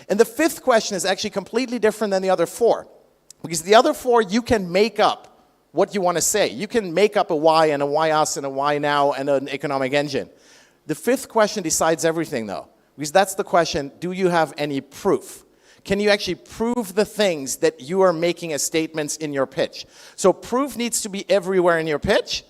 And the fifth question is actually completely different than the other four. Because the other four, you can make up what you want to say. You can make up a why and a why us and a why now and an economic engine. The fifth question decides everything, though. Because that's the question, do you have any proof? Can you actually prove the things that you are making as statements in your pitch? So proof needs to be everywhere in your pitch,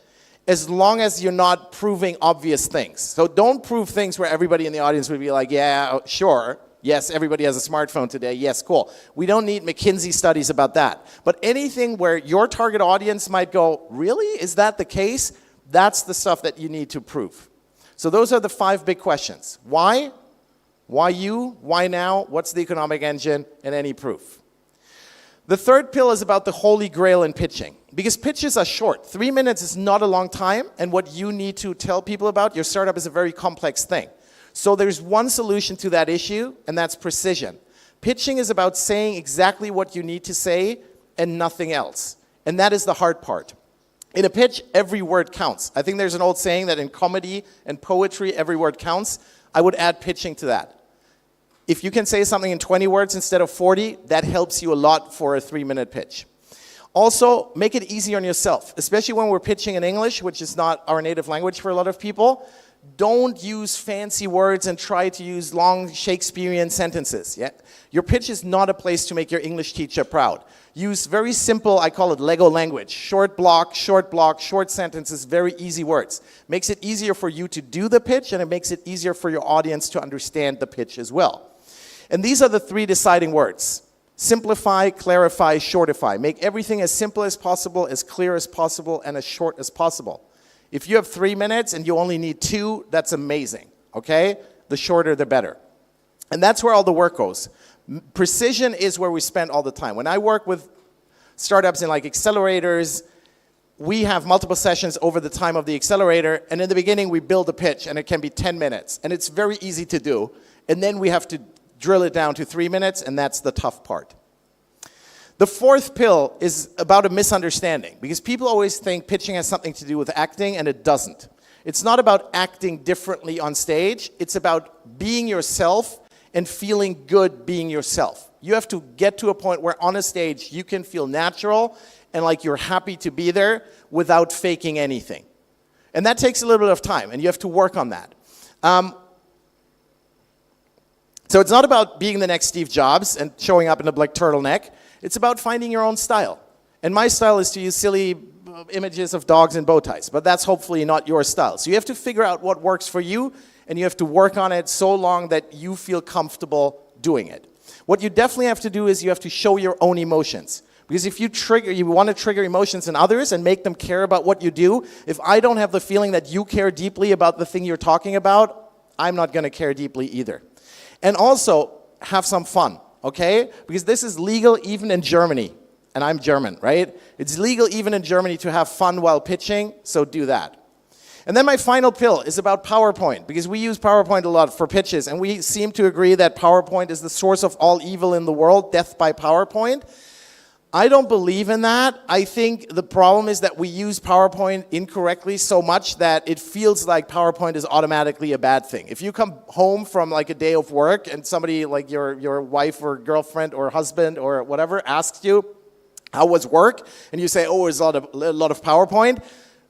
as long as you're not proving obvious things. So don't prove things where everybody in the audience would be like, yeah, sure. Yes, everybody has a smartphone today. Yes, cool. We don't need McKinsey studies about that. But anything where your target audience might go, really? Is that the case? That's the stuff that you need to prove. So those are the 5 big questions. Why? Why you? Why now? What's the economic engine? And any proof. The third pill is about the holy grail in pitching. Because pitches are short. 3 minutes is not a long time. And what you need to tell people about your startup is a very complex thing. So there's one solution to that issue, and that's precision. Pitching is about saying exactly what you need to say and nothing else. And that is the hard part. In a pitch, every word counts. I think there's an old saying that in comedy and poetry, every word counts. I would add pitching to that. If you can say something in 20 words instead of 40, that helps you a lot for a 3-minute pitch. Also, make it easy on yourself, especially when we're pitching in English, which is not our native language for a lot of people. Don't use fancy words and try to use long Shakespearean sentences. Yeah? Your pitch is not a place to make your English teacher proud. Use very simple, I call it Lego language. Short block, short sentences, very easy words. Makes it easier for you to do the pitch, and it makes it easier for your audience to understand the pitch as well. And these are the 3 deciding words. Simplify, clarify, shortify. Make everything as simple as possible, as clear as possible, and as short as possible. If you have 3 minutes and you only need 2, that's amazing, okay? The shorter, the better. And that's where all the work goes. Precision is where we spend all the time. When I work with startups in like accelerators, we have multiple sessions over the time of the accelerator, and in the beginning we build a pitch, and it can be 10 minutes, and it's very easy to do. And then we have to drill it down to 3 minutes, and that's the tough part. The fourth pill is about a misunderstanding, because people always think pitching has something to do with acting, and it doesn't. It's not about acting differently on stage. It's about being yourself and feeling good being yourself. You have to get to a point where on a stage you can feel natural and like you're happy to be there without faking anything. And that takes a little bit of time, and you have to work on that. So it's not about being the next Steve Jobs and showing up in a black turtleneck. It's about finding your own style. And my style is to use silly images of dogs and bow ties, but that's hopefully not your style. So you have to figure out what works for you, and you have to work on it so long that you feel comfortable doing it. What you definitely have to do is you have to show your own emotions. Because if you want to trigger emotions in others and make them care about what you do, if I don't have the feeling that you care deeply about the thing you're talking about, I'm not going to care deeply either. And also, have some fun, okay? Because this is legal even in Germany. And I'm German, right? It's legal even in Germany to have fun while pitching, so do that. And then my final pill is about PowerPoint, because we use PowerPoint a lot for pitches, and we seem to agree that PowerPoint is the source of all evil in the world, death by PowerPoint. I don't believe in that. I think the problem is that we use PowerPoint incorrectly so much that it feels like PowerPoint is automatically a bad thing. If you come home from like a day of work and somebody like your wife or girlfriend or husband or whatever asks you, how was work? And you say, oh, it was a lot of PowerPoint.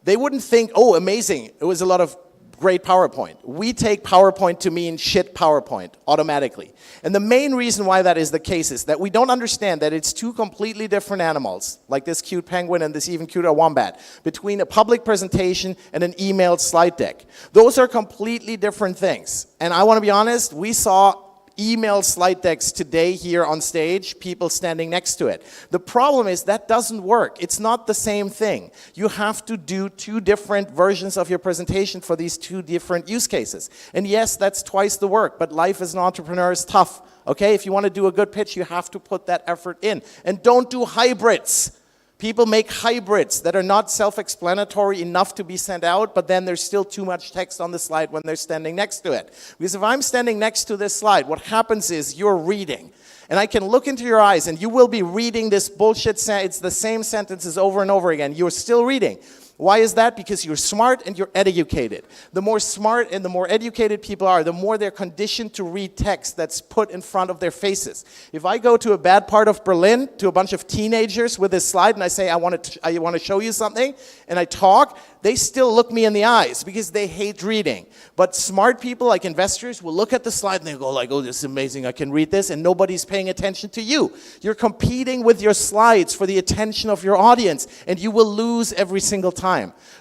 They wouldn't think, oh, amazing, it was a lot of great PowerPoint. We take PowerPoint to mean shit PowerPoint automatically. And the main reason why that is the case is that we don't understand that it's 2 completely different animals, like this cute penguin and this even cuter wombat, between a public presentation and an emailed slide deck. Those are completely different things. And I want to be honest, we saw email slide decks today here on stage, people standing next to it. The problem is that doesn't work. It's not the same thing. You have to do two different versions of your presentation for these two different use cases. And yes, that's twice the work, but life as an entrepreneur is tough. Okay, if you want to do a good pitch, you have to put that effort in. And don't do hybrids. People make hybrids that are not self-explanatory enough to be sent out, but then there's still too much text on the slide when they're standing next to it. Because if I'm standing next to this slide, what happens is you're reading. And I can look into your eyes and you will be reading this bullshit, it's the same sentences over and over again. You're still reading. Why is that? Because you're smart and you're educated. The more smart and the more educated people are, the more they're conditioned to read text that's put in front of their faces. If I go to a bad part of Berlin, to a bunch of teenagers with this slide, and I say, I want to show you something, and I talk, they still look me in the eyes because they hate reading. But smart people, like investors, will look at the slide and they go like, oh, this is amazing, I can read this, and nobody's paying attention to you. You're competing with your slides for the attention of your audience, and you will lose every single time.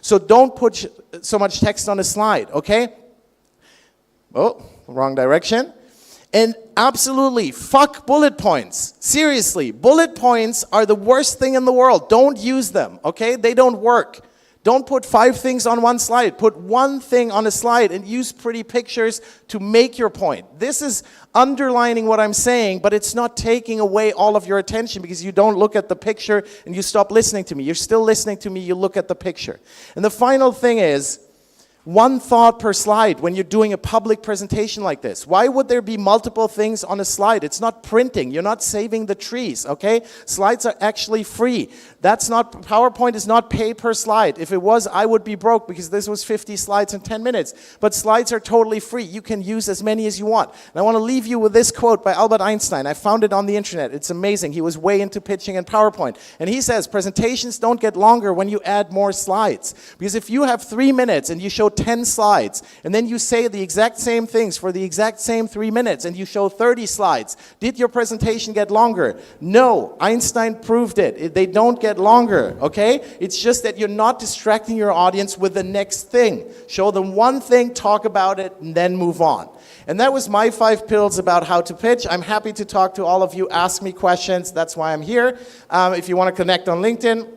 So don't put so much text on a slide, okay? Oh, wrong direction. And absolutely, fuck bullet points. Seriously, bullet points are the worst thing in the world. Don't use them, okay? They don't work. Don't put 5 things on one slide. Put one thing on a slide and use pretty pictures to make your point. This is underlining what I'm saying, but it's not taking away all of your attention because you don't look at the picture and you stop listening to me. You're still listening to me, you look at the picture. And the final thing is, one thought per slide when you're doing a public presentation like this. Why would there be multiple things on a slide? It's not printing. You're not saving the trees, okay? Slides are actually free. PowerPoint is not pay per slide. If it was, I would be broke because this was 50 slides in 10 minutes. But slides are totally free. You can use as many as you want. And I want to leave you with this quote by Albert Einstein. I found it on the internet. It's amazing. He was way into pitching and PowerPoint. And he says, presentations don't get longer when you add more slides. Because if you have 3 minutes and you show 10 slides, and then you say the exact same things for the exact same 3 minutes, and you show 30 slides, did your presentation get longer? No, Einstein proved it. They don't get longer, okay? It's just that you're not distracting your audience with the next thing. Show them one thing, talk about it, and then move on. And that was my 5 pills about how to pitch. I'm happy to talk to all of you, ask me questions. That's why I'm here. If you want to connect on LinkedIn,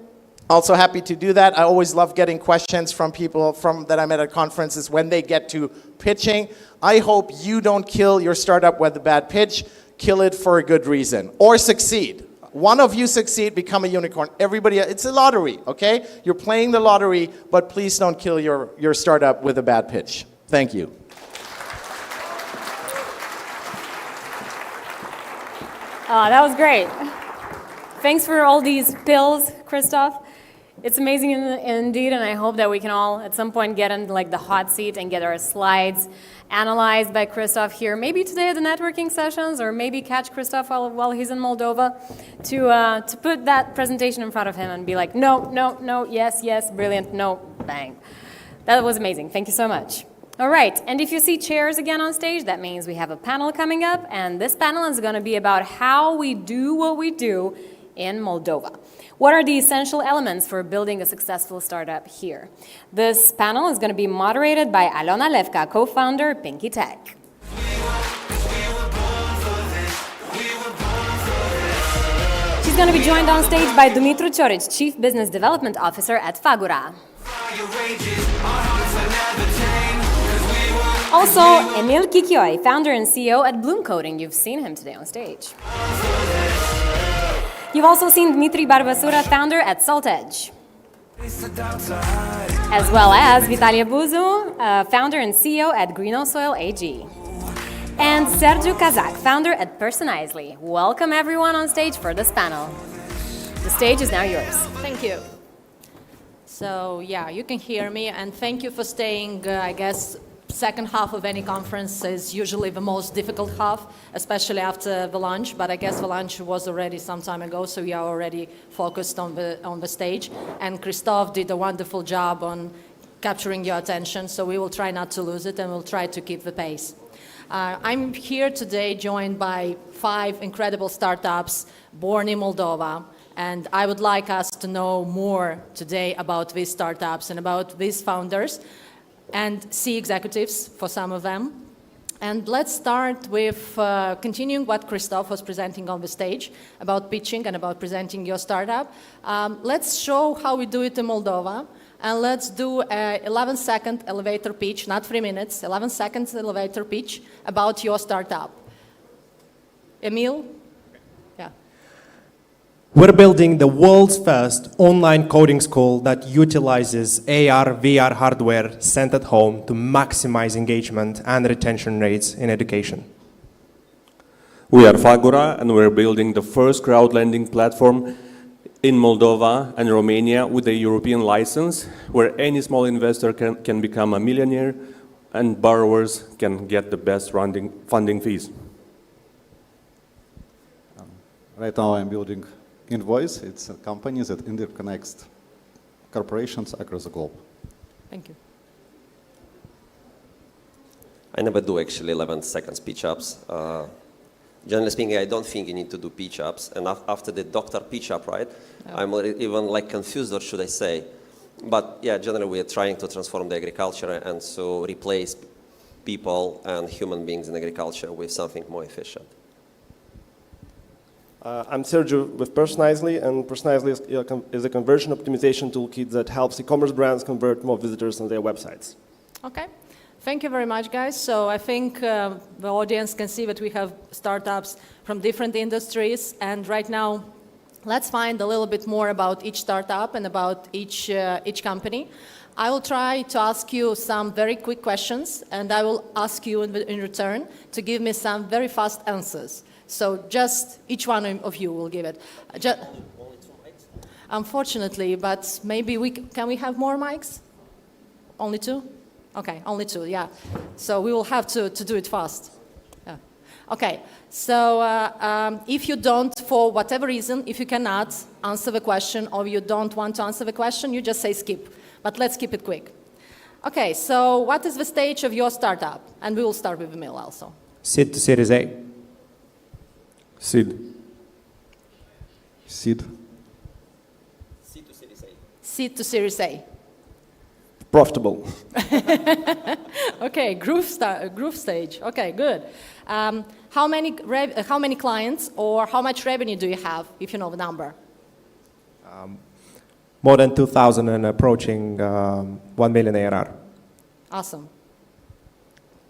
also happy to do that. I always love getting questions from people that I met at conferences when they get to pitching. I hope you don't kill your startup with a bad pitch. Kill it for a good reason. Or succeed. One of you succeed, become a unicorn. Everybody, it's a lottery, okay? You're playing the lottery, but please don't kill your startup with a bad pitch. Thank you. That was great. Thanks for all these pills, Christoph. It's amazing indeed, and I hope that we can all at some point get in like the hot seat and get our slides analyzed by Christoph here, maybe today at the networking sessions, or maybe catch Christoph while he's in Moldova to put that presentation in front of him and be like, no, no, no, yes, yes, brilliant, no, bang. That was amazing. Thank you so much. All right, and if you see chairs again on stage, that means we have a panel coming up, and this panel is going to be about how we do what we do in Moldova. What are the essential elements for building a successful startup here? This panel is going to be moderated by Alona Levka, co-founder Pinky Tech. She's going to be joined on stage by Dumitru Cioric, Chief Business Development Officer at Fagura. Also, Emil Kikioi, founder and CEO at Bloom Coding. You've seen him today on stage. You've also seen Dmitry Barbasura, founder at SaltEdge. As well as Vitalia Buzu, founder and CEO at Green Soil AG. And Sergiu Kazak, founder at Personizely. Welcome everyone on stage for this panel. The stage is now yours. Thank you. So yeah, you can hear me, and thank you for staying, I guess, second half of any conference is usually the most difficult half, especially after the lunch, but I guess the lunch was already some time ago, so we are already focused on the stage. And Christoph did a wonderful job on capturing your attention, so we will try not to lose it, and we'll try to keep the pace. I'm here today joined by 5 incredible startups born in Moldova, and I would like us to know more today about these startups and about these founders, and C executives for some of them. And let's start with continuing what Christoph was presenting on the stage about pitching and about presenting your startup. Let's show how we do it in Moldova. And let's do an 11-second elevator pitch, not 3 minutes, 11 seconds elevator pitch about your startup. Emil? Yeah. We're building the world's first online coding school that utilizes AR, VR hardware sent at home to maximize engagement and retention rates in education. We are Fagura, and we're building the first crowd lending platform in Moldova and Romania with a European license, where any small investor can become a millionaire and borrowers can get the best funding fees. Right now I'm building Invoice. It's a company that interconnects corporations across the globe. Thank you. I never do actually 11 seconds pitch-ups. Generally speaking, I don't think you need to do pitch-ups. And after the doctor pitch-up, right, I'm even like confused, what should I say? But yeah, generally we are trying to transform the agriculture and so replace people and human beings in agriculture with something more efficient. I'm Sergio with Personalizely, and Personalizely is a conversion optimization toolkit that helps e-commerce brands convert more visitors on their websites. Okay. Thank you very much, guys. So I think the audience can see that we have startups from different industries. And right now, let's find a little bit more about each startup and about each company. I will try to ask you some very quick questions, and I will ask you in return to give me some very fast answers. So just each one of you will give it. Unfortunately, but maybe can we have more mics? Only 2? Okay, only 2, yeah. So we will have to do it fast. Yeah. Okay, so if you don't, for whatever reason, if you cannot answer the question or you don't want to answer the question, you just say skip. But let's keep it quick. Okay, so what is the stage of your startup? And we will start with Emil also. Seed to Series A. Seed. Seed. Seed to Series A. Seed to Series A. Profitable. Okay, growth stage. Okay, good. How many clients or how much revenue do you have, if you know the number? More than 2,000 and approaching 1 million ARR. Awesome.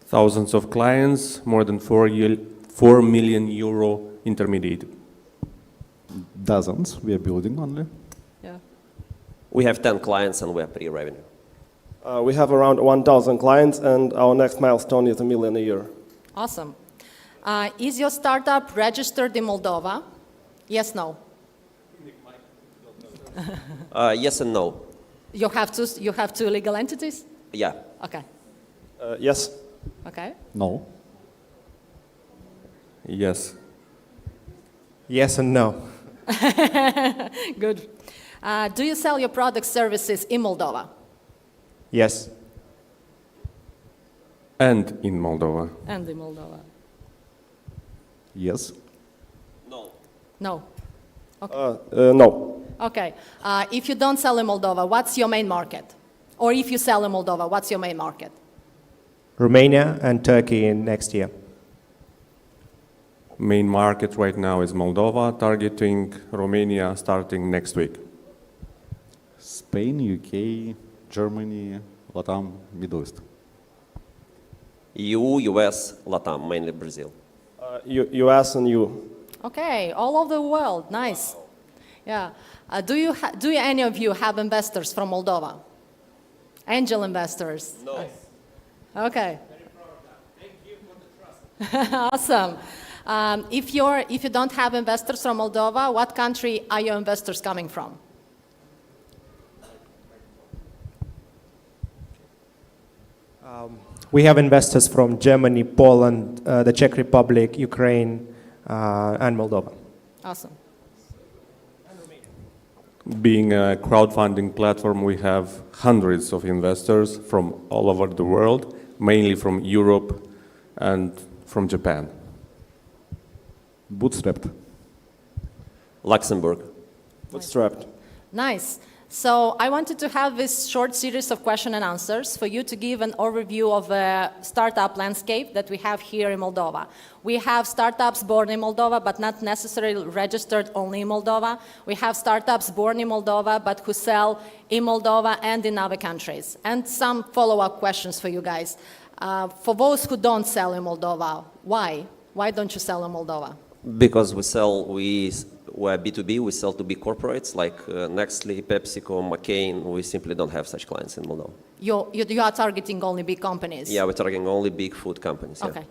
Thousands of clients, more than 4 million euro intermediate. Dozens, we are building only. Yeah. We have 10 clients and we are pre-revenue. We have around 1,000 clients, and our next milestone is $1 million a year. Awesome. Is your startup registered in Moldova? Yes, no? Yes and no. You have two legal entities? Yeah. Okay. Yes. Okay. No. Yes. Yes and no. Good. Do you sell your product services in Moldova? Yes. And in Moldova. And in Moldova. Yes. No. No. Okay. No. Okay. If you don't sell in Moldova, what's your main market? Or if you sell in Moldova, what's your main market? Romania and Turkey in next year. Main market right now is Moldova, targeting Romania starting next week. Spain, UK, Germany, Latam, Middle East. EU, US, Latam, mainly Brazil. US and EU. Okay, all over the world. Nice. Yeah. Do any of you have investors from Moldova? Angel investors? No. Okay. Very proud of that. Thank you for the trust. Awesome. If you don't have investors from Moldova, what country are your investors coming from? We have investors from Germany, Poland, the Czech Republic, Ukraine, and Moldova. Awesome. Being a crowdfunding platform, we have hundreds of investors from all over the world, mainly from Europe and from Japan. Bootstrapped. Luxembourg. Bootstrapped. Nice. So I wanted to have this short series of question and answers for you to give an overview of the startup landscape that we have here in Moldova. We have startups born in Moldova, but not necessarily registered only in Moldova. We have startups born in Moldova, but who sell in Moldova and in other countries. And some follow-up questions for you guys. For those who don't sell in Moldova, why? Why don't you sell in Moldova? Because we're B2B, we sell to big corporates like Nestle, PepsiCo, McCain. We simply don't have such clients in Moldova. You are targeting only big companies? Yeah, we're targeting only big food companies. Okay.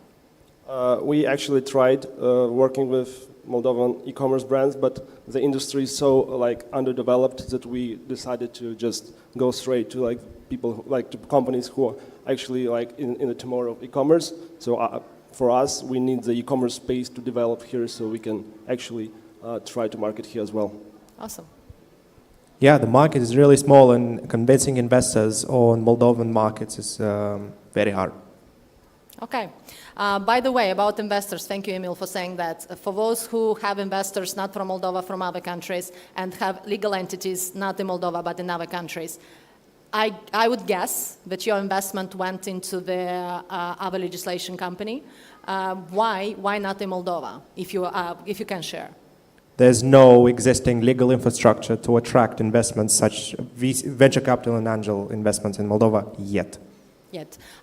Yeah. We actually tried working with Moldovan e-commerce brands, but the industry is so underdeveloped that we decided to just go straight to people, to companies who are actually in the tomorrow of e-commerce. So for us, we need the e-commerce space to develop here so we can actually try to market here as well. Awesome. Yeah, the market is really small, and convincing investors on Moldovan markets is very hard. Okay. By the way, about investors, thank you, Emil, for saying that. For those who have investors not from Moldova, from other countries, and have legal entities not in Moldova but in other countries, I would guess that your investment went into the other legislation company. Why not in Moldova, if you can share? There's no existing legal infrastructure to attract investments such venture capital and angel investments in Moldova yet.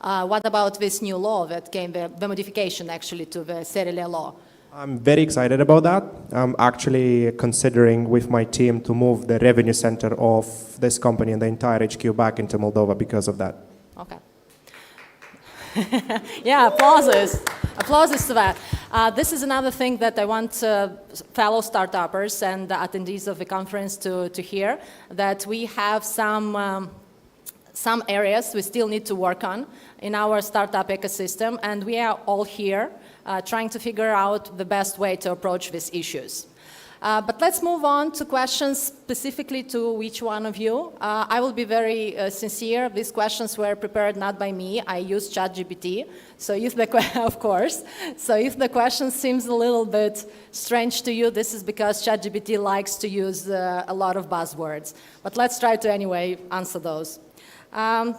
What about this new law that came, the modification actually to the SERELE law? I'm very excited about that. I'm actually considering with my team to move the revenue center of this company and the entire HQ back into Moldova because of that. Okay. Yeah, applauses. Applauses to that. This is another thing that I want fellow startuppers and attendees of the conference to hear, that we have some areas we still need to work on in our startup ecosystem, and we are all here trying to figure out the best way to approach these issues. But let's move on to questions specifically to each one of you. I will be very sincere. These questions were prepared not by me. I used ChatGPT, so if of course. So if the question seems a little bit strange to you, this is because ChatGPT likes to use a lot of buzzwords. But let's try to anyway answer those.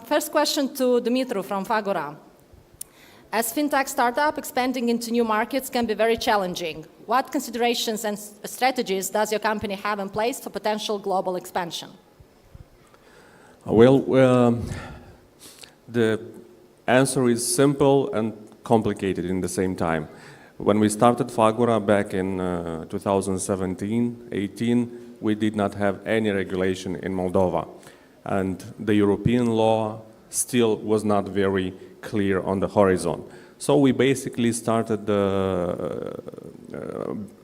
First question to Dumitru from Fagora. As fintech startup, expanding into new markets can be very challenging. What considerations and strategies does your company have in place for potential global expansion? Well, the answer is simple and complicated in the same time. When we started Fagora back in 2017-18, we did not have any regulation in Moldova. And the European law still was not very clear on the horizon. So we basically started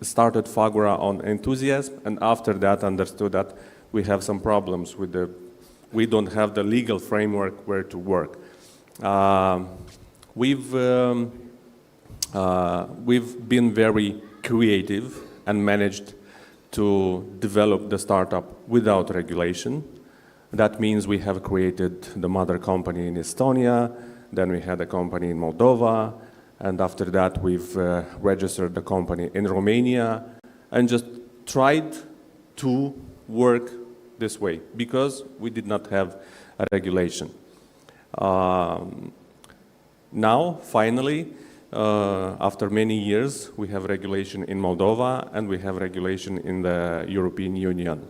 Fagora on enthusiasm, and after that understood that we have some problems with we don't have the legal framework where to work. We've been very creative and managed to develop the startup without regulation. That means we have created the mother company in Estonia, then we had a company in Moldova, and after that we've registered the company in Romania and just tried to work this way because we did not have a regulation. Now, finally, after many years, we have regulation in Moldova and we have regulation in the European Union.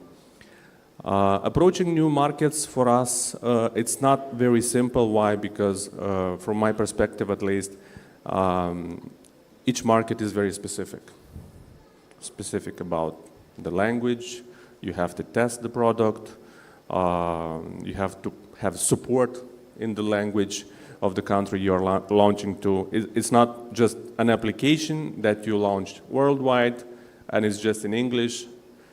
Approaching new markets for us, it's not very simple. Why? Because from my perspective at least, each market is very specific. Specific about the language, you have to test the product, you have to have support in the language of the country you are launching to. It's not just an application that you launched worldwide and it's just in English.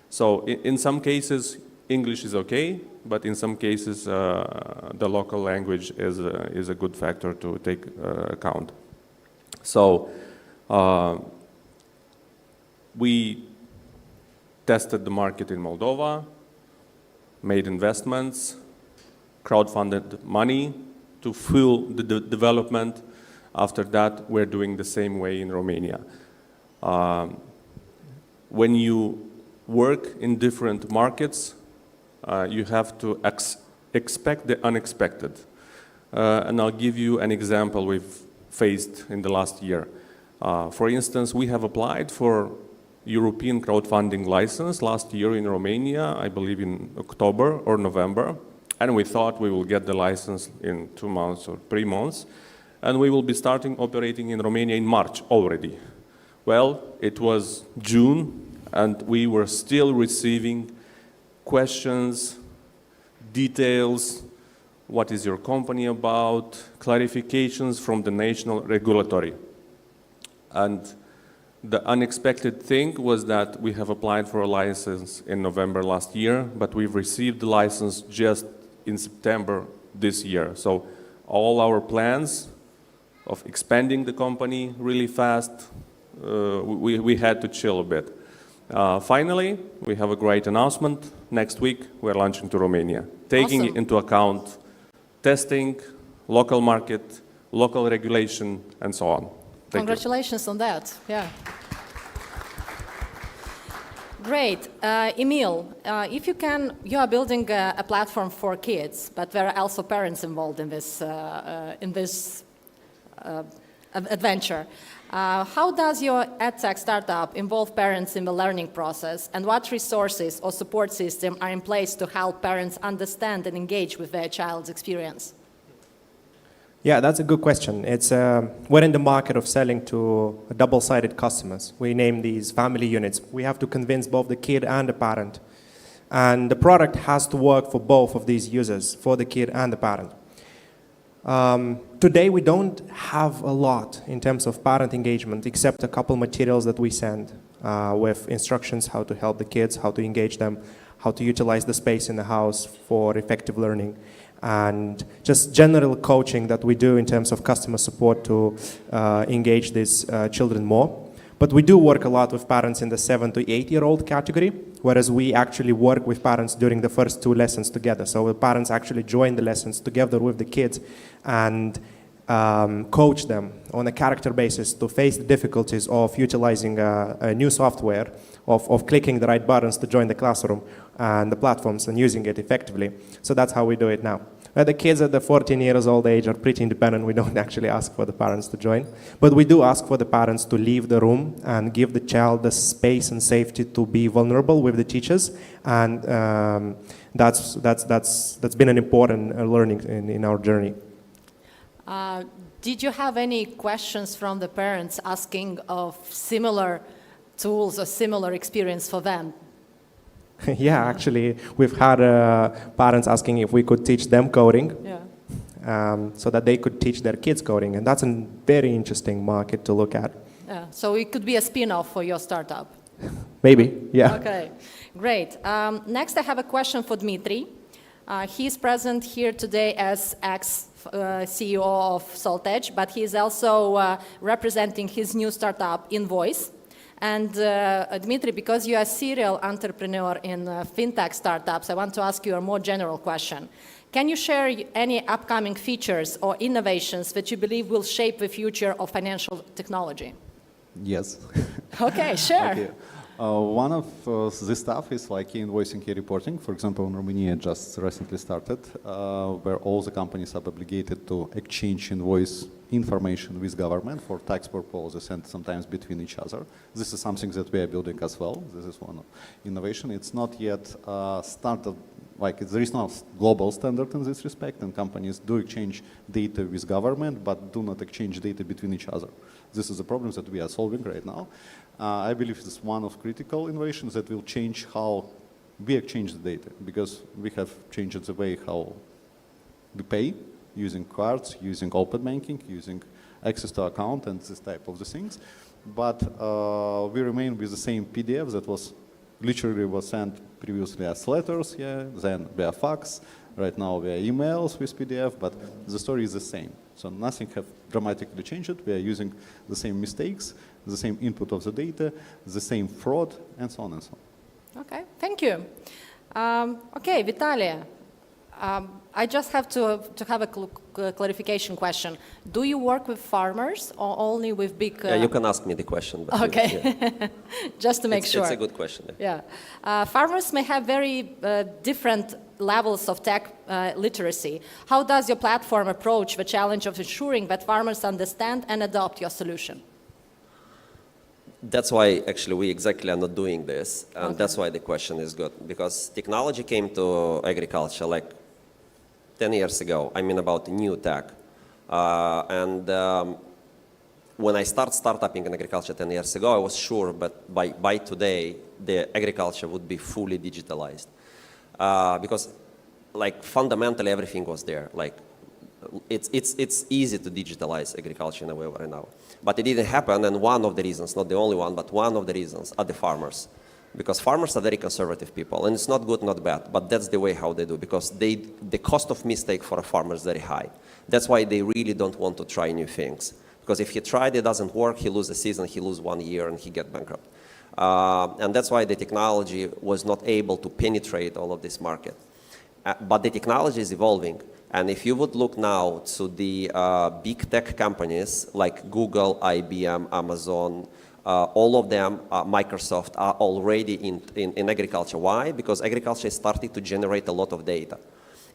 So in some cases, English is okay, but in some cases, the local language is a good factor to take account. So we tested the market in Moldova, made investments, crowdfunded money to fuel the development. After that, we're doing the same way in Romania. When you work in different markets, you have to expect the unexpected. And I'll give you an example we've faced in the last year. For instance, we have applied for European crowdfunding license last year in Romania, I believe in October or November, and we thought we will get the license in 2 months or 3 months, and we will be starting operating in Romania in March already. Well, it was June, and we were still receiving questions, details, what is your company about, clarifications from the national regulatory. And the unexpected thing was that we have applied for a license in November last year, but we've received the license just in September this year. So all our plans of expanding the company really fast, we had to chill a bit. Finally, we have a great announcement. Next week, we're launching to Romania, taking Awesome. into account testing, local market, local regulation, and so on. Thank you. Congratulations on that. Yeah. Great. Emil, if you can, you are building a platform for kids, but there are also parents involved in this adventure. How does your edtech startup involve parents in the learning process, and what resources or support system are in place to help parents understand and engage with their child's experience? Yeah, that's a good question. We're in the market of selling to double-sided customers. We name these family units. We have to convince both the kid and the parent. And the product has to work for both of these users, for the kid and the parent. Today, we don't have a lot in terms of parent engagement, except a couple materials that we send with instructions how to help the kids, how to engage them, how to utilize the space in the house for effective learning, and just general coaching that we do in terms of customer support to engage these children more. But we do work a lot with parents in the 7 to 8-year-old category, whereas we actually work with parents during the first 2 lessons together. So the parents actually join the lessons together with the kids and coach them on a character basis to face the difficulties of utilizing a new software, of clicking the right buttons to join the classroom and the platforms and using it effectively. So that's how we do it now. The kids at the 14 years old age are pretty independent. We don't actually ask for the parents to join. But we do ask for the parents to leave the room and give the child the space and safety to be vulnerable with the teachers. And that's been an important learning in our journey. Did you have any questions from the parents asking of similar tools or similar experience for them? Yeah, actually, we've had parents asking if we could teach them coding, so that they could teach their kids coding, and that's a very interesting market to look at. Yeah, so it could be a spin-off for your startup. Maybe, yeah. Okay, great. Next, I have a question for Dmitry. He's present here today as ex-CEO of SaltEdge, but he is also representing his new startup, Invoice. And Dmitry, because you are a serial entrepreneur in fintech startups, I want to ask you a more general question. Can you share any upcoming features or innovations that you believe will shape the future of financial technology? Yes. Okay, sure. Okay. One of this stuff is like invoicing, reporting. For example, in Romania just recently started, where all the companies are obligated to exchange invoice information with government for tax purposes and sometimes between each other. This is something that we are building as well. This is one innovation. It's not yet started, like there is no global standard in this respect, and companies do exchange data with government, but do not exchange data between each other. This is a problem that we are solving right now. I believe it's one of critical innovations that will change how we exchange the data, because we have changed the way how we pay, using cards, using open banking, using access to account and this type of the things. But we remain with the same PDF that was literally sent previously as letters, then via fax, right now via emails with PDF, but the story is the same. So nothing have dramatically changed. We are using the same mistakes, the same input of the data, the same fraud, and so on and so on. Okay, thank you. Okay, Vitaly, I just have to have a clarification question. Do you work with farmers or only with big... Yeah, you can ask me the question. But okay, yeah. Just to make sure. It's a good question. Yeah. Farmers may have very different levels of tech literacy. How does your platform approach the challenge of ensuring that farmers understand and adopt your solution? That's why actually we exactly are not doing this, and that's why the question is good, because technology came to agriculture like 10 years ago. I mean about new tech. When I started startupping in agriculture 10 years ago, I was sure that by today, the agriculture would be fully digitalized. Because like fundamentally everything was there. Like it's easy to digitalize agriculture in a way right now. But it didn't happen, and one of the reasons, not the only one, but one of the reasons are the farmers. Because farmers are very conservative people, and it's not good, not bad, but that's the way how they do, because the cost of mistake for a farmer is very high. That's why they really don't want to try new things. Because if he tried, it doesn't work, he loses a season, he loses 1 year, and he gets bankrupt. And that's why the technology was not able to penetrate all of this market. But the technology is evolving. And if you would look now to the big tech companies like Google, IBM, Amazon, all of them, Microsoft, are already in agriculture. Why? Because agriculture is starting to generate a lot of data.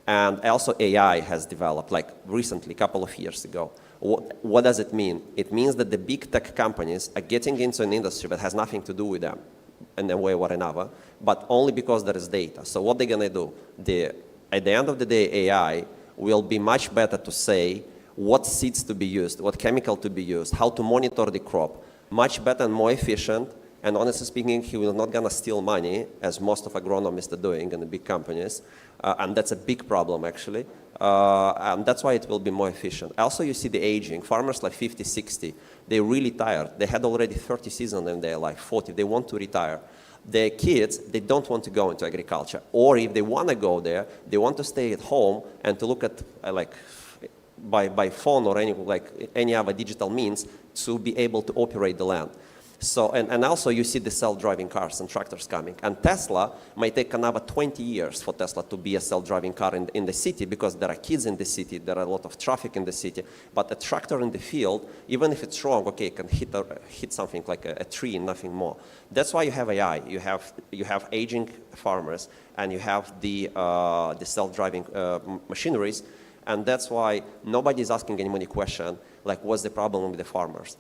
And also AI has developed, like recently, a couple of years ago. What does it mean? It means that the big tech companies are getting into an industry that has nothing to do with them in a way or another, but only because there is data. So what they're going to do? At the end of the day, AI will be much better to say what seeds to be used, what chemical to be used, how to monitor the crop. Much better and more efficient, and honestly speaking, he will not gonna steal money, as most of agronomists are doing in the big companies, and that's a big problem actually, and that's why it will be more efficient. Also, you see the aging. Farmers like 50, 60, they're really tired. They had already 30 seasons in their life, 40, they want to retire. Their kids, they don't want to go into agriculture, or if they want to go there, they want to stay at home and to look at by phone or any other digital means to be able to operate the land. So, and also you see the self-driving cars and tractors coming. And Tesla might take another 20 years for Tesla to be a self-driving car in the city, because there are kids in the city, there are a lot of traffic in the city. But a tractor in the field, even if it's wrong, okay, it can hit something like a tree and nothing more. That's why you have AI. You have aging farmers, and you have the self-driving machineries. And that's why nobody is asking any question, like, what's the problem with the farmers?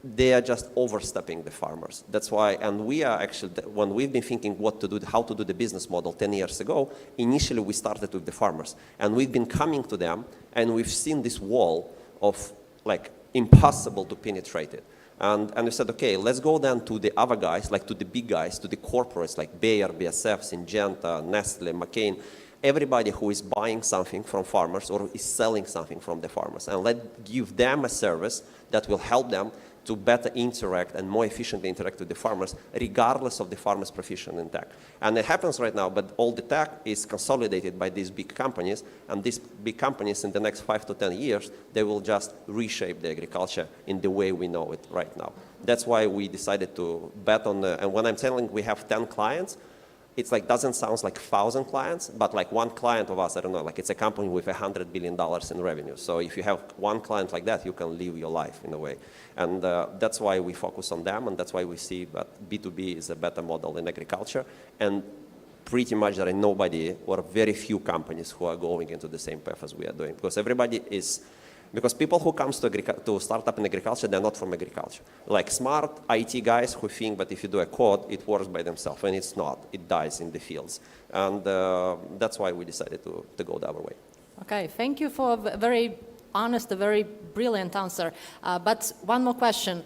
They are just overstepping the farmers. That's why, and we are actually, when we've been thinking what to do, how to do the business model 10 years ago, initially we started with the farmers. And we've been coming to them, and we've seen this wall of, like, impossible to penetrate it. And we said, okay, let's go then to the other guys, like to the big guys, to the corporates like Bayer, BASF, Syngenta, Nestle, McCain, everybody who is buying something from farmers or is selling something from the farmers. And let's give them a service that will help them to better interact and more efficiently interact with the farmers, regardless of the farmer's proficient in tech. And it happens right now, but all the tech is consolidated by these big companies, and these big companies in the next 5 to 10 years, they will just reshape the agriculture in the way we know it right now. That's why we decided to bet on and when I'm telling we have 10 clients, it's like, doesn't sound like 1,000 clients, but like one client of us, I don't know, like it's a company with $100 billion in revenue. So if you have one client like that, you can live your life in a way. And that's why we focus on them, and that's why we see that B2B is a better model in agriculture. And pretty much there are nobody or very few companies who are going into the same path as we are doing. Because everybody is, because people who comes to start up in agriculture, they're not from agriculture. Like smart IT guys who think that if you do a code, it works by themselves, and it's not. It dies in the fields. And that's why we decided to go the other way. Okay, thank you for a very honest, a very brilliant answer. But one more question.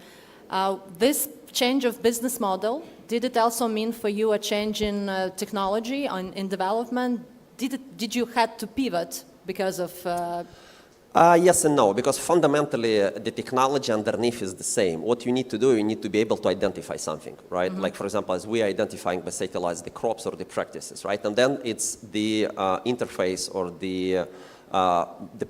This change of business model, did it also mean for you a change in technology, in development? Did you had to pivot because of... Yes and no, because fundamentally the technology underneath is the same. What you need to do, you need to be able to identify something, right? Mm-hmm. Like for example, as we are identifying by satellite the crops or the practices, right? And then it's the interface or the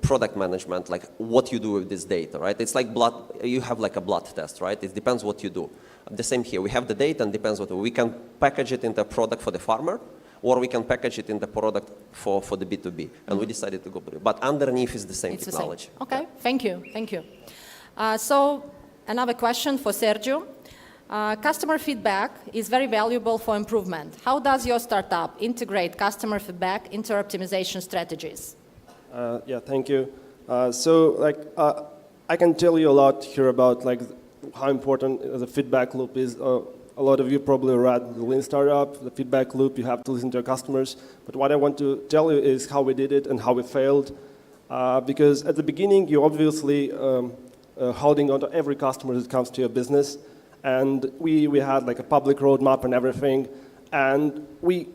product management, like what you do with this data, right? It's like blood, you have like a blood test, right? It depends what you do. The same here, we have the data and depends what we can package it into a product for the farmer, or we can package it in the product for the B2B. And we decided to go for it. But underneath is the same It's technology. The same. Okay, thank you, thank you. So another question for Sergio. Customer feedback is very valuable for improvement. How does your startup integrate customer feedback into optimization strategies? Yeah, thank you. I can tell you a lot here about how important the feedback loop is. A lot of you probably read the Lean Startup, the feedback loop. You have to listen to your customers. But what I want to tell you is how we did it and how we failed. Because at the beginning, you're obviously holding on to every customer that comes to your business. And we had a public roadmap and everything. And we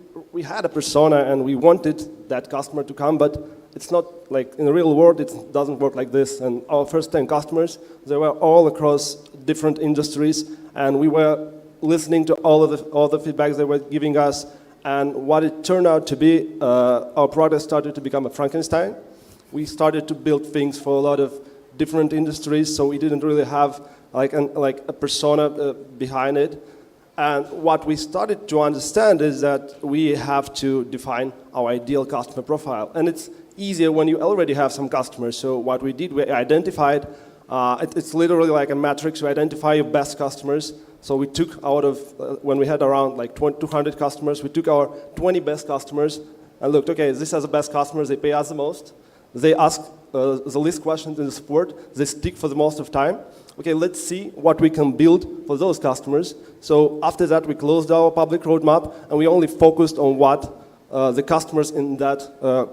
had a persona and we wanted that customer to come, but it's not in the real world, it doesn't work like this. And our first 10 customers, they were all across different industries, and we were listening to all the feedbacks they were giving us. And what it turned out to be, our product started to become a Frankenstein. We started to build things for a lot of different industries, so we didn't really have a persona behind it. And what we started to understand is that we have to define our ideal customer profile. And it's easier when you already have some customers. So what we did, we identified, it's literally like a matrix, we identify your best customers. So we took out of, when we had around 200 customers, we took our 20 best customers and looked, okay, this has the best customers, they pay us the most. They ask the least questions in the support, they stick for the most of time. Okay, let's see what we can build for those customers. So after that, we closed our public roadmap and we only focused on what the customers in that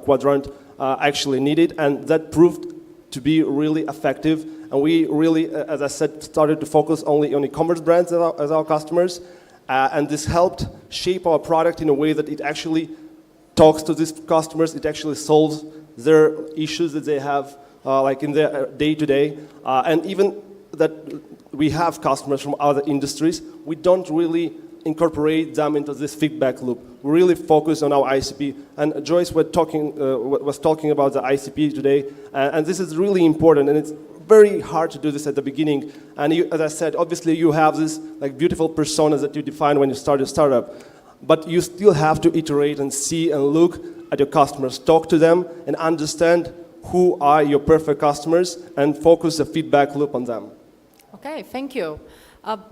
quadrant actually needed, and that proved to be really effective. And we really, as I said, started to focus only on e-commerce brands as our customers, and this helped shape our product in a way that it actually talks to these customers, it actually solves their issues that they have in their day-to-day, and even that we have customers from other industries, we don't really incorporate them into this feedback loop. We really focus on our ICP. And Joyce was talking about the ICP today, and this is really important, and it's very hard to do this at the beginning. And as I said, obviously you have this beautiful personas that you define when you start a startup, but you still have to iterate and see and look at your customers, talk to them, and understand who are your perfect customers, and focus the feedback loop on them. Okay, thank you.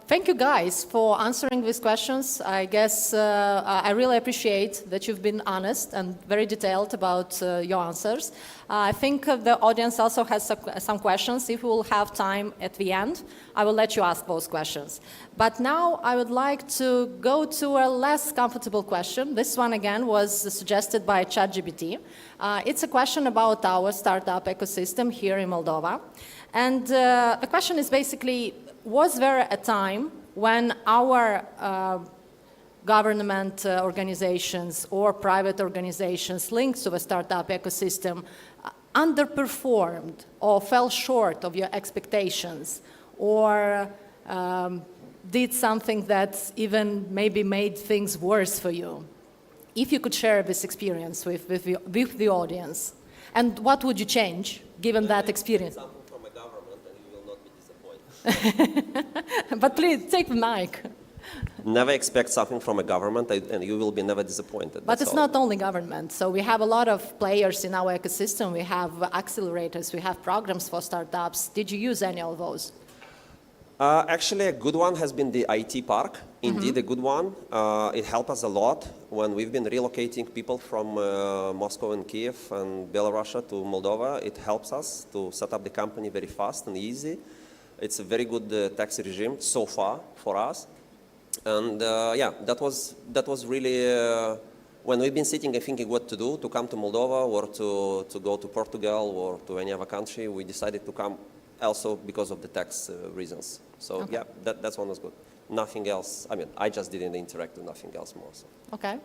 Thank you guys for answering these questions. I guess I really appreciate that you've been honest and very detailed about your answers. I think the audience also has some questions. If we will have time at the end, I will let you ask those questions. But now I would like to go to a less comfortable question. This one again was suggested by ChatGPT. It's a question about our startup ecosystem here in Moldova. And the question is basically, was there a time when our government organizations or private organizations linked to the startup ecosystem underperformed or fell short of your expectations, or did something that even maybe made things worse for you? If you could share this experience with the audience, and what would you change given that experience? But please, take the mic. Never expect something from a government, and you will be never disappointed. But it's not only government. So we have a lot of players in our ecosystem. We have accelerators, we have programs for startups. Did you use any of those? Actually, a good one has been the IT park. Indeed, a good one. It helped us a lot when we've been relocating people from Moscow and Kiev and Belarus to Moldova. It helps us to set up the company very fast and easy. It's a very good tax regime so far for us. And yeah, that was really, when we've been sitting and thinking what to do, to come to Moldova or to go to Portugal or to any other country, we decided to come also because of the tax reasons. So okay. Yeah, that's one was good. Nothing else, I mean, I just didn't interact with nothing else more. So. Okay.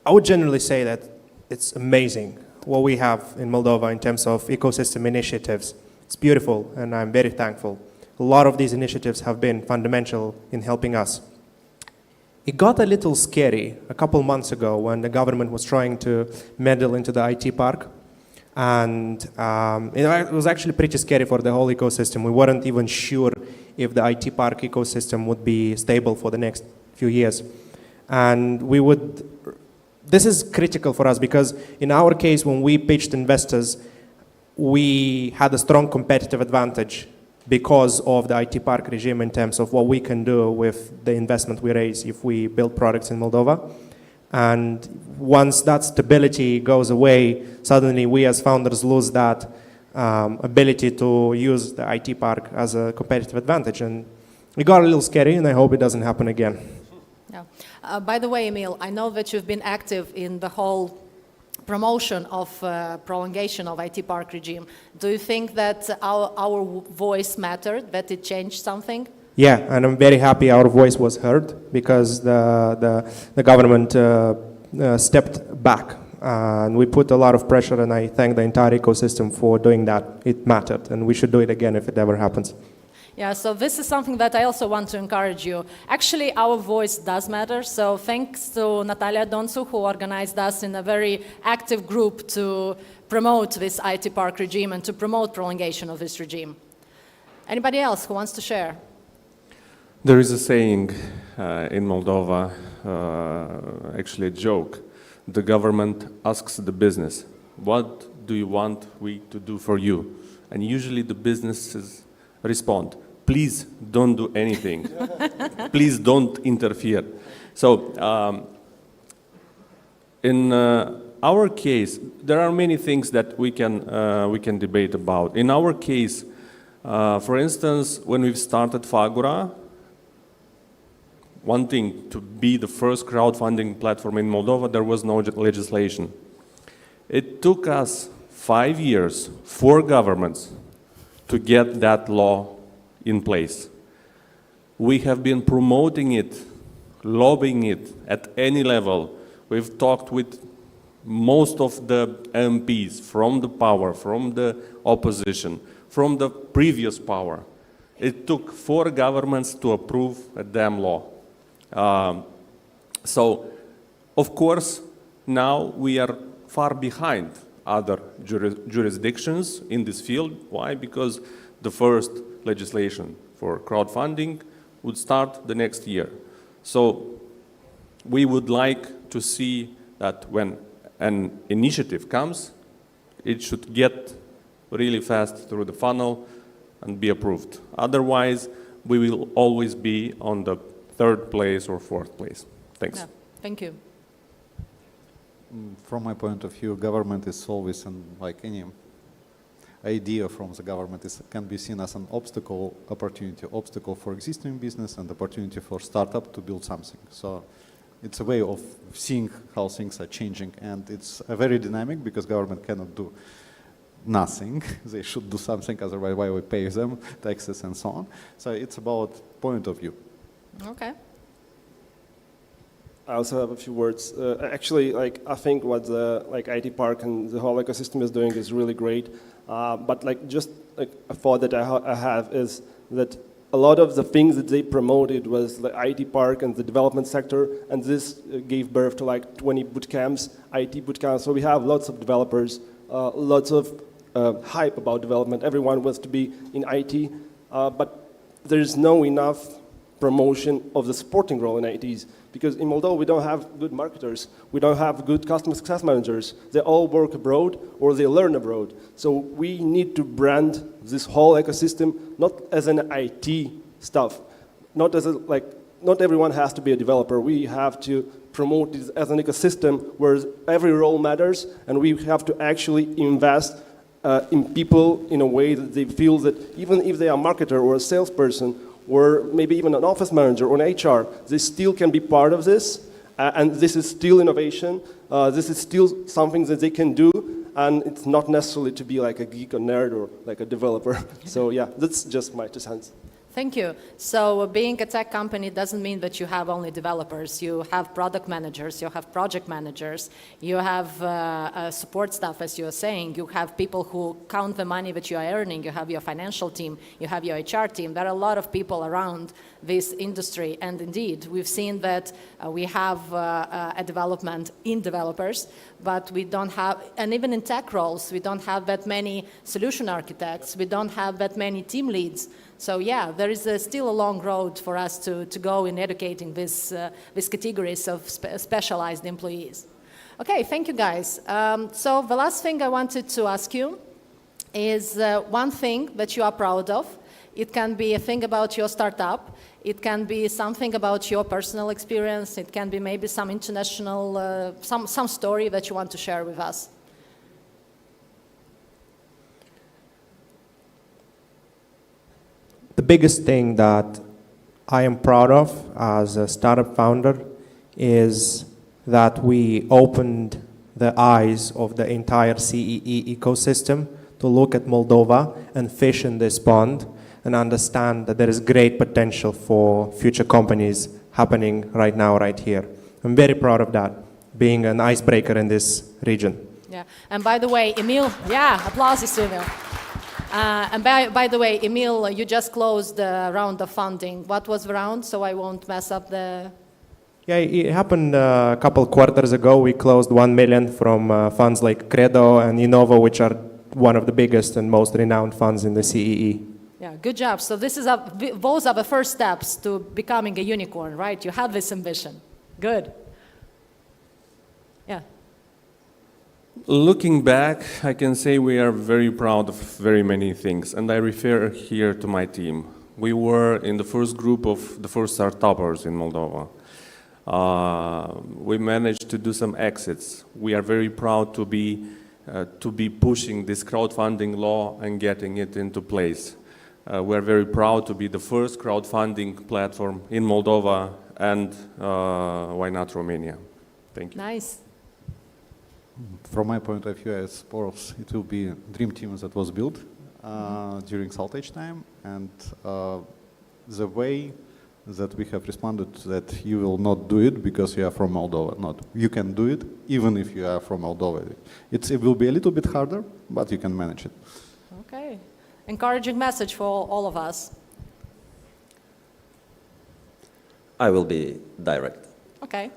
I would generally say that it's amazing what we have in Moldova in terms of ecosystem initiatives. It's beautiful, and I'm very thankful. A lot of these initiatives have been fundamental in helping us. It got a little scary a couple months ago when the government was trying to meddle into the IT park. And it was actually pretty scary for the whole ecosystem. We weren't even sure if the IT park ecosystem would be stable for the next few years. And we would this is critical for us because in our case, when we pitched investors, we had a strong competitive advantage because of the IT park regime in terms of what we can do with the investment we raise if we build products in Moldova. And once that stability goes away, suddenly we as founders lose that ability to use the IT park as a competitive advantage. And it got a little scary, and I hope it doesn't happen again. Yeah. By the way, Emil, I know that you've been active in the whole promotion of prolongation of IT park regime. Do you think that our voice mattered, that it changed something? Yeah, and I'm very happy our voice was heard because the government stepped back. And we put a lot of pressure, and I thank the entire ecosystem for doing that. It mattered, and we should do it again if it ever happens. Yeah, so this is something that I also want to encourage you. Actually, our voice does matter, so thanks to Natalia Donsu, who organized us in a very active group to promote this IT park regime and to promote prolongation of this regime. Anybody else who wants to share? There is a saying in Moldova, actually a joke. The government asks the business, what do you want we to do for you? And usually the businesses respond, please don't do anything. Please don't interfere. So in our case, there are many things that we can debate about. In our case, for instance, when we've started Fagura, wanting to be the first crowdfunding platform in Moldova, there was no legislation. It took us 5 years, 4 governments, to get that law in place. We have been promoting it, lobbying it at any level. We've talked with most of the MPs from the power, from the opposition, from the previous power. It took 4 governments to approve a damn law. So, of course, now we are far behind other jurisdictions in this field. Why? Because the first legislation for crowdfunding would start the next year. So we would like to see that when an initiative comes, it should get really fast through the funnel and be approved. Otherwise, we will always be on the 3rd place or 4th place. Thanks. Yeah, thank you. From my point of view, government is always, like any idea from the government, can be seen as an obstacle for existing business and opportunity for startup to build something. So it's a way of seeing how things are changing, and it's a very dynamic because government cannot do nothing. They should do something, otherwise why we pay them taxes and so on. So it's about point of view. Okay. I also have a few words. Actually, I think what the IT Park and the whole ecosystem is doing is really great. But just a thought that I have is that a lot of the things that they promoted was the IT Park and the development sector, and this gave birth to 20 bootcamps, IT bootcamps. So we have lots of developers, lots of hype about development. Everyone wants to be in IT, but there's no enough promotion of the supporting role in ITs, because in Moldova we don't have good marketers, we don't have good customer success managers. They all work abroad or they learn abroad. So we need to brand this whole ecosystem not as an IT stuff, not as not everyone has to be a developer. We have to promote this as an ecosystem where every role matters, and we have to actually invest in people in a way that they feel that even if they are a marketer or a salesperson, or maybe even an office manager or an HR, they still can be part of this, and this is still innovation, this is still something that they can do, and it's not necessarily to be like a geek or nerd or like a developer. So yeah, that's just my 2 cents. Thank you. So being a tech company doesn't mean that you have only developers. You have product managers, you have project managers, you have support staff, as you were saying. You have people who count the money that you are earning. You have your financial team, you have your HR team. There are a lot of people around this industry. And indeed, we've seen that we have a development in developers, but we don't have, and even in tech roles, we don't have that many solution architects. We don't have that many team leads. So yeah, there is still a long road for us to go in educating these categories of specialized employees. Okay, thank you guys. So the last thing I wanted to ask you is one thing that you are proud of. It can be a thing about your startup. It can be something about your personal experience. It can be maybe some international, some story that you want to share with us. The biggest thing that I am proud of as a startup founder is that we opened the eyes of the entire CEE ecosystem to look at Moldova and fish in this pond and understand that there is great potential for future companies happening right now, right here. I'm very proud of that, being an icebreaker in this region. Yeah, and by the way, Emil, yeah, applause to Emil. And by the way, Emil, you just closed the round of funding. What was the round, so I won't mess up the... Yeah, it happened a couple quarters ago. We closed 1 million from funds like Credo and Innova, which are one of the biggest and most renowned funds in the CEE. Yeah, good job. So those are the first steps to becoming a unicorn, right? You have this ambition. Good. Yeah. Looking back, I can say we are very proud of very many things, and I refer here to my team. We were in the first group of the first startuppers in Moldova. We managed to do some exits. We are very proud to be pushing this crowdfunding law and getting it into place. We are very proud to be the first crowdfunding platform in Moldova and why not Romania. Thank you. Nice. From my point of view, I suppose it will be Dream Team that was built during Salt Age time, and the way that we have responded that you will not do it because you are from Moldova. Not, you can do it even if you are from Moldova. It will be a little bit harder, but you can manage it. Okay. Encouraging message for all of us. I will be direct. Okay.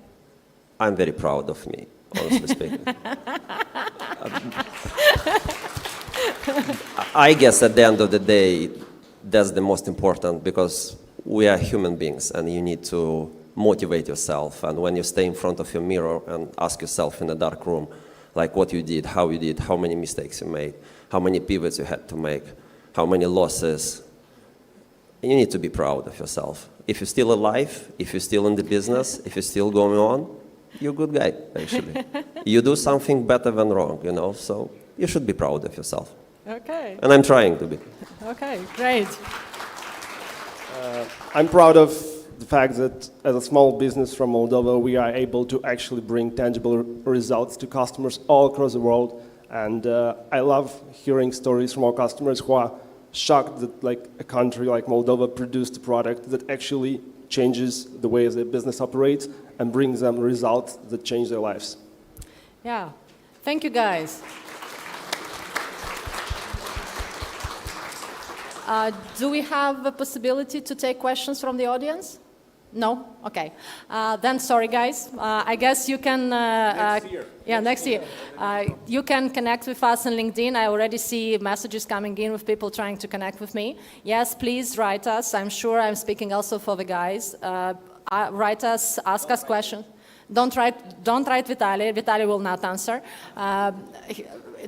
I'm very proud of me, honestly speaking. I guess at the end of the day, that's the most important, because we are human beings and you need to motivate yourself. And when you stay in front of your mirror and ask yourself in a dark room, like what you did, how many mistakes you made, how many pivots you had to make, how many losses, you need to be proud of yourself. If you're still alive, if you're still in the business, if you're still going on, you're a good guy, actually. You do something better than wrong, you know, so you should be proud of yourself. Okay. And I'm trying to be. Okay, great. I'm proud of the fact that as a small business from Moldova, we are able to actually bring tangible results to customers all across the world. And I love hearing stories from our customers who are shocked that like a country like Moldova produced a product that actually changes the way their business operates and brings them results that change their lives. Yeah. Thank you, guys. Do we have a possibility to take questions from the audience? No? Okay. Then sorry, guys. I guess you can... next year. Yeah, next year. You can connect with us on LinkedIn. I already see messages coming in with people trying to connect with me. Yes, please write us. I'm sure I'm speaking also for the guys. Write us, ask us questions. Don't write Vitaly. Vitaly will not answer.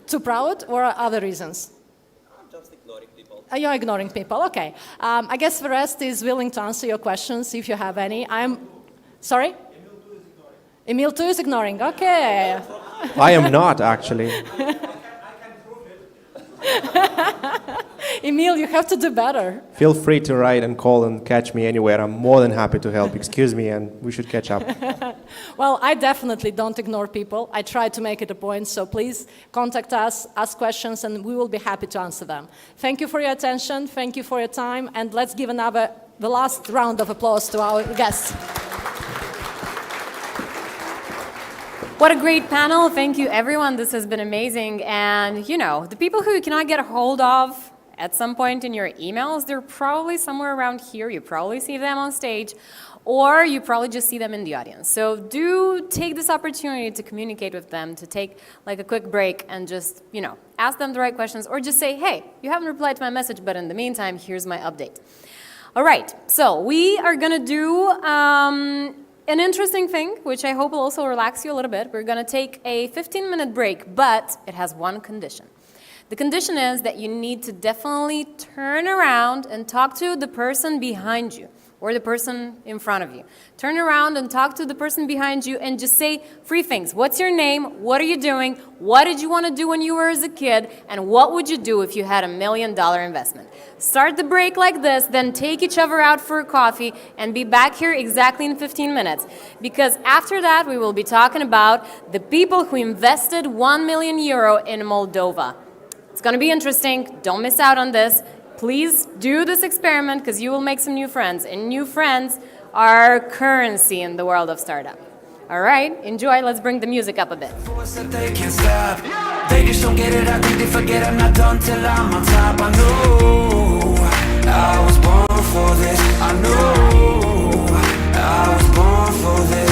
Too proud or other reasons? You're ignoring people, okay. I guess the rest is willing to answer your questions if you have any. Sorry? Emil too is ignoring, okay. I am not, actually. Emil, you have to do better. Feel free to write and call and catch me anywhere. I'm more than happy to help. Excuse me, and we should catch up. Well, I definitely don't ignore people. I try to make it a point, so please contact us, ask questions, and we will be happy to answer them. Thank you for your attention, thank you for your time, and let's give the last round of applause to our guests. What a great panel. Thank you, everyone. This has been amazing. And, you know, the people who you cannot get a hold of at some point in your emails, they're probably somewhere around here. You probably see them on stage, or you probably just see them in the audience. So do take this opportunity to communicate with them, to take like a quick break and just, you know, ask them the right questions, or just say, hey, you haven't replied to my message, but in the meantime, here's my update. All right, so we are going to do an interesting thing, which I hope will also relax you a little bit, we're going to take a 15-minute break, but it has one condition. The condition is that you need to definitely turn around and talk to the person behind you or the person in front of you. Turn around and talk to the person behind you and just say 3 things. What's your name? What are you doing? What did you want to do when you were as a kid? And what would you do if you had $1 million investment? Start the break like this, then take each other out for a coffee and be back here exactly in 15 minutes. Because after that, we will be talking about the people who invested €1 million in Moldova. It's going to be interesting. Don't miss out on this. Please do this experiment because you will make some new friends. And new friends are currency in the world of startup. All right, enjoy. Let's bring the music up a bit. They can't stop. They just don't get it. I think they forget I'm not done till I'm on top. I know I was born for this. I know I was born for this.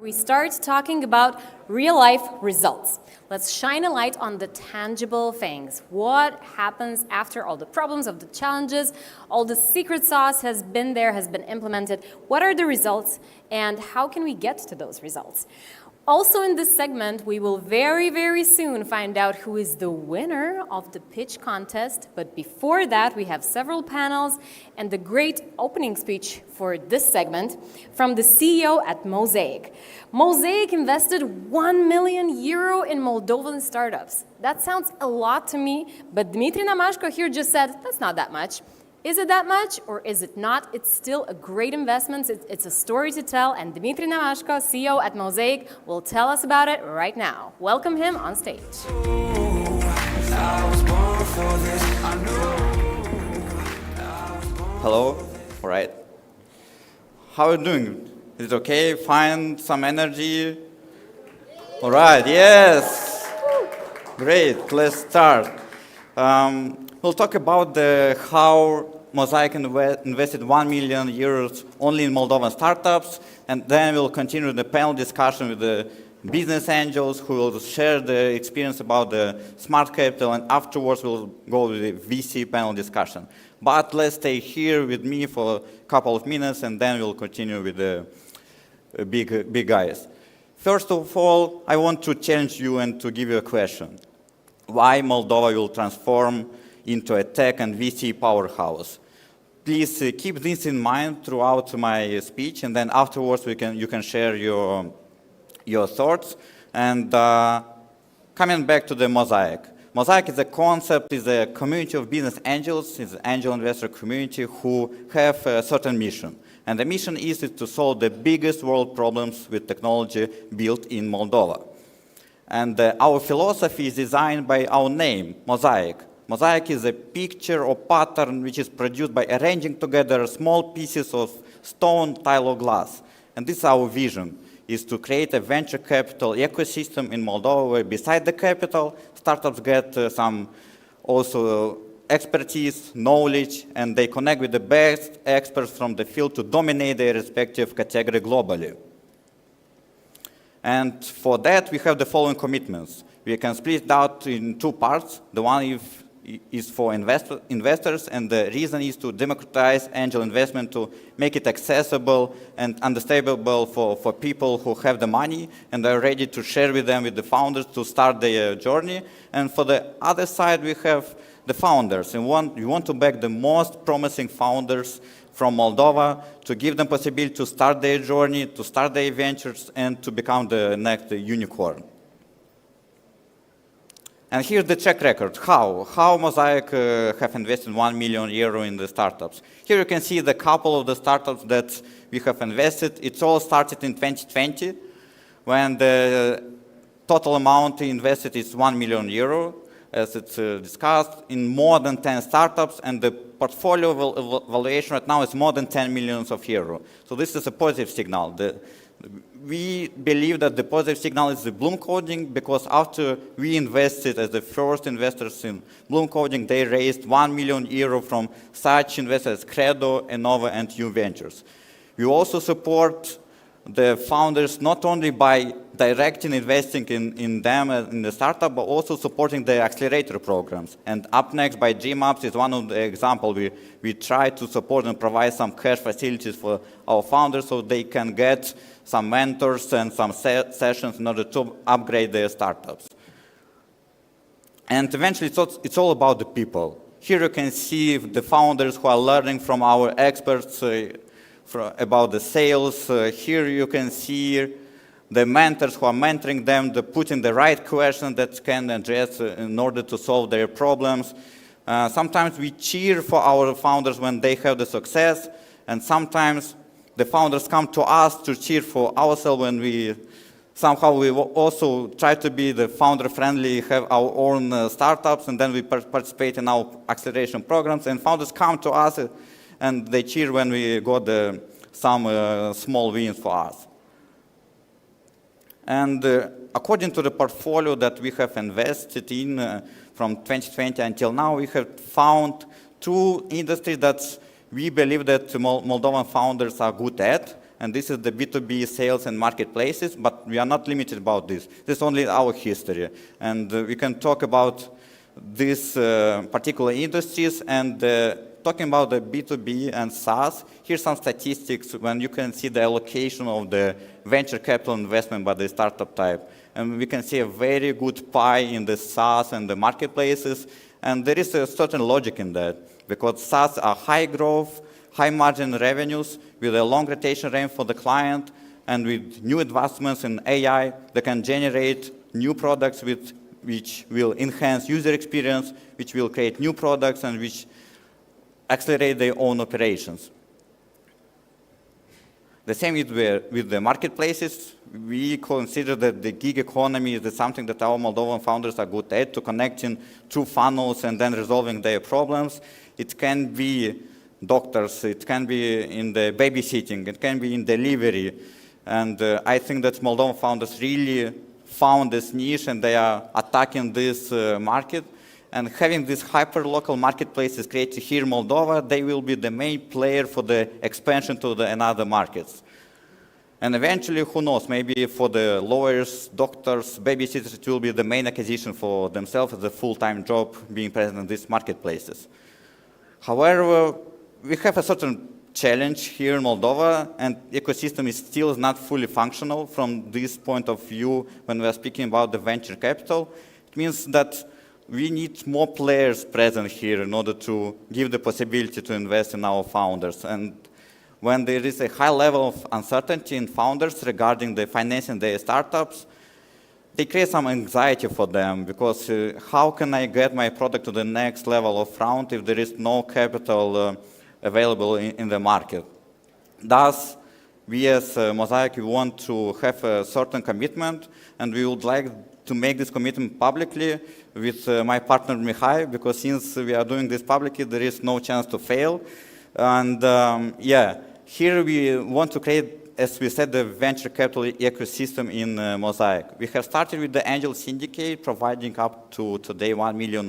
We start talking about real-life results. Let's shine a light on the tangible things. What happens after all the problems of the challenges, all the secret sauce has been there, has been implemented. What are the results, and how can we get to those results? Also in this segment, we will very, very soon find out who is the winner of the pitch contest. But before that, we have several panels and the great opening speech for this segment from the CEO at Mosaic. Mosaic invested €1 million in Moldovan startups. That sounds a lot to me, but Dmitry Namashko here just said, that's not that much. Is it that much or is it not? It's still a great investment. It's a story to tell, and Dmitry Namashko, CEO at Mosaic, will tell us about it right now. Welcome him on stage. Hello. All right. How are you doing? Is it okay? Find some energy? All right. Yes. Great. Let's start. We'll talk about how Mosaic invested €1 million only in Moldovan startups, and then we'll continue the panel discussion with the business angels who will share the experience about the smart capital, and afterwards we'll go to the VC panel discussion. But let's stay here with me for a couple of minutes, and then we'll continue with the big guys. First of all, I want to challenge you and to give you a question. Why Moldova will transform into a tech and VC powerhouse? Please keep this in mind throughout my speech, and then afterwards you can share your thoughts. And coming back to the Mosaic. Mosaic is a concept, is a community of business angels, is an angel investor community who have a certain mission. And the mission is to solve the biggest world problems with technology built in Moldova. And our philosophy is designed by our name, Mosaic. Mosaic is a picture or pattern which is produced by arranging together small pieces of stone, tile, or glass. And this is our vision, is to create a venture capital ecosystem in Moldova where beside the capital, startups get some also expertise, knowledge, and they connect with the best experts from the field to dominate their respective category globally. And for that, we have the following commitments. We can split it out in two parts. The one is for investors, and the reason is to democratize angel investment, to make it accessible and understandable for people who have the money and are ready to share with them, with the founders, to start their journey. And for the other side, we have the founders. And we want to back the most promising founders from Moldova to give them possibility to start their journey, to start their ventures, and to become the next unicorn. And here's the track record. How Mosaic have invested €1 million in the startups. Here you can see the couple of the startups that we have invested. It all started in 2020, when the total amount invested is €1 million, as it's discussed, in more than 10 startups, and the portfolio valuation right now is more than €10 million. So this is a positive signal. We believe that the positive signal is the Bloom Coding, because after we invested as the first investors in Bloom Coding, they raised €1 million from such investors as Credo, Innova, and U Ventures. We also support the founders not only by directly investing in them, in the startup, but also supporting the accelerator programs. And up next by Dreamups is one of the examples. We try to support and provide some cash facilities for our founders so they can get some mentors and some sessions in order to upgrade their startups. And eventually it's all about the people. Here you can see the founders who are learning from our experts about the sales. Here you can see the mentors who are mentoring them, putting the right questions that can address in order to solve their problems. Sometimes we cheer for our founders when they have the success, and sometimes the founders come to us to cheer for ourselves when we also try to be the founder-friendly, have our own startups, and then we participate in our acceleration programs, and founders come to us and they cheer when we got some small wins for us. And according to the portfolio that we have invested in from 2020 until now, we have found two industries that we believe that Moldovan founders are good at, and this is the B2B sales and marketplaces, but we are not limited about this. This is only our history. And we can talk about these particular industries, and talking about the B2B and SaaS, here's some statistics when you can see the allocation of the venture capital investment by the startup type. And we can see a very good pie in the SaaS and the marketplaces, and there is a certain logic in that, because SaaS are high growth, high margin revenues with a long rotation range for the client, and with new advancements in AI, they can generate new products which will enhance user experience, which will create new products, and which accelerate their own operations. The same with the marketplaces. We consider that the gig economy is something that our Moldovan founders are good at, to connecting two funnels and then resolving their problems. It can be doctors, it can be in the babysitting, it can be in delivery. And I think that Moldovan founders really found this niche, and they are attacking this market. And having these hyper-local marketplaces created here in Moldova, they will be the main player for the expansion to the another markets. And eventually, who knows, maybe for the lawyers, doctors, babysitters, it will be the main acquisition for themselves as a full-time job being present in these marketplaces. However, we have a certain challenge here in Moldova, and ecosystem is still not fully functional from this point of view when we are speaking about the venture capital. It means that we need more players present here in order to give the possibility to invest in our founders. And when there is a high level of uncertainty in founders regarding the financing their startups, they create some anxiety for them, because how can I get my product to the next level of round if there is no capital available in the market? Thus, we as Mosaic, we want to have a certain commitment, and we would like to make this commitment publicly with my partner Mihai, because since we are doing this publicly, there is no chance to fail. And here we want to create, as we said, the venture capital ecosystem in Mosaic. We have started with the angel syndicate, providing up to today €1 million,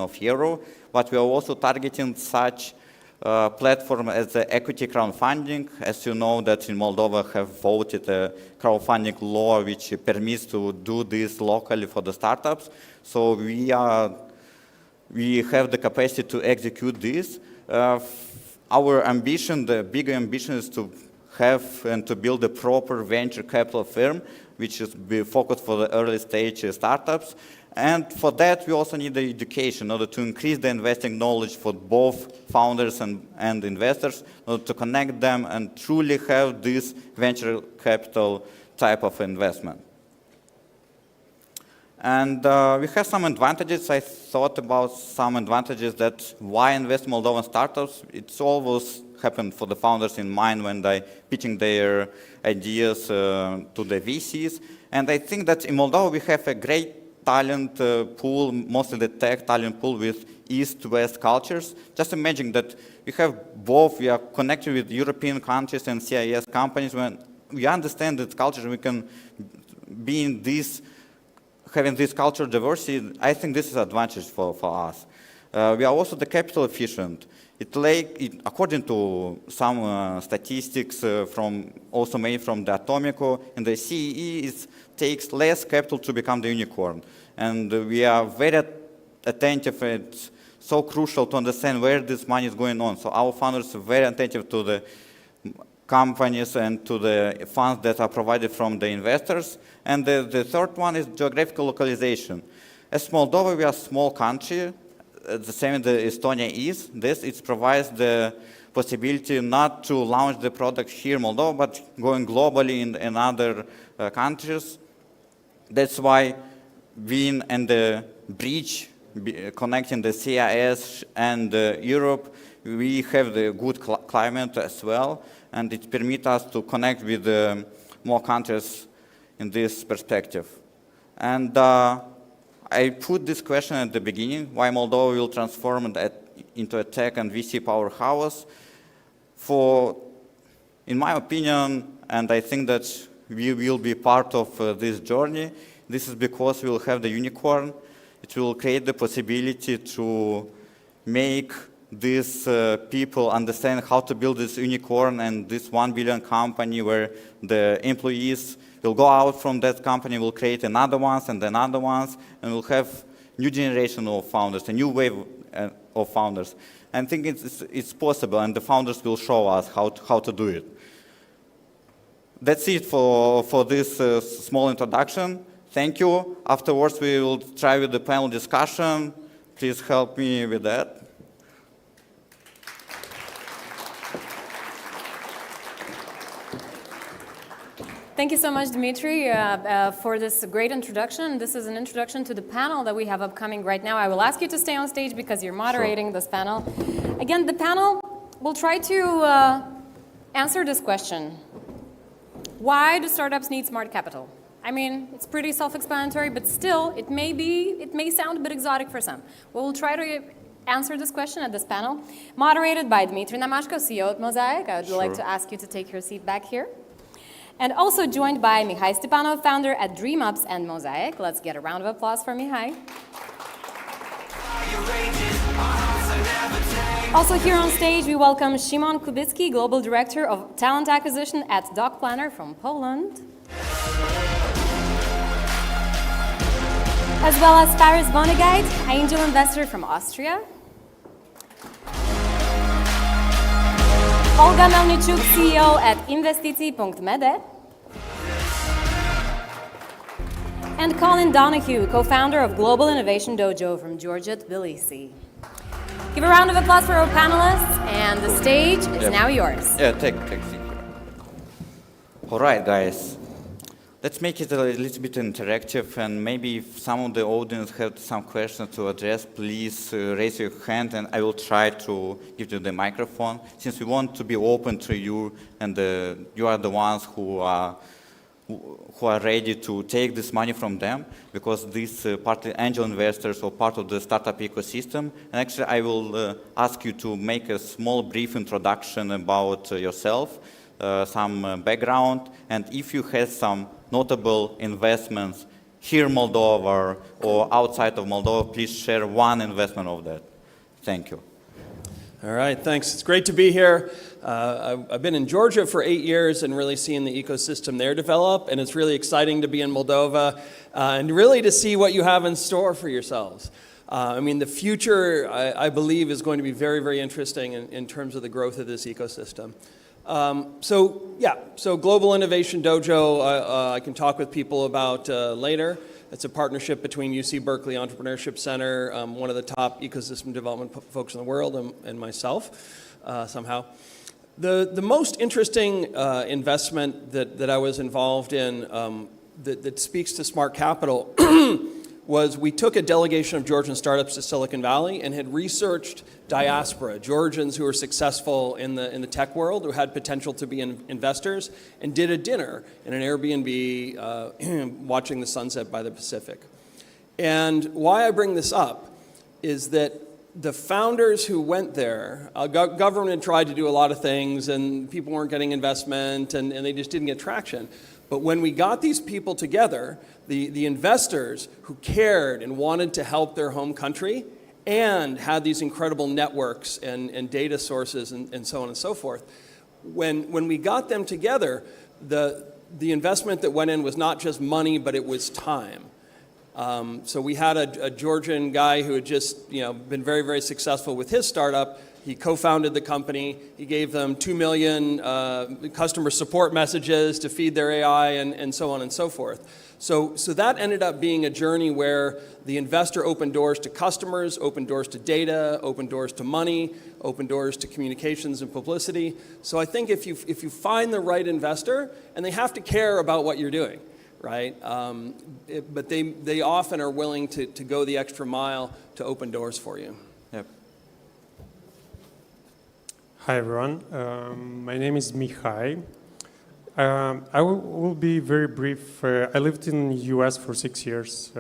but we are also targeting such platform as the equity crowdfunding. As you know, that in Moldova have voted a crowdfunding law which permits to do this locally for the startups. So we have the capacity to execute this. Our ambition, the bigger ambition, is to have and to build a proper venture capital firm, which is be focused for the early stage startups. And for that, we also need the education in order to increase the investing knowledge for both founders and investors, in order to connect them and truly have this venture capital type of investment. And we have some advantages. I thought about some advantages that why invest in Moldovan startups. It's always happened for the founders in mind when they pitching their ideas to the VCs. And I think that in Moldova we have a great talent pool, mostly the tech talent pool with East-West cultures. Just imagine that we have both, we are connected with European countries and CIS companies. When we understand that culture, we can be in this, having this cultural diversity. I think this is an advantage for us. We are also the capital efficient. According to some statistics also made from the Atomico, in the CEE, it takes less capital to become the unicorn. And we are very attentive, and it's so crucial to understand where this money is going on. So our founders are very attentive to the companies and to the funds that are provided from the investors. And the third one is geographical localization. As Moldova, we are a small country. The same as Estonia is. It provides the possibility not to launch the product here in Moldova, but going globally in other countries. That's why being in the bridge connecting the CIS and Europe, we have the good climate as well, and it permits us to connect with more countries in this perspective. And I put this question at the beginning, why Moldova will transform into a tech and VC powerhouse. In my opinion, and I think that we will be part of this journey, this is because we will have the unicorn. It will create the possibility to make these people understand how to build this unicorn and this 1 billion company where the employees will go out from that company, will create another ones and another ones, and we'll have new generation of founders, a new wave of founders. I think it's possible, and the founders will show us how to do it. That's it for this small introduction. Thank you. Afterwards, we will try with the panel discussion. Please help me with that. Thank you so much, Dmitry, for this great introduction. This is an introduction to the panel that we have upcoming right now. I will ask you to stay on stage because you're moderating this panel. Again, the panel will try to answer this question. Why do startups need smart capital? I mean, it's pretty self-explanatory, but still, it may sound a bit exotic for some. We'll try to answer this question at this panel, moderated by Dmitry Namashko, CEO at Mosaic. I would like to ask you to take your seat back here. And also joined by Mihai Stepanov, founder at Dreamups and Mosaic. Let's get a round of applause for Mihai. Also here on stage, we welcome Szymon Kubicki, Global Director of Talent Acquisition at Doc Planner from Poland. As well as Faris Vonnegut, angel investor from Austria. Olga Melnichuk, CEO at Investiții.mede. And Colin Donahue, co-founder of Global Innovation Dojo from Georgia, Tbilisi. Give a round of applause for our panelists, and the stage is now yours. Yeah, take seat. All right, guys. Let's make it a little bit interactive, and maybe if some of the audience have some questions to address, please raise your hand, and I will try to give you the microphone, since we want to be open to you, and you are the ones who are ready to take this money from them, because these partly angel investors are part of the startup ecosystem. And actually, I will ask you to make a small, brief introduction about yourself, some background, and if you have some notable investments here in Moldova or outside of Moldova, please share one investment of that. Thank you. All right, thanks. It's great to be here. I've been in Georgia for 8 years and really seeing the ecosystem there develop, and it's really exciting to be in Moldova and really to see what you have in store for yourselves. I mean, the future, I believe, is going to be very, very interesting in terms of the growth of this ecosystem. So Global Innovation Dojo, I can talk with people about later. It's a partnership between UC Berkeley Entrepreneurship Center, one of the top ecosystem development folks in the world, and myself, somehow. The most interesting investment that I was involved in that speaks to smart capital was we took a delegation of Georgian startups to Silicon Valley and had researched diaspora, Georgians who were successful in the tech world, who had potential to be investors, and did a dinner in an Airbnb watching the sunset by the Pacific. And why I bring this up is that the founders who went there, government tried to do a lot of things and people weren't getting investment and they just didn't get traction. But when we got these people together, the investors who cared and wanted to help their home country and had these incredible networks and data sources and so on and so forth, when we got them together, the investment that went in was not just money, but it was time. So we had a Georgian guy who had just been very, very successful with his startup. He co-founded the company. He gave them 2 million customer support messages to feed their AI and so on and so forth. So that ended up being a journey where the investor opened doors to customers, opened doors to data, opened doors to money, opened doors to communications and publicity. So I think if you find the right investor, and they have to care about what you're doing, right? But they often are willing to go the extra mile to open doors for you. Yep. Hi everyone, my name is Mihai. I will be very brief. I lived in the US for 6 years.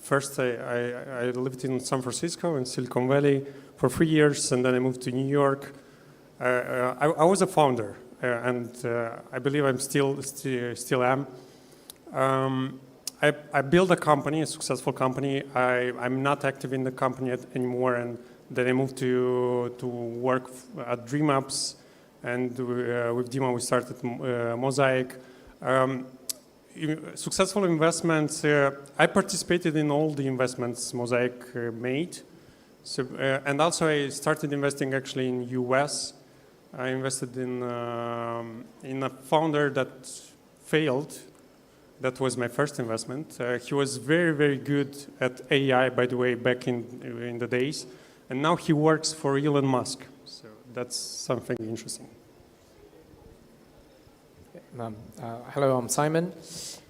First I lived in San Francisco in Silicon Valley for 3 years, and then I moved to New York. I was a founder, and I believe I'm still am. I built a company, a successful company. I'm not active in the company anymore, and Then I moved to work at Dreamups, and with Dima we started Mosaic. Successful investments, I participated in all the investments Mosaic made. So, and also I started investing actually in US. I invested in a founder that failed. That was my first investment. He was very, very good at AI, by the way, back in the days. And now he works for Elon Musk. So that's something interesting. Hello, I'm Simon.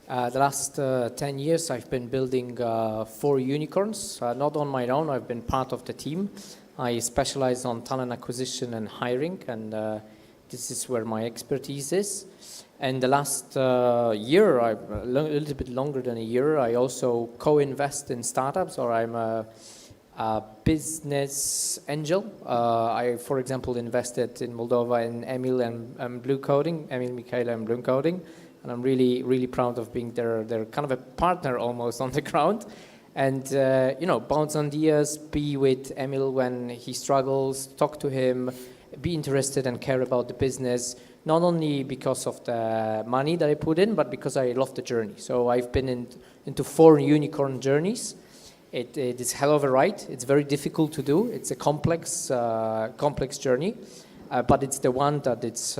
The last 10 years I've been building 4 unicorns, not on my own, I've been part of the team. I specialize on talent acquisition and hiring, and this is where my expertise is. And the last year, a little bit longer than a year, I also co-invest in startups, or I'm a business angel. I, for example, invested in Moldova in Emil and Blue Coding, Emil, Michaela and Blue Coding. And I'm really, really proud of being their kind of a partner almost on the ground. And, you know, bounce ideas, be with Emil when he struggles, talk to him, be interested and care about the business, not only because of the money that I put in, but because I love the journey. So I've been into 4 unicorn journeys. It is hell of a ride. It's very difficult to do. It's a complex journey, but it's the one that it's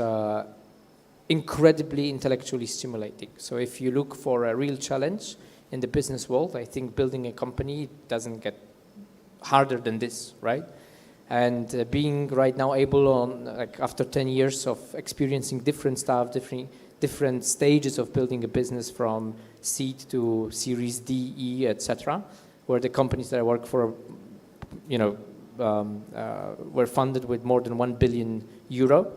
incredibly intellectually stimulating. So if you look for a real challenge in the business world, I think building a company doesn't get harder than this, right? And being right now able on, like after 10 years of experiencing different stuff, different stages of building a business from seed to Series D, E, etc., where the companies that I work for, you know, were funded with more than 1 billion euro.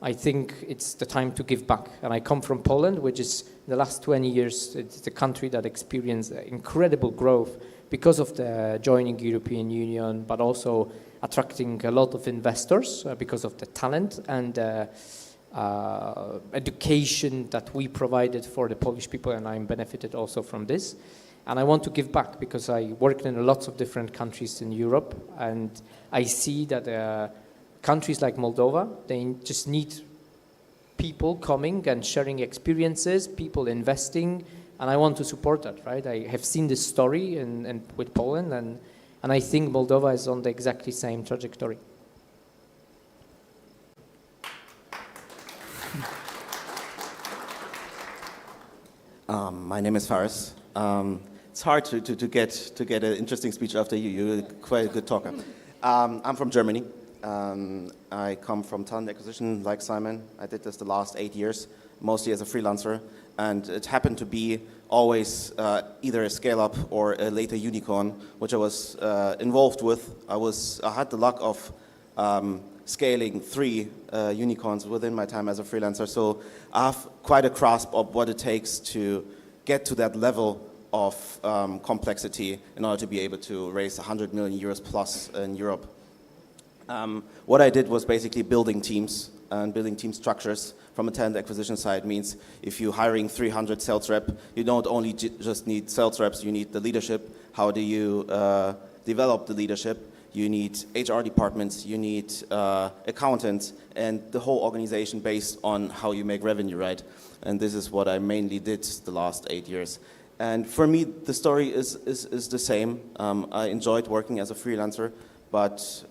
I think it's the time to give back. And I come from Poland, which is in the last 20 years, it's the country that experienced incredible growth because of the joining European Union, but also attracting a lot of investors because of the talent and education that we provided for the Polish people, and I'm benefited also from this. And I want to give back because I worked in lots of different countries in Europe, and I see that countries like Moldova, they just need people coming and sharing experiences, people investing, and I want to support that, right? I have seen this story with Poland, and I think Moldova is on the exactly same trajectory. My name is Faris. It's hard to get an interesting speech after you. You're quite a good talker. I'm from Germany. I come from talent acquisition like Simon. I did this the last 8 years, mostly as a freelancer. And it happened to be always either a scale-up or a later unicorn, which I was involved with. I had the luck of scaling 3 unicorns within my time as a freelancer. So I have quite a grasp of what it takes to get to that level of complexity in order to be able to raise 100 million euros plus in Europe. What I did was basically building teams and building team structures from a talent acquisition side. Means if you're hiring 300 sales rep, you don't only just need sales reps, you need the leadership. How do you develop the leadership? You need HR departments, you need accountants, and the whole organization based on how you make revenue, right? And this is what I mainly did the last 8 years. And for me, the story is the same. I enjoyed working as a freelancer, but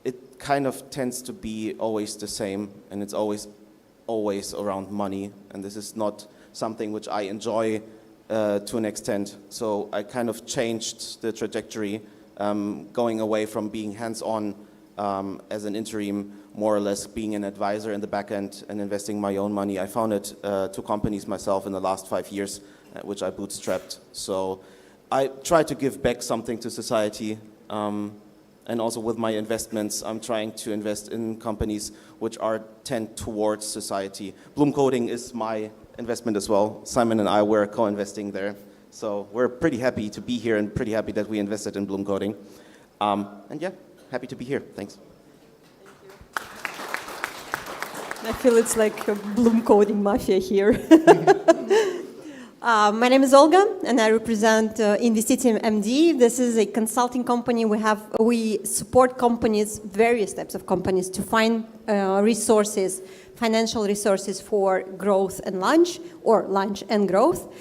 it kind of tends to be always the same, and it's always around money. And this is not something which I enjoy to an extent. So I kind of changed the trajectory, going away from being hands-on as an interim, more or less being an advisor in the back end and investing my own money. I founded 2 companies myself in the last 5 years, which I bootstrapped. So I try to give back something to society. And also with my investments, I'm trying to invest in companies which tend towards society. Bloom Coding is my investment as well. Simon and I were co-investing there. So we're pretty happy to be here and pretty happy that we invested in Bloom Coding. And yeah, happy to be here. Thanks. I feel it's like a Bloom Coding mafia here. My name is Olga, and I represent Investitim MD. This is a consulting company. We support companies, various types of companies, to find resources, financial resources for growth and launch, or launch and growth.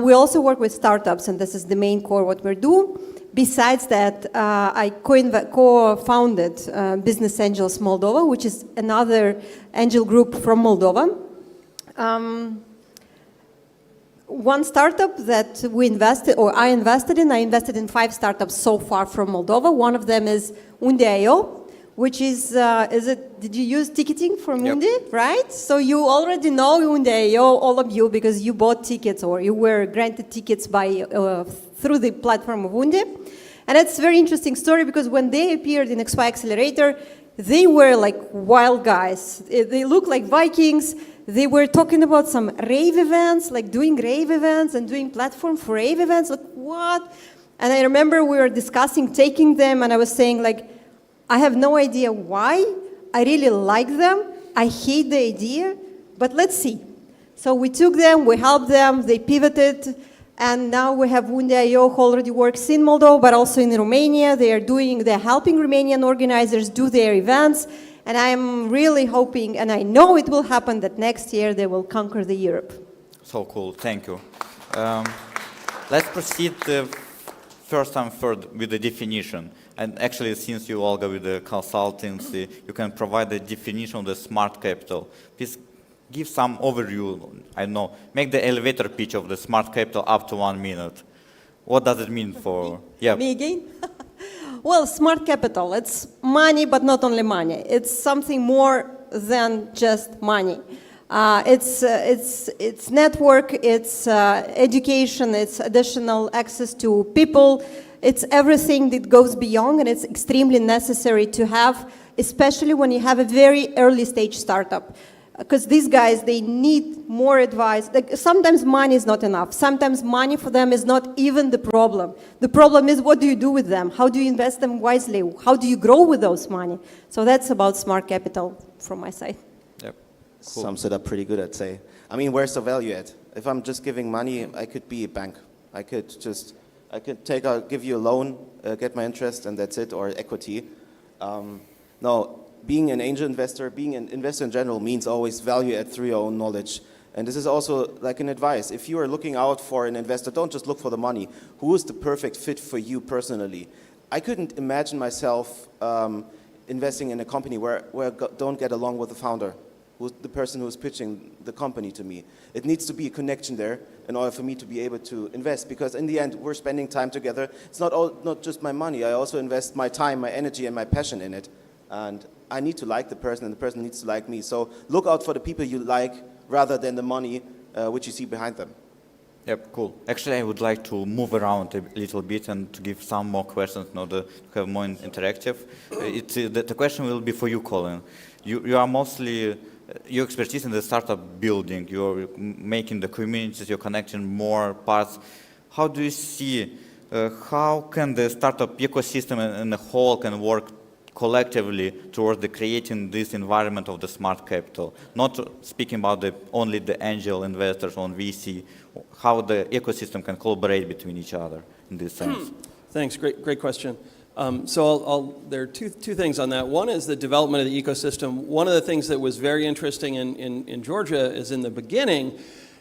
We also work with startups, and this is the main core what we do. Besides that, I co-founded Business Angels Moldova, which is another angel group from Moldova. One startup that we invested, or I invested in 5 startups so far from Moldova. One of them is Unde.io, which is did you use ticketing for Mundi, right? So you already know Unde.io, all of you, because you bought tickets or you were granted tickets through the platform of Unde. And it's a very interesting story because when they appeared in XY Accelerator, they were like wild guys. They looked like Vikings. They were talking about some rave events, like doing rave events and doing platform for rave events. Like, what? And I remember we were discussing taking them, and I was saying, like, I have no idea why. I really like them. I hate the idea, but let's see. So we took them, we helped them, they pivoted, and now we have Unde.io who already works in Moldova, but also in Romania. They're helping Romanian organizers do their events. And I'm really hoping, and I know it will happen, that next year they will conquer the Europe. So cool, thank you. Let's proceed first time with the definition. And actually, since you all go with the consultancy, you can provide the definition of the smart capital. Please give some overview, I don't know, make the elevator pitch of the smart capital up to 1 minute. What does it mean for... Me again? Well, smart capital, it's money, but not only money. It's something more than just money. It's network, it's education, it's additional access to people. It's everything that goes beyond, and it's extremely necessary to have, especially when you have a very early stage startup. Because these guys, they need more advice. Like, sometimes money is not enough. Sometimes money for them is not even the problem. The problem is, what do you do with them? How do you invest them wisely? How do you grow with those money? So that's about smart capital from my side. Yep. Cool. Sums it up pretty good, I'd say. I mean, where's the value at? If I'm just giving money, I could be a bank. I could give you a loan, get my interest, and that's it, or equity. No. Being an angel investor, being an investor in general, means always value add through your own knowledge. And this is also like an advice. If you are looking out for an investor, don't just look for the money. Who is the perfect fit for you personally? I couldn't imagine myself investing in a company where I don't get along with the founder, who's the person who's pitching the company to me. It needs to be a connection there in order for me to be able to invest, because in the end, we're spending time together. It's not just my money. I also invest my time, my energy, and my passion in it. And I need to like the person, and the person needs to like me. So look out for the people you like rather than the money which you see behind them. Yep, cool. Actually, I would like to move around a little bit and to give some more questions in order to have more interactive. The question will be for you, Colin. You are mostly, your expertise in the startup building, you're making the communities, you're connecting more parts. How do you see, how can the startup ecosystem in the whole can work collectively towards the creating this environment of the smart capital? Not speaking about only the angel investors on VC, how the ecosystem can collaborate between each other in this sense. Thanks, great question. So there are two things on that. One is the development of the ecosystem. One of the things that was very interesting in Georgia is in the beginning,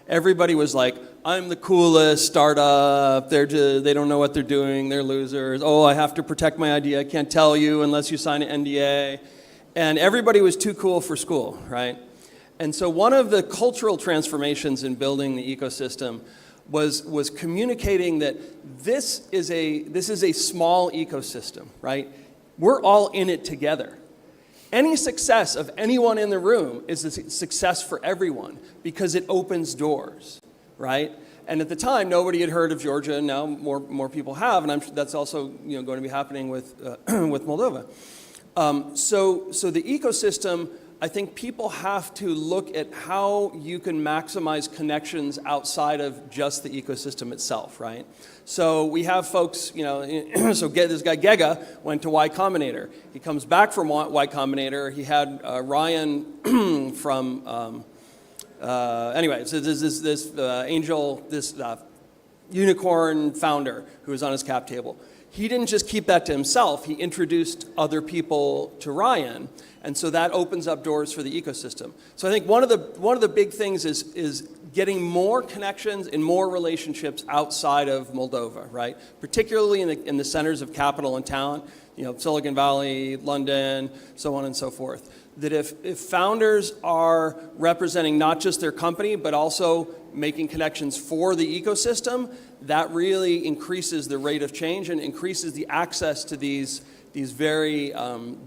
everybody was like, I'm the coolest startup, they don't know what they're doing, they're losers. Oh, I have to protect my idea, I can't tell you unless you sign an NDA. And everybody was too cool for school, right? And so one of the cultural transformations in building the ecosystem was communicating that this is a small ecosystem, right? We're all in it together. Any success of anyone in the room is a success for everyone because it opens doors, right? And at the time, nobody had heard of Georgia, and now more people have, and I'm sure that's also going to be happening with Moldova. So the ecosystem, I think people have to look at how you can maximize connections outside of just the ecosystem itself, right? So we have folks, so this guy Gega went to Y Combinator. He comes back from Y Combinator. He had Ryan from Anyway, so there's this angel, this unicorn founder who was on his cap table. He didn't just keep that to himself, he introduced other people to Ryan, and so that opens up doors for the ecosystem. So I think one of the big things is getting more connections and more relationships outside of Moldova, right? Particularly in the centers of capital and talent, Silicon Valley, London, so on and so forth. That if founders are representing not just their company, but also making connections for the ecosystem, that really increases the rate of change and increases the access to these very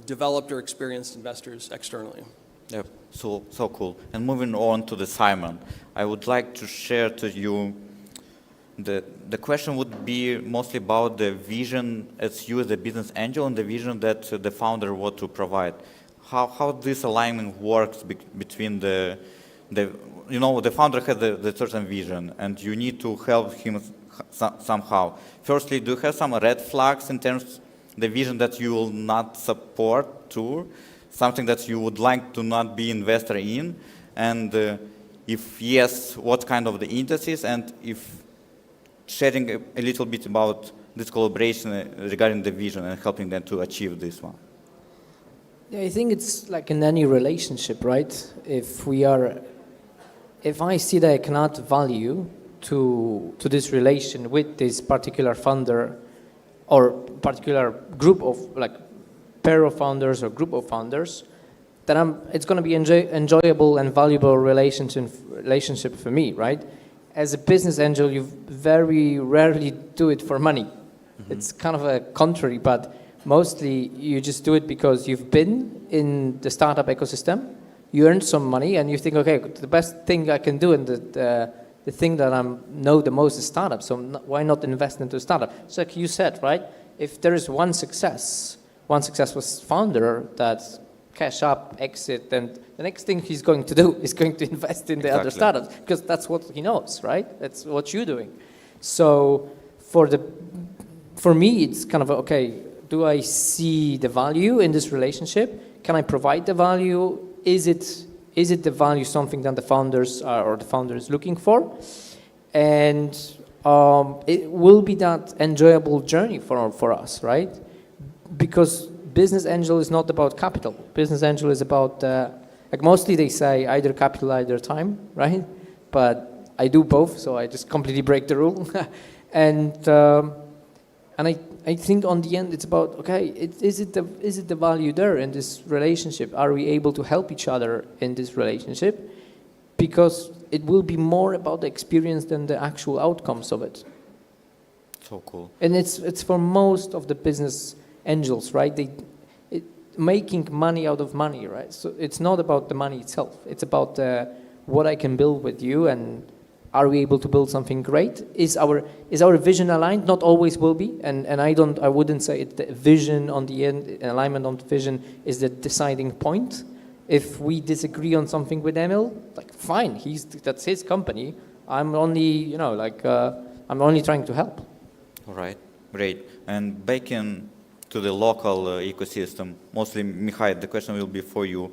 developed or experienced investors externally. Yep, so cool. And moving on to the Simon, I would like to share to you, the question would be mostly about the vision as you as a business angel and the vision that the founder wants to provide. How this alignment works between the founder has the certain vision and you need to help him somehow. Firstly, do you have some red flags in terms of the vision that you will not support too? Something that you would like to not be investor in? And if yes, what kind of the indices? And if sharing a little bit about this collaboration regarding the vision and helping them to achieve this one. Yeah, I think it's like in any relationship, right? If I see that I can add value to this relation with this particular founder or particular group of pair of founders or group of founders, then it's going to be enjoyable and valuable relationship for me, right? As a business angel, you very rarely do it for money. Mm-hmm. It's kind of a contrary, but mostly you just do it because you've been in the startup ecosystem, you earned some money, and you think, okay, the best thing I can do and the thing that I know the most is startup, so why not invest into a startup? So like you said, right, if there is one successful founder that's cash up, exit, then the next thing he's going to do is going to invest in the other startups, because that's what he knows, right? That's what you're doing. So for me, it's kind of, okay, do I see the value in this relationship? Can I provide the value? Is it the value something that the founders or the founder is looking for? And it will be that enjoyable journey for us, right? Because business angel is not about capital. Business angel is about, mostly they say either capital, either time, right? But I do both, so I just completely break the rule. And I think on the end it's about, okay, is it the value there in this relationship? Are we able to help each other in this relationship? Because it will be more about the experience than the actual outcomes of it. So cool. And it's for most of the business angels, right? Making money out of money, right? So it's not about the money itself. It's about what I can build with you, and are we able to build something great? Is our vision aligned? Not always will be, and I wouldn't say the vision on the end, alignment on the vision is the deciding point. If we disagree on something with Emil, fine, that's his company. I'm only, I'm only trying to help. All right, great. And back in to the local ecosystem, mostly Mihai, the question will be for you.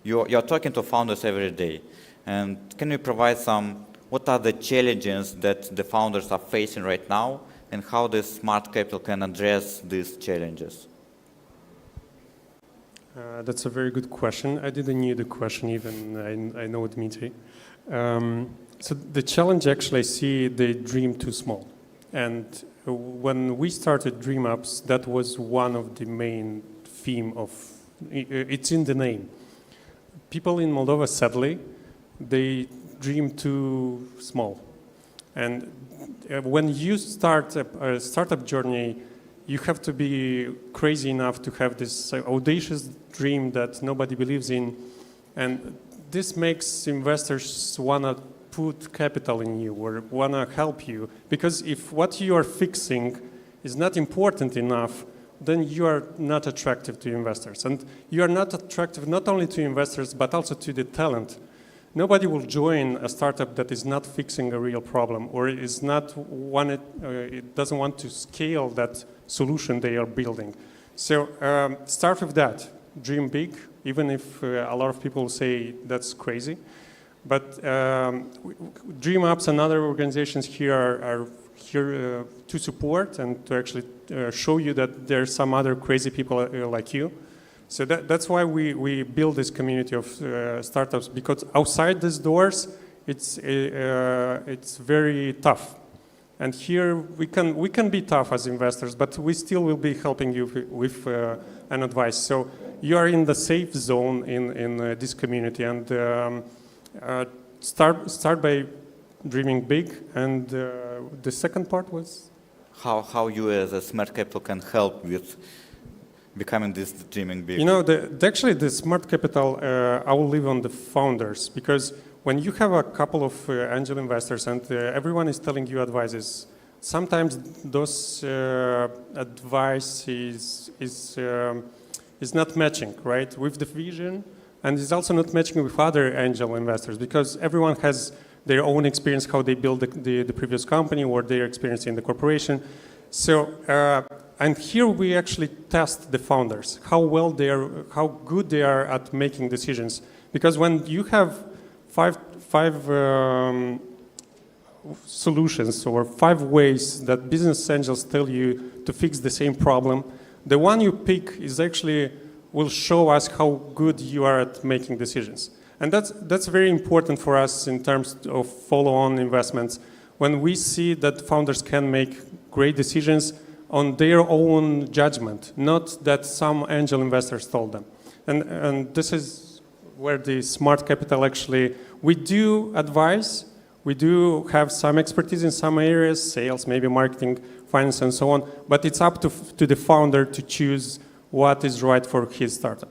You're talking to founders every day, and can you provide what are the challenges that the founders are facing right now, and how the smart capital can address these challenges? That's a very good question. I didn't knew the question even. I know Dmitry. So the challenge actually, I see they dream too small. And when we started Dreamups, that was one of the main theme of, it's in the name. People in Moldova, sadly, they dream too small. And when you start a startup journey, you have to be crazy enough to have this audacious dream that nobody believes in. And this makes investors want to put capital in you or want to help you. Because if what you are fixing is not important enough, then you are not attractive to investors. And you are not attractive not only to investors, but also to the talent. Nobody will join a startup that is not fixing a real problem or is not it doesn't want to scale that solution they are building. So start with that. Dream big, even if a lot of people say that's crazy. But Dreamups and other organizations here are here to support and to actually show you that there's some other crazy people like you. So that's why we build this community of startups, because outside these doors, it's very tough. And here we can be tough as investors, but we still will be helping you with an advice. So you are in the safe zone in this community, and start by dreaming big. And the second part was how you as a smart capital can help with becoming this dreaming big. You know, actually the smart capital I will leave on the founders, because when you have a couple of angel investors and everyone is telling you advices, sometimes those advice is not matching, right, with the vision, and is also not matching with other angel investors, because everyone has their own experience, how they build the previous company or their experience in the corporation. So, and here we actually test the founders, how good they are at making decisions. Because when you have five solutions or 5 ways that business angels tell you to fix the same problem, the one you pick is actually will show us how good you are at making decisions. And that's very important for us in terms of follow-on investments, when we see that founders can make great decisions on their own judgment, not that some angel investors told them. And this is where the smart capital actually, we do advise, we do have some expertise in some areas, sales, maybe marketing, finance, and so on, but it's up to the founder to choose what is right for his startup.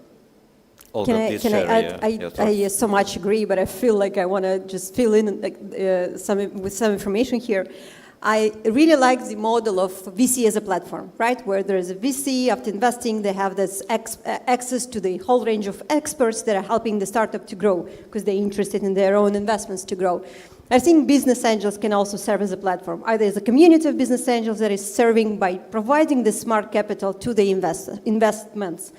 Can I add? I so much agree, but I feel like I want to just fill in with some information here. I really like the model of VC as a platform, right? Where there is a VC, after investing, they have this access to the whole range of experts that are helping the startup to grow because they're interested in their own investments to grow. I think business angels can also serve as a platform. Either as a community of business angels that is serving by providing the smart capital to the investments.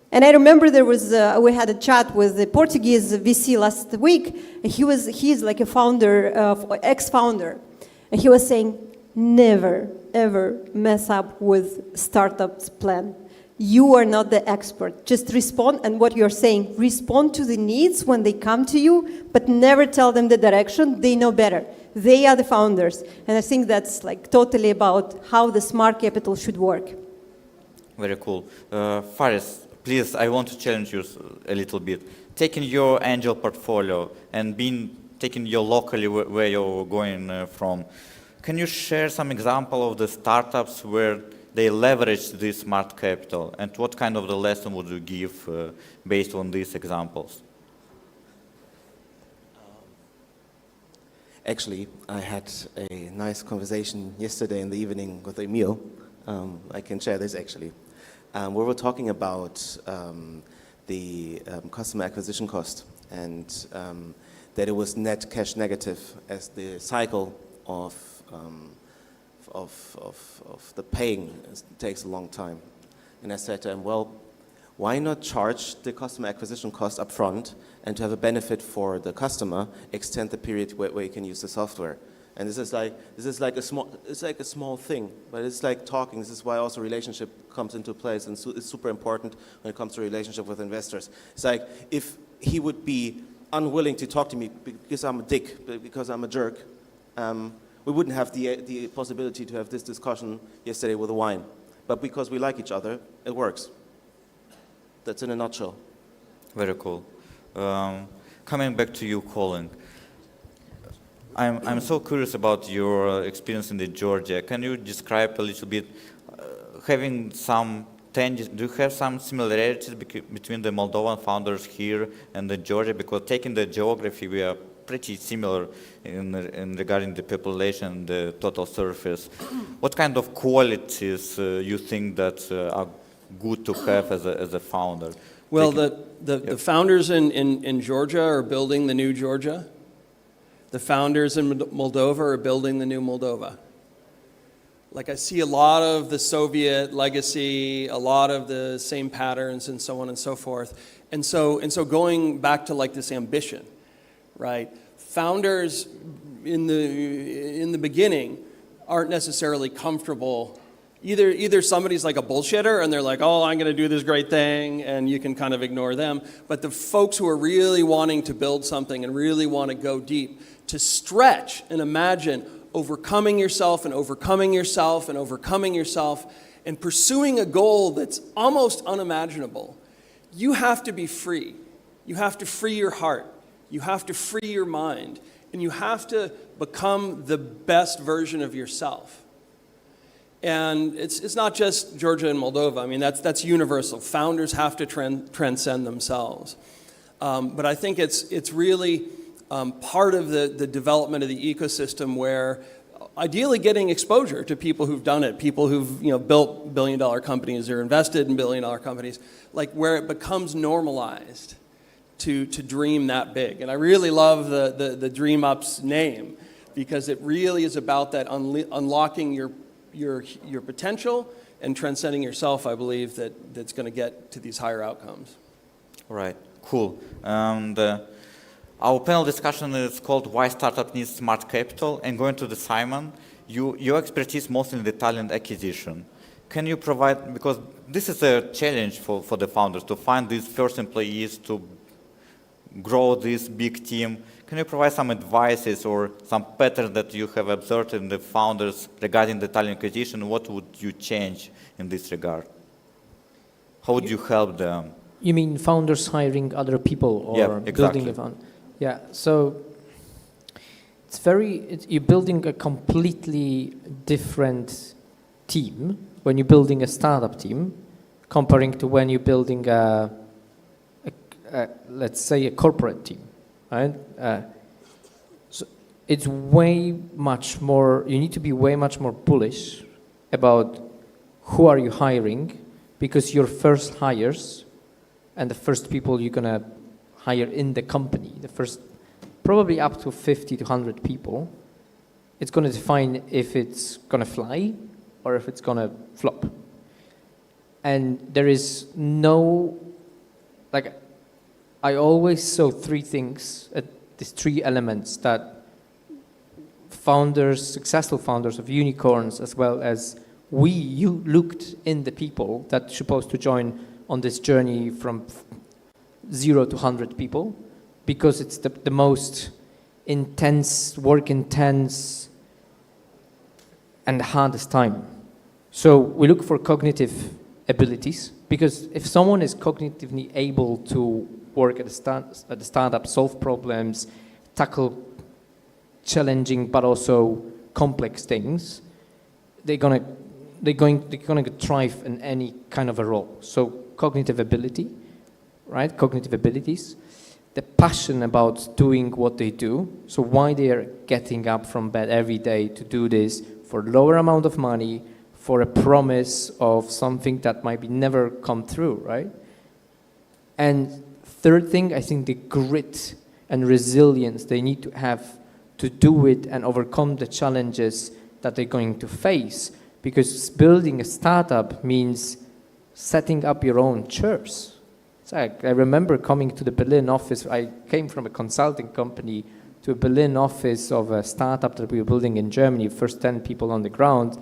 And I remember there was we had a chat with the Portuguese VC last week. He's like a founder, ex-founder, and he was saying, never ever mess up with startup's plan. You are not the expert. Just respond, and what you're saying, respond to the needs when they come to you, but never tell them the direction. They know better. They are the founders, and I think that's like totally about how the smart capital should work. Very cool, Faris. Please, I want to challenge you a little bit. Taking your angel portfolio and taking you locally where you're going from, can you share some example of the startups where they leverage this smart capital, and what kind of the lesson would you give based on these examples? Actually, I had a nice conversation yesterday in the evening with Emil. I can share this actually. We were talking about the customer acquisition cost, and that it was net cash negative as the cycle of the paying takes a long time. And I said to him, well, why not charge the customer acquisition cost up front, and to have a benefit for the customer, extend the period where you can use the software. And this is like a small thing, but it's like talking. This is why also relationship comes into place, and it's super important when it comes to relationship with investors. It's like if he would be unwilling to talk to me because I'm a dick, because I'm a jerk, we wouldn't have the possibility to have this discussion yesterday with the wine. But because we like each other, it works. That's in a nutshell. Very cool. Coming back to you, Colin. I'm so curious about your experience in Georgia. Can you describe a little bit, having some do you have some similarities between the Moldovan founders here and the Georgia? Because taking the geography, we are pretty similar in regarding the population, the total surface. What kind of qualities you think that are good to have as a founder? Well, the founders in Georgia are building the new Georgia. The founders in Moldova are building the new Moldova. Like I see a lot of the Soviet legacy, a lot of the same patterns and so on and so forth. And so going back to like this ambition, right? Founders in the beginning aren't necessarily comfortable. Either somebody's like a bullshitter and they're like, oh, I'm going to do this great thing, and you can kind of ignore them. But the folks who are really wanting to build something and really want to go deep, to stretch and imagine overcoming yourself and overcoming yourself and overcoming yourself and pursuing a goal that's almost unimaginable, you have to be free. You have to free your heart. You have to free your mind. And you have to become the best version of yourself. And it's not just Georgia and Moldova. I mean, that's universal. Founders have to transcend themselves. But I think it's really part of the development of the ecosystem where ideally getting exposure to people who've done it, people who've built billion-dollar companies or invested in billion-dollar companies, like where it becomes normalized to dream that big. And I really love the Dreamups name because it really is about that unlocking your potential and transcending yourself. I believe that's going to get to these higher outcomes. Right, cool. And our panel discussion is called Why Startup Needs Smart Capital. And going to the Simon, your expertise mostly in the talent acquisition. Can you provide, because this is a challenge for the founders to find these first employees to grow this big team. Can you provide some advices or some patterns that you have observed in the founders regarding the talent acquisition? What would you change in this regard? How would you help them? You mean founders hiring other people or yeah, exactly. building a fund? Yeah, so you're building a completely different team when you're building a startup team comparing to when you're building let's say a corporate team, right? So it's way much more, you need to be way much more bullish about who are you hiring, because your first hires and the first people you're gonna hire in the company, the first probably up to 50 to 100 people, it's gonna define if it's gonna fly or if it's gonna flop. And there is no, like, I always saw three things, these three elements that founders, successful founders of unicorns, as well as you looked in the people that supposed to join on this journey from 0 to 100 people, because it's the most intense, work-intense, and the hardest time. So we look for cognitive abilities, because if someone is cognitively able to work at a startup, solve problems, tackle challenging but also complex things, they're gonna thrive in any kind of a role. So cognitive ability, right? Cognitive abilities, the passion about doing what they do. So why they are getting up from bed every day to do this for a lower amount of money, for a promise of something that might be never come through, right? And third thing, I think the grit and resilience they need to have to do it and overcome the challenges that they're going to face. Because building a startup means setting up your own chairs. So I remember coming to the Berlin office. I came from a consulting company to a Berlin office of a startup that we were building in Germany, first 10 people on the ground.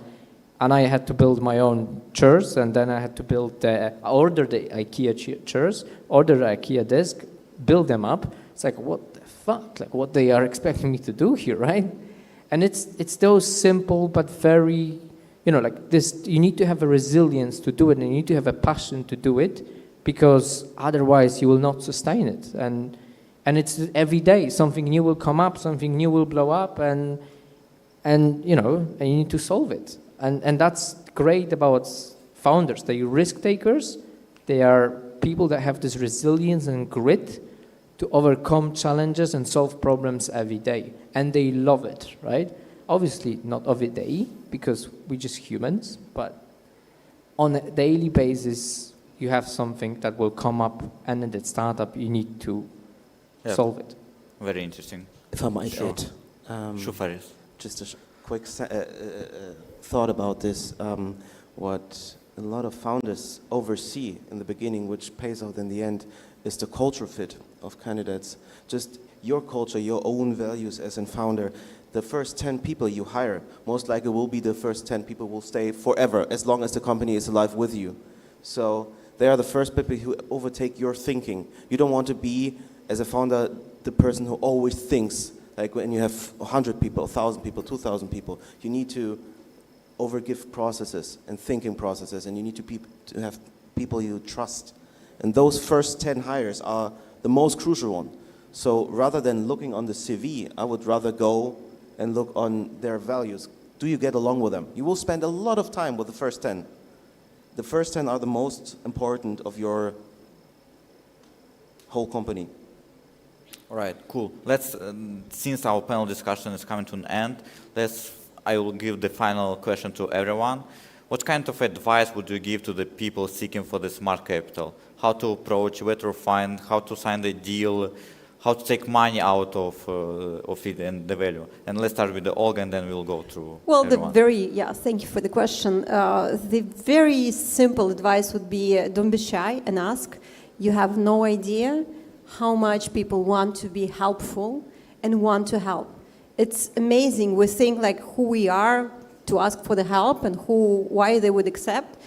And I had to build my own chairs, and then I had to order the IKEA chairs, order the IKEA desk, build them up. It's like, what the fuck? Like, what they are expecting me to do here, right? And it's those simple but very, like this, you need to have a resilience to do it, and you need to have a passion to do it, because otherwise you will not sustain it. And it's every day, something new will come up, something new will blow up, and you need to solve it. And that's great about founders. They are risk takers. They are people that have this resilience and grit to overcome challenges and solve problems every day. And they love it, right? Obviously not every day, because we're just humans, but on a daily basis, you have something that will come up, and in that startup, you need to solve it. Very interesting. If I might add, just a quick thought about this. What a lot of founders oversee in the beginning, which pays out in the end, is the culture fit of candidates. Just your culture, your own values as a founder. The first 10 people you hire, most likely will be the first 10 people who will stay forever, as long as the company is alive with you. So they are the first people who overtake your thinking. You don't want to be, as a founder, the person who always thinks, like when you have 100 people, 1,000 people, 2,000 people, you need to overgive processes and thinking processes, and you need to have people you trust. And those first 10 hires are the most crucial one. So rather than looking on the CV, I would rather go and look on their values. Do you get along with them? You will spend a lot of time with the first 10. The first 10 are the most important of your whole company. All right, cool. Let's, since our panel discussion is coming to an end, I will give the final question to everyone. What kind of advice would you give to the people seeking for the smart capital? How to approach, where to find, how to sign the deal, how to take money out of it and the value? And let's start with the Olga, and then we'll go through everyone. Thank you for the question. The very simple advice would be don't be shy and ask. You have no idea how much people want to be helpful and want to help. It's amazing. We think like who we are to ask for the help and why they would accept,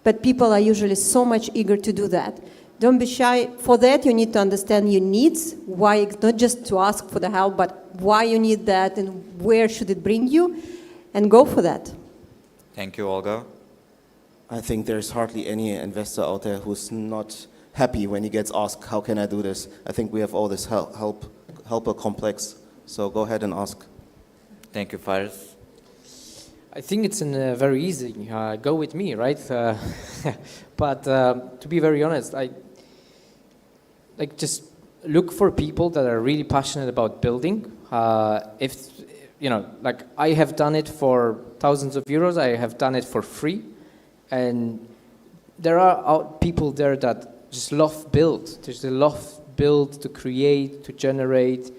but people are usually so much eager to do that. Don't be shy. For that, you need to understand your needs, why, not just to ask for the help, but why you need that and where should it bring you, and go for that. Thank you, Olga. I think there's hardly any investor out there who's not happy when he gets asked, how can I do this? I think we have all this helper complex, so go ahead and ask. Thank you, Faris. I think it's very easy. Go with me, right? But to be very honest, just look for people that are really passionate about building. If I have done it for thousands of euros, I have done it for free, and there are people there that just love build. They love build, to create, to generate.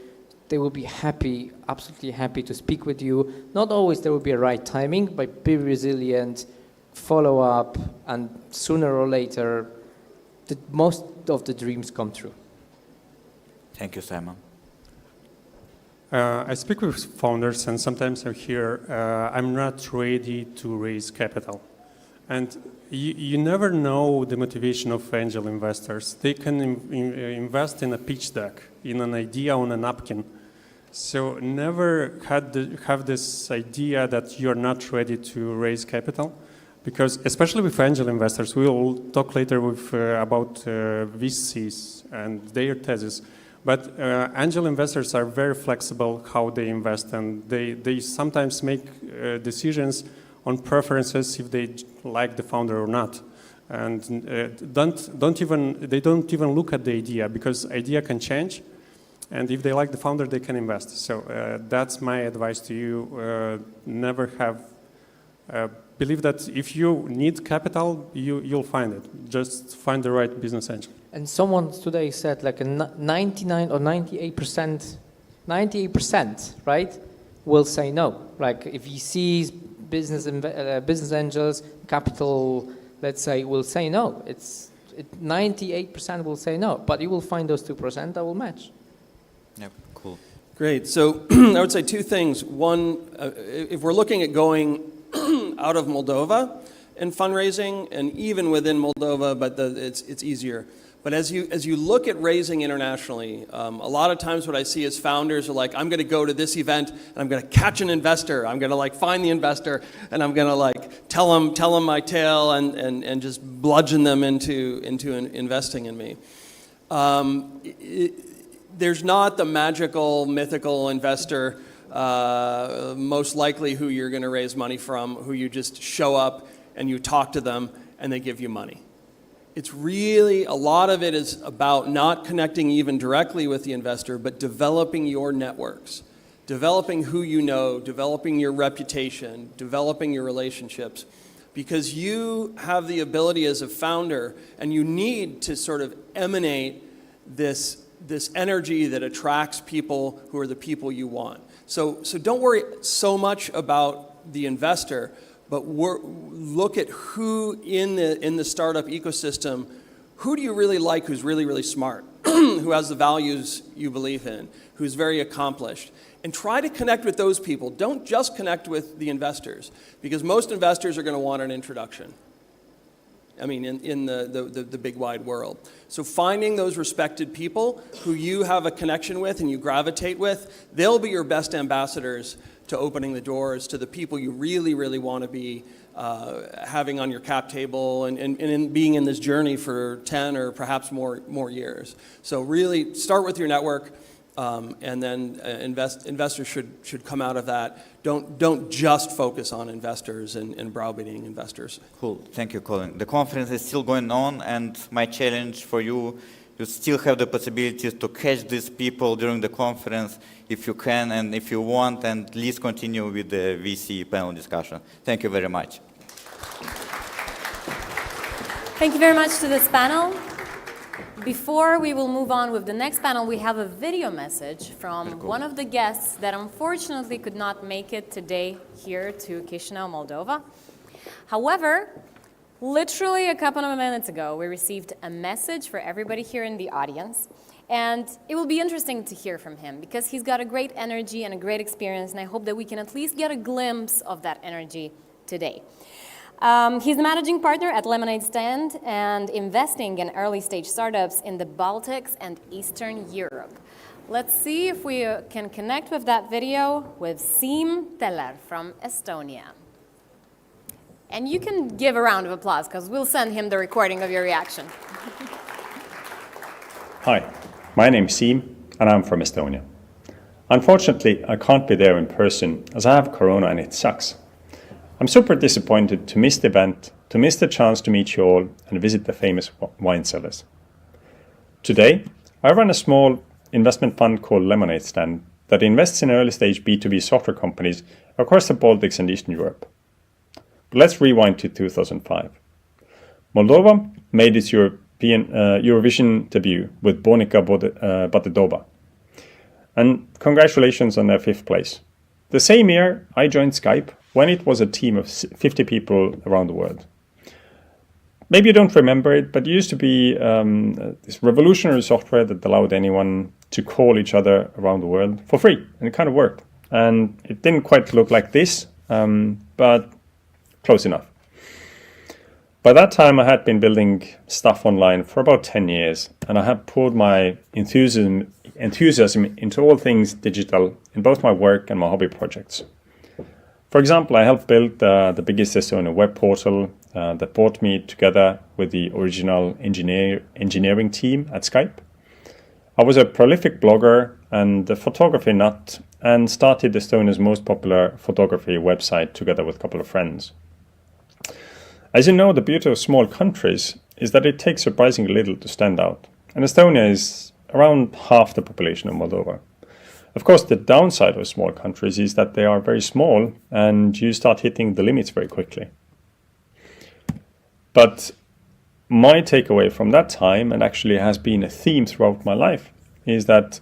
They will be happy, absolutely happy to speak with you. Not always there will be a right timing, but be resilient, follow up, and sooner or later, most of the dreams come true. Thank you, Simon. I speak with founders, and sometimes I hear, I'm not ready to raise capital. And you never know the motivation of angel investors. They can invest in a pitch deck, in an idea on a napkin. So never have this idea that you're not ready to raise capital, because especially with angel investors, we will talk later about VCs and their thesis. But angel investors are very flexible how they invest, and they sometimes make decisions on preferences if they like the founder or not, and they don't even look at the idea, because idea can change, and if they like the founder, they can invest. So that's my advice to you. Never believe that if you need capital, you'll find it. Just find the right business angel. And someone today said like a 99 or 98%, right, will say no. Like if he sees business angels, capital, let's say, will say no. 98% will say no, but you will find those 2% that will match. Yep, cool. Great. So I would say two things. One, if we're looking at going out of Moldova in fundraising, and even within Moldova, but it's easier. But as you look at raising internationally, a lot of times what I see is founders are like, I'm going to go to this event and I'm going to catch an investor. I'm going to find the investor and I'm going to tell them my tale and just bludgeon them into investing in me. There's not the magical, mythical investor, most likely who you're going to raise money from, who you just show up and you talk to them and they give you money. It's really, a lot of it is about not connecting even directly with the investor, but developing your networks, developing who you know, developing your reputation, developing your relationships, because you have the ability as a founder, and you need to sort of emanate this energy that attracts people who are the people you want. So don't worry so much about the investor, but look at who in the startup ecosystem Who do you really like who's really, really smart, who has the values you believe in, who's very accomplished? And try to connect with those people. Don't just connect with the investors, because most investors are going to want an introduction. I mean, in the big wide world. So finding those respected people who you have a connection with and you gravitate with, they'll be your best ambassadors to opening the doors to the people you really, really want to be having on your cap table and being in this journey for 10 or perhaps more years. So really start with your network, and then investors should come out of that. Don't just focus on investors and browbeating investors. Cool, thank you, Colin. The conference is still going on, and my challenge for you, you still have the possibility to catch these people during the conference if you can and if you want, and at least continue with the VC panel discussion. Thank you very much. Thank you very much to this panel. Before we will move on with the next panel, we have a video message from one of the guests that unfortunately could not make it today here to Chisinau, Moldova. However, literally a couple of minutes ago, we received a message for everybody here in the audience. And it will be interesting to hear from him because he's got a great energy and a great experience, and I hope that we can at least get a glimpse of that energy today. He's the managing partner at Lemonade Stand and investing in early-stage startups in the Baltics and Eastern Europe. Let's see if we can connect with that video with Siim Teller from Estonia. And you can give a round of applause because we'll send him the recording of your reaction. Hi, my name's Siim and I'm from Estonia. Unfortunately, I can't be there in person as I have corona and it sucks. I'm super disappointed to miss the event, to miss the chance to meet you all and visit the famous wine cellars. Today, I run a small investment fund called Lemonade Stand that invests in early-stage B2B software companies across the Baltics and Eastern Europe. But let's rewind to 2005. Moldova made its Eurovision debut with Bonica Batedova. And congratulations on their 5th place. The same year, I joined Skype when it was a team of 50 people around the world. Maybe you don't remember it, but it used to be this revolutionary software that allowed anyone to call each other around the world for free, and it kind of worked. And it didn't quite look like this, but close enough. By that time, I had been building stuff online for about 10 years, and I had poured my enthusiasm into all things digital in both my work and my hobby projects. For example, I helped build the biggest Estonian web portal that brought me together with the original engineering team at Skype. I was a prolific blogger and a photography nut and started Estonia's most popular photography website together with a couple of friends. As you know, the beauty of small countries is that it takes surprisingly little to stand out. And Estonia is around half the population of Moldova. Of course, the downside of small countries is that they are very small and you start hitting the limits very quickly. But my takeaway from that time, and actually has been a theme throughout my life, is that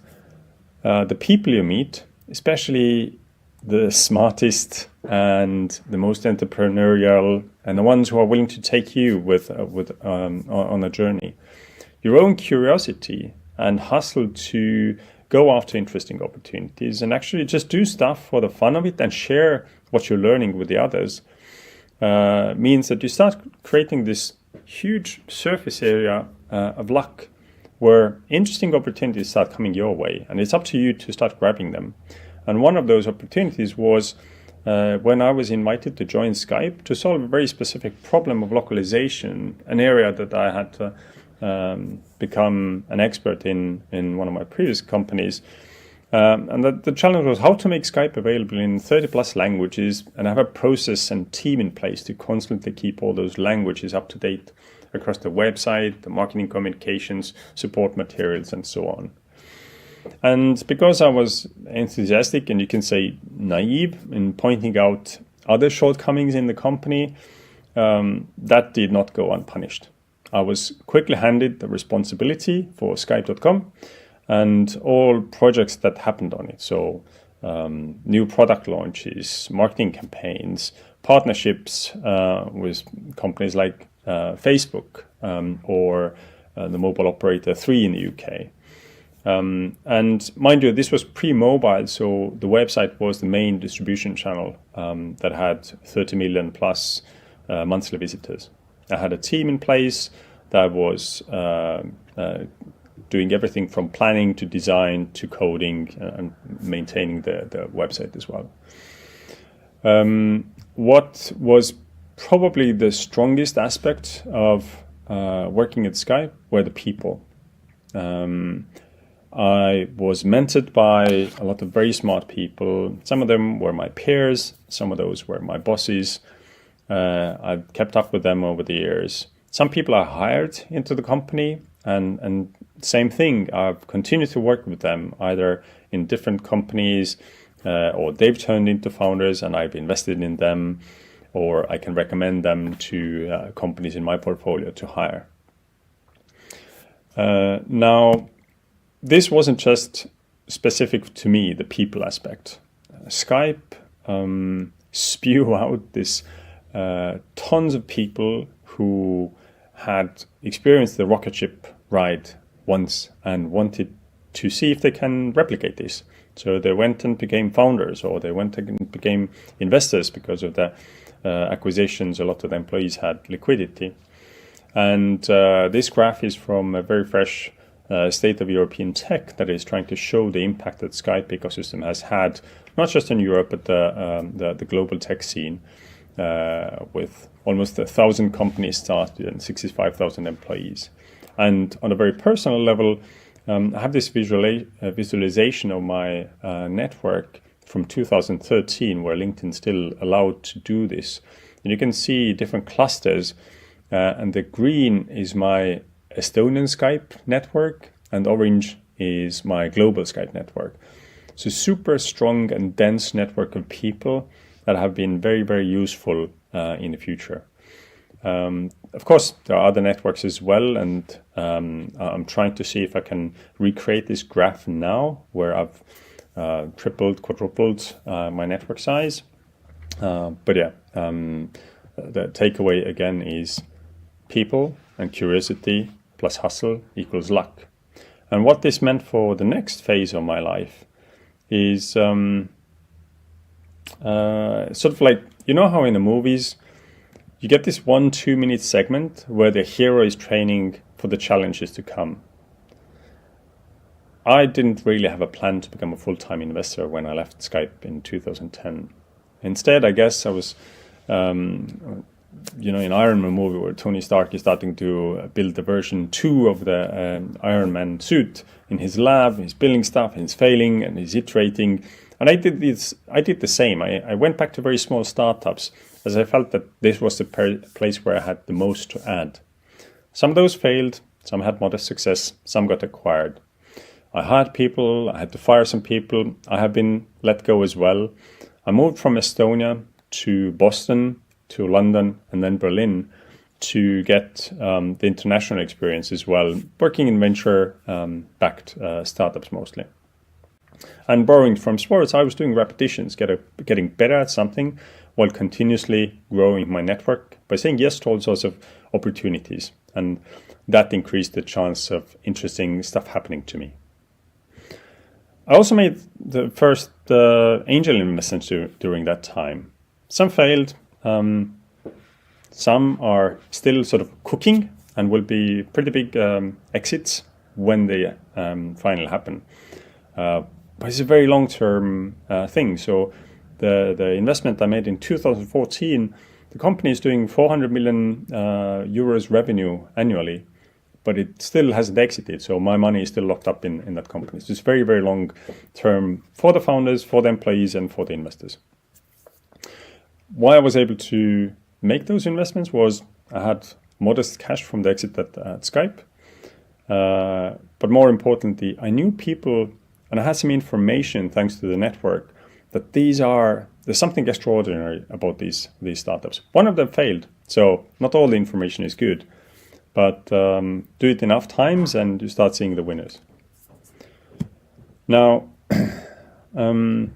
the people you meet, especially the smartest and the most entrepreneurial and the ones who are willing to take you on a journey, your own curiosity and hustle to go after interesting opportunities and actually just do stuff for the fun of it and share what you're learning with the others means that you start creating this huge surface area of luck where interesting opportunities start coming your way, and it's up to you to start grabbing them. And one of those opportunities was when I was invited to join Skype to solve a very specific problem of localization, an area that I had to become an expert in one of my previous companies. And the challenge was how to make Skype available in 30 plus languages and have a process and team in place to constantly keep all those languages up to date across the website, the marketing communications, support materials, and so on. And because I was enthusiastic and you can say naive in pointing out other shortcomings in the company, that did not go unpunished. I was quickly handed the responsibility for Skype.com and all projects that happened on it. So new product launches, marketing campaigns, partnerships with companies like Facebook or the mobile operator 3 in the UK. And mind you, this was pre-mobile, so the website was the main distribution channel that had 30 million plus monthly visitors. I had a team in place that was doing everything from planning to design to coding and maintaining the website as well. What was probably the strongest aspect of working at Skype were the people. I was mentored by a lot of very smart people. Some of them were my peers, some of those were my bosses. I've kept up with them over the years. Some people I hired into the company, and same thing, I've continued to work with them either in different companies or they've turned into founders and I've invested in them, or I can recommend them to companies in my portfolio to hire. Now, this wasn't just specific to me, the people aspect. Skype spew out this tons of people who had experienced the rocket ship ride once and wanted to see if they can replicate this. So they went and became founders, or they went and became investors because of the acquisitions. A lot of the employees had liquidity. And this graph is from a very fresh State of European Tech that is trying to show the impact that Skype ecosystem has had, not just in Europe, but the global tech scene, with almost 1,000 companies started and 65,000 employees. And on a very personal level, I have this visualization of my network from 2013, where LinkedIn still allowed to do this. And you can see different clusters, and the green is my Estonian Skype network, and orange is my global Skype network. So super strong and dense network of people that have been very, very useful in the future. Of course, there are other networks as well, and I'm trying to see if I can recreate this graph now, where I've tripled, quadrupled my network size. But yeah, the takeaway again is people and curiosity plus hustle equals luck. And what this meant for the next phase of my life is sort of like, you know how in the movies you get this 1-2 minute segment where the hero is training for the challenges to come. I didn't really have a plan to become a full-time investor when I left Skype in 2010. Instead, I guess I was in Iron Man movie where Tony Stark is starting to build the version 2 of the Iron Man suit in his lab. He's building stuff, he's failing, and he's iterating. And I did the same. I went back to very small startups, as I felt that this was the place where I had the most to add. Some of those failed, some had modest success, some got acquired. I hired people, I had to fire some people. I have been let go as well. I moved from Estonia to Boston, to London, and then Berlin to get the international experience as well, working in venture-backed startups mostly. And borrowing from sports, I was doing repetitions, getting better at something while continuously growing my network by saying yes to all sorts of opportunities. And that increased the chance of interesting stuff happening to me. I also made the first angel investments during that time. Some failed. Some are still sort of cooking and will be pretty big exits when they finally happen. But it's a very long-term thing. So the investment I made in 2014, the company is doing 400 million euros revenue annually, but it still hasn't exited. So my money is still locked up in that company. So it's very, very long term for the founders, for the employees, and for the investors. Why I was able to make those investments was I had modest cash from the exit at Skype. But more importantly, I knew people and I had some information thanks to the network that there's something extraordinary about these startups. One of them failed, so not all the information is good, but do it enough times and you start seeing the winners. Now, I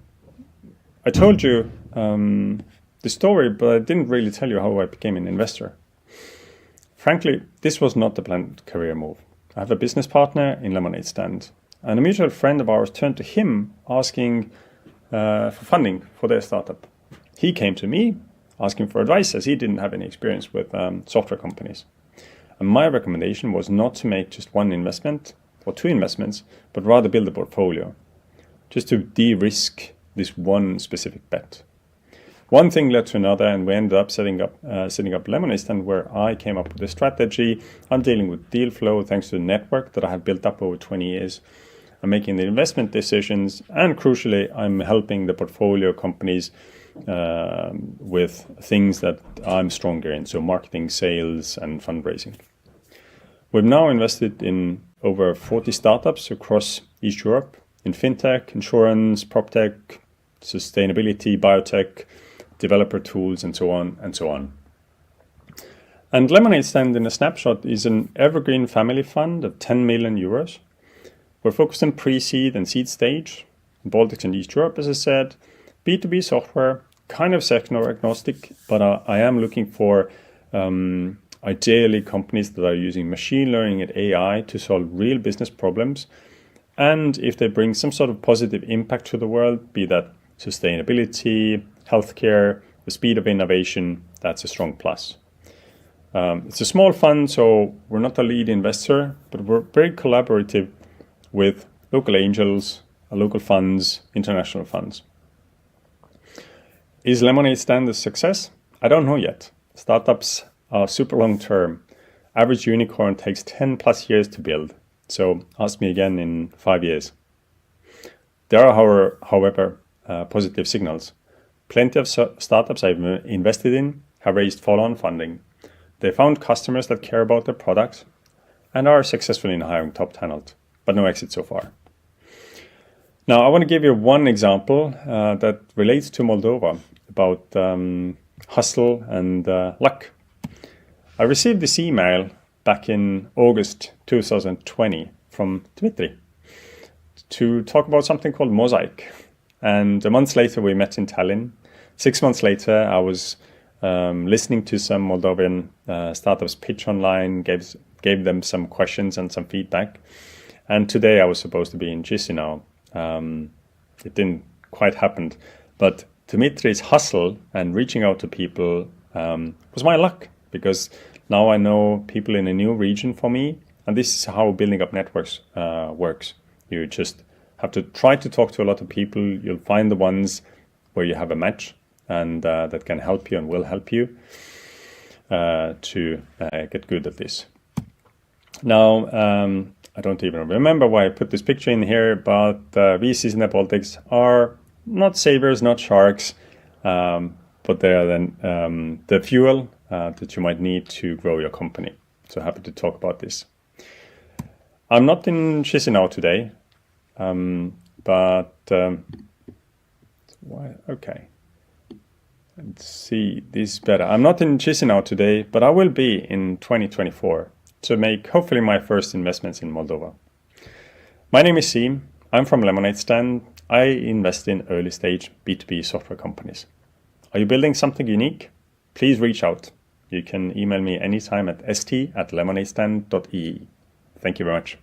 told you the story, but I didn't really tell you how I became an investor. Frankly, this was not the planned career move. I have a business partner in Lemonade Stand, and a mutual friend of ours turned to him asking for funding for their startup. He came to me asking for advice as he didn't have any experience with software companies. And my recommendation was not to make just one investment or two investments, but rather build a portfolio, just to de-risk this one specific bet. One thing led to another, and we ended up setting up Lemonade Stand, where I came up with a strategy. I'm dealing with deal flow thanks to the network that I have built up over 20 years. I'm making the investment decisions, and crucially, I'm helping the portfolio companies with things that I'm stronger in, so marketing, sales, and fundraising. We've now invested in over 40 startups across East Europe, in fintech, insurance, proptech, sustainability, biotech, developer tools, and so on and so on. And Lemonade Stand in a snapshot is an evergreen family fund of 10 million euros. We're focused on pre-seed and seed stage, in Baltics and East Europe, as I said, B2B software, kind of sector agnostic, but I am looking for ideally companies that are using machine learning and AI to solve real business problems. And if they bring some sort of positive impact to the world, be that sustainability, healthcare, the speed of innovation, that's a strong plus. It's a small fund, so we're not a lead investor, but we're very collaborative with local angels, local funds, international funds. Is Lemonade Stand a success? I don't know yet. Startups are super long term. Average unicorn takes 10 plus years to build. So ask me again in 5 years. There are, however, positive signals. Plenty of startups I've invested in have raised follow-on funding. They found customers that care about their products and are successful in hiring top talent, but no exit so far. Now, I want to give you one example that relates to Moldova about hustle and luck. I received this email back in August 2020 from Dmitry to talk about something called Mosaic. And a month later, we met in Tallinn. 6 months later, I was listening to some Moldovan startups pitch online, gave them some questions and some feedback. And today I was supposed to be in Chisinau. It didn't quite happen. But Dmitri's hustle and reaching out to people was my luck, because now I know people in a new region for me. And this is how building up networks works. You just have to try to talk to a lot of people. You'll find the ones where you have a match and that can help you and will help you to get good at this. Now, I don't even remember why I put this picture in here, but VCs in the Baltics are not saviors, not sharks, but they are then the fuel that you might need to grow your company. So happy to talk about this. I'm not in Chisinau today, but okay. Let's see this better. I'm not in Chisinau today, but I will be in 2024 to make hopefully my first investments in Moldova. My name is Siim. I'm from Lemonade Stand. I invest in early stage B2B software companies. Are you building something unique? Please reach out. You can email me anytime at st@lemonadestand.ee. Thank you very much.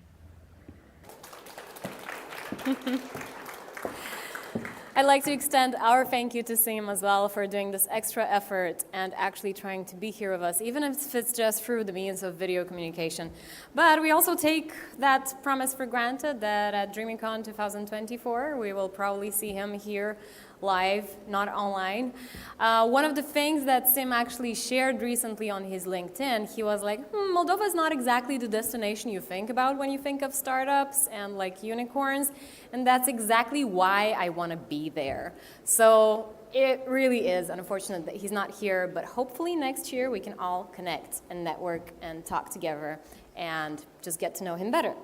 I'd like to extend our thank you to Siim as well for doing this extra effort and actually trying to be here with us, even if it's just through the means of video communication. But we also take that promise for granted that at Dreamicon 2024, we will probably see him here live, not online. One of the things that Siim actually shared recently on his LinkedIn, he was like, Moldova is not exactly the destination you think about when you think of startups and like unicorns, and that's exactly why I want to be there. So it really is unfortunate that he's not here, but hopefully next year we can all connect and network and talk together and just get to know him better.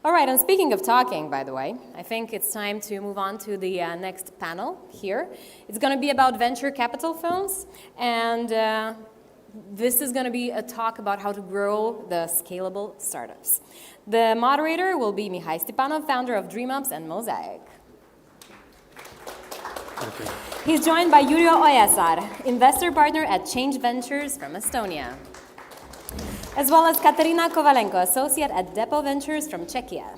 All right, and speaking of talking, by the way, I think it's time to move on to the next panel here. It's going to be about venture capital firms, and this is going to be a talk about how to grow the scalable startups. The moderator will be Mihai Stepanov, founder of Dreamups and Mosaic. He's joined by Yurio Oyasar, investor partner at Change Ventures from Estonia. as well as Katarina Kovalenko, associate at Depo Ventures from Czechia.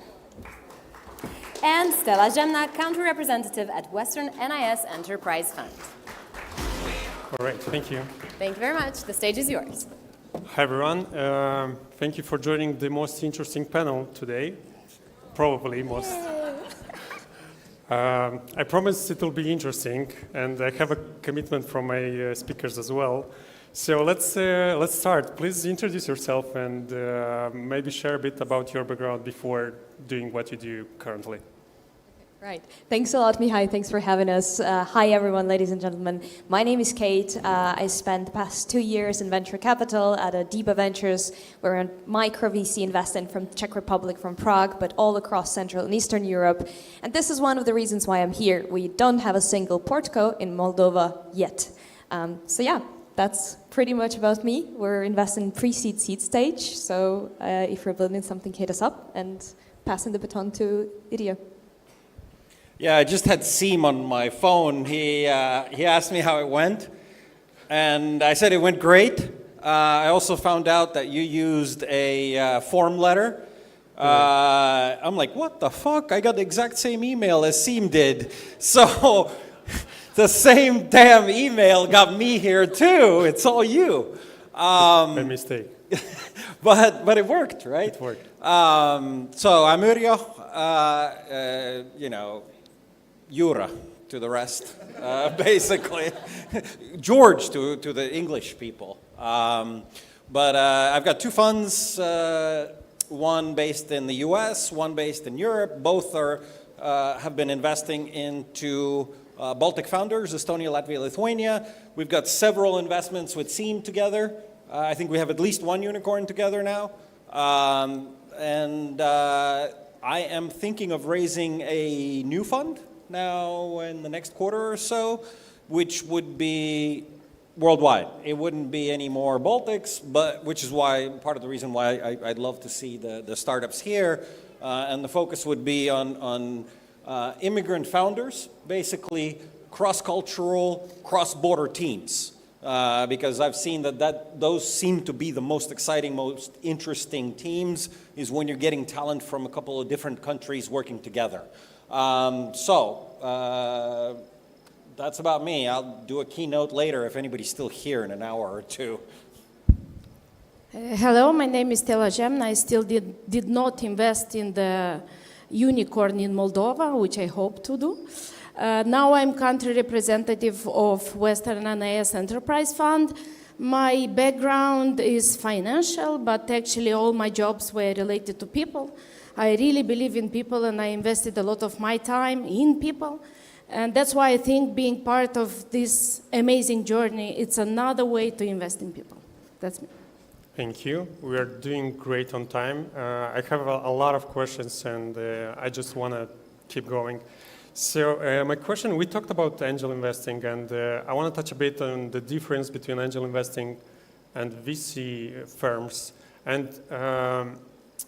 And Stella Zemna, country representative at Western NIS Enterprise Fund. All right, thank you. Thank you very much. The stage is yours. Hi, everyone. Thank you for joining the most interesting panel today. Probably most. I promise it will be interesting, and I have a commitment from my speakers as well. So let's start. Please introduce yourself and maybe share a bit about your background before doing what you do currently. Right. Thanks a lot, Mihai. Thanks for having us. Hi, everyone, ladies and gentlemen. My name is Kate. I spent the past 2 years in venture capital at Depo Ventures. We're a micro VC investing from Czech Republic, from Prague, but all across Central and Eastern Europe. And this is one of the reasons why I'm here. We don't have a single portco in Moldova yet. So yeah, that's pretty much about me. We're investing in pre-seed seed stage. So if you're building something, hit us up, and passing the baton to Irio. Yeah, I just had Seem on my phone. He asked me how it went, and I said it went great. I also found out that you used a form letter. I'm like, what the fuck? I got the exact same email as Seem did. So the same damn email got me here too. It's all you. My mistake. But it worked, right? It worked. So I'm Irio, you know, Jura to the rest, basically. George to the English people. But I've got two funds, one based in the US, one based in Europe. Both have been investing into Baltic founders, Estonia, Latvia, Lithuania. We've got several investments with Seem together. I think we have at least one unicorn together now. And I am thinking of raising a new fund now in the next quarter or so, which would be worldwide. It wouldn't be any more Baltics, but which is why part of the reason why I'd love to see the startups here. And the focus would be on immigrant founders, basically cross-cultural, cross-border teams. Because I've seen that those seem to be the most exciting, most interesting teams, is when you're getting talent from a couple of different countries working together. That's about me. I'll do a keynote later if anybody's still here in an hour or two. Hello, my name is Stella Zemna. I still did not invest in the unicorn in Moldova, which I hope to do. Now I'm country representative of Western NIS Enterprise Fund. My background is financial, but actually all my jobs were related to people. I really believe in people, and I invested a lot of my time in people. And that's why I think being part of this amazing journey, it's another way to invest in people. That's me. Thank you. We are doing great on time. I have a lot of questions, and I just want to keep going. So my question, we talked about angel investing, and I want to touch a bit on the difference between angel investing and VC firms. And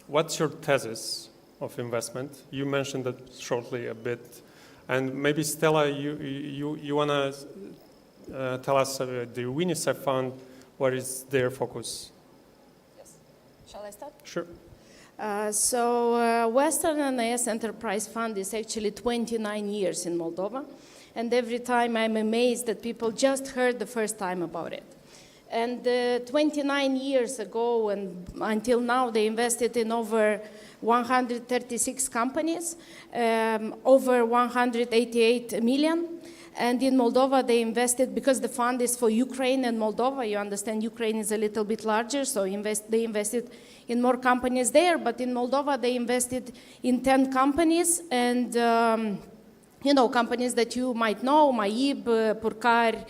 what's your thesis of investment? You mentioned that shortly a bit. And maybe Stella, you want to tell us the UNICEF fund, what is their focus? Yes. Shall I start? Sure. Western NIS Enterprise Fund is actually 29 years in Moldova. And every time I'm amazed that people just heard the first time about it. And 29 years ago and until now, they invested in over 136 companies, over 188 million. And in Moldova, they invested, because the fund is for Ukraine and Moldova. You understand Ukraine is a little bit larger, so they invested in more companies there. But in Moldova, they invested in 10 companies. And you know, companies that you might know, Maib, Purcar,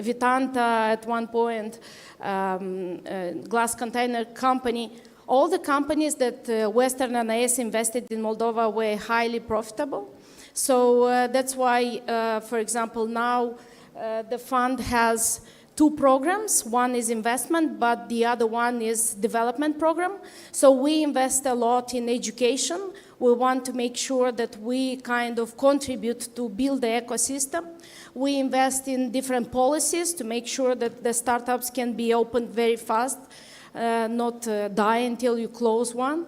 Vitanta at one point, Glass Container Company. All the companies that Western NIS invested in Moldova were highly profitable. So that's why, for example, now the fund has two programs. One is investment, but the other one is development program. So we invest a lot in education. We want to make sure that we kind of contribute to build the ecosystem. We invest in different policies to make sure that the startups can be opened very fast. not die until you close one.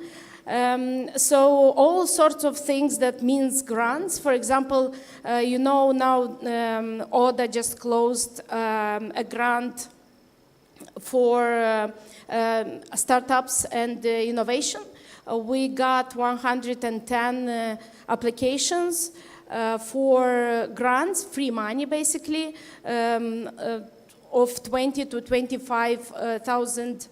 So all sorts of things that means grants. For example, you know now ODA just closed a grant for startups and innovation. We got 110 applications for grants, free money basically, of 20 to 25,000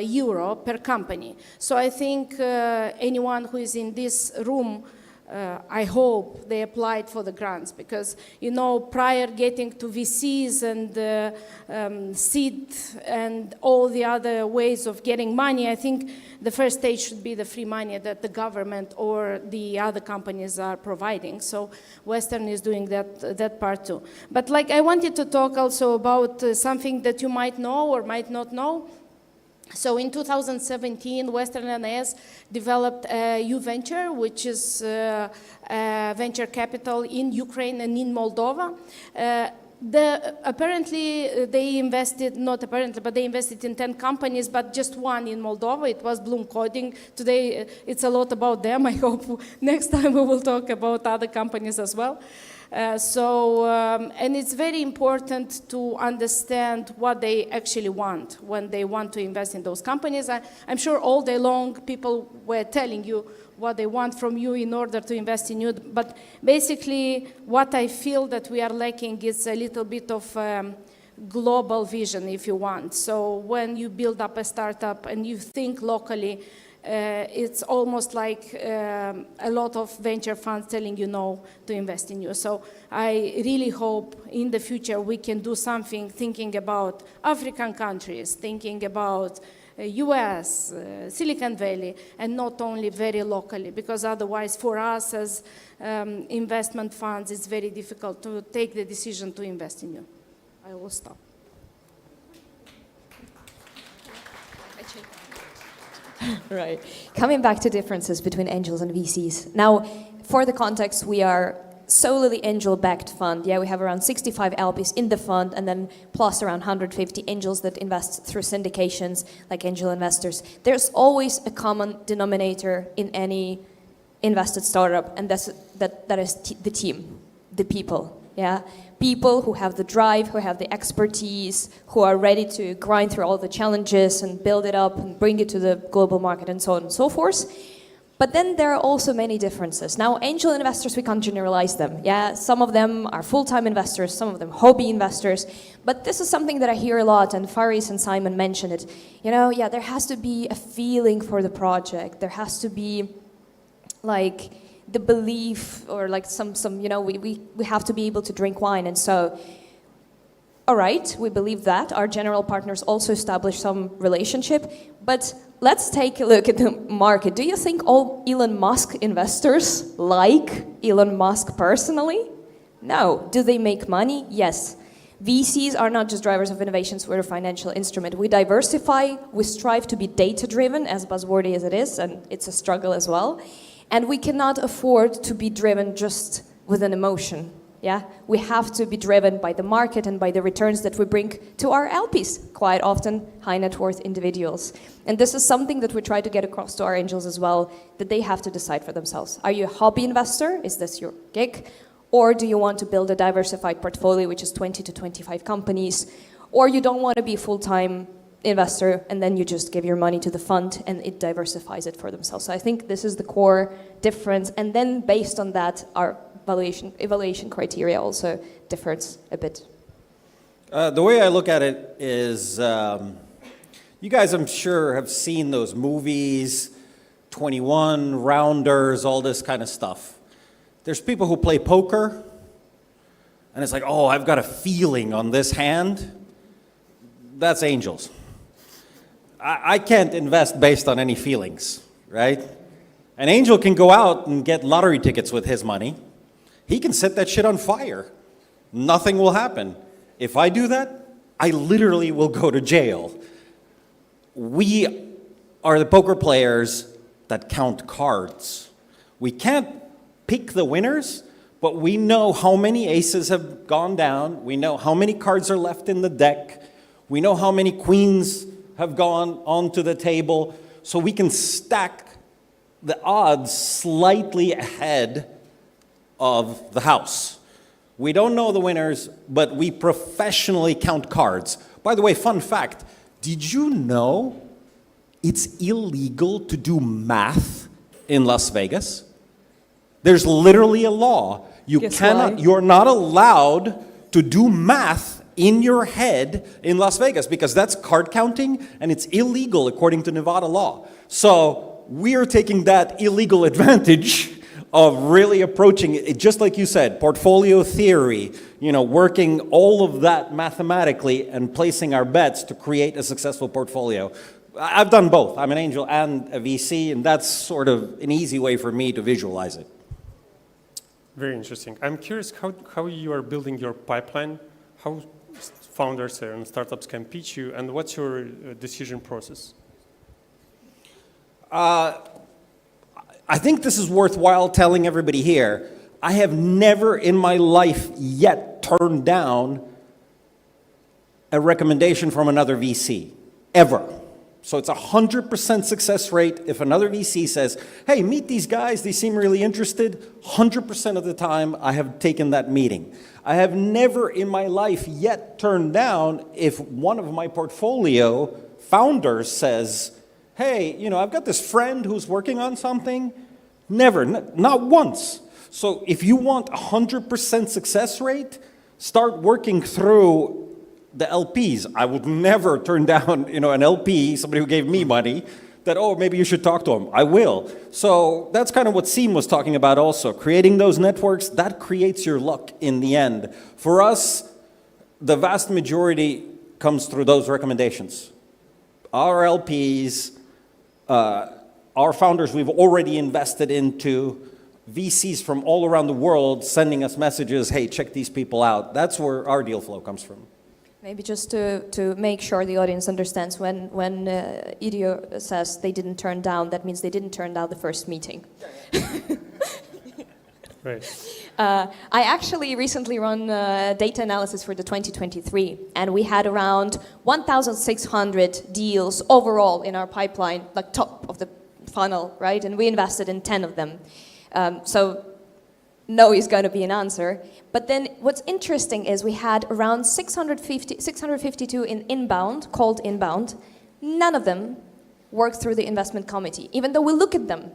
euro per company. So I think anyone who is in this room, I hope they applied for the grants, because, you know, prior getting to VCs and seed and all the other ways of getting money, I think the first stage should be the free money that the government or the other companies are providing. So Western is doing that part too. But like I wanted to talk also about something that you might know or might not know. So in 2017, Western NS developed a U-Venture, which is venture capital in Ukraine and in Moldova. Apparently, they invested, not apparently, but they invested in 10 companies, but just one in Moldova. It was Bloom Coding. Today, it's a lot about them. I hope next time we will talk about other companies as well. And it's very important to understand what they actually want when they want to invest in those companies. I'm sure all day long people were telling you what they want from you in order to invest in you. But basically, what I feel that we are lacking is a little bit of global vision, if you want. So when you build up a startup and you think locally, it's almost like a lot of venture funds telling you no to invest in you. So I really hope in the future we can do something thinking about African countries, thinking about US, Silicon Valley, and not only very locally, because otherwise for us as investment funds, it's very difficult to take the decision to invest in you. I will stop. Right. Coming back to differences between angels and VCs. Now, for the context, we are solely angel-backed fund. Yeah, we have around 65 LPs in the fund, and then plus around 150 angels that invest through syndications, like angel investors. There's always a common denominator in any invested startup, and that is the team, the people. Yeah, people who have the drive, who have the expertise, who are ready to grind through all the challenges and build it up and bring it to the global market and so on and so forth. But then there are also many differences. Now, angel investors, we can't generalize them. Yeah, some of them are full-time investors, some of them hobby investors. But this is something that I hear a lot, and Faris and Simon mentioned it. You know, yeah, there has to be a feeling for the project. There has to be, like, the belief, or like some you know, we have to be able to drink wine. And so, all right, we believe that. Our general partners also establish some relationship. But let's take a look at the market. Do you think all Elon Musk investors like Elon Musk personally? No. Do they make money? Yes. VCs are not just drivers of innovations, we're a financial instrument. We diversify, we strive to be data-driven, as buzzwordy as it is, and it's a struggle as well. And we cannot afford to be driven just with an emotion. Yeah, we have to be driven by the market and by the returns that we bring to our LPs, quite often high net worth individuals. And this is something that we try to get across to our angels as well, that they have to decide for themselves. Are you a hobby investor? Is this your gig? Or do you want to build a diversified portfolio, which is 20 to 25 companies? Or you don't want to be a full-time investor, and then you just give your money to the fund and it diversifies it for themselves. So I think this is the core difference. And then based on that, our evaluation criteria also differs a bit. The way I look at it is, you guys I'm sure have seen those movies, 21, Rounders, all this kind of stuff. There's people who play poker, and it's like, oh, I've got a feeling on this hand. That's angels. I can't invest based on any feelings, right? An angel can go out and get lottery tickets with his money. He can set that shit on fire. Nothing will happen. If I do that, I literally will go to jail. We are the poker players that count cards. We can't pick the winners, but we know how many aces have gone down. We know how many cards are left in the deck. We know how many queens have gone onto the table so we can stack the odds slightly ahead of the house. We don't know the winners, but we professionally count cards. By the way, fun fact, did you know it's illegal to do math in Las Vegas? There's literally a law. You're not allowed to do math in your head in Las Vegas because that's card counting and it's illegal according to Nevada law. So we're taking that illegal advantage of really approaching it, just like you said, portfolio theory, working all of that mathematically and placing our bets to create a successful portfolio. I've done both. I'm an angel and a VC, and that's sort of an easy way for me to visualize it. Very interesting. I'm curious how you are building your pipeline, how founders and startups can pitch you, and what's your decision process? I think this is worthwhile telling everybody here. I have never in my life yet turned down a recommendation from another VC, ever. So it's 100% success rate if another VC says, hey, meet these guys, they seem really interested. 100% of the time I have taken that meeting. I have never in my life yet turned down if one of my portfolio founders says, hey, I've got this friend who's working on something. Never, not once. So if you want 100% success rate, start working through the LPs. I would never turn down, an LP, somebody who gave me money, that, oh, maybe you should talk to him. I will. So that's kind of what Seem was talking about also. Creating those networks, that creates your luck in the end. For us, the vast majority comes through those recommendations. Our LPs, our founders we've already invested into, VCs from all around the world sending us messages, hey, check these people out. That's where our deal flow comes from. Maybe just to make sure the audience understands, when Idio says they didn't turn down, that means they didn't turn down the first meeting. Right. I actually recently run data analysis for the 2023, and we had around 1,600 deals overall in our pipeline, like top of the funnel, right? And we invested in 10 of them. So no is going to be an answer. But then what's interesting is we had around 652 in inbound, called inbound. None of them worked through the investment committee, even though we look at them.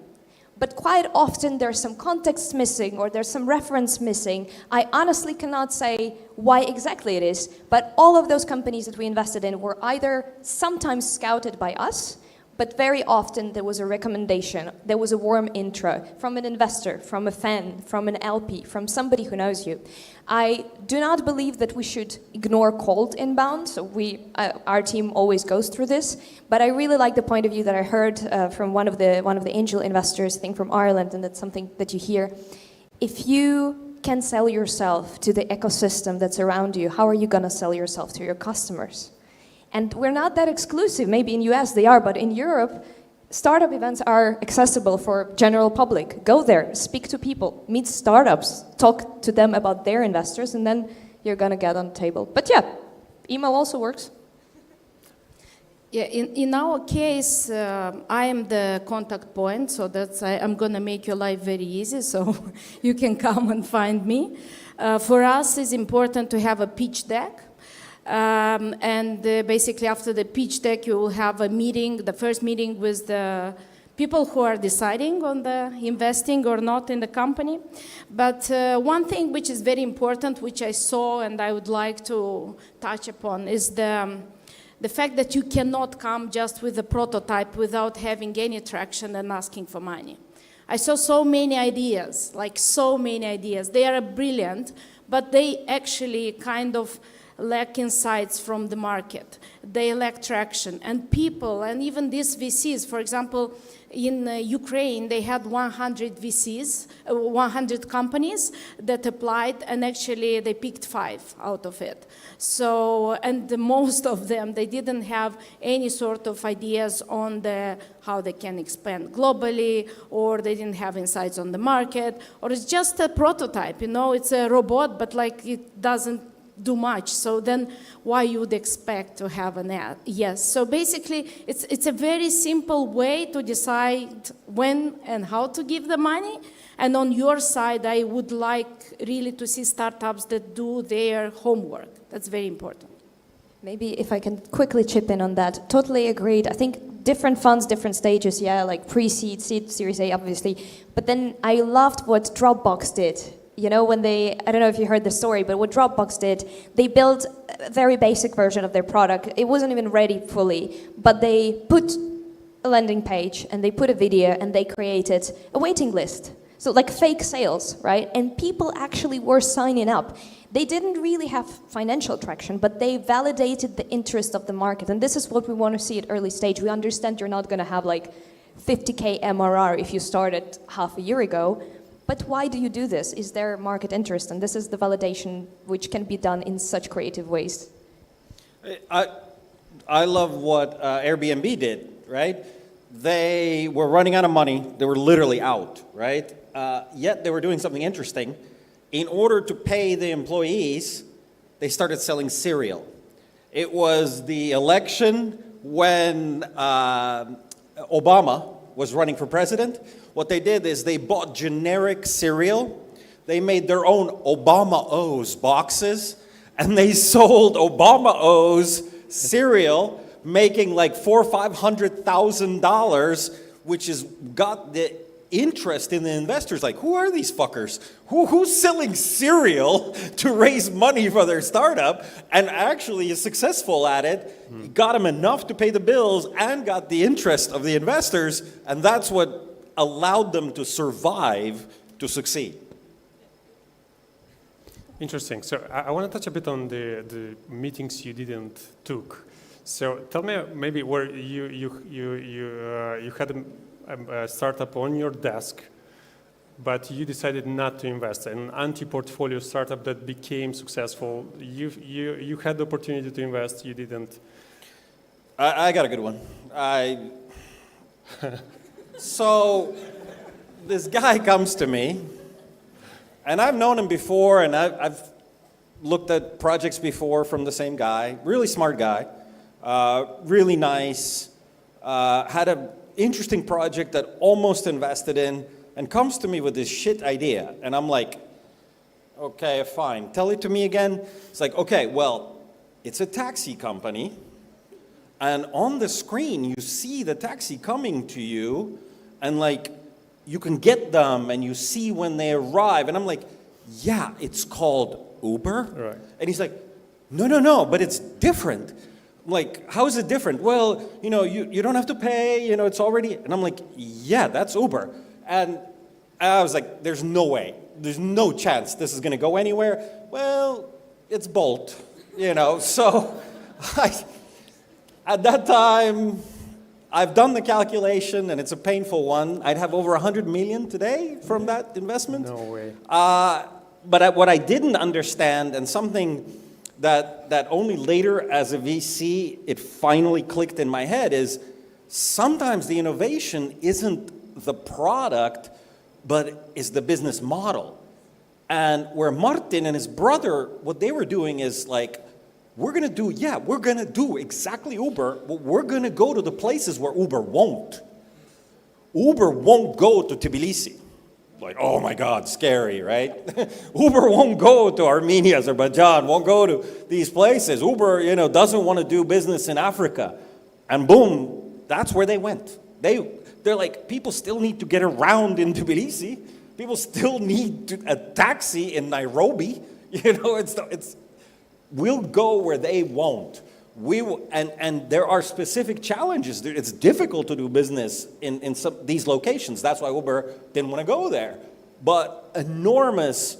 But quite often there's some context missing or there's some reference missing. I honestly cannot say why exactly it is, but all of those companies that we invested in were either sometimes scouted by us, but very often there was a recommendation, there was a warm intro from an investor, from a fan, from an LP, from somebody who knows you. I do not believe that we should ignore cold inbound, so our team always goes through this, but I really like the point of view that I heard from one of the angel investors, I think from Ireland, and that's something that you hear. If you can sell yourself to the ecosystem that's around you, how are you gonna sell yourself to your customers? And we're not that exclusive. Maybe in US they are, but in Europe, startup events are accessible for general public. Go there, speak to people, meet startups, talk to them about their investors, and then you're gonna get on the table. But yeah, email also works. Yeah, in our case, I am the contact point, so I'm gonna make your life very easy, so you can come and find me. For us, it's important to have a pitch deck. Basically after the pitch deck you will have a meeting, the first meeting with the people who are deciding on the investing or not in the company. But one thing which is very important, which I saw and I would like to touch upon, is the fact that you cannot come just with a prototype without having any traction and asking for money. I saw so many ideas, like so many ideas. They are brilliant, but they actually kind of lack insights from the market. They lack traction. And people, and even these VCs, for example, in Ukraine, they had 100 VCs, 100 companies that applied, and actually they picked 5 out of it. So, and most of them, they didn't have any sort of ideas on how they can expand globally, or they didn't have insights on the market, or it's just a prototype, it's a robot, but like it doesn't do much. So then why you would expect to have an ad? Yes. So basically, it's a very simple way to decide when and how to give the money. And on your side, I would like really to see startups that do their homework. That's very important. Maybe if I can quickly chip in on that. Totally agreed. I think different funds, different stages, yeah, like pre-seed, seed, Series A, obviously. But then I loved what Dropbox did. You know, when they, I don't know if you heard the story, but what Dropbox did, they built a very basic version of their product. It wasn't even ready fully, but they put a landing page and they put a video and they created a waiting list. So like fake sales, right? And people actually were signing up. They didn't really have financial traction, but they validated the interest of the market. And this is what we want to see at early stage. We understand you're not going to have like 50K MRR if you started half a year ago. But why do you do this? Is there market interest? And this is the validation which can be done in such creative ways. I love what Airbnb did, right? They were running out of money. They were literally out, right? Yet they were doing something interesting. In order to pay the employees, they started selling cereal. It was the election when Obama was running for president. What they did is they bought generic cereal. They made their own Obama O's boxes, and they sold Obama O's cereal, making like $400,000 or $500,000, which has got the interest in the investors. Like, who are these fuckers? Who's selling cereal to raise money for their startup and actually is successful at it, got them enough to pay the bills and got the interest of the investors, and that's what allowed them to survive, to succeed. Interesting. So I want to touch a bit on the meetings you didn't took. So tell me maybe where you had a startup on your desk, but you decided not to invest. An anti-portfolio startup that became successful. You had the opportunity to invest. You didn't. I got a good one. So this guy comes to me, and I've known him before, and I've looked at projects before from the same guy. Really smart guy, really nice, had an interesting project that almost invested in, and comes to me with this shit idea. And I'm like, okay, fine, tell it to me again. It's like, okay, well, it's a taxi company, and on the screen you see the taxi coming to you, and like, you can get them and you see when they arrive. And I'm like, yeah, it's called Uber. Right. And he's like, no, but it's different. I'm like, how is it different? Well, you don't have to pay, it's already, and I'm like, yeah, that's Uber. And I was like, there's no way, there's no chance this is gonna go anywhere. Well, it's Bolt, so at that time, I've done the calculation, and it's a painful one. I'd have over 100 million today from that investment. No way. But what I didn't understand, and something that only later as a VC, it finally clicked in my head, is sometimes the innovation isn't the product, but is the business model. And where Martin and his brother, what they were doing is like, we're going to do exactly Uber, but we're going to go to the places where Uber won't. Uber won't go to Tbilisi. Like, oh my God, scary, right? Uber won't go to Armenia, Azerbaijan, won't go to these places. Uber, doesn't want to do business in Africa. And boom, that's where they went. They're like, people still need to get around in Tbilisi. People still need a taxi in Nairobi. We'll go where they won't. And there are specific challenges. It's difficult to do business in these locations. That's why Uber didn't want to go there. But enormous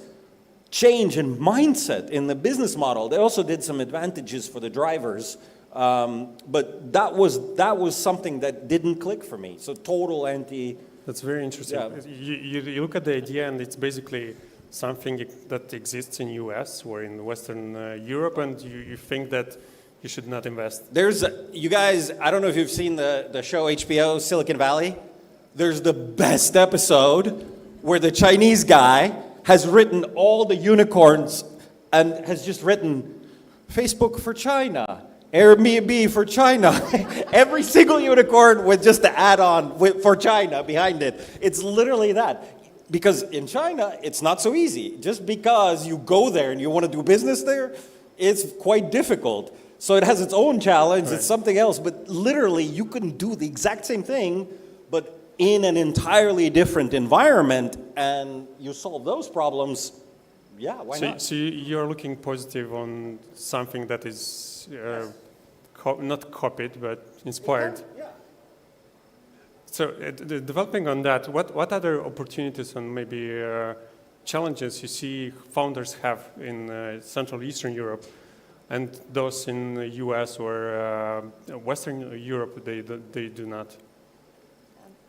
change in mindset in the business model. They also did some advantages for the drivers. But that was something that didn't click for me. So total anti. That's very interesting. Yeah. You look at the idea, and it's basically something that exists in US or in Western Europe, and you think that you should not invest. You guys, I don't know if you've seen the show HBO Silicon Valley. There's the best episode where the Chinese guy has written all the unicorns and has just written Facebook for China, Airbnb for China. Every single unicorn with just the add-on for China behind it. It's literally that. Because in China, it's not so easy. Just because you go there and you want to do business there, it's quite difficult. So it has its own challenge, it's something else, but literally you can do the exact same thing, but in an entirely different environment, and you solve those problems, yeah, why not? So you're looking positive on something that is not copied, but inspired. Yeah. So developing on that, what other opportunities and maybe challenges you see founders have in Central Eastern Europe, and those in the US or Western Europe, they do not?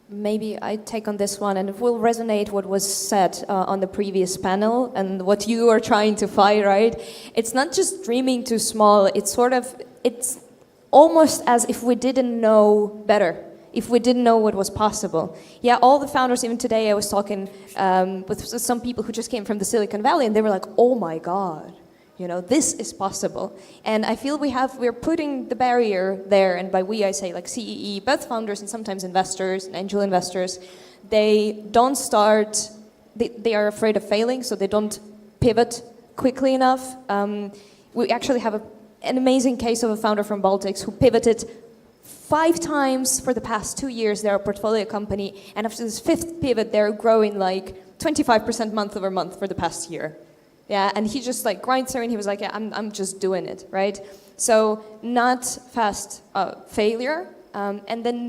Maybe I take on this one, and it will resonate what was said on the previous panel and what you are trying to fight, right? It's not just dreaming too small, it's almost as if we didn't know better, if we didn't know what was possible. Yeah, all the founders, even today I was talking with some people who just came from the Silicon Valley, and they were like, oh my God. You know, this is possible. And I feel we're putting the barrier there, and by we I say like CEE, both founders and sometimes investors and angel investors, they don't start, they are afraid of failing, so they don't pivot quickly enough. We actually have an amazing case of a founder from Baltics who pivoted 5 times for the past 2 years. They're a portfolio company, and after this 5th pivot, they're growing like 25% month over month for the past year. Yeah, and he just like grinds there, and he was like, yeah, I'm just doing it, right? So not fast failure, and then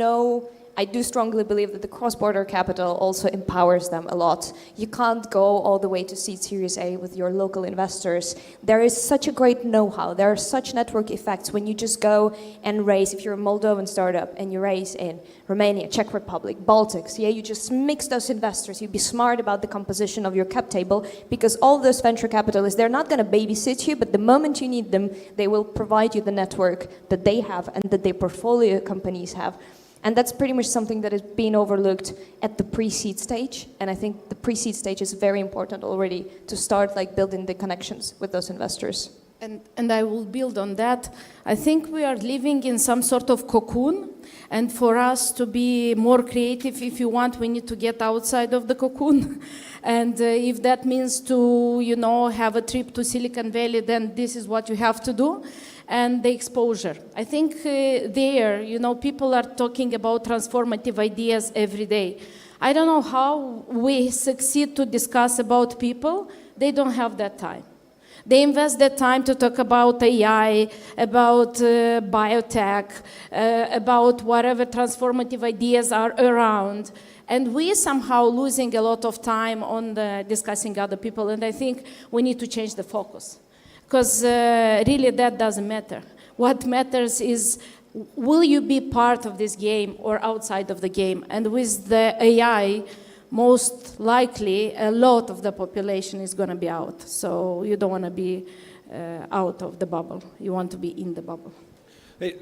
I do strongly believe that the cross-border capital also empowers them a lot. You can't go all the way to seed Series A with your local investors. There is such a great know-how. There are such network effects when you just go and raise, if you're a Moldovan startup and you raise in Romania, Czech Republic, Baltics, yeah, you just mix those investors. You be smart about the composition of your cap table, because all those venture capitalists, they're not going to babysit you, but the moment you need them, they will provide you the network that they have and that their portfolio companies have. And that's pretty much something that is being overlooked at the pre-seed stage. And I think the pre-seed stage is very important already to start like building the connections with those investors. And I will build on that. I think we are living in some sort of cocoon. And for us to be more creative, if you want, we need to get outside of the cocoon. And if that means to, have a trip to Silicon Valley, then this is what you have to do. And the exposure. I think people are talking about transformative ideas every day. I don't know how we succeed to discuss about people. They don't have that time. They invest that time to talk about AI, about biotech, about whatever transformative ideas are around. And we somehow losing a lot of time on discussing other people. And I think we need to change the focus. Because really that doesn't matter. What matters is, will you be part of this game or outside of the game? And with the AI, most likely a lot of the population is going to be out. So you don't want to be out of the bubble. You want to be in the bubble. Hey,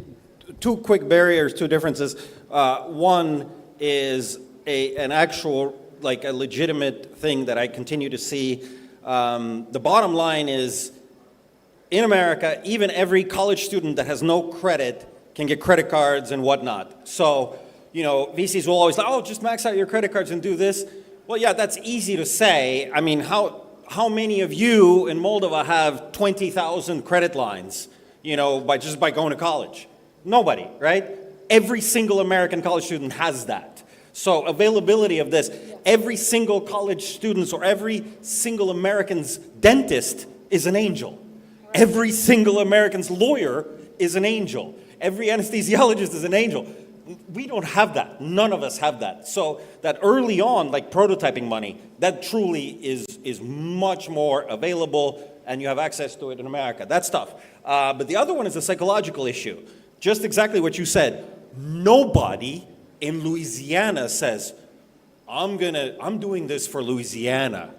2 quick barriers, 2 differences. One is an actual, like a legitimate thing that I continue to see. The bottom line is, in America, even every college student that has no credit can get credit cards and whatnot. So, VCs will always, just max out your credit cards and do this. Well, yeah, that's easy to say. I mean, how many of you in Moldova have 20,000 credit lines, by going to college? Nobody, right? Every single American college student has that. So availability of this, every single college student or every single American's dentist is an angel. Every single American's lawyer is an angel. Every anesthesiologist is an angel. We don't have that. None of us have that. So that early on, like prototyping money, that truly is much more available, and you have access to it in America. That's tough. But the other one is a psychological issue. Just exactly what you said. Nobody in Louisiana says, I'm doing this for Louisiana.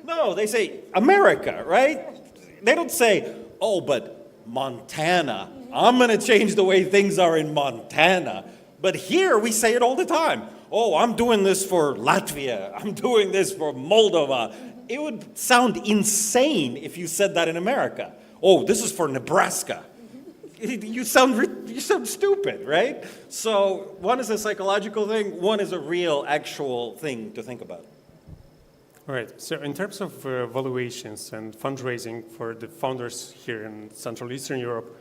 No, they say America, right? They don't say, but Montana, I'm going to change the way things are in Montana. But here we say it all the time. I'm doing this for Latvia. I'm doing this for Moldova. it would sound insane if you said that in America. Oh, this is for Nebraska. You sound stupid, right? So one is a psychological thing, one is a real, actual thing to think about. All right. So in terms of valuations and fundraising for the founders here in Central Eastern Europe,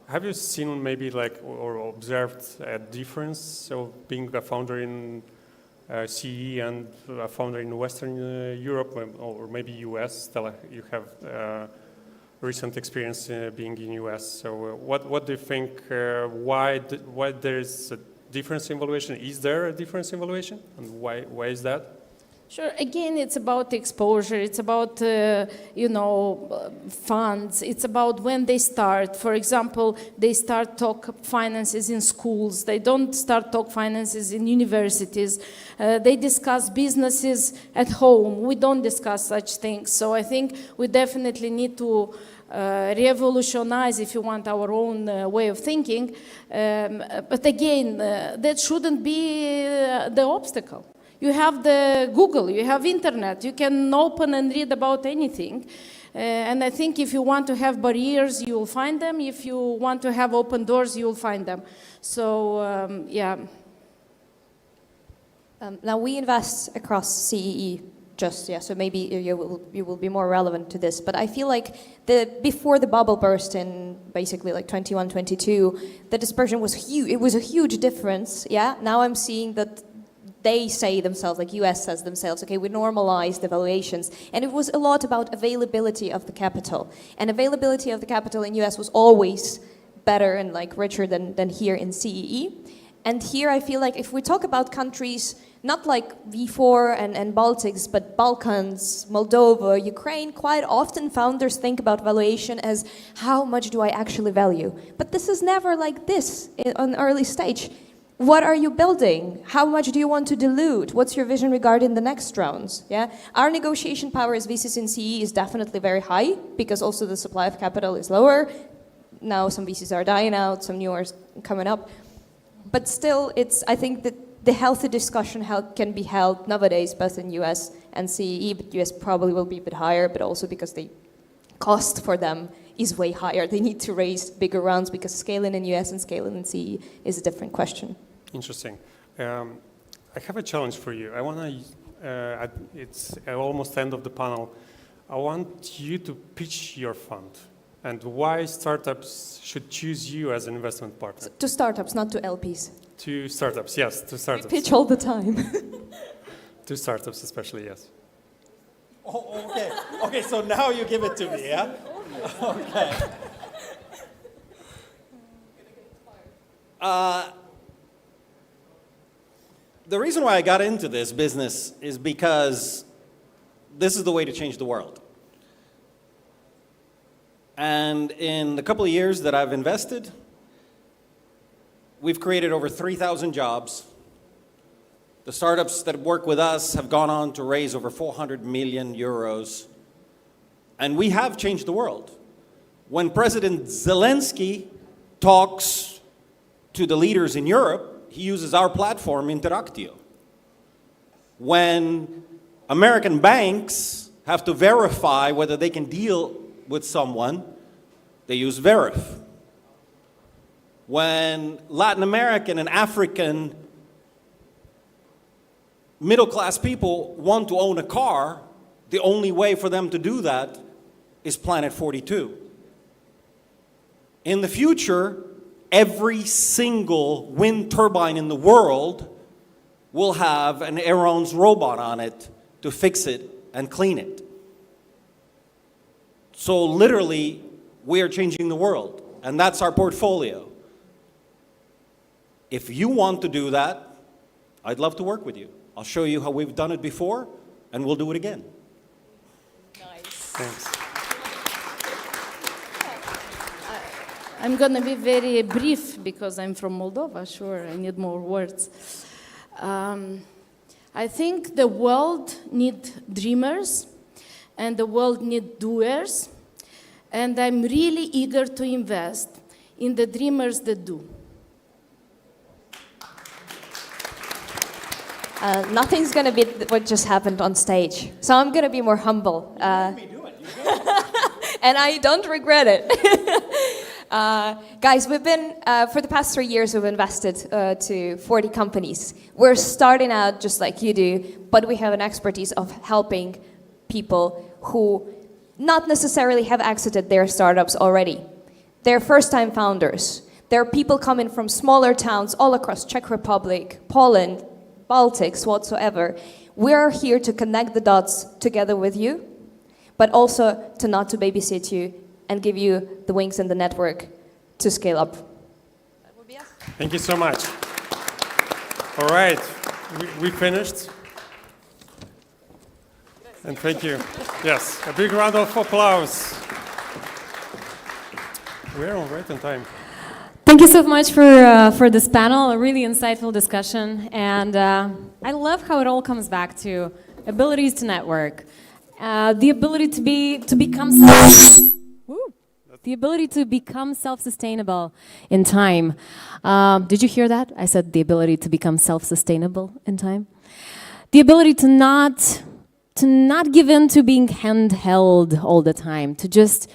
have you seen maybe or observed a difference of being a founder in CE and a founder in Western Europe or maybe US? Stella, you have recent experience being in US. So what do you think? Why there is a difference in valuation? Is there a difference in valuation, and why is that? Sure. Again, it's about exposure. It's about, funds. It's about when they start. For example, they start talk finances in schools. They don't start talk finances in universities. They discuss businesses at home. We don't discuss such things. So I think we definitely need to revolutionize, if you want, our own way of thinking. But again, that shouldn't be the obstacle. You have the Google, you have internet, you can open and read about anything. And I think if you want to have barriers, you will find them. If you want to have open doors, you will find them. So, yeah. Now we invest across CEE, so maybe you will be more relevant to this. But I feel like before the bubble burst in basically like 21, 22, the dispersion was huge. It was a huge difference, yeah? Now I'm seeing that they say themselves, like US says themselves, okay, we normalize the valuations. And it was a lot about availability of the capital. And availability of the capital in US was always better and like richer than here in CEE. And here I feel like if we talk about countries, not like V4 and Baltics, but Balkans, Moldova, Ukraine, quite often founders think about valuation as how much do I actually value? But this is never like this on early stage. What are you building? How much do you want to dilute? What's your vision regarding the next rounds? Yeah, our negotiation power as VCs in CE is definitely very high because also the supply of capital is lower. Now some VCs are dying out, some new are coming up. But still, I think that the healthy discussion can be held nowadays, both in US and CE, but US probably will be a bit higher, but also because the cost for them is way higher. They need to raise bigger rounds because scaling in US and scaling in CE is a different question. Interesting. I have a challenge for you. I want to, it's almost end of the panel. I want you to pitch your fund and why startups should choose you as an investment partner. To startups, not to LPs. To startups, yes, to startups. We pitch all the time. To startups especially, yes. Oh, okay. Okay, so now you give it to me, yeah? Okay. The reason why I got into this business is because this is the way to change the world. And in the couple of years that I've invested, we've created over 3,000 jobs. The startups that work with us have gone on to raise over 400 million euros. And we have changed the world. When President Zelensky talks to the leaders in Europe, he uses our platform, Interactio. When American banks have to verify whether they can deal with someone, they use Verif. When Latin American and African middle-class people want to own a car, the only way for them to do that is Planet 42. In the future, every single wind turbine in the world will have an Aaron's robot on it to fix it and clean it. So literally, we are changing the world, and that's our portfolio. If you want to do that, I'd love to work with you. I'll show you how we've done it before, and we'll do it again. Nice. Thanks. I'm going to be very brief because I'm from Moldova. Sure, I need more words. I think the world needs dreamers and the world needs doers. And I'm really eager to invest in the dreamers that do. Nothing's going to be what just happened on stage. So I'm going to be more humble. And I don't regret it. Guys, we've been, for the past 3 years, we've invested to 40 companies. We're starting out just like you do, but we have an expertise of helping people who not necessarily have exited their startups already. They're first-time founders. There are people coming from smaller towns all across Czech Republic, Poland, Baltics, whatsoever. We're here to connect the dots together with you, but also to not to babysit you and give you the wings and the network to scale up. Thank you so much. All right, we finished. And thank you. Yes, a big round of applause. We're all right on time. Thank you so much for this panel, a really insightful discussion. And I love how it all comes back to abilities to network, the ability to become self-sustainable in time. Did you hear that? I said the ability to become self-sustainable in time. The ability to not give in to being handheld all the time, to just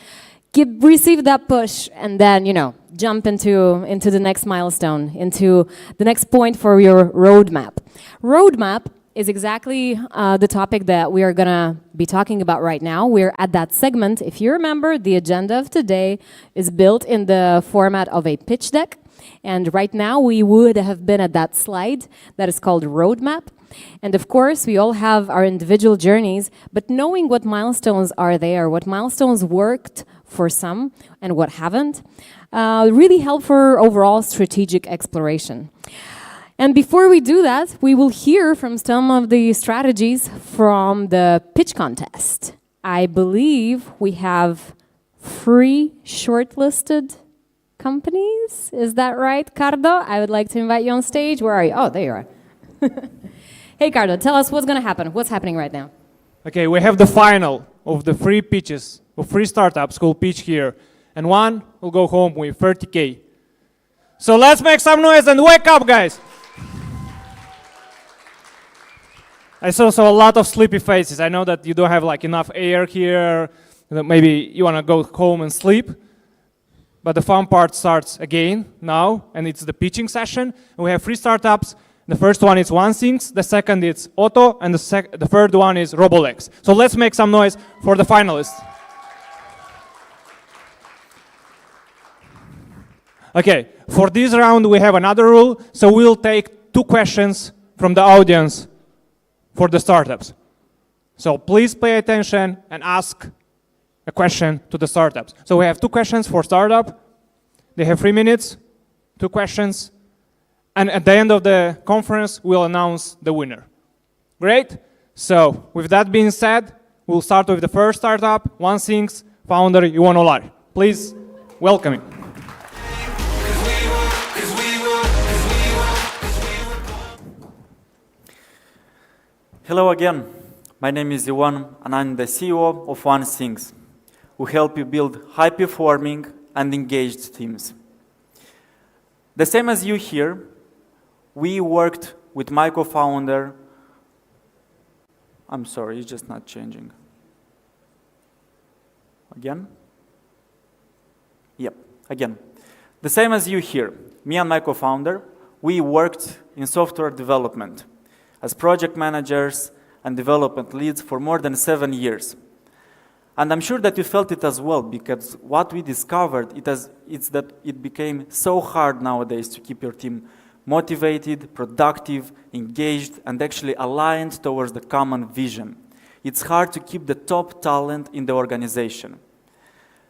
receive that push and then, jump into the next milestone, into the next point for your roadmap. Roadmap is exactly the topic that we are going to be talking about right now. We're at that segment. If you remember, the agenda of today is built in the format of a pitch deck. And right now, we would have been at that slide that is called roadmap. And of course, we all have our individual journeys, but knowing what milestones are there, what milestones worked for some and what haven't, really help for overall strategic exploration. And before we do that, we will hear from some of the strategies from the pitch contest. I believe we have 3 shortlisted companies. Is that right, Cardo? I would like to invite you on stage. Where are you? Oh, there you are. Hey, Cardo, tell us what's going to happen. What's happening right now? Okay, we have the final of the 3 pitches of 3 startups who will pitch here. And one will go home with 30K. So let's make some noise and wake up, guys. I saw a lot of sleepy faces. I know that you don't have enough air here. That maybe you want to go home and sleep. But the fun part starts again now, and it's the pitching session. And we have 3 startups. The first one is OneThings, the second is Otto, and the third one is Robolex. So let's make some noise for the finalists. Okay, for this round we have another rule, so we'll take 2 questions from the audience for the startups. So please pay attention and ask a question to the startups. So we have 2 questions for startup. They have 3 minutes, 2 questions, and at the end of the conference we'll announce the winner. Great? So with that being said, we'll start with the first startup, OneThings founder Ioan Olar. Please welcome him. Hello again, my name is Ioan and I'm the CEO of OneThings, who help you build high-performing and engaged teams. The same as you here, we worked with my co-founder. I'm sorry, it's just not changing. Again? Yep, again. The same as you here, me and my co-founder, we worked in software development as project managers and development leads for more than 7 years. And I'm sure that you felt it as well, because what we discovered it's that it became so hard nowadays to keep your team motivated, productive, engaged, and actually aligned towards the common vision. It's hard to keep the top talent in the organization.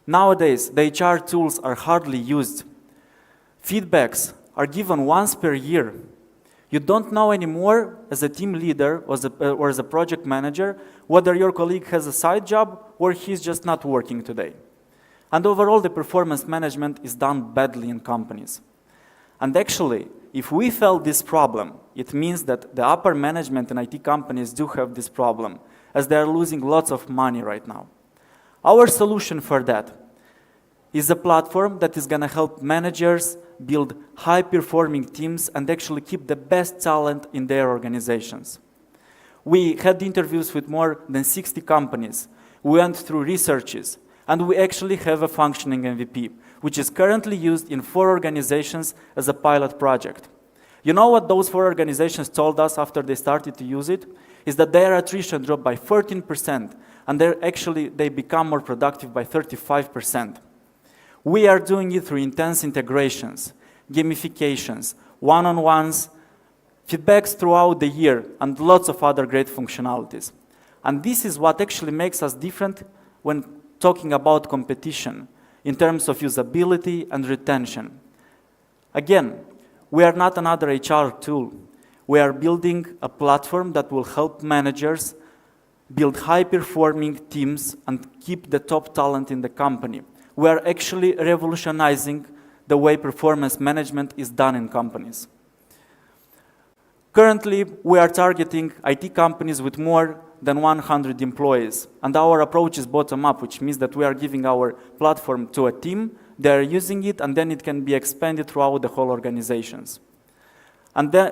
Nowadays, the HR tools are hardly used. Feedbacks are given once per year. You don't know anymore as a team leader or as a project manager whether your colleague has a side job or he's just not working today. And overall, the performance management is done badly in companies. And actually, if we felt this problem, it means that the upper management in IT companies do have this problem, as they are losing lots of money right now. Our solution for that is a platform that is going to help managers build high-performing teams and actually keep the best talent in their organizations. We had interviews with more than 60 companies. We went through researches, and we actually have a functioning MVP, which is currently used in 4 organizations as a pilot project. You know what those 4 organizations told us after they started to use it? Is that their attrition dropped by 13%, and they become more productive by 35%. We are doing it through intense integrations, gamifications, one-on-ones, feedbacks throughout the year, and lots of other great functionalities. And this is what actually makes us different when talking about competition in terms of usability and retention. Again, we are not another HR tool. We are building a platform that will help managers build high-performing teams and keep the top talent in the company. We are actually revolutionizing the way performance management is done in companies. Currently, we are targeting IT companies with more than 100 employees, and our approach is bottom-up, which means that we are giving our platform to a team, they are using it, and then it can be expanded throughout the whole organizations. And then,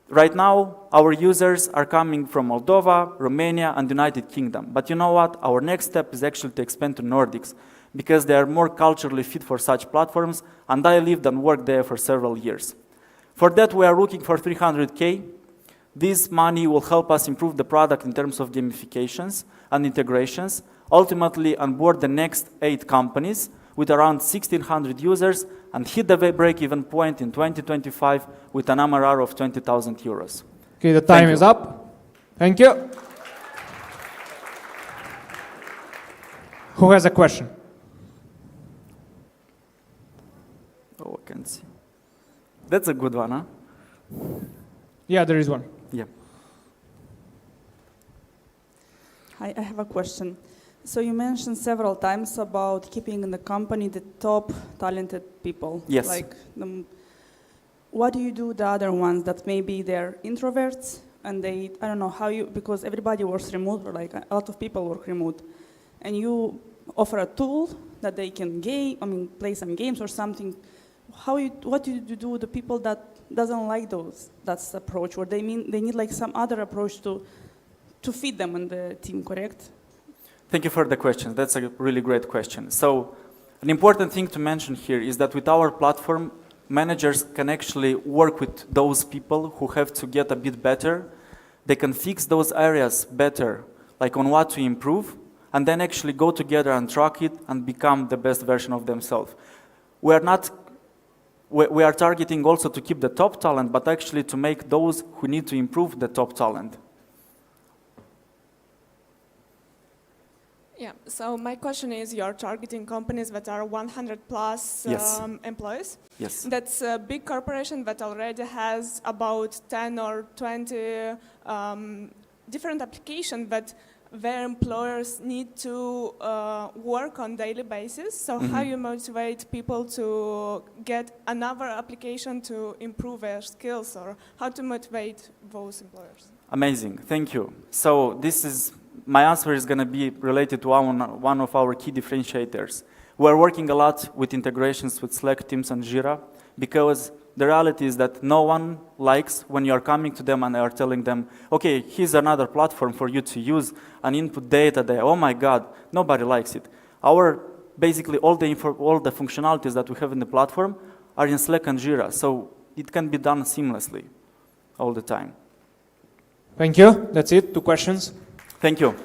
right now, our users are coming from Moldova, Romania, and United Kingdom. But you know what? Our next step is actually to expand to Nordics, because they are more culturally fit for such platforms, and I lived and worked there for several years. For that, we are looking for 300K. This money will help us improve the product in terms of gamifications and integrations, ultimately onboard the next 8 companies with around 1,600 users and hit the break-even point in 2025 with an MRR of 20,000 euros. Okay, the time is up. Thank you. Who has a question? Oh, I can see. That's a good one, huh? Yeah, there is one. Yeah. Hi, I have a question. So you mentioned several times about keeping in the company the top talented people. Yes. Like, what do you do with the other ones that maybe they're introverts and they, I don't know how you, because everybody works remote, or like a lot of people work remote, and you offer a tool that they can play some games or something. What do you do with the people that doesn't like that approach, or they need like some other approach to feed them in the team, correct? Thank you for the question. That's a really great question. So an important thing to mention here is that with our platform, managers can actually work with those people who have to get a bit better. They can fix those areas better, like on what to improve, and then actually go together and track it and become the best version of themselves. We are targeting also to keep the top talent, but actually to make those who need to improve the top talent. Yeah, so my question is, you're targeting companies that are 100 plus Yes. employees. Yes. That's a big corporation that already has about 10 or 20 different applications that their employers need to work on daily basis. So how you motivate people to get another application to improve their skills, or how to motivate those employers? Amazing, thank you. So my answer is going to be related to one of our key differentiators. We're working a lot with integrations with Slack, Teams, and Jira, because the reality is that no one likes when you're coming to them and are telling them, okay, here's another platform for you to use and input data there. Oh my God, nobody likes it. Basically all the functionalities that we have in the platform are in Slack and Jira, so it can be done seamlessly all the time. Thank you. That's it. 2 questions. Thank you.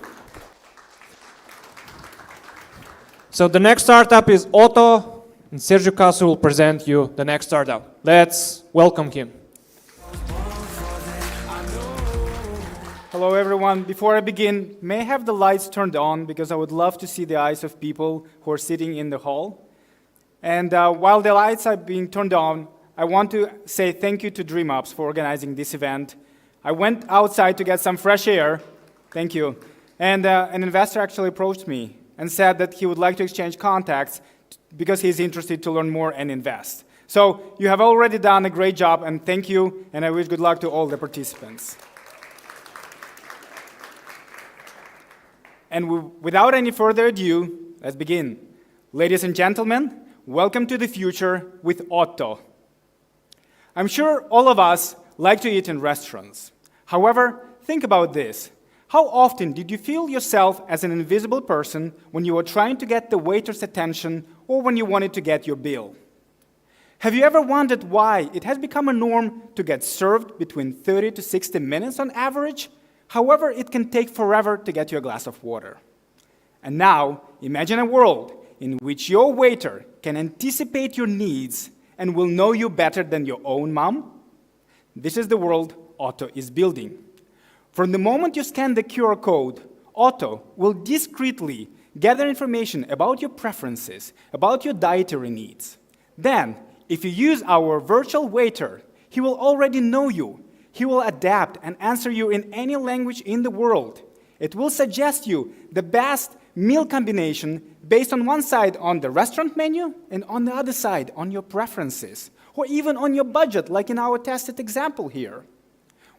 So the next startup is Otto, and Sergio Casu will present you the next startup. Let's welcome him. Hello everyone. Before I begin, may I have the lights turned on, because I would love to see the eyes of people who are sitting in the hall. And while the lights are being turned on, I want to say thank you to Dreamups for organizing this event. I went outside to get some fresh air. Thank you. And an investor actually approached me and said that he would like to exchange contacts because he's interested to learn more and invest. So you have already done a great job, and thank you, and I wish good luck to all the participants. And without any further ado, let's begin. Ladies and gentlemen, welcome to the future with Otto. I'm sure all of us like to eat in restaurants. However, think about this. How often did you feel yourself as an invisible person when you were trying to get the waiter's attention or when you wanted to get your bill? Have you ever wondered why it has become a norm to get served between 30 to 60 minutes on average? However, it can take forever to get you a glass of water. And now, imagine a world in which your waiter can anticipate your needs and will know you better than your own mom. This is the world Otto is building. From the moment you scan the QR code, Otto will discreetly gather information about your preferences, about your dietary needs. Then, if you use our virtual waiter, he will already know you. He will adapt and answer you in any language in the world. It will suggest you the best meal combination based on one side on the restaurant menu and on the other side on your preferences, or even on your budget, like in our tested example here.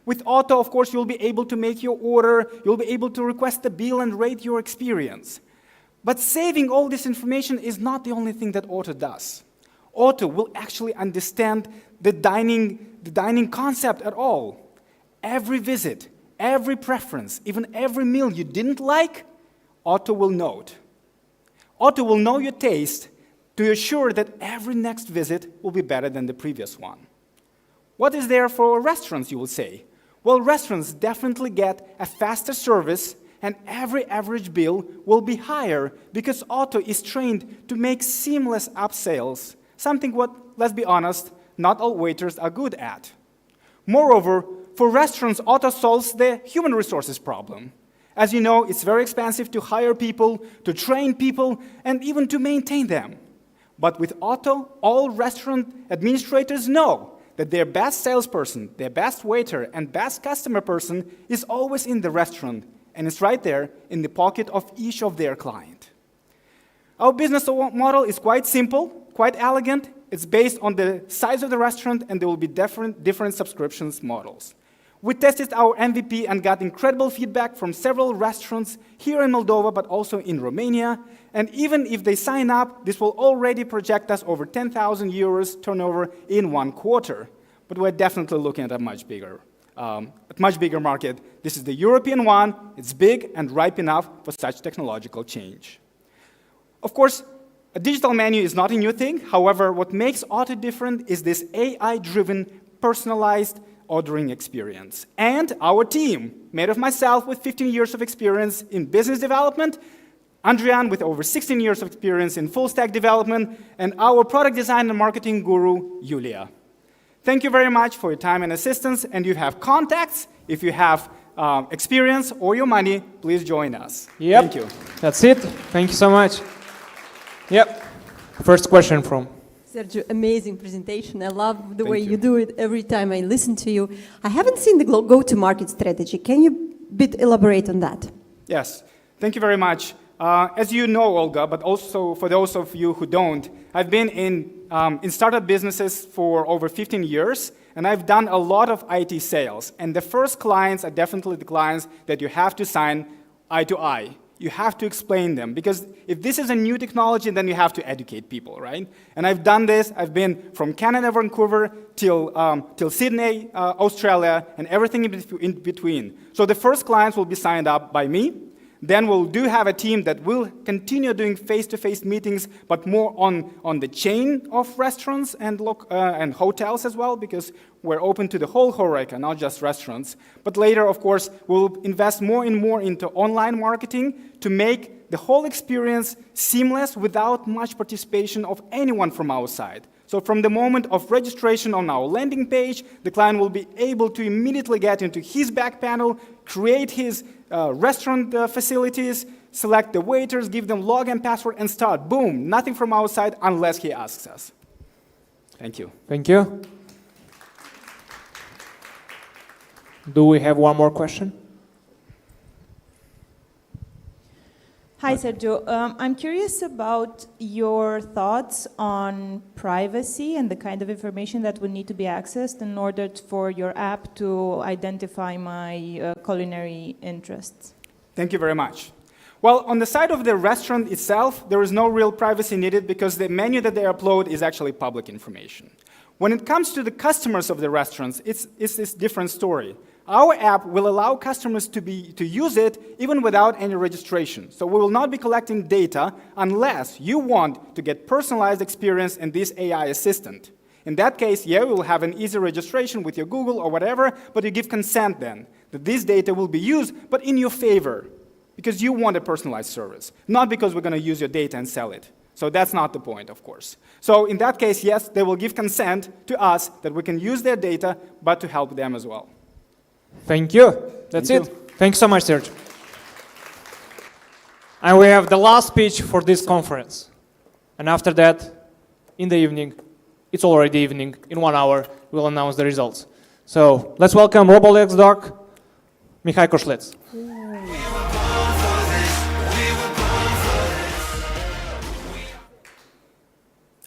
With Otto, of course, you'll be able to make your order, you'll be able to request the bill and rate your experience. But saving all this information is not the only thing that Otto does. Otto will actually understand the dining concept at all. Every visit, every preference, even every meal you didn't like, Otto will note. Otto will know your taste to assure that every next visit will be better than the previous one. What is there for restaurants, you will say? Well, restaurants definitely get a faster service and every average bill will be higher because Otto is trained to make seamless upsells, something what, let's be honest, not all waiters are good at. Moreover, for restaurants, Otto solves the human resources problem. As you know, it's very expensive to hire people, to train people, and even to maintain them. But with Otto, all restaurant administrators know that their best salesperson, their best waiter, and best customer person is always in the restaurant, and it's right there in the pocket of each of their client. Our business model is quite simple, quite elegant. It's based on the size of the restaurant, and there will be different subscriptions models. We tested our MVP and got incredible feedback from several restaurants here in Moldova, but also in Romania. And even if they sign up, this will already project us over 10,000 euros turnover in 1 quarter. But we're definitely looking at a much bigger market. This is the European one. It's big and ripe enough for such technological change. Of course, a digital menu is not a new thing. However, what makes Otto different is this AI-driven, personalized ordering experience. And our team, made of myself with 15 years of experience in business development, Andrian with over 16 years of experience in full-stack development, and our product design and marketing guru, Yulia. Thank you very much for your time and assistance, and you have contacts. If you have experience or your money, please join us. Yep. Thank you. That's it. Thank you so much. Yep. First question from. Sergio, amazing presentation. I love the way you do it every time I listen to you. I haven't seen the go-to-market strategy. Can you elaborate on that? Yes, thank you very much. As you know, Olga, but also for those of you who don't, I've been in startup businesses for over 15 years, and I've done a lot of IT sales. And the first clients are definitely the clients that you have to sign eye to eye. You have to explain them, because if this is a new technology, then you have to educate people, right? And I've done this. I've been from Canada, Vancouver, till Sydney, Australia, and everything in between. So the first clients will be signed up by me. Then we'll have a team that will continue doing face-to-face meetings, but more on the chain of restaurants and hotels as well, because we're open to the whole HoReCa, not just restaurants. But later, of course, we'll invest more and more into online marketing to make the whole experience seamless without much participation of anyone from our side. So from the moment of registration on our landing page, the client will be able to immediately get into his back panel, create his restaurant facilities, select the waiters, give them login password, and start. Boom, nothing from our side unless he asks us. Thank you. Thank you. Do we have one more question? Hi, Sergio. I'm curious about your thoughts on privacy and the kind of information that would need to be accessed in order for your app to identify my culinary interests. Thank you very much. Well, on the side of the restaurant itself, there is no real privacy needed because the menu that they upload is actually public information. When it comes to the customers of the restaurants, it's this different story. Our app will allow customers to use it even without any registration. So we will not be collecting data unless you want to get personalized experience in this AI assistant. In that case, yeah, we will have an easy registration with your Google or whatever, but you give consent then that this data will be used, but in your favor, because you want a personalized service, not because we're going to use your data and sell it. So that's not the point, of course. So in that case, yes, they will give consent to us that we can use their data, but to help them as well. Thank you. That's it. Thanks so much, Serge. And we have the last speech for this conference. And after that, in the evening, it's already evening, in 1 hour, we'll announce the results. So let's welcome Roblox doc, Mihai Košlec.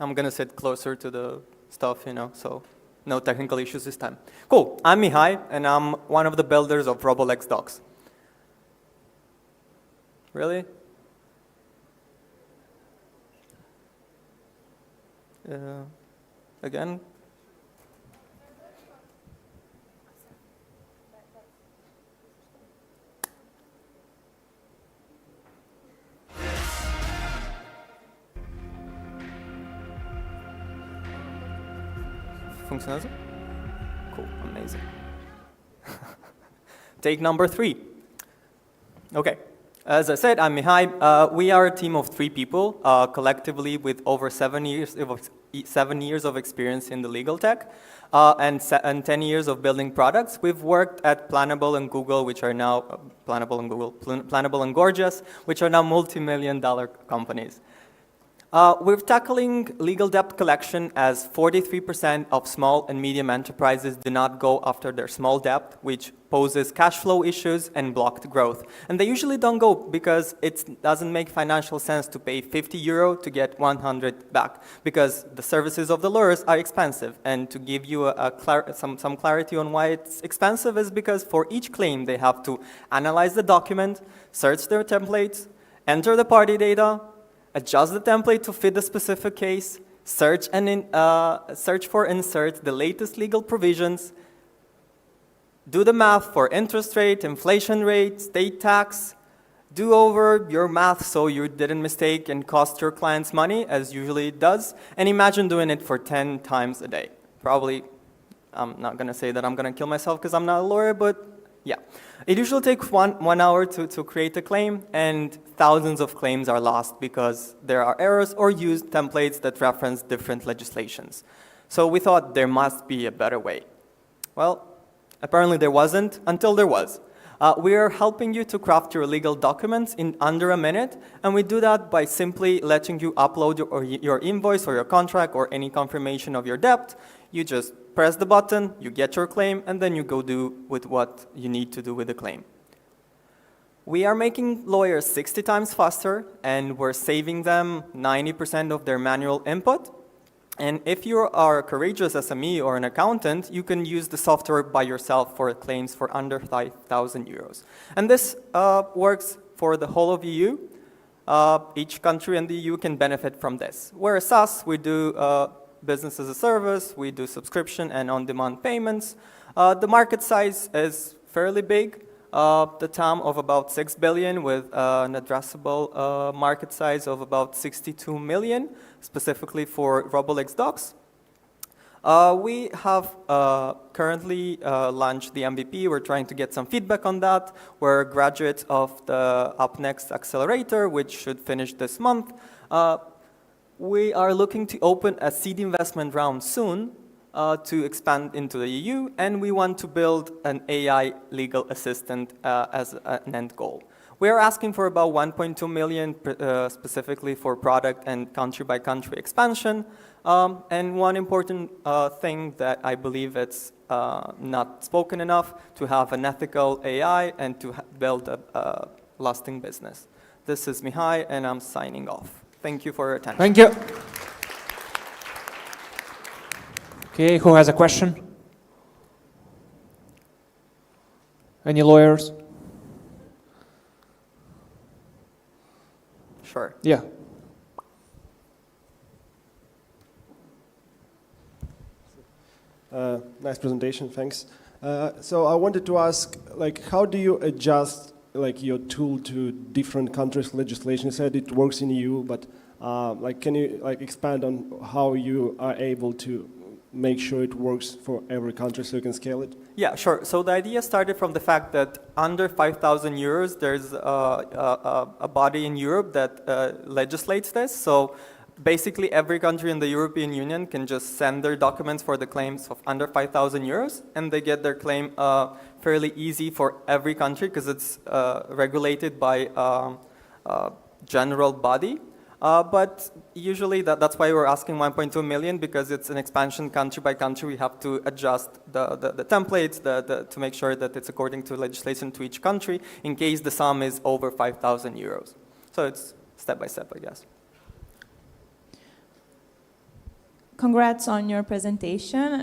I'm gonna sit closer to the stuff, so no technical issues this time. Cool, I'm Mihai, and I'm one of the builders of Roblox docs. Really? Again? Funcționează? Cool, amazing. Take number 3. Okay, as I said, I'm Mihai. We are a team of 3 people, collectively with over 7 years of experience in the legal tech, and 10 years of building products. We've worked at Planable and Google, which are now Planable and Gorgeous, which are now multi-million-dollar companies. We're tackling legal debt collection as 43% of small and medium enterprises do not go after their small debt, which poses cash flow issues and blocked growth. And they usually don't go because it doesn't make financial sense to pay €50 to get 100 back, because the services of the lawyers are expensive. And to give you some clarity on why it's expensive is because for each claim they have to analyze the document, search their templates, enter the party data, adjust the template to fit the specific case, search for insert the latest legal provisions, do the math for interest rate, inflation rate, state tax, do over your math so you didn't mistake and cost your clients money, as usually it does, and imagine doing it for 10 times a day. Probably, I'm not going to say that I'm going to kill myself because I'm not a lawyer, but yeah. It usually takes one hour to create a claim, and thousands of claims are lost because there are errors or used templates that reference different legislations. So we thought there must be a better way. Well, apparently there wasn't until there was. We are helping you to craft your legal documents in under a minute, and we do that by simply letting you upload your invoice or your contract or any confirmation of your debt. You just press the button, you get your claim, and then you go do with what you need to do with the claim. We are making lawyers 60 times faster, and we're saving them 90% of their manual input. And if you are a courageous SME or an accountant, you can use the software by yourself for claims for under €5,000. And this works for the whole of EU. Each country in the EU can benefit from this. Whereas us, we do business as a service, we do subscription and on-demand payments. The market size is fairly big. The TAM of about 6 billion with an addressable market size of about 62 million, specifically for Roblox docs. We have currently launched the MVP. We're trying to get some feedback on that. We're graduates of the Up Next Accelerator, which should finish this month. We are looking to open a seed investment round soon to expand into the EU, and we want to build an AI legal assistant as an end goal. We are asking for about 1.2 million specifically for product and country-by-country expansion. And one important thing that I believe it's not spoken enough, to have an ethical AI and to build a lasting business. This is Mihai, and I'm signing off. Thank you for your attention. Thank you. Okay, who has a question? Any lawyers? Sure. Yeah. Nice presentation, thanks. So I wanted to ask, like, how do you adjust like your tool to different countries' legislation? You said it works in EU, but like, can you like expand on how you are able to make sure it works for every country so you can scale it? Yeah, sure. So the idea started from the fact that under 5,000 euros, there's a body in Europe that legislates this. So basically every country in the European Union can just send their documents for the claims of under 5,000 euros, and they get their claim fairly easy for every country because it's regulated by a general body. But usually that's why we're asking 1.2 million, because it's an expansion country by country. We have to adjust the templates to make sure that it's according to legislation to each country in case the sum is over 5,000 euros. So it's step by step, I guess. Congrats on your presentation.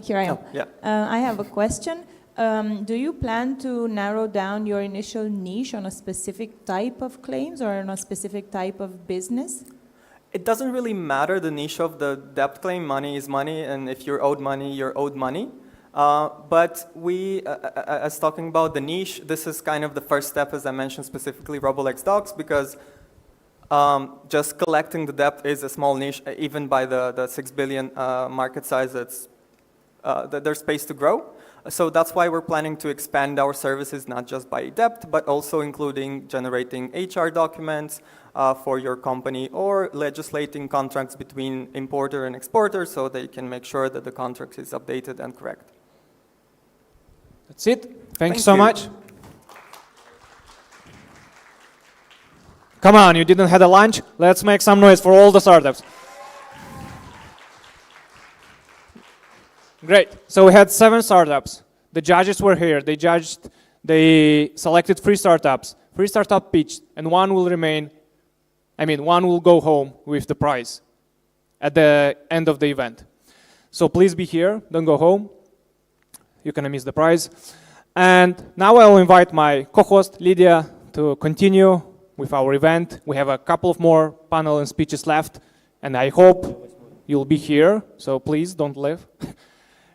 Here I am. Oh, yeah. I have a question. Do you plan to narrow down your initial niche on a specific type of claims or on a specific type of business? It doesn't really matter the niche of the debt claim. Money is money, and if you're owed money, you're owed money. But we, as talking about the niche, this is kind of the first step, as I mentioned, specifically Robolex docs, because just collecting the debt is a small niche, even by the 6 billion market size. There's space to grow. So that's why we're planning to expand our services, not just by debt, but also including generating HR documents for your company, or legislating contracts between importer and exporter so they can make sure that the contract is updated and correct. That's it. Thank you so much. Come on, you didn't have a lunch? Let's make some noise for all the startups. Great. So we had 7 startups. The judges were here. They selected 3 startups. 3 startup pitched, and one will remain, one will go home with the prize at the end of the event. So please be here, don't go home. You're gonna miss the prize. And now I'll invite my co-host, Lydia, to continue with our event. We have a couple of more panel and speeches left, and I hope you'll be here, so please don't leave.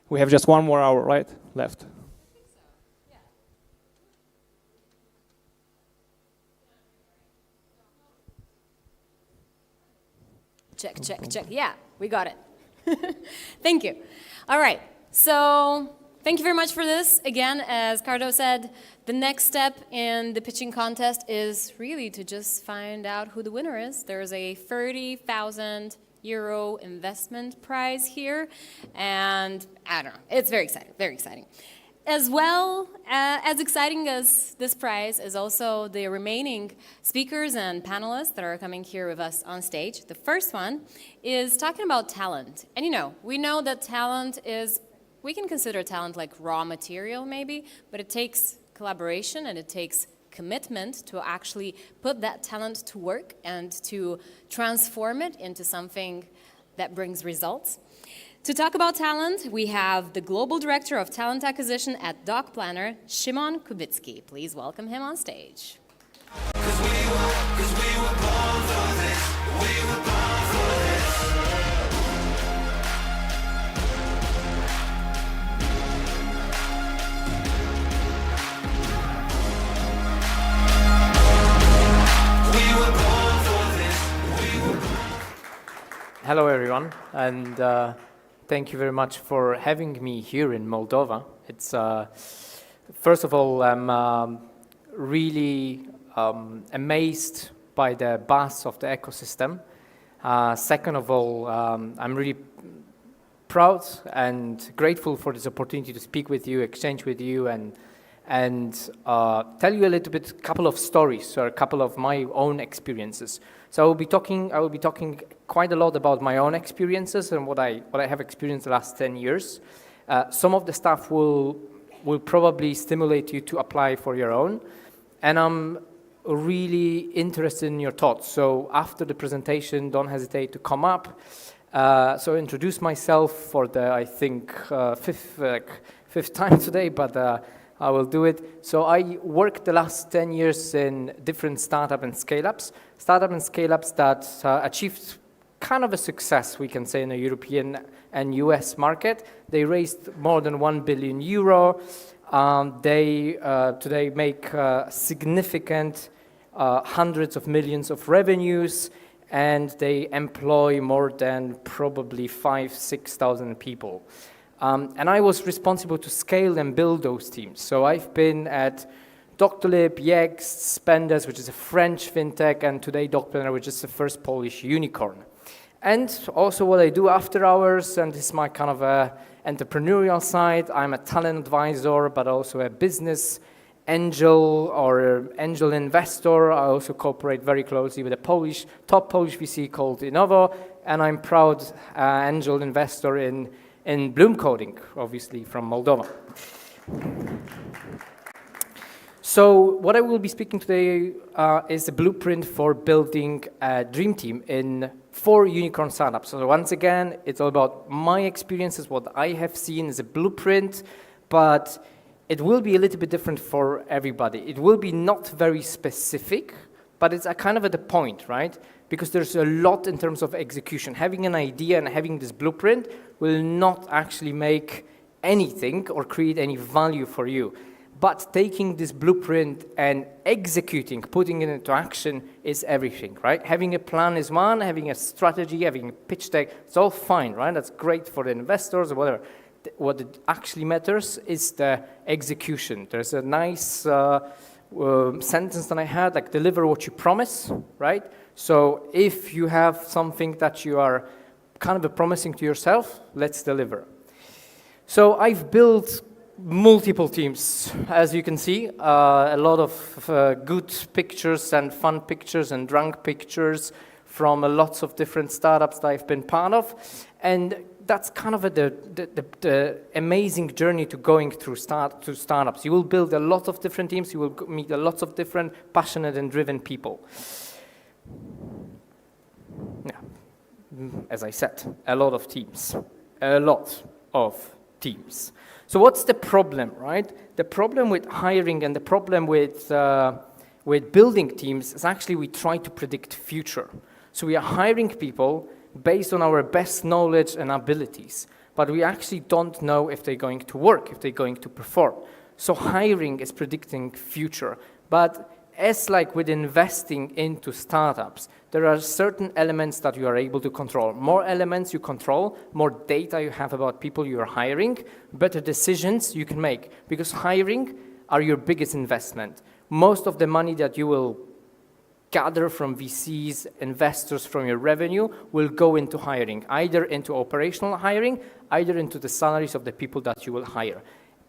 We have just 1 more hour, right, left. Check, check, check. Yeah, we got it. Thank you. All right, so thank you very much for this. Again, as Cardo said, the next step in the pitching contest is really to just find out who the winner is. There's a 30,000 euro investment prize here, and I don't know, it's very exciting, very exciting. As well, as exciting as this prize is also the remaining speakers and panelists that are coming here with us on stage. The first one is talking about talent. And we know that talent is, we can consider talent like raw material maybe, but it takes collaboration and it takes commitment to actually put that talent to work and to transform it into something that brings results. To talk about talent, we have the Global Director of Talent Acquisition at Doc Planner, Szymon Kubicki. Please welcome him on stage. Hello everyone, and thank you very much for having me here in Moldova. It's first of all, I'm really amazed by the buzz of the ecosystem. Second of all, I'm really proud and grateful for this opportunity to speak with you, exchange with you, and tell you a little bit, couple of stories or a couple of my own experiences. So I will be talking quite a lot about my own experiences and what I have experienced the last 10 years. Some of the stuff will probably stimulate you to apply for your own, and I'm really interested in your thoughts. So after the presentation, don't hesitate to come up. So introduce myself for the, I think, fifth time today, but I will do it. So I worked the last 10 years in different startup and scale-ups. Startup and scale-ups that achieved kind of a success, we can say, in the European and US market. They raised more than 1 billion euro. They today make significant hundreds of millions of revenues, and they employ more than probably 5,000-6,000 people. And I was responsible to scale and build those teams. So I've been at Doctolib, Yext, Spendesk, which is a French fintech, and today Doctolib, which is the first Polish unicorn. And also what I do after hours, and this is my kind of entrepreneurial side. I'm a talent advisor, but also a business angel or angel investor. I also cooperate very closely with a top Polish VC called Innovators, and I'm proud angel investor in Bloom Coding, obviously from Moldova. So what I will be speaking today is the blueprint for building a dream team in 4 unicorn startups. So once again, it's all about my experiences, what I have seen as a blueprint, but it will be a little bit different for everybody. It will be not very specific, but it's a kind of at the point, right? Because there's a lot in terms of execution. Having an idea and having this blueprint will not actually make anything or create any value for you. But taking this blueprint and executing, putting it into action is everything, right? Having a plan is one, having a strategy, having a pitch deck, it's all fine, right? That's great for the investors or whatever. What it actually matters is the execution. There's a nice sentence that I had, like deliver what you promise, right? So if you have something that you are kind of promising to yourself, let's deliver. So I've built multiple teams, as you can see, a lot of good pictures and fun pictures and drunk pictures from lots of different startups that I've been part of, and that's kind of the amazing journey to going through startups. You will build a lot of different teams, you will meet a lot of different passionate and driven people. Yeah, as I said, a lot of teams, a lot of teams. So what's the problem, right? The problem with hiring and the problem with building teams is actually we try to predict future. So we are hiring people based on our best knowledge and abilities, but we actually don't know if they're going to work, if they're going to perform. So hiring is predicting future, but as like with investing into startups, there are certain elements that you are able to control. More elements you control, more data you have about people you are hiring, better decisions you can make. Because hiring are your biggest investment. Most of the money that you will gather from VCs, investors from your revenue will go into hiring, either into operational hiring, either into the salaries of the people that you will hire.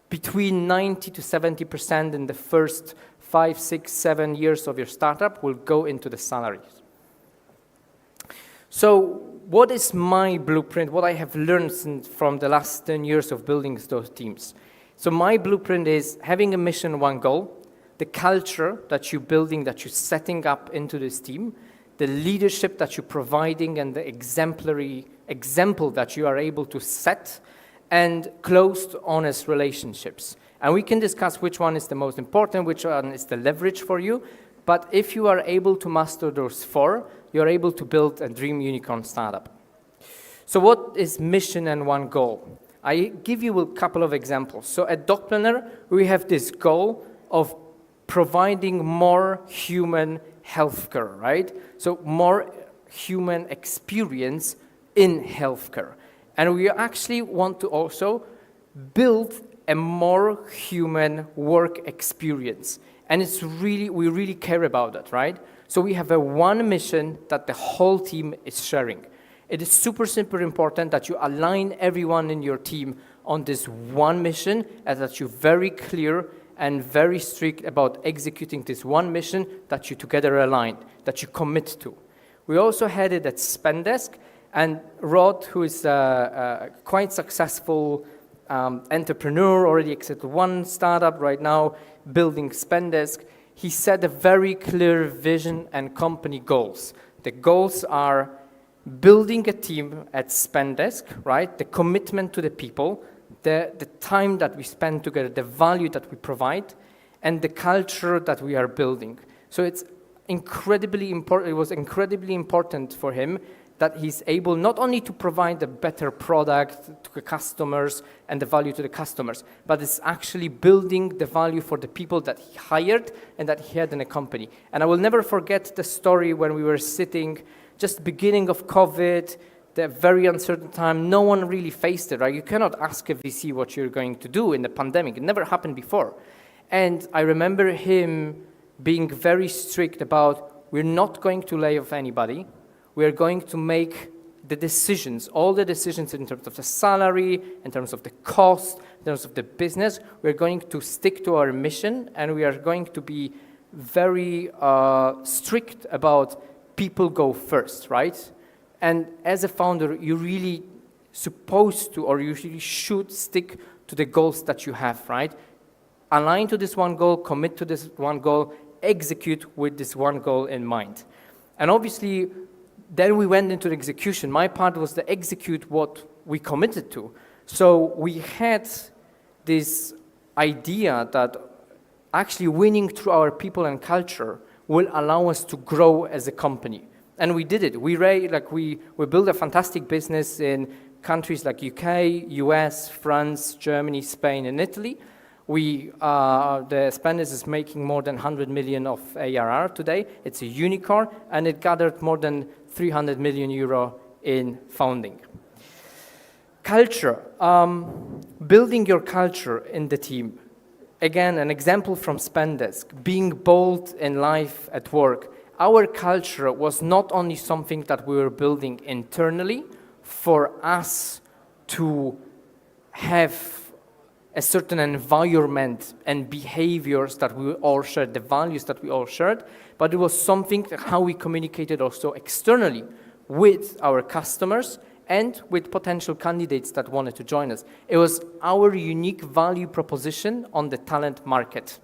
Between 90 to 70% in the first 5, 6, 7 years of your startup will go into the salaries. So what is my blueprint, what I have learned from the last 10 years of building those teams? So my blueprint is having a mission, one goal, the culture that you're building, that you're setting up into this team, the leadership that you're providing and the example that you are able to set, and closed, honest relationships. And we can discuss which one is the most important, which one is the leverage for you. But if you are able to master those 4, you're able to build a dream unicorn startup. So what is mission and one goal? I give you a couple of examples. So at Docplanner, we have this goal of providing more human healthcare, right? So more human experience in healthcare. And we actually want to also build a more human work experience. And we really care about that, right? So we have one mission that the whole team is sharing. It is super important that you align everyone in your team on this one mission, and that you're very clear and very strict about executing this one mission that you together aligned, that you commit to. We also had it at Spendesk, and Rod, who is a quite successful entrepreneur, already exited one startup right now, building Spendesk, he set a very clear vision and company goals. The goals are building a team at Spendesk, right? The commitment to the people, the time that we spend together, the value that we provide, and the culture that we are building. So it's incredibly important. It was incredibly important for him that he's able not only to provide a better product to the customers and the value to the customers, but it's actually building the value for the people that he hired and that he had in a company. And I will never forget the story when we were sitting just beginning of COVID, the very uncertain time. No one really faced it, right? You cannot ask a VC what you're going to do in the pandemic. It never happened before. And I remember him being very strict about, we're not going to lay off anybody. We are going to make the decisions, all the decisions in terms of the salary, in terms of the cost, in terms of the business. We're going to stick to our mission, and we are going to be very strict about people go first, right? And as a founder, you're really supposed to, or you really should stick to the goals that you have, right? Align to this one goal, commit to this one goal, execute with this one goal in mind. And obviously, then we went into the execution. My part was to execute what we committed to. So we had this idea that actually winning through our people and culture will allow us to grow as a company. And we did it. We built a fantastic business in countries like UK, US, France, Germany, Spain, and Italy. The Spanish is making more than 100 million of ARR today. It's a unicorn, and it gathered more than 300 million euro in funding. Culture, building your culture in the team. Again, an example from Spendesk, being bold in life at work. Our culture was not only something that we were building internally for us to have a certain environment and behaviors that we all shared, the values that we all shared, but it was something how we communicated also externally with our customers and with potential candidates that wanted to join us. It was our unique value proposition on the talent market.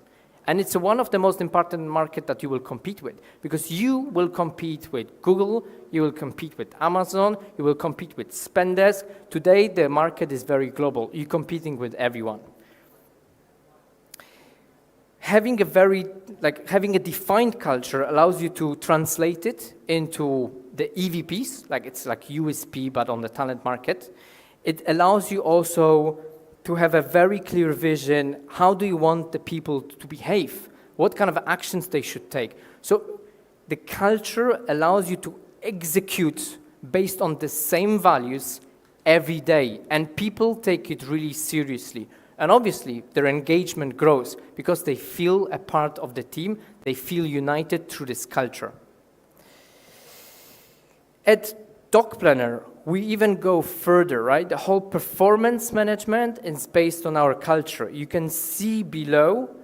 And it's one of the most important markets that you will compete with, because you will compete with Google, you will compete with Amazon, you will compete with Spendesk. Today, the market is very global. You're competing with everyone. Having a defined culture allows you to translate it into the EVPs, it's like USP, but on the talent market. It allows you also to have a very clear vision. How do you want the people to behave? What kind of actions they should take? So the culture allows you to execute based on the same values every day, and people take it really seriously. And obviously, their engagement grows because they feel a part of the team, they feel united through this culture. At Doc Planner, we even go further, right? The whole performance management is based on our culture. You can see below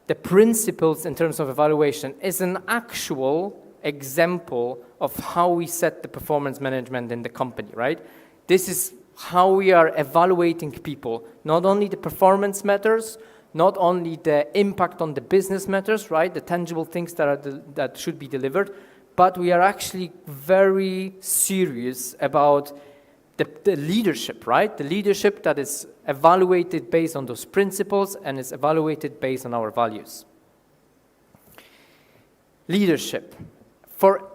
the principles in terms of evaluation is an actual example of how we set the performance management in the company, right? This is how we are evaluating people. Not only the performance matters, not only the impact on the business matters, right? The tangible things that should be delivered, but we are actually very serious about the leadership, right? The leadership that is evaluated based on those principles and is evaluated based on our values. Leadership. For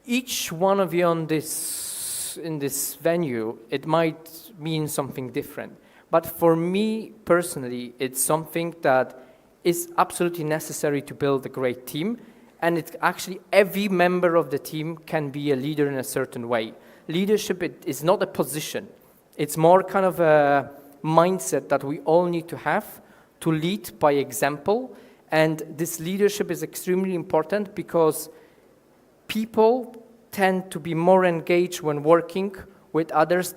each one of you in this venue, it might mean something different. But for me personally, it's something that is absolutely necessary to build a great team. And it's actually every member of the team can be a leader in a certain way. Leadership is not a position. It's more kind of a mindset that we all need to have to lead by example. And this leadership is extremely important because people tend to be more engaged when working with others,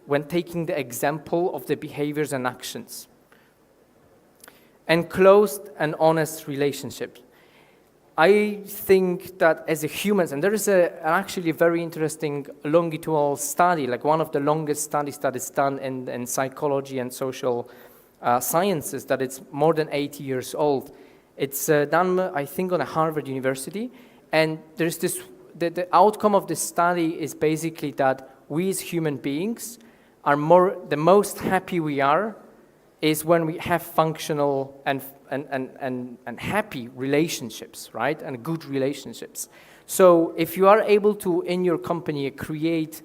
when taking the example of the behaviors and actions. And closed and honest relationships. I think that as a humans, and there is actually a very interesting longitudinal study, like one of the longest studies that is done in psychology and social sciences, that it's more than 80 years old. It's done, I think, on a Harvard University, and there's this, the outcome of this study is basically that we as human beings the most happy we are is when we have functional and happy relationships, right? And good relationships. So if you are able to, in your company, create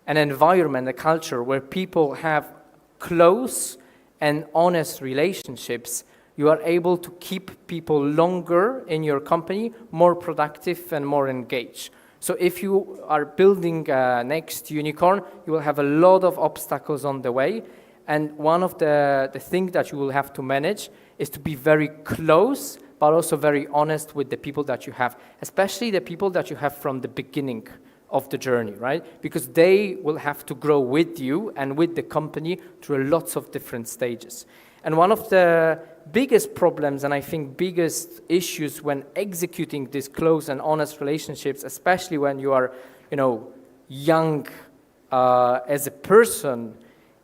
an environment, a culture where people have close and honest relationships, you are able to keep people longer in your company, more productive and more engaged. So if you are building a next unicorn, you will have a lot of obstacles on the way. And one of the things that you will have to manage is to be very close, but also very honest with the people that you have, especially the people that you have from the beginning of the journey, right? Because they will have to grow with you and with the company through lots of different stages. And one of the biggest problems, and I think biggest issues when executing these close and honest relationships, especially when you are, young as a person,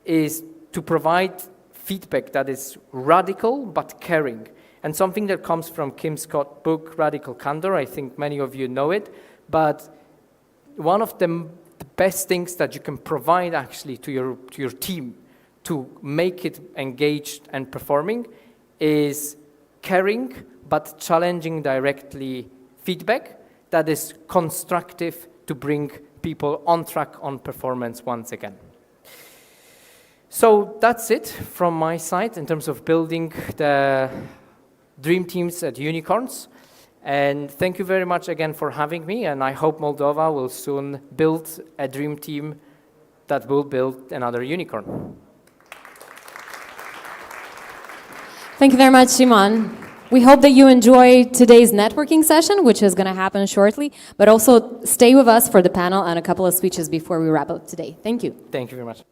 is to provide feedback that is radical but caring. And something that comes from Kim Scott's book, Radical Candor, I think many of you know it, but one of the best things that you can provide actually to your team to make it engaged and performing is caring but challenging directly feedback that is constructive to bring people on track on performance once again. So that's it from my side in terms of building the dream teams at Unicorns. And thank you very much again for having me, and I hope Moldova will soon build a dream team that will build another unicorn. Thank you very much, Simon. We hope that you enjoyed today's networking session, which is going to happen shortly, but also stay with us for the panel and a couple of speeches before we wrap up today. Thank you. Thank you very much.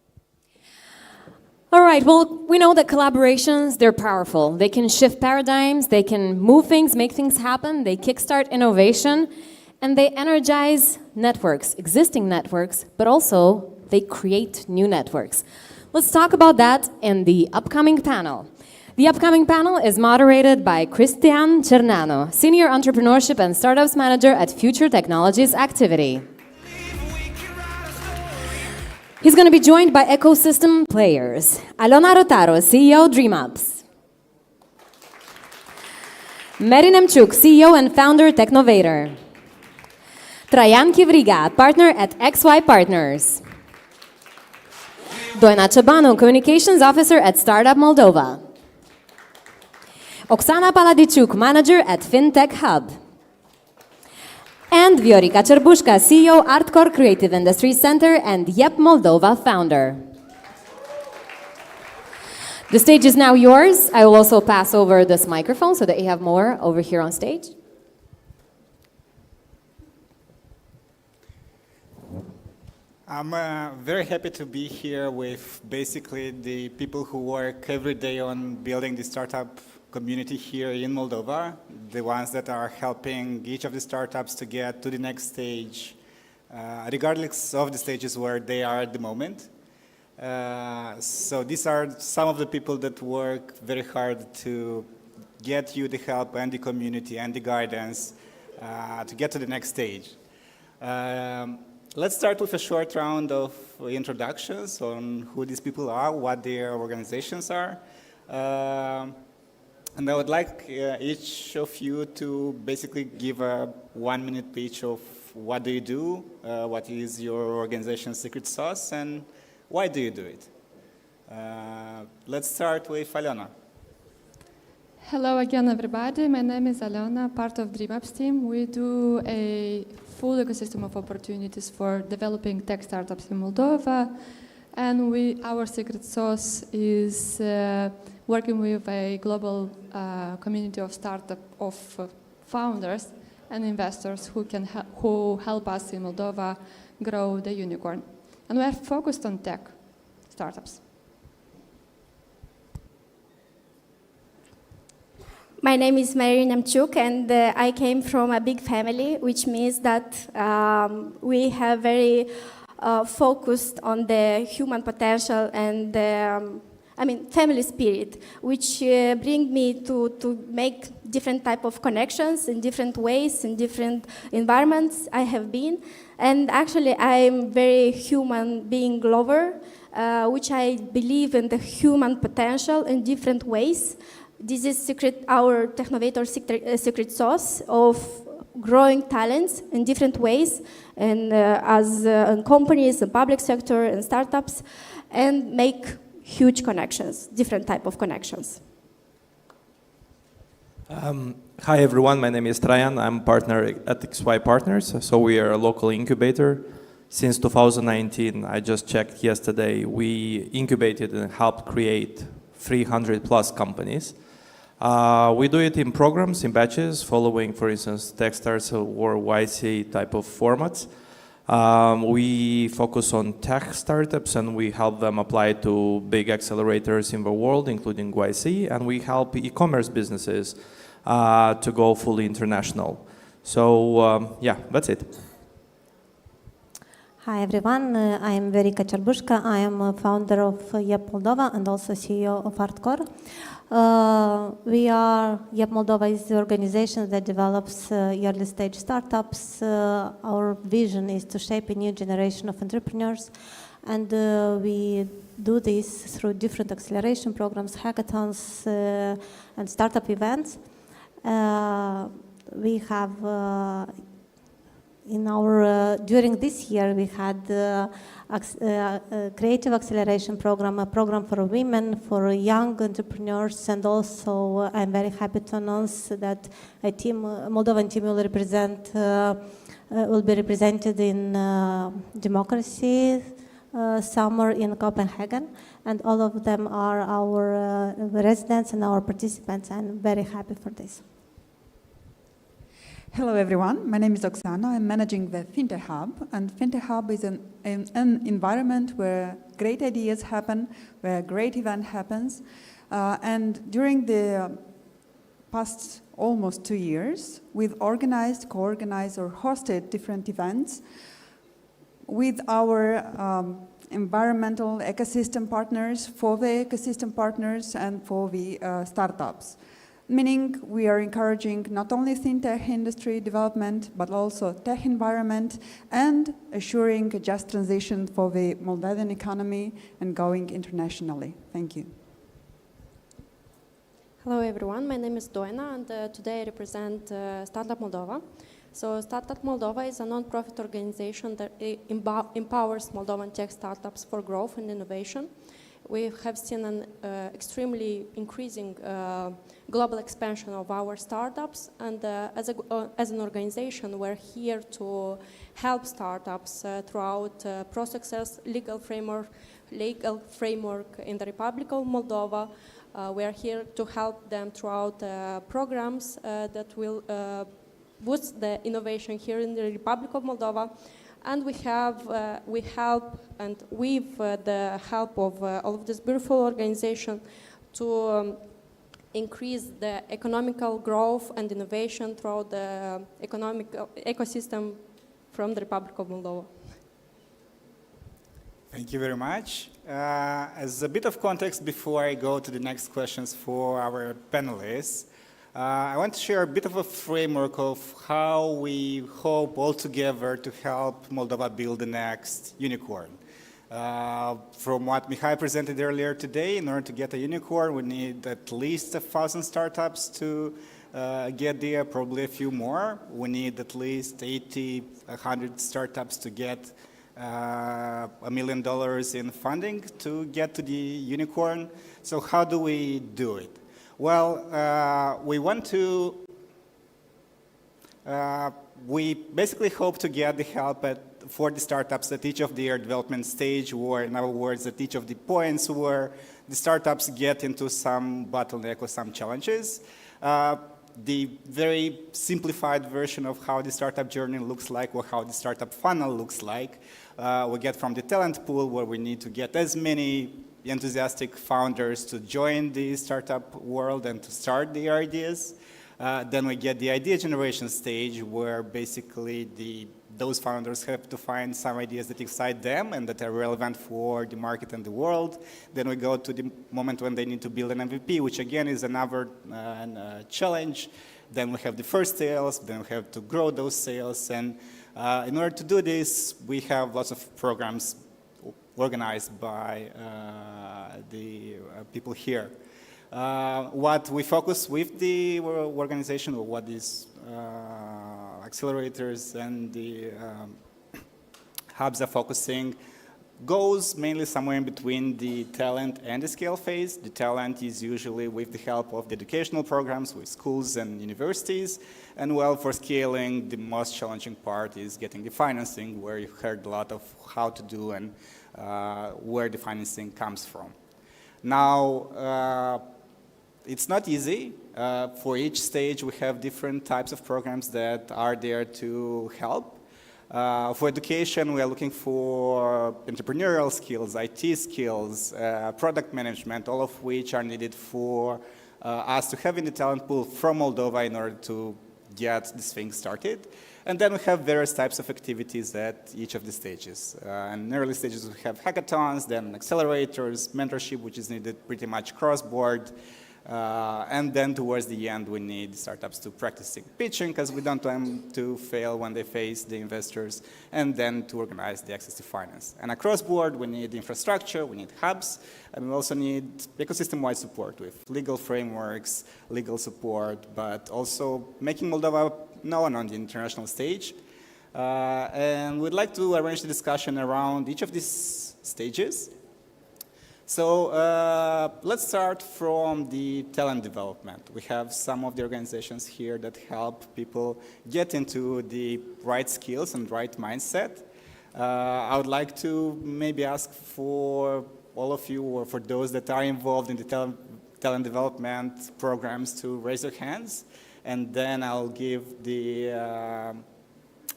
All right, well, we know that collaborations, they're powerful. They can shift paradigms, they can move things, make things happen, they kickstart innovation, and they energize networks, existing networks, but also they create new networks. Let's talk about that in the upcoming panel. The upcoming panel is moderated by Cristian Cernano, Senior Entrepreneurship and Startups Manager at Future Technologies Activity. He's going to be joined by ecosystem players. Alona Rotaro, CEO Dreamups. Mary Nemchuk, CEO and founder Technovator. Traian Chivriga, partner at XY Partners. Doina Ciobanu, Communications Officer at Startup Moldova. Oksana Paladiciuk, Manager at FinTech Hub. And Viorica Cerbușca, CEO, Artcore Creative Industries Center and Yep Moldova founder. The stage is now yours. I will also pass over this microphone so that you have more over here on stage. I'm very happy to be here with basically the people who work every day on building the startup community here in Moldova, the ones that are helping each of the startups to get to the next stage, regardless of the stages where they are at the moment. So these are some of the people that work very hard to get you the help and the community and the guidance to get to the next stage. Let's start with a short round of introductions on who these people are, what their organizations are. And I would like each of you to basically give a 1-minute pitch of what do you do, what is your organization's secret sauce, and why do you do it? Let's start with Alona. Hello again, everybody. My name is Alona, part of Dreamups team. We do a full ecosystem of opportunities for developing tech startups in Moldova. And our secret sauce is working with a global community of founders and investors who help us in Moldova grow the unicorn. And we are focused on tech startups. My name is Mary Nemchuk, and I came from a big family, which means that we have very focused on the human potential and family spirit, which bring me to make different type of connections in different ways, in different environments I have been. And actually, I'm very human being lover, which I believe in the human potential in different ways. This is our Technovator secret sauce of growing talents in different ways, and as in companies, in public sector, and startups, and make huge connections, different type of connections. Hi everyone, my name is Trajan. I'm partner at XY Partners, so we are a local incubator. Since 2019, I just checked yesterday, we incubated and helped create 300 plus companies. We do it in programs, in batches, following, for instance, Techstars or YC type of formats. We focus on tech startups and we help them apply to big accelerators in the world, including YC, and we help e-commerce businesses to go fully international. So yeah, that's it. Hi everyone, I am Verika Cerbushka. I am a founder of YEP Moldova and also CEO of Artcore. YEP Moldova is the organization that develops early stage startups. Our vision is to shape a new generation of entrepreneurs, and we do this through different acceleration programs, hackathons, and startup events. We have during this year, we had a creative acceleration program, a program for women, for young entrepreneurs, and also I'm very happy to announce that a Moldovan team will be represented in democracy summer in Copenhagen, and all of them are our residents and our participants. I'm very happy for this. Hello everyone, my name is Oksana. I'm managing the FinTech Hub, and FinTech Hub is an environment where great ideas happen, where a great event happens. And during the past almost 2 years, we've organized, co-organized or hosted different events with our environmental ecosystem partners, for the ecosystem partners and for the startups. Meaning we are encouraging not only fintech industry development, but also tech environment and assuring a just transition for the Moldovan economy and going internationally. Thank you. Hello everyone, my name is Doina, and today I represent Startup Moldova. So Startup Moldova is a non-profit organization that empowers Moldovan tech startups for growth and innovation. We have seen an extremely increasing global expansion of our startups, and as an organization, we're here to help startups throughout processes, legal framework in the Republic of Moldova. We are here to help them throughout programs that will boost the innovation here in the Republic of Moldova. And we help, and with the help of all of this beautiful organization, to increase the economical growth and innovation throughout the economic ecosystem from the Republic of Moldova. Thank you very much. As a bit of context before I go to the next questions for our panelists, I want to share a bit of a framework of how we hope all together to help Moldova build the next unicorn. From what Mihai presented earlier today, in order to get a unicorn, we need at least 1,000 startups to get there, probably a few more. We need at least 80, 100 startups to get $1 million in funding to get to the unicorn. So how do we do it? Well, we basically hope to get the help for the startups at each of their development stage, or in other words, at each of the points where the startups get into some bottleneck or some challenges. The very simplified version of how the startup journey looks like, or how the startup funnel looks like, we get from the talent pool, where we need to get as many enthusiastic founders to join the startup world and to start their ideas. Then we get the idea generation stage, where basically those founders have to find some ideas that excite them and that are relevant for the market and the world. Then we go to the moment when they need to build an MVP, which again is another challenge. Then we have the first sales, then we have to grow those sales. And in order to do this, we have lots of programs organized by the people here. What we focus with the organization, or what these accelerators and the hubs are focusing, goes mainly somewhere in between the talent and the scale phase. The talent is usually with the help of the educational programs with schools and universities. And well, for scaling, the most challenging part is getting the financing, where you heard a lot of how to do and where the financing comes from. Now, it's not easy. For each stage, we have different types of programs that are there to help. For education, we are looking for entrepreneurial skills, IT skills, product management, all of which are needed for us to have in the talent pool from Moldova in order to get this thing started. And then we have various types of activities at each of the stages. In early stages, we have hackathons, then accelerators, mentorship, which is needed pretty much cross-board. And then towards the end, we need startups to practice pitching, because we don't want them to fail when they face the investors, and then to organize the access to finance. And across board, we need infrastructure, we need hubs, and we also need ecosystem-wide support with legal frameworks, legal support, but also making Moldova known on the international stage. And we'd like to arrange the discussion around each of these stages. So let's start from the talent development. We have some of the organizations here that help people get into the right skills and right mindset. I would like to maybe ask for all of you, or for those that are involved in the talent development programs, to raise your hands. And then I'll give the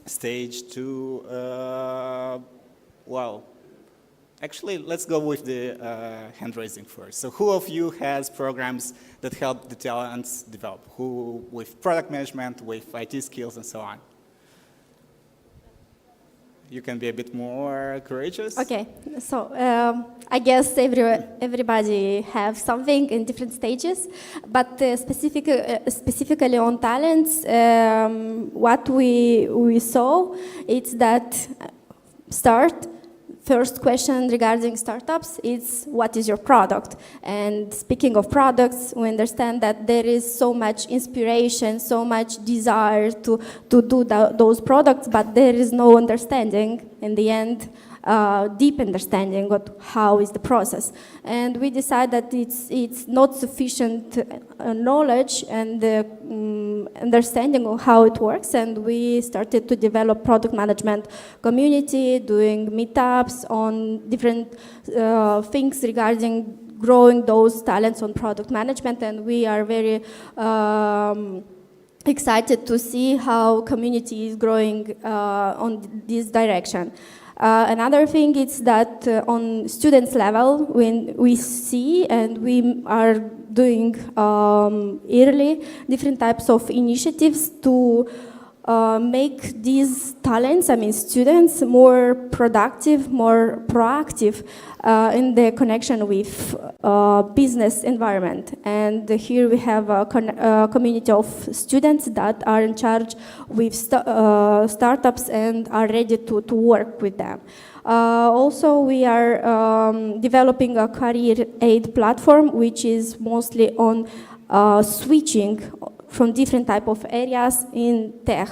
stage to, well, actually, let's go with the hand raising first. So who of you has programs that help the talents develop? Who with product management, with IT skills, and so on? You can be a bit more courageous. Okay, so I guess everybody have something in different stages, but specifically on talents, what we saw is that first question regarding startups is, what is your product? And speaking of products, we understand that there is so much inspiration, so much desire to do those products, but there is no understanding in the end, deep understanding of how is the process. And we decided that it's not sufficient knowledge and understanding of how it works, and we started to develop product management community, doing meetups on different things regarding growing those talents on product management, and we are very excited to see how community is growing on this direction. Another thing is that on students level, when we see and we are doing yearly different types of initiatives to make these talents, I mean students, more productive, more proactive in the connection with business environment. And here we have a community of students that are in charge with startups and are ready to work with them. Also, we are developing a career aid platform, which is mostly on switching from different type of areas in tech.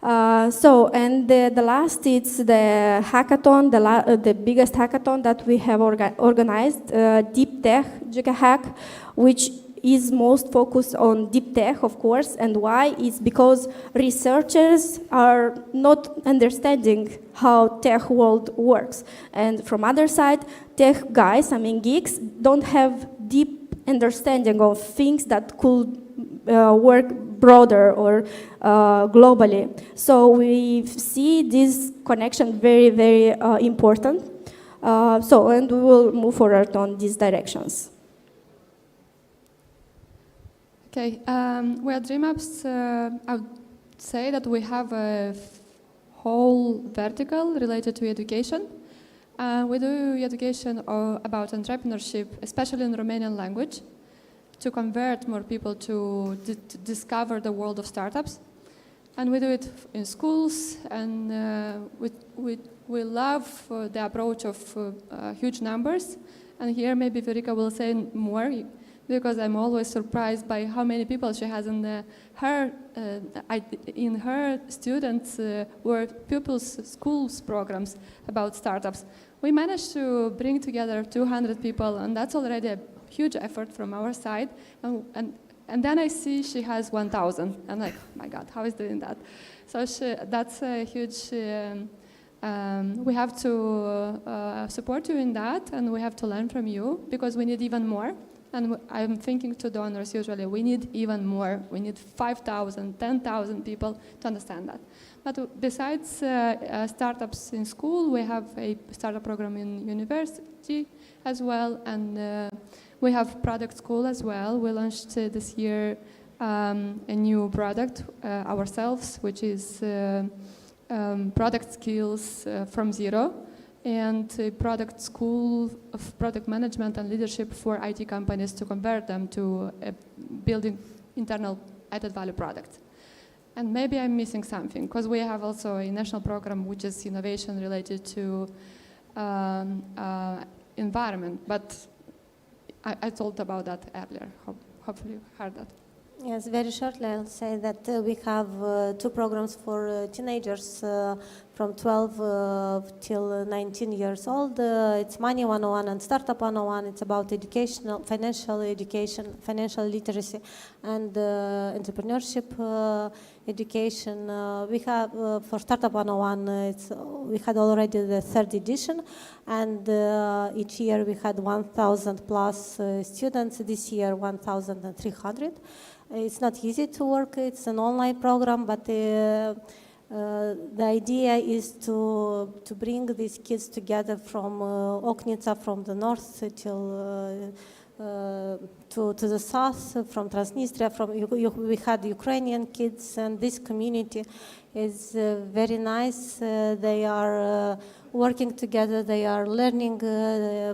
And the last, it's the hackathon, the biggest hackathon that we have organized, Deep Tech Giga Hack, which is most focused on deep tech, of course. And why? It's because researchers are not understanding how tech world works. And from other side, tech guys, I mean geeks, don't have deep understanding of things that could work broader or globally. So we see this connection very, very important. And we will move forward on these directions. Okay, we at Dreamups, I would say that we have a whole vertical related to education. We do education about entrepreneurship, especially in Romanian language, to convert more people to discover the world of startups. And we do it in schools, and we love the approach of huge numbers. And here maybe Verika will say more, because I'm always surprised by how many people she has in her students or pupils' schools programs about startups. We managed to bring together 200 people, and that's already a huge effort from our side. And then I see she has 1,000. I'm like, my God, how is doing that? So that's a huge. We have to support you in that, and we have to learn from you, because we need even more. And I'm thinking to donors usually, we need even more. We need 5,000, 10,000 people to understand that. But besides startups in school, we have a startup program in university as well, and we have product school as well. We launched this year a new product ourselves, which is product skills from zero, and a product school of product management and leadership for IT companies to convert them to building internal added value products. And maybe I'm missing something, because we have also a national program which is innovation related to environment, but I told about that earlier. Hopefully you heard that. Yes, very shortly I'll say that we have 2 programs for teenagers from 12 till 19 years old. It's Money 101 and Startup 101. It's about financial education, financial literacy, and entrepreneurship education. We have, for Startup 101, we had already the 3rd edition, and each year we had 1,000 plus students. This year, 1,300. It's not easy to work. It's an online program, but the idea is to bring these kids together from Oknitsa, from the north till to the south, from Transnistria. We had Ukrainian kids, and this community is very nice. They are working together. They are learning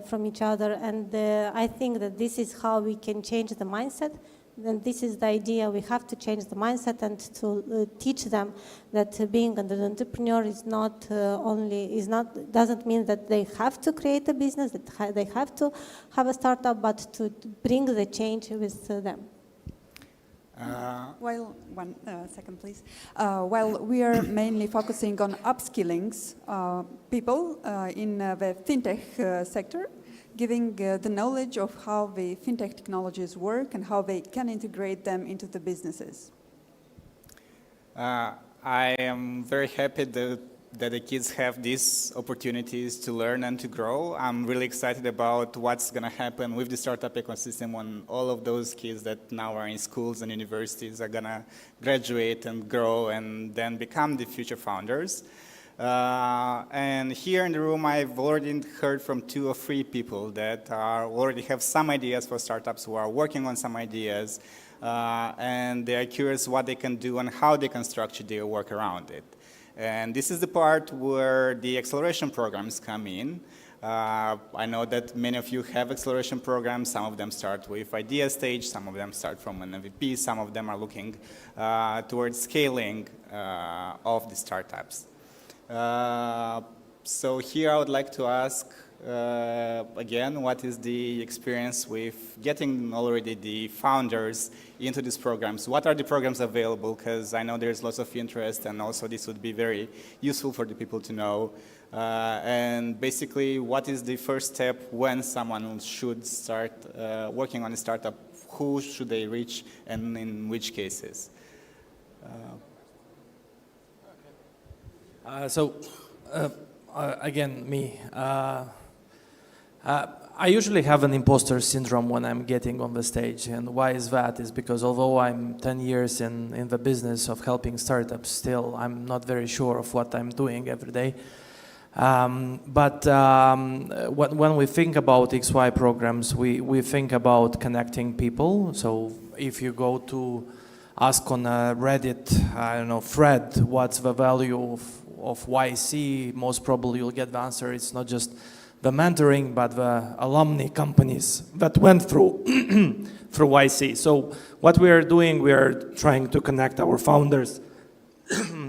from each other, and I think that this is how we can change the mindset. And this is the idea. We have to change the mindset and to teach them that being an entrepreneur doesn't mean that they have to create a business, that they have to have a startup, but to bring the change with them. Well, one second, please. While we are mainly focusing on upskilling people in the fintech sector, giving the knowledge of how the fintech technologies work and how they can integrate them into the businesses. I am very happy that the kids have these opportunities to learn and to grow. I'm really excited about what's going to happen with the startup ecosystem when all of those kids that now are in schools and universities are going to graduate and grow and then become the future founders. And here in the room, I've already heard from 2 or 3 people that already have some ideas for startups, who are working on some ideas, and they are curious what they can do and how they can structure their work around it. And this is the part where the acceleration programs come in. I know that many of you have acceleration programs. Some of them start with idea stage, some of them start from an MVP, some of them are looking towards scaling of the startups. So here I would like to ask again, what is the experience with getting already the founders into these programs? What are the programs available? Because I know there's lots of interest, and also this would be very useful for the people to know. And basically, what is the first step when someone should start working on a startup? Who should they reach, and in which cases? Again, me. I usually have an imposter syndrome when I'm getting on the stage. And why is that? Is because although I'm 10 years in the business of helping startups, still I'm not very sure of what I'm doing every day. But when we think about XY programs, we think about connecting people. So if you go to ask on a Reddit, I don't know, thread, what's the value of YC, most probably you'll get the answer. It's not just the mentoring, but the alumni companies that went through through YC. So what we are doing, we are trying to connect our founders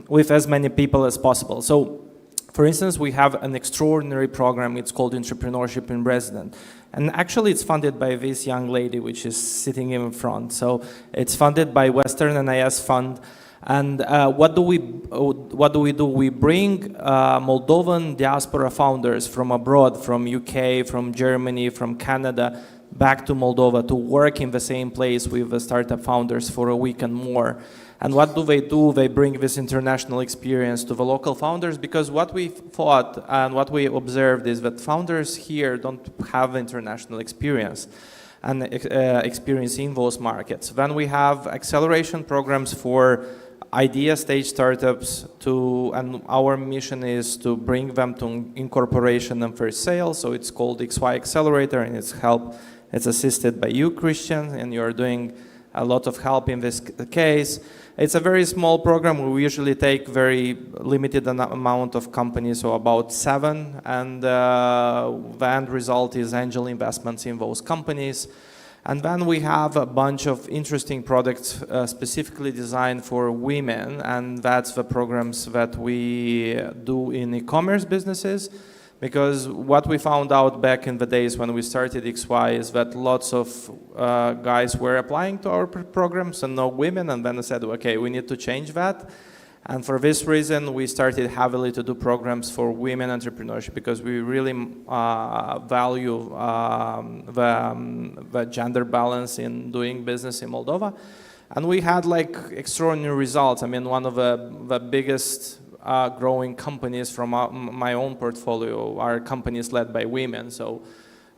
with as many people as possible. So, for instance, we have an extraordinary program. It's called Entrepreneurship in Resident. And actually, it's funded by this young lady, which is sitting in front. So it's funded by Western NIS Fund. And what do we do? We bring Moldovan diaspora founders from abroad, from UK, from Germany, from Canada, back to Moldova to work in the same place with the startup founders for a week and more. And what do? They bring this international experience to the local founders, because what we thought and what we observed is that founders here don't have international experience and experience in those markets. Then we have acceleration programs for idea stage startups and our mission is to bring them to incorporation and first sale. So it's called XY Accelerator, and it's assisted by you, Christian, and you're doing a lot of help in this case. It's a very small program. We usually take very limited amount of companies, so about 7, and the end result is angel investments in those companies. And then we have a bunch of interesting products specifically designed for women, and that's the programs that we do in e-commerce businesses. Because what we found out back in the days when we started XY is that lots of guys were applying to our programs and no women, and then I said, okay, we need to change that. And for this reason, we started heavily to do programs for women entrepreneurship, because we really value the gender balance in doing business in Moldova. And we had like extraordinary results. I mean, one of the biggest growing companies from my own portfolio are companies led by women. So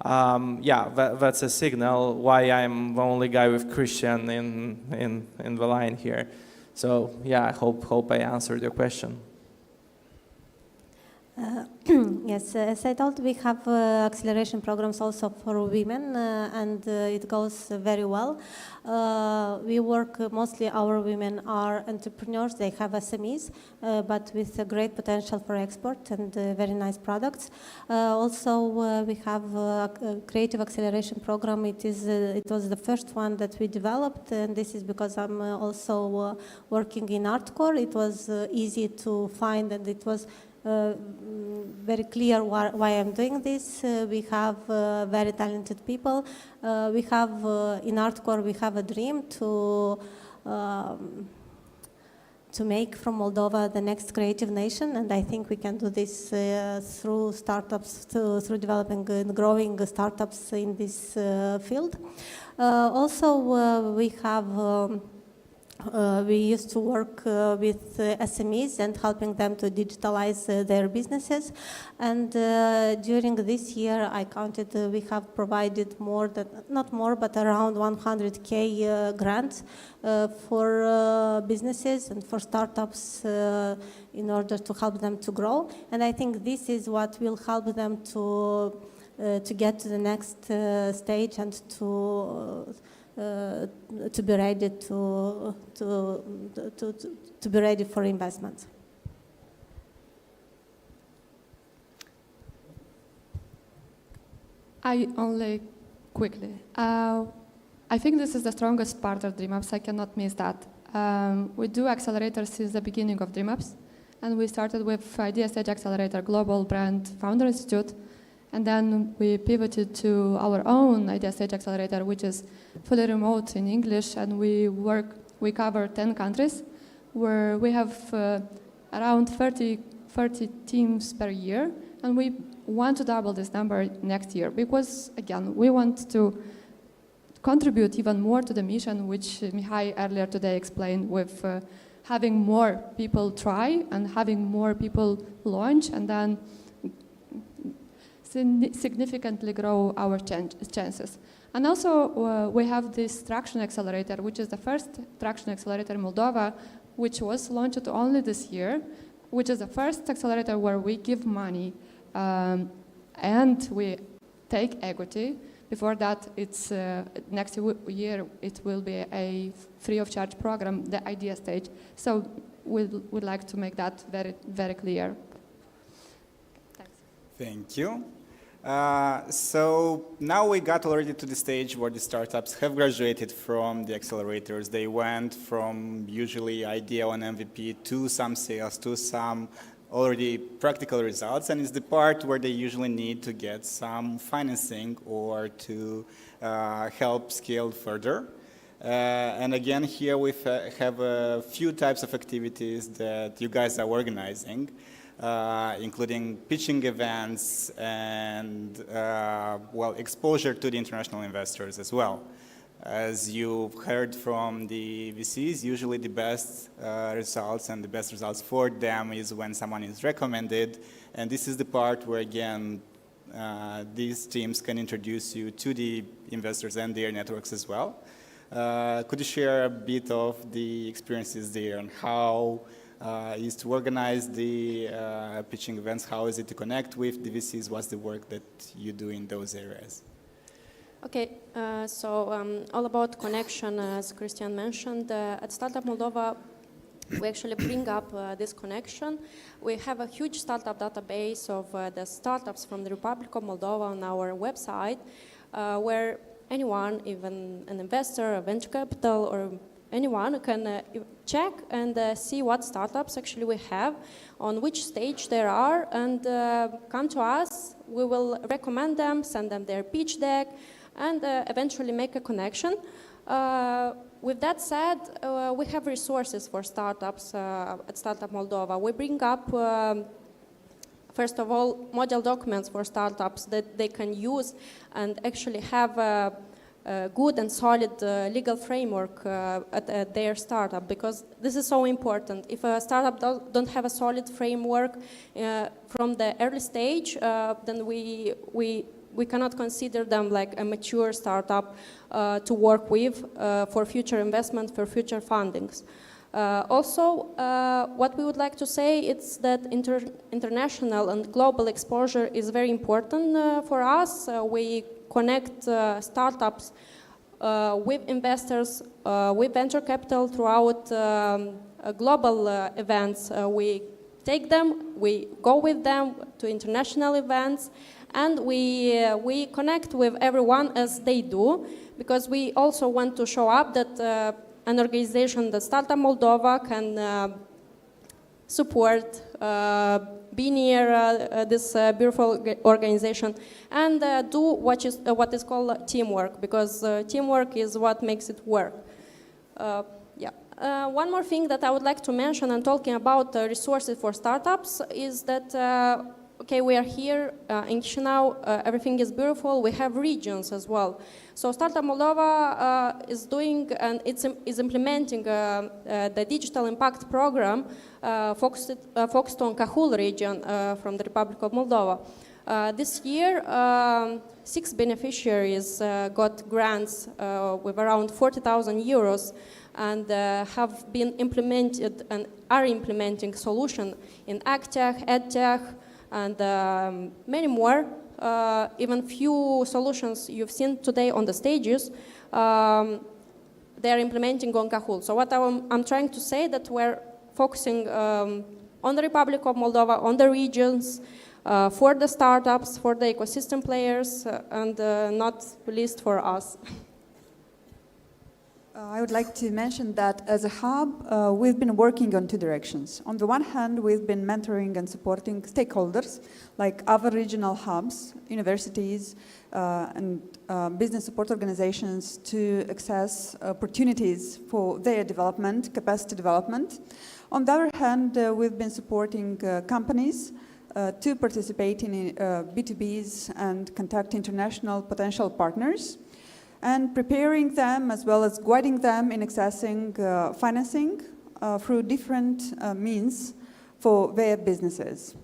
yeah, that's a signal why I'm the only guy with Christian in the line here. So yeah, I hope I answered your question. Yes, as I told, we have acceleration programs also for women, and it goes very well. We work, mostly our women are entrepreneurs, they have SMEs, but with a great potential for export and very nice products. Also, we have a creative acceleration program. It was the first one that we developed, and this is because I'm also working in Artcore. It was easy to find, and it was very clear why I'm doing this. We have very talented people. We have in Artcore we have a dream to make from Moldova the next creative nation, and I think we can do this through startups, through developing and growing startups in this field. Also, we have. We used to work with SMEs and helping them to digitalize their businesses. And during this year, I counted we have provided more than, not more, but around 100K grants for businesses and for startups in order to help them to grow. And I think this is what will help them to get to the next stage and to be ready to be ready for investment. I only quickly. I think this is the strongest part of Dreamups. I cannot miss that. We do accelerators since the beginning of Dreamups, and we started with Idea Stage Accelerator, Global Brand Founder Institute. And then we pivoted to our own Idea Stage Accelerator, which is fully remote in English, and we cover 10 countries, where we have around 30 teams per year, and we want to double this number next year, because, again, we want to contribute even more to the mission, which Mihai earlier today explained, with having more people try and having more people launch, and then significantly grow our chances. And also, we have this traction accelerator, which is the first traction accelerator in Moldova, which was launched only this year, which is the first accelerator where we give money and we take equity Before that, it's next year it will be a free of charge program, the idea stage. So we'd like to make that very, very clear. Thanks. Thank you. So now we got already to the stage where the startups have graduated from the accelerators. They went from usually idea on MVP to some sales, to some already practical results, and it's the part where they usually need to get some financing or to help scale further. And again, here we have a few types of activities that you guys are organizing, including pitching events and, well, exposure to the international investors as well. As you've heard from the VCs, usually the best results and the best results for them is when someone is recommended. And this is the part where, again, these teams can introduce you to the investors and their networks as well. Could you share a bit of the experiences there and how is to organize the pitching events? How is it to connect with the VCs? What's the work that you do in those areas? Okay, so all about connection, as Christian mentioned, at Startup Moldova, we actually bring up this connection. We have a huge startup database of the startups from the Republic of Moldova on our website, where anyone, even an investor, a venture capital, or anyone can check and see what startups actually we have, on which stage they are, and come to us. We will recommend them, send them their pitch deck, and eventually make a connection. With that said, we have resources for startups at Startup Moldova. We bring up, first of all, model documents for startups that they can use and actually have a good and solid legal framework at their startup, because this is so important. If a startup don't have a solid framework from the early stage, then we cannot consider them like a mature startup to work with for future investment, for future fundings. Also, what we would like to say is that international and global exposure is very important for us. We connect startups with investors, with venture capital throughout global events. We take them, we go with them to international events, and we connect with everyone as they do, because we also want to show up that an organization, the Startup Moldova, can support, be near this beautiful organization, and do what is called teamwork, because teamwork is what makes it work. One more thing that I would like to mention, and talking about resources for startups, is that okay, we are here in Chișinău, everything is beautiful, we have regions as well. So Startup Moldova is doing, and is implementing the Digital Impact Program focused on Cahul region from the Republic of Moldova. This year, 6 beneficiaries got grants with around 40,000 euros and have been implemented and are implementing solutions in AgTech, EdTech, and many more. Even few solutions you've seen today on the stages, they are implementing on Cahul. So what I'm trying to say, that we're focusing on the Republic of Moldova, on the regions, for the startups, for the ecosystem players, and not least for us. I would like to mention that as a hub, we've been working on 2 directions. On the one hand, we've been mentoring and supporting stakeholders, like other regional hubs, universities, and business support organizations to access opportunities for their development, capacity development. On the other hand, we've been supporting companies to participate in B2Bs and contact international potential partners, and preparing them as well as guiding them in accessing financing through different means for their businesses.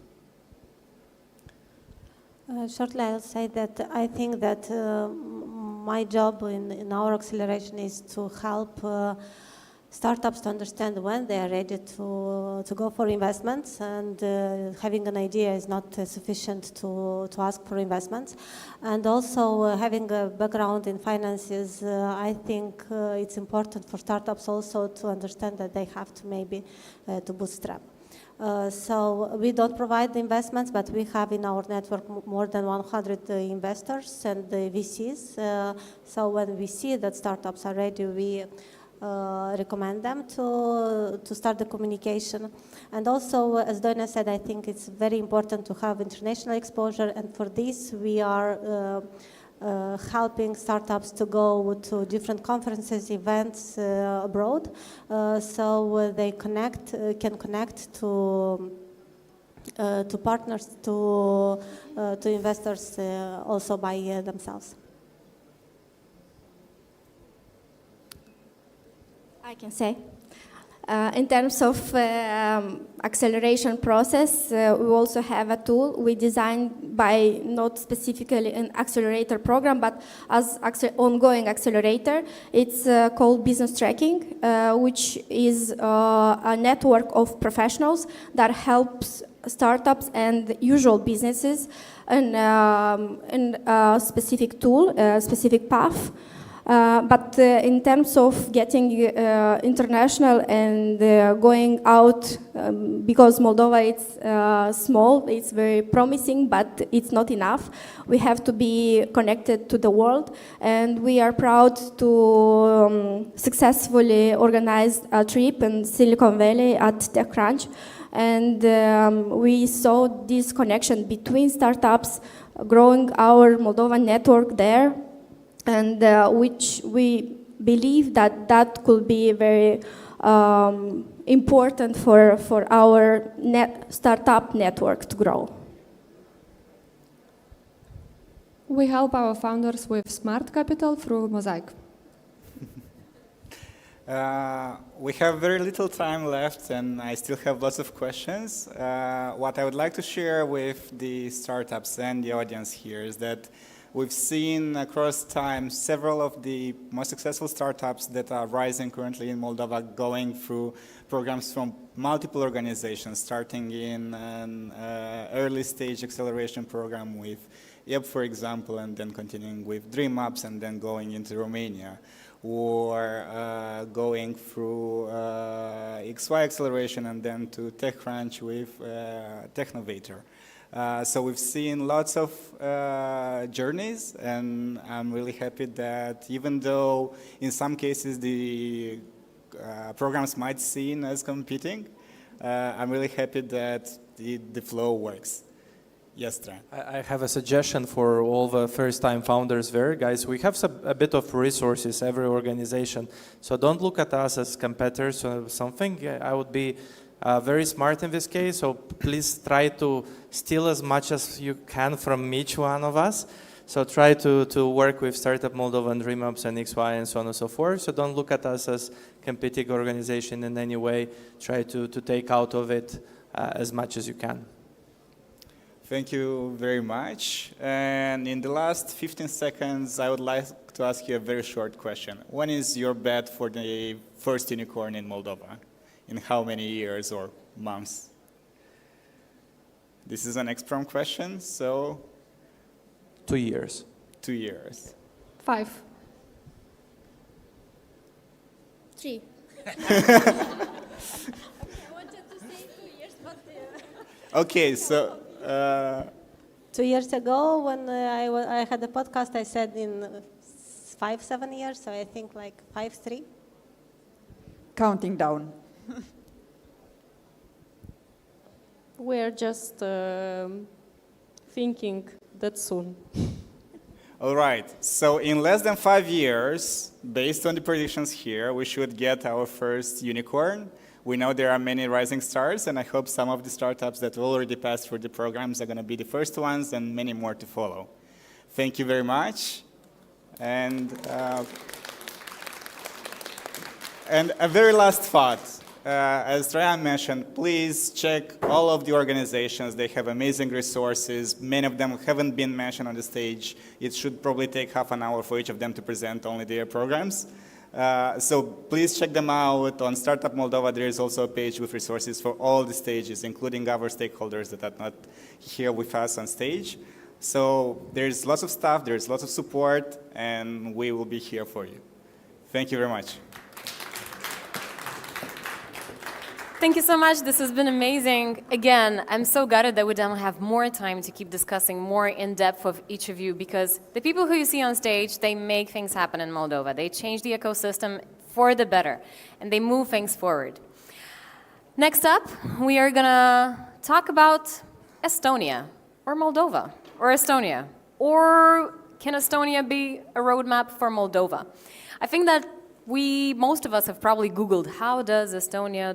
Shortly, I'll say that I think that my job in our acceleration is to help startups to understand when they are ready to go for investments, and having an idea is not sufficient to ask for investments. And also having a background in finances, I think it's important for startups also to understand that they have to maybe to bootstrap. So we don't provide the investments, but we have in our network more than 100 investors and VCs. So when we see that startups are ready, we recommend them to start the communication. And also, as Doina said, I think it's very important to have international exposure, and for this we are helping startups to go to different conferences, events abroad, so they can connect to partners, to investors also by themselves. I can say. In terms of acceleration process, we also have a tool we designed by not specifically an accelerator program, but as ongoing accelerator. It's called business tracking, which is a network of professionals that helps startups and usual businesses in a specific tool, a specific path. But in terms of getting international and going out, because Moldova is small, it's very promising, but it's not enough. We have to be connected to the world, and we are proud to successfully organize a trip in Silicon Valley at TechCrunch. And we saw this connection between startups, growing our Moldovan network there, and which we believe that could be very important for our startup network to grow. We help our founders with smart capital through Mosaic. We have very little time left, and I still have lots of questions. What I would like to share with the startups and the audience here is that we've seen across time several of the most successful startups that are rising currently in Moldova going through programs from multiple organizations, starting in an early stage acceleration program with YEP, for example, and then continuing with Dreamups and then going into Romania, or going through XY acceleration and then to TechCrunch with Innovator. So we've seen lots of journeys, and I'm really happy that even though in some cases the programs might seem as competing, I'm really happy that the flow works. Yes, Tran. I have a suggestion for all the first-time founders there. Guys, we have a bit of resources, every organization, so don't look at us as competitors or something. I would be very smart in this case, so please try to steal as much as you can from each one of us. So try to work with Startup Moldovan, Dreamups, and XY, and so on and so forth. So don't look at us as competing organization in any way. Try to take out of it as much as you can. Thank you very much. And in the last 15 seconds, I would like to ask you a very short question. When is your bet for the first unicorn in Moldova? In how many years or months? This is an exprompt question, so... 2 years. 2 years. 5. 3. Okay, so... 2 years ago, when I had a podcast, I said in 5-7 years, so I think like 5-3. Counting down. We're just thinking that soon. All right, so in less than 5 years, based on the predictions here, we should get our first unicorn. We know there are many rising stars, and I hope some of the startups that already passed through the programs are going to be the first ones, and many more to follow. Thank you very much. And a very last thought. As Trajan mentioned, please check all of the organizations. They have amazing resources. Many of them haven't been mentioned on the stage. It should probably take half an hour for each of them to present only their programs. So please check them out. On Startup Moldova, there is also a page with resources for all the stages, including our stakeholders that are not here with us on stage. So there's lots of stuff, there's lots of support, and we will be here for you. Thank you very much. Thank you so much. This has been amazing. Again, I'm so gutted that we don't have more time to keep discussing more in depth with each of you, because the people who you see on stage, they make things happen in Moldova. They change the ecosystem for the better, and they move things forward. Next up, we are gonna talk about Estonia, or Moldova, or Estonia, or can Estonia be a roadmap for Moldova? I think that most of us have probably Googled, how does Estonia,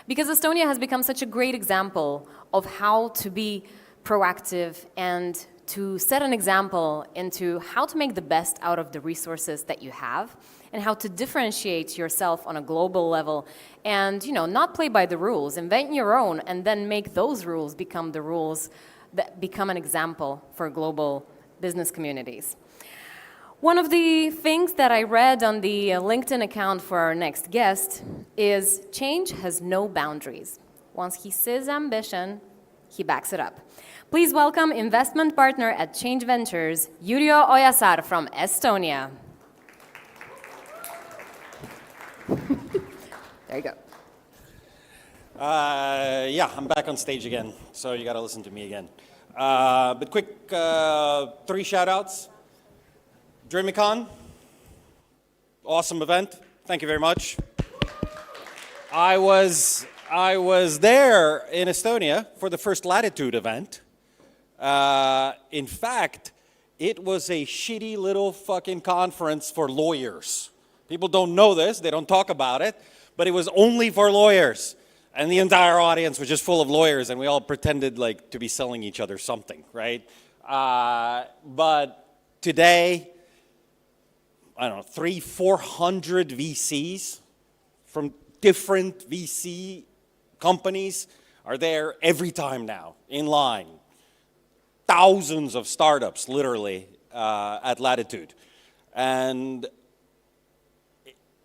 because Estonia has become such a great example of how to be proactive and to set an example into how to make the best out of the resources that you have and how to differentiate yourself on a global level and, not play by the rules, invent your own and then make those rules become the rules that become an example for global business communities. One of the things that I read on the LinkedIn account for our next guest is change has no boundaries. Once he says ambition, he backs it up. Please welcome investment partner at Change Ventures, Yrjö Ojasar from Estonia. There you go. Yeah, I'm back on stage again, so you got to listen to me again. But quick 3 shout-outs. Dreamicon, awesome event. Thank you very much. I was there in Estonia for the first Latitude event. In fact, it was a shitty little fucking conference for lawyers. People don't know this, they don't talk about it, but it was only for lawyers. And the entire audience was just full of lawyers, and we all pretended like to be selling each other something, right? But today, I don't know, 300-400 VCs from different VC companies are there every time now, in line. Thousands of startups, literally, at Latitude. And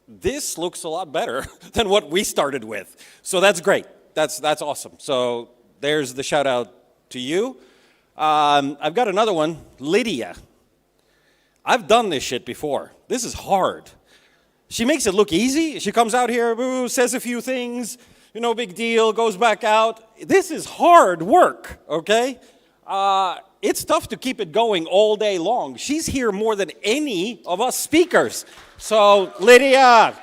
this looks a lot better than what we started with. So that's great. That's awesome. So there's the shout out to you. I've got another one, Lydia. I've done this shit before. This is hard. She makes it look easy. She comes out here, says a few things, no big deal, goes back out. This is hard work, okay? It's tough to keep it going all day long. She's here more than any of us speakers. So, Lydia.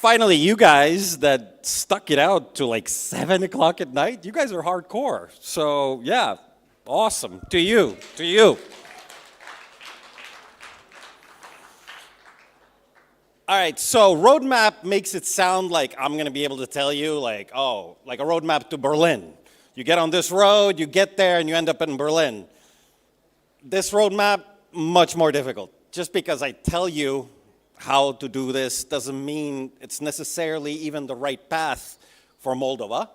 Finally, you guys that stuck it out to like 7 o'clock at night, you guys are hardcore. So, yeah. Awesome. To you. To you. All right, so roadmap makes it sound like I'm going to be able to tell you like, oh, like a roadmap to Berlin. You get on this road, you get there, and you end up in Berlin. This roadmap, much more difficult. Just because I tell you how to do this doesn't mean it's necessarily even the right path for Moldova.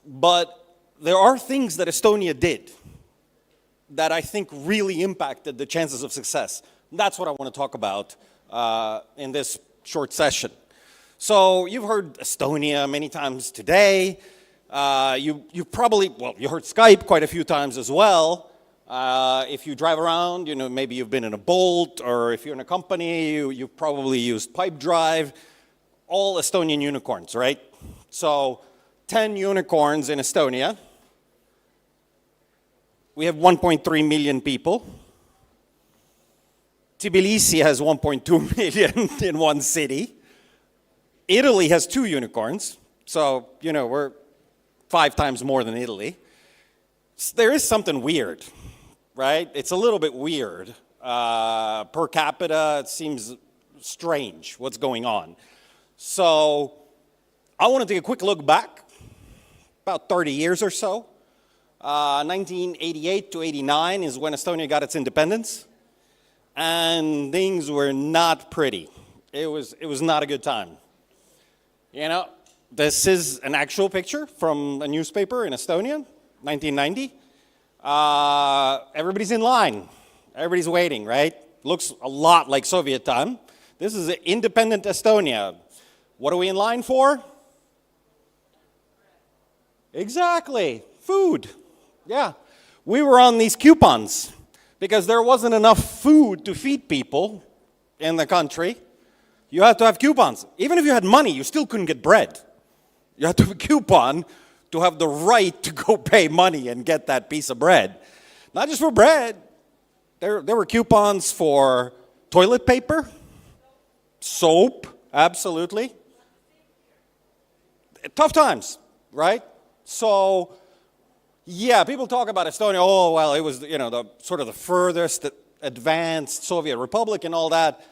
But there are things that Estonia did that I think really impacted the chances of success. That's what I want to talk about in this short session. So you've heard Estonia many times today. You heard Skype quite a few times as well. If you drive around, maybe you've been in a Bolt, or if you're in a company, you've probably used Pipedrive. All Estonian unicorns, right? So 10 unicorns in Estonia. We have 1.3 million people. Tbilisi has 1.2 million in one city. Italy has 2 unicorns, so, we're 5 times more than Italy. There is something weird, right? It's a little bit weird. Per capita, it seems strange what's going on. So I want to take a quick look back, about 30 years or so. 1988 to 89 is when Estonia got its independence, and things were not pretty. It was not a good time. This is an actual picture from a newspaper in Estonia, 1990. Everybody's in line. Everybody's waiting, right? Looks a lot like Soviet time. This is independent Estonia. What are we in line for? Exactly, food. Yeah, we were on these coupons because there wasn't enough food to feed people in the country. You had to have coupons. Even if you had money, you still couldn't get bread. You had to have a coupon to have the right to go pay money and get that piece of bread. Not just for bread. There were coupons for toilet paper, soap, absolutely. Tough times, right? So, yeah, people talk about Estonia, oh, well, it was, the sort of the furthest advanced Soviet republic and all that.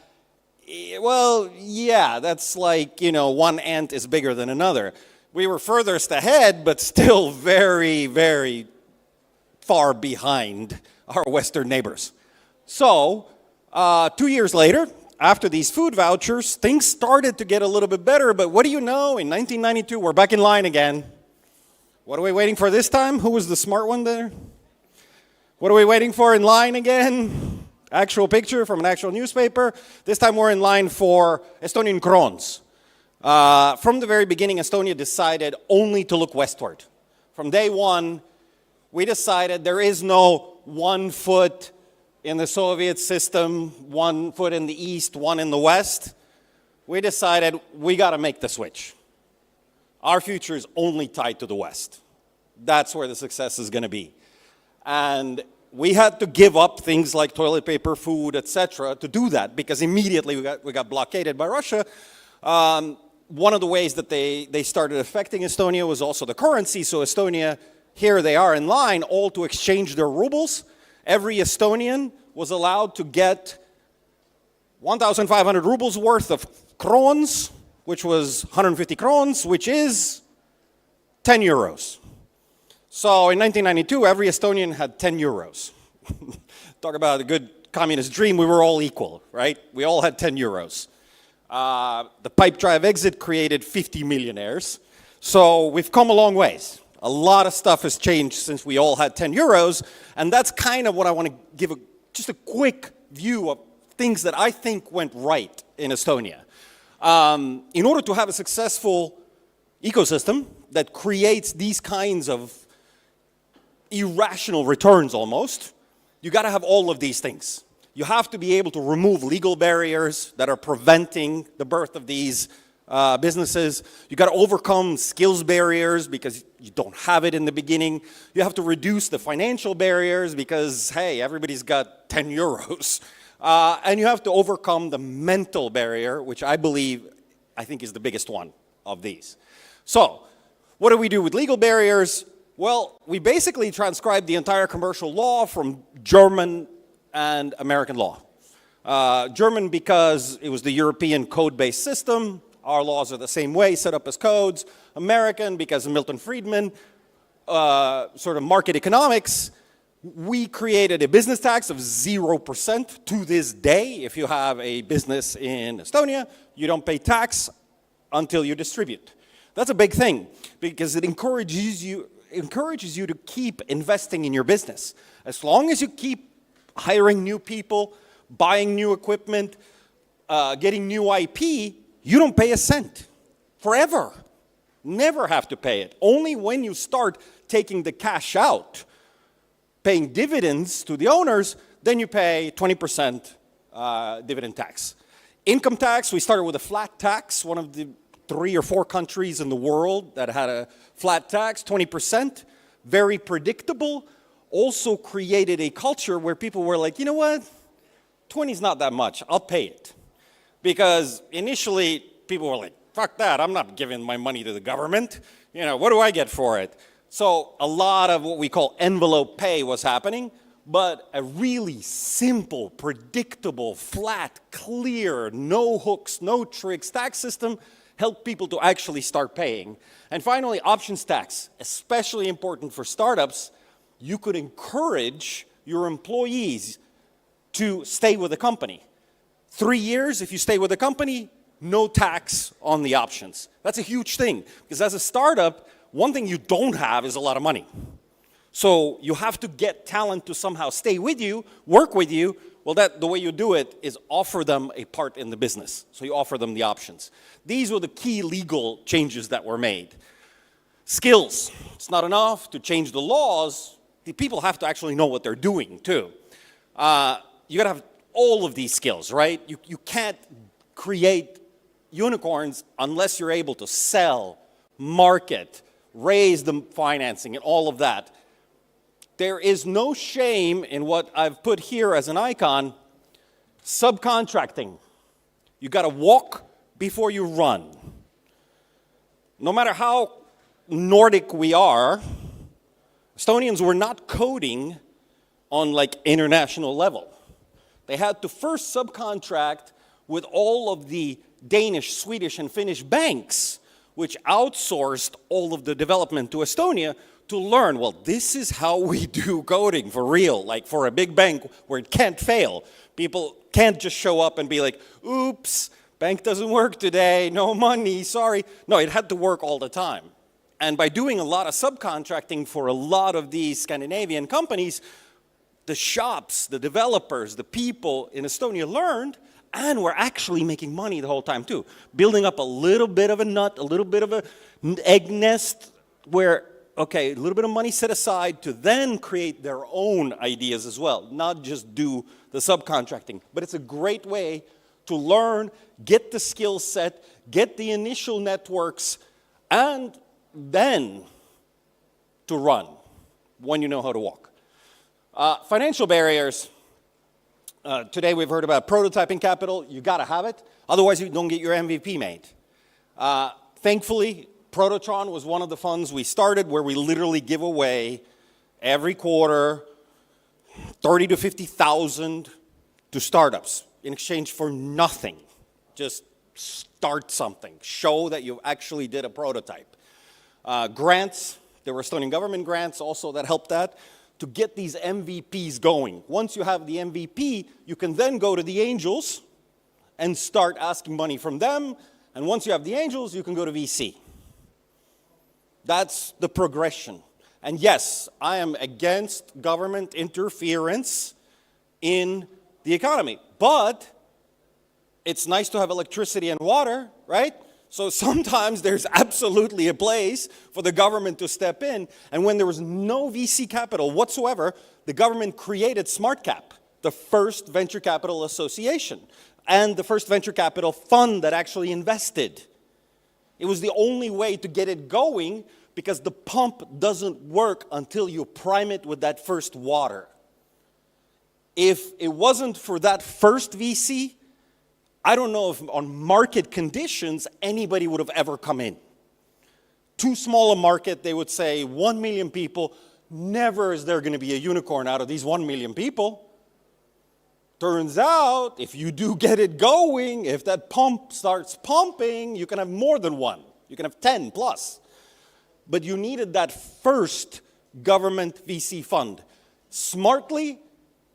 Well, yeah, that's like, one ant is bigger than another. We were furthest ahead, but still very, very far behind our Western neighbors. So, 2 years later, after these food vouchers, things started to get a little bit better, but what do you know? In 1992, we're back in line again. What are we waiting for this time? Who was the smart one there? What are we waiting for in line again? Actual picture from an actual newspaper. This time we're in line for Estonian crowns. From the very beginning, Estonia decided only to look westward. From day one, we decided there is no 1 foot in the Soviet system, 1 foot in the east, 1 in the west. We decided we got to make the switch. Our future is only tied to the west. That's where the success is going to be. And we had to give up things like toilet paper, food, etc. to do that because immediately we got blockaded by Russia. One of the ways that they started affecting Estonia was also the currency. So Estonia, here they are in line, all to exchange their rubles. Every Estonian was allowed to get 1,500 rubles worth of crowns, which was 150 crowns, which is 10 euros. So in 1992, every Estonian had 10 euros. Talk about a good communist dream. We were all equal, right? We all had 10 euros. The pipe drive exit created 50 millionaires. So we've come a long ways. A lot of stuff has changed since we all had 10 euros. And that's kind of what I want to give just a quick view of things that I think went right in Estonia. In order to have a successful ecosystem that creates these kinds of irrational returns almost, you got to have all of these things. You have to be able to remove legal barriers that are preventing the birth of these businesses. You got to overcome skills barriers because you don't have it in the beginning. You have to reduce the financial barriers because, hey, everybody's got 10 euros. And you have to overcome the mental barrier, which I think is the biggest one of these. So, what do we do with legal barriers? Well, we basically transcribed the entire commercial law from German and American law. German because it was the European code-based system. Our laws are the same way, set up as codes. American because of Milton Friedman, sort of market economics. We created a business tax of 0% to this day. If you have a business in Estonia, you don't pay tax until you distribute. That's a big thing because it encourages you to keep investing in your business. As long as you keep hiring new people, buying new equipment, getting new IP, you don't pay a cent forever. Never have to pay it. Only when you start taking the cash out, paying dividends to the owners, then you pay 20% dividend tax. Income tax, we started with a flat tax, one of the 3 or 4 countries in the world that had a flat tax, 20%, very predictable. Also created a culture where people were like, you know what, 20 is not that much, I'll pay it. Because initially people were like, fuck that, I'm not giving my money to the government. What do I get for it? So a lot of what we call envelope pay was happening, but a really simple, predictable, flat, clear, no hooks, no tricks tax system helped people to actually start paying. And finally, options tax, especially important for startups. You could encourage your employees to stay with the company. 3 years, if you stay with the company, no tax on the options. That's a huge thing, because as a startup, one thing you don't have is a lot of money. So you have to get talent to somehow stay with you, work with you. Well, the way you do it is offer them a part in the business. So you offer them the options. These were the key legal changes that were made. Skills. It's not enough to change the laws. The people have to actually know what they're doing, too. You got to have all of these skills, right? You can't create unicorns unless you're able to sell, market, raise the financing, and all of that. There is no shame in what I've put here as an icon, subcontracting. You got to walk before you run. No matter how Nordic we are, Estonians were not coding on like international level. They had to first subcontract with all of the Danish, Swedish, and Finnish banks, which outsourced all of the development to Estonia to learn, well, this is how we do coding for real, like for a big bank where it can't fail. People can't just show up and be like, oops, bank doesn't work today, no money, sorry. No, it had to work all the time. And by doing a lot of subcontracting for a lot of these Scandinavian companies, the shops, the developers, the people in Estonia learned, and we're actually making money the whole time too. Building up a little bit of a nut, a little bit of an egg nest where, okay, a little bit of money set aside to then create their own ideas as well, not just do the subcontracting. But it's a great way to learn, get the skill set, get the initial networks, and then to run when you know how to walk. Financial barriers. Today we've heard about prototyping capital. You got to have it. Otherwise, you don't get your MVP made. Thankfully, Prototron was one of the funds we started where we literally give away every quarter 30 to 50,000 to startups in exchange for nothing. Just start something. Show that you actually did a prototype. Grants. There were Estonian government grants also that helped that, to get these MVPs going. Once you have the MVP, you can then go to the angels and start asking money from them. And once you have the angels, you can go to VC. That's the progression. And yes, I am against government interference in the economy. But it's nice to have electricity and water, right? So sometimes there's absolutely a place for the government to step in. And when there was no VC capital whatsoever, the government created SmartCap, the first venture capital association, and the first venture capital fund that actually invested. It was the only way to get it going because the pump doesn't work until you prime it with that first water. If it wasn't for that first VC, I don't know if on market conditions anybody would have ever come in. Too small a market, they would say 1 million people, never is there going to be a unicorn out of these 1 million people. Turns out, if you do get it going, if that pump starts pumping, you can have more than one. You can have 10 plus. But you needed that first government VC fund. Smartly,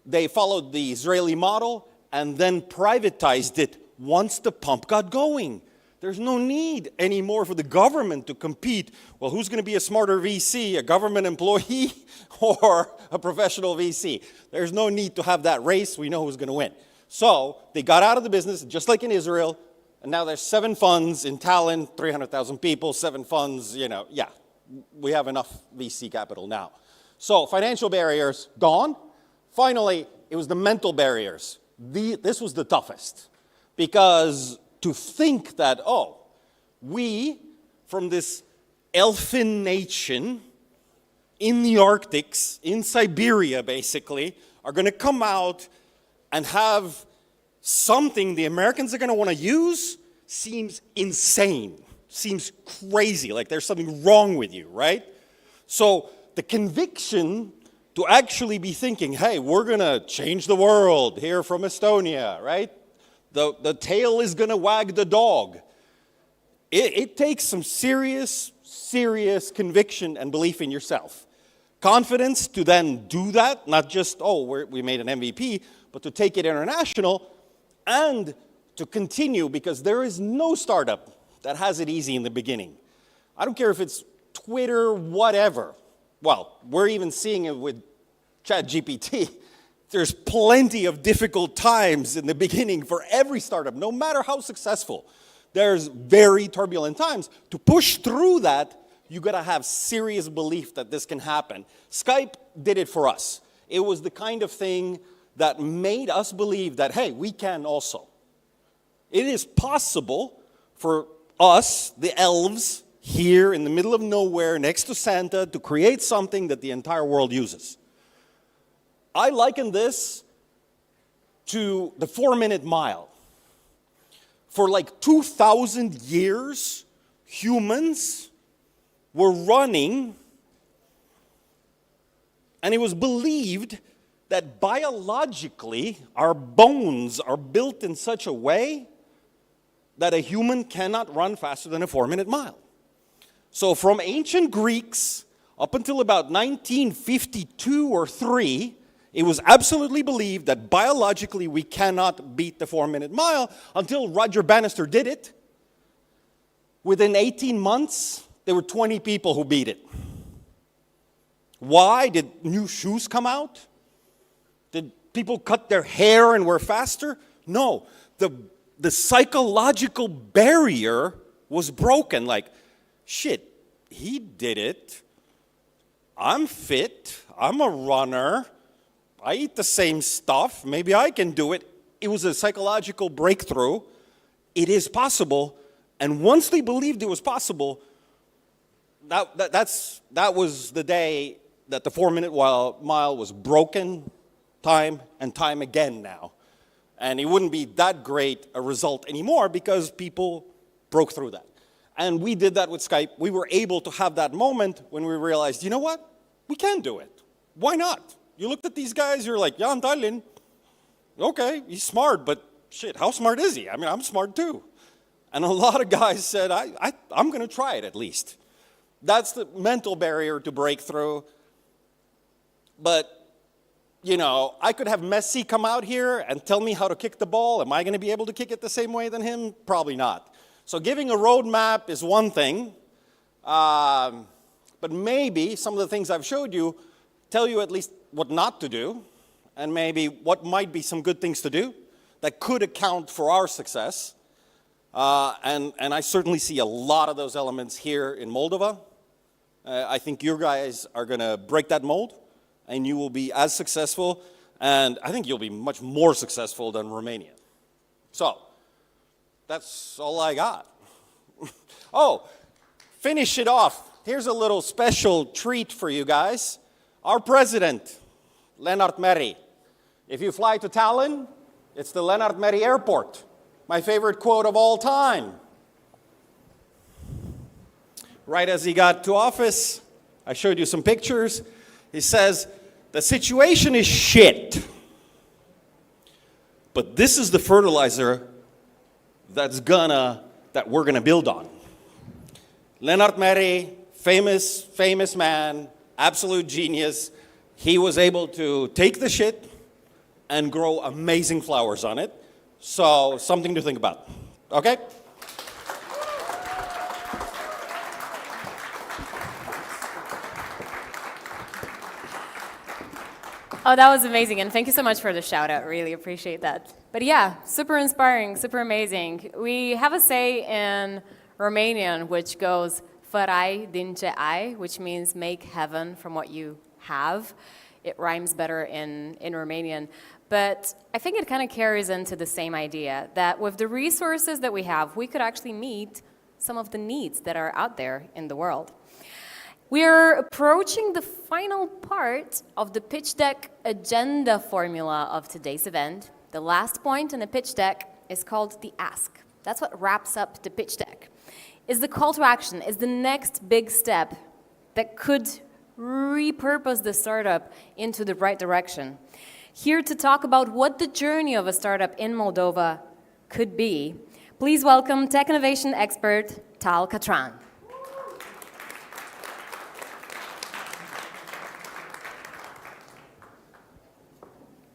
they followed the Israeli model and then privatized it once the pump got going. There's no need anymore for the government to compete. Well, who's going to be a smarter VC, a government employee or a professional VC? There's no need to have that race. We know who's going to win. So they got out of the business, just like in Israel, and now there's 7 funds in Tallinn, 300,000 people, 7 funds, yeah, we have enough VC capital now. So financial barriers, gone. Finally, it was the mental barriers. This was the toughest, because to think that, oh, we from this elfin nation in the Arctics, in Siberia basically, are going to come out and have something the Americans are going to want to use seems insane, seems crazy, like there's something wrong with you, right? So the conviction to actually be thinking, hey, we're going to change the world here from Estonia, right? The tail is going to wag the dog. It takes some serious conviction and belief in yourself. Confidence to then do that, not just, oh, we made an MVP, but to take it international and to continue, because there is no startup that has it easy in the beginning. I don't care if it's Twitter, whatever. well, we're even seeing it with ChatGPT. There's plenty of difficult times in the beginning for every startup, no matter how successful. There's very turbulent times. To push through that, you gotta have serious belief that this can happen. Skype did it for us. It was the kind of thing that made us believe that, hey, we can also. It is possible for us, the elves, here in the middle of nowhere next to Santa, to create something that the entire world uses. I liken this to the 4-minute mile. For like 2,000 years, humans were running, and it was believed that biologically our bones are built in such a way that a human cannot run faster than a 4-minute mile. So from ancient Greeks up until about 1952 or 3, it was absolutely believed that biologically we cannot beat the 4-minute mile until Roger Bannister did it. Within 18 months, there were 20 people who beat it. Why? Did new shoes come out? Did people cut their hair and were faster? No. The psychological barrier was broken. Like, shit, he did it. I'm fit. I'm a runner. I eat the same stuff. Maybe I can do it. It was a psychological breakthrough. It is possible. And once they believed it was possible, that was the day that the 4-minute mile was broken time and time again now. And it wouldn't be that great a result anymore because people broke through that. And we did that with Skype. We were able to have that moment when we realized, you know what? We can do it. Why not? You looked at these guys, you're like, Jan Tallinn, okay, he's smart, but shit, how smart is he? I mean, I'm smart too. And a lot of guys said, I'm going to try it at least. That's the mental barrier to break through. But, you know, I could have Messi come out here and tell me how to kick the ball. Am I going to be able to kick it the same way than him? Probably not. So giving a roadmap is one thing. But maybe some of the things I've showed you tell you at least what not to do, and maybe what might be some good things to do that could account for our success. And I certainly see a lot of those elements here in Moldova. I think you guys are going to break that mold, and you will be as successful, and I think you'll be much more successful than Romania. So, that's all I got. Oh, finish it off. Here's a little special treat for you guys. Our president, Lennart Meri. If you fly to Tallinn, it's the Lennart Meri Airport. My favorite quote of all time. Right as he got to office, I showed you some pictures. He says, the situation is shit, but this is the fertilizer that we're gonna build on. Lennart Meri, famous man, absolute genius. He was able to take the shit and grow amazing flowers on it. So, something to think about. Okay? Oh, that was amazing, and thank you so much for the shout out. Really appreciate that. But yeah, super inspiring, super amazing. We have a say in Romanian which goes "Fărai din ce ai," which means make heaven from what you have. It rhymes better in Romanian. But I think it kind of carries into the same idea that with the resources that we have, we could actually meet some of the needs that are out there in the world. We are approaching the final part of the pitch deck agenda formula of today's event. The last point in the pitch deck is called the ask. That's what wraps up the pitch deck. Is the call to action, is the next big step that could repurpose the startup into the right direction. Here to talk about what the journey of a startup in Moldova could be, please welcome tech innovation expert Tal Catran.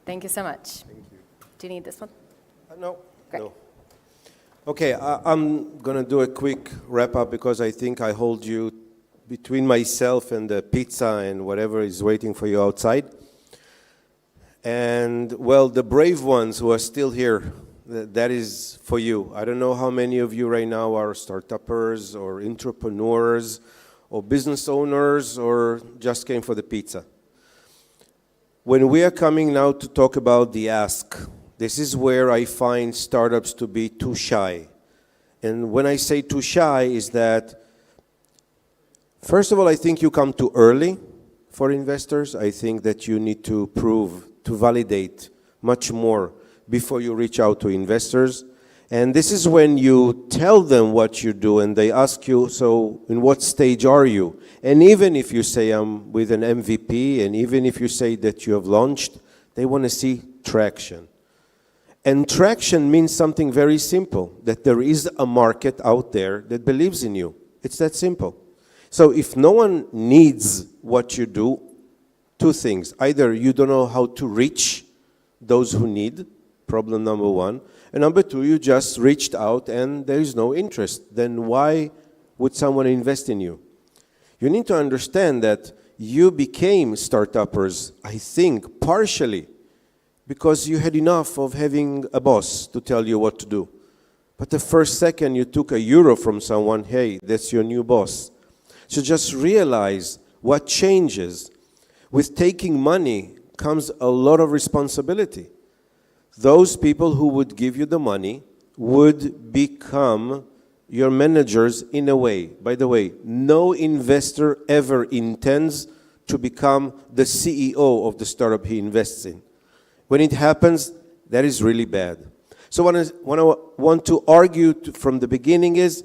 Thank you so much. Thank you. Do you need this one? No. Great. No. Okay, I'm going to do a quick wrap up because I think I hold you between myself and the pizza and whatever is waiting for you outside. And, well, the brave ones who are still here, that is for you. I don't know how many of you right now are startuppers or entrepreneurs or business owners or just came for the pizza. When we are coming now to talk about the ask, this is where I find startups to be too shy. And when I say too shy is that, first of all, I think you come too early for investors. I think that you need to prove, to validate much more before you reach out to investors. And this is when you tell them what you do and they ask you, so in what stage are you? And even if you say I'm with an MVP, and even if you say that you have launched, they want to see traction. And traction means something very simple, that there is a market out there that believes in you. It's that simple. So if no one needs what you do, two things. Either you don't know how to reach those who need, problem number one. And number two, you just reached out and there is no interest. Then why would someone invest in you? You need to understand that you became startuppers, I think, partially because you had enough of having a boss to tell you what to do. But the first second you took €1 from someone, hey, that's your new boss. So just realize what changes. With taking money comes a lot of responsibility. Those people who would give you the money would become your managers in a way. By the way, no investor ever intends to become the CEO of the startup he invests in. When it happens, that is really bad. So what I want to argue from the beginning is,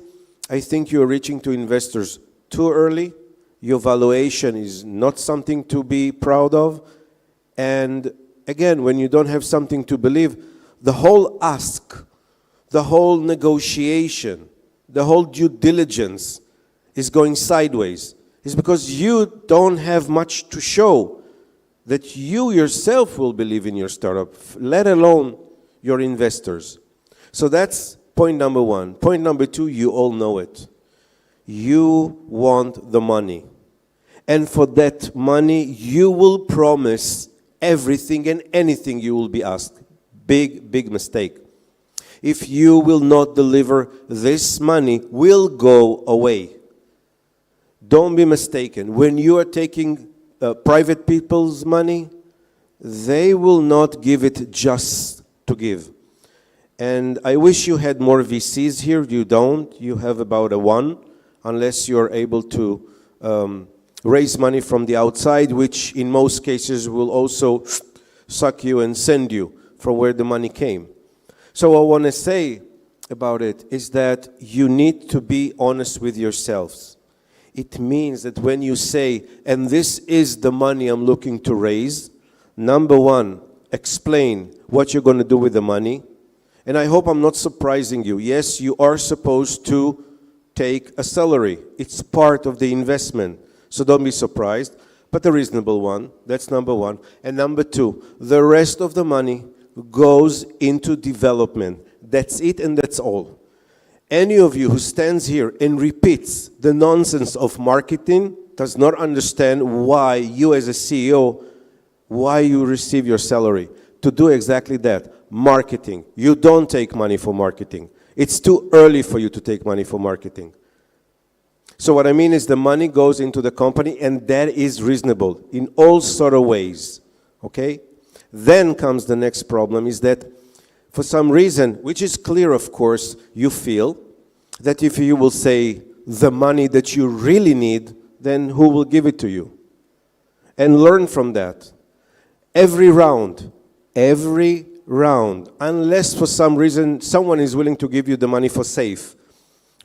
I think you're reaching to investors too early. Your valuation is not something to be proud of. And again, when you don't have something to believe, the whole ask, the whole negotiation, the whole due diligence is going sideways. It's because you don't have much to show that you yourself will believe in your startup, let alone your investors. So that's point number one. Point number two, you all know it. You want the money. And for that money, you will promise everything and anything you will be asked. Big, big mistake. If you will not deliver, this money will go away. Don't be mistaken. When you are taking private people's money, they will not give it just to give. And I wish you had more VCs here. You don't. You have about a 1, unless you're able to raise money from the outside, which in most cases will also suck you and send you from where the money came. So what I want to say about it is that you need to be honest with yourselves. It means that when you say, and this is the money I'm looking to raise, number one, explain what you're going to do with the money. And I hope I'm not surprising you. Yes, you are supposed to take a salary. It's part of the investment. So don't be surprised, but a reasonable one. That's number one. And number two, the rest of the money goes into development. That's it and that's all. Any of you who stands here and repeats the nonsense of marketing does not understand why you as a CEO, why you receive your salary. To do exactly that, marketing. You don't take money for marketing. It's too early for you to take money for marketing. So what I mean is the money goes into the company and that is reasonable in all sort of ways, okay? Then comes the next problem is that for some reason, which is clear, of course, you feel that if you will say the money that you really need, then who will give it to you? And learn from that. Every round, unless for some reason someone is willing to give you the money for safe,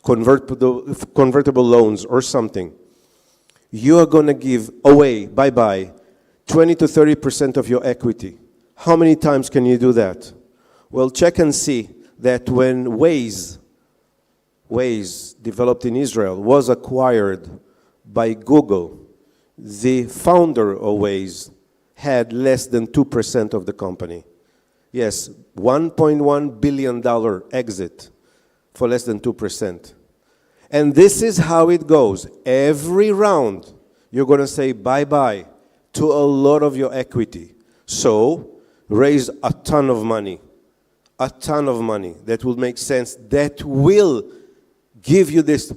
convertible loans or something, you are going to give away, bye-bye, 20 to 30% of your equity. How many times can you do that? Well, check and see that when Waze, developed in Israel, was acquired by Google, the founder of Waze had less than 2% of the company. Yes, $1.1 billion exit for less than 2%. And this is how it goes. Every round, you're going to say bye-bye to a lot of your equity. So, raise a ton of money. A ton of money that will make sense, that will give you this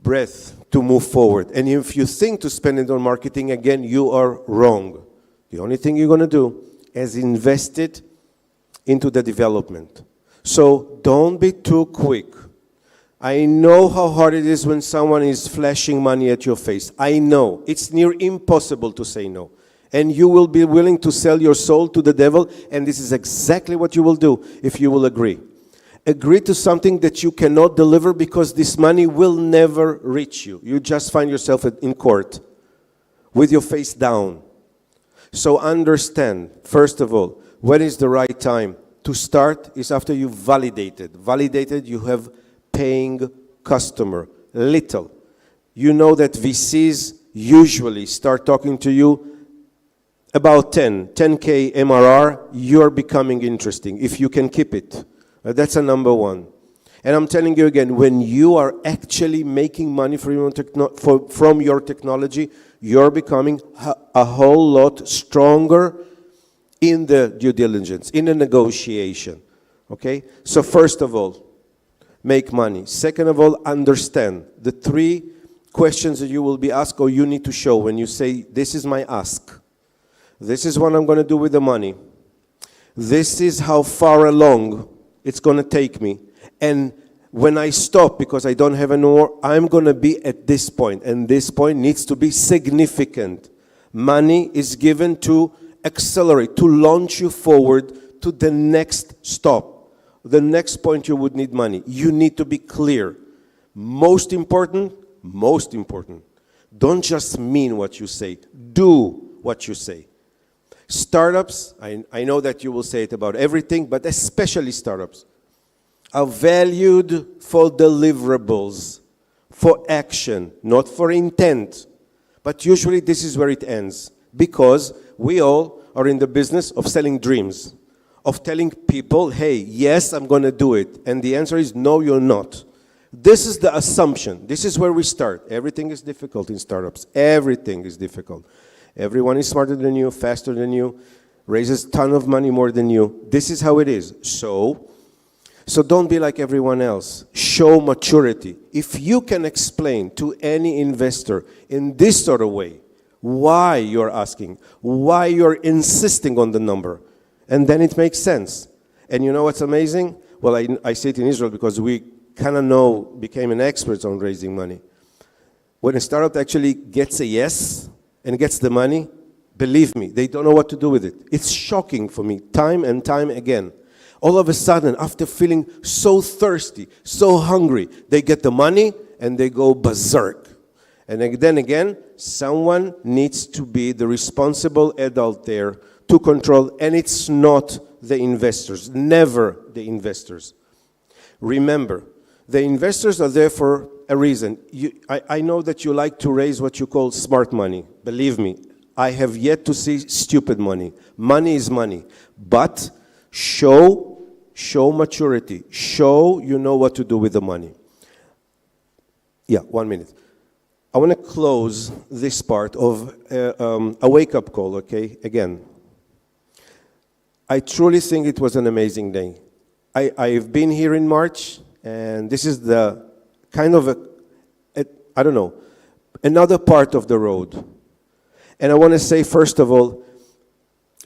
breath to move forward. And if you think to spend it on marketing, again, you are wrong. The only thing you're going to do is invest it into the development. So don't be too quick. I know how hard it is when someone is flashing money at your face. I know. It's near impossible to say no. And you will be willing to sell your soul to the devil, and this is exactly what you will do if you will agree. Agree to something that you cannot deliver because this money will never reach you. You just find yourself in court with your face down. So understand, first of all, when is the right time to start is after you validated. Validated, you have paying customer, little. You know that VCs usually start talking to you about 10K MRR, you're becoming interesting, if you can keep it. That's a number one. And I'm telling you again, when you are actually making money from your technology, you're becoming a whole lot stronger in the due diligence, in the negotiation. Okay? So first of all, make money. Second of all, understand the 3 questions that you will be asked or you need to show when you say, this is my ask. This is what I'm going to do with the money. This is how far along it's going to take me. And when I stop, because I don't have any more, I'm going to be at this point. And this point needs to be significant. Money is given to accelerate, to launch you forward to the next stop. The next point you would need money. You need to be clear. Most important, don't just mean what you say. Do what you say. Startups, I know that you will say it about everything, but especially startups, are valued for deliverables, for action, not for intent. But usually this is where it ends, because we all are in the business of selling dreams, of telling people, hey, yes, I'm going to do it. And the answer is, no, you're not. This is the assumption. This is where we start. Everything is difficult in startups. Everything is difficult. Everyone is smarter than you, faster than you, raises a ton of money more than you. This is how it is. So don't be like everyone else. Show maturity. If you can explain to any investor in this sort of way why you're asking, why you're insisting on the number, and then it makes sense. And you know what's amazing? Well, I say it in Israel because we kind of became an expert on raising money. When a startup actually gets a yes, and gets the money, believe me, they don't know what to do with it. It's shocking for me, time and time again. All of a sudden, after feeling so thirsty, so hungry, they get the money and they go berserk. And then again, someone needs to be the responsible adult there to control, and it's not the investors, never the investors. Remember, the investors are there for a reason. I know that you like to raise what you call smart money. Believe me, I have yet to see stupid money. Money is money. But show maturity. Show you know what to do with the money. Yeah, 1 minute. I want to close this part of a wake-up call, okay? Again, I truly think it was an amazing day. I've been here in March, and this is the kind of I don't know, another part of the road. And I want to say, first of all,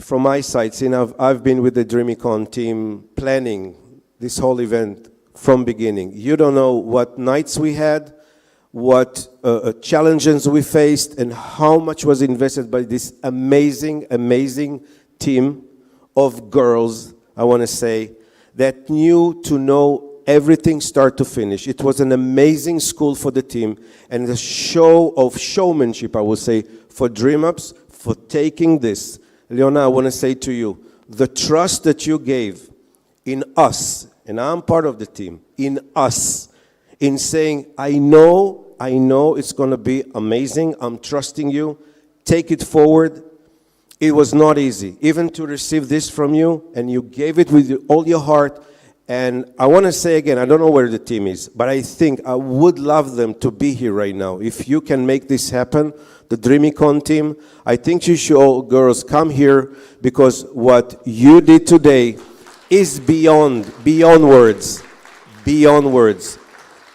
from my side, since I've been with the Dreamicon team planning this whole event from beginning. You don't know what nights we had, what challenges we faced, and how much was invested by this amazing, amazing team of girls, I want to say, that knew to know everything start to finish. It was an amazing school for the team and a show of showmanship, I would say, for Dreamups, for taking this. Leona, I want to say to you, the trust that you gave in us, and I'm part of the team, in us, in saying, I know it's going to be amazing, I'm trusting you, take it forward. It was not easy, even to receive this from you, and you gave it with all your heart, And I want to say again, I don't know where the team is, but I think I would love them to be here right now. If you can make this happen, the Dreamicon team, I think you should all, girls, come here, because what you did today is beyond words, beyond words.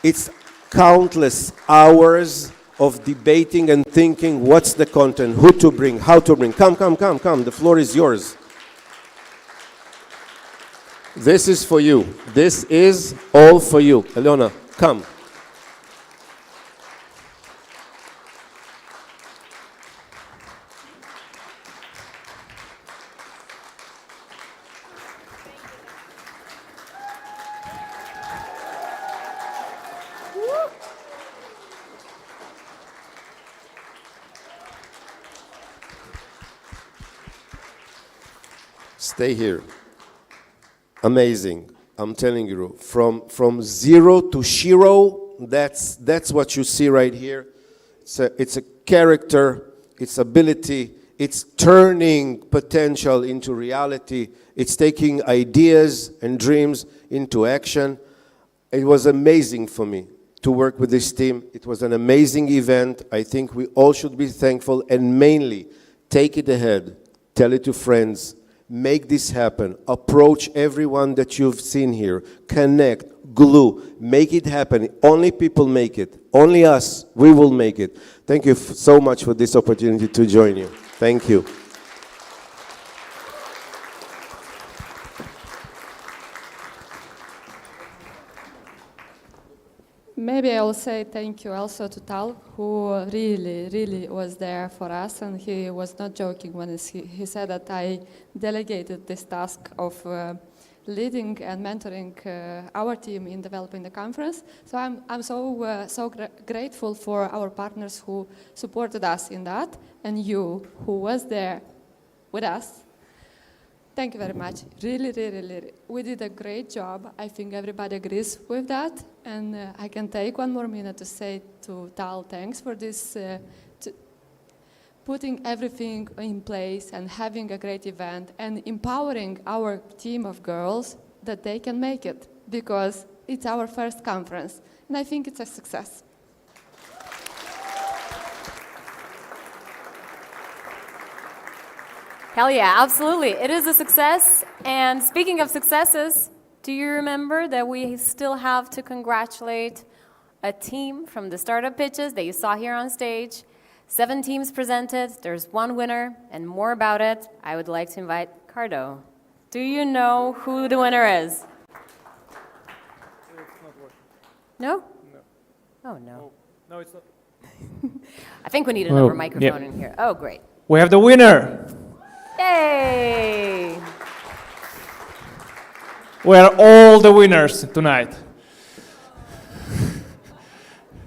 It's countless hours of debating and thinking what's the content, who to bring, how to bring. Come, the floor is yours. This is for you. This is all for you. Alena, come. Stay here. Amazing. I'm telling you, from zero to shiro, that's what you see right here. It's a character, it's ability, it's turning potential into reality. It's taking ideas and dreams into action. It was amazing for me to work with this team. It was an amazing event. I think we all should be thankful, and mainly take it ahead, tell it to friends, make this happen. Approach everyone that you've seen here. Connect, glue, make it happen. Only people make it. Only us, we will make it. Thank you so much for this opportunity to join you. Thank you. Maybe I will say thank you also to Tal, who really was there for us, and he was not joking when he said that I delegated this task of leading and mentoring our team in developing the conference. So I'm so grateful for our partners who supported us in that, and you who was there with us. Thank you very much. Really. We did a great job. I think everybody agrees with that. And I can take one more minute to say to Tal, thanks for this, putting everything in place and having a great event and empowering our team of girls that they can make it, because it's our first conference. And I think it's a success. Hell yeah, absolutely. It is a success. And speaking of successes, do you remember that we still have to congratulate a team from the startup pitches that you saw here on stage? 7 teams presented, there's 1 winner, and more about it, I would like to invite Cardo. Do you know who the winner is? It's not working. No? No. Oh, no. No, it's not. I think we need another microphone in here. Oh, great. We have the winner. Yay! We're all the winners tonight.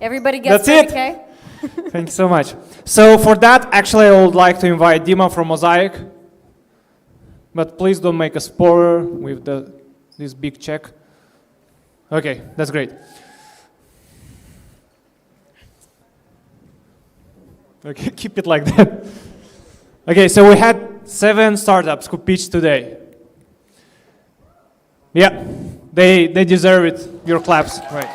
Everybody gets That's it. 30K? Thank you so much. So for that, actually, I would like to invite Dima from Mosaic. But please don't make a spoiler with this big check. Okay, that's great. Okay, keep it like that. Okay, so we had 7 startups who pitched today. Yeah, they deserve it. Your claps, right.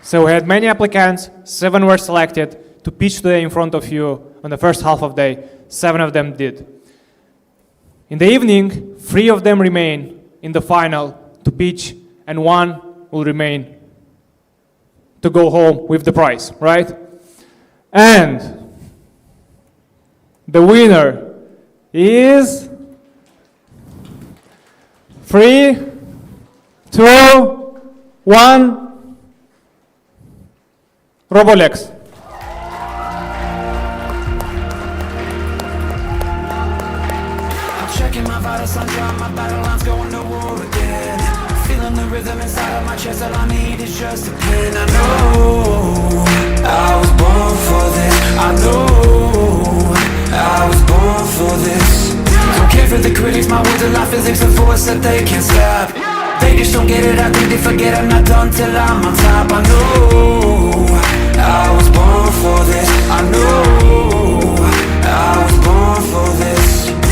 So we had many applicants, 7 were selected to pitch today in front of you on the first half of the day. 7 of them did. In the evening, 3 of them remain in the final to pitch, and 1 will remain to go home with the prize, right? And the winner is 3, 2, 1, Robolex. I'm checking my vitals, I'm drawing my battle lines, going to war again. Feeling the rhythm inside of my chest, all I need is just a pen. I know I was born for this. I know I was born for this. Don't care for the critics, my words are like physics, a force that they can't stop. They just don't get it, I think they forget I'm not done till I'm on top. I know I was born for this. I know I was born for this. I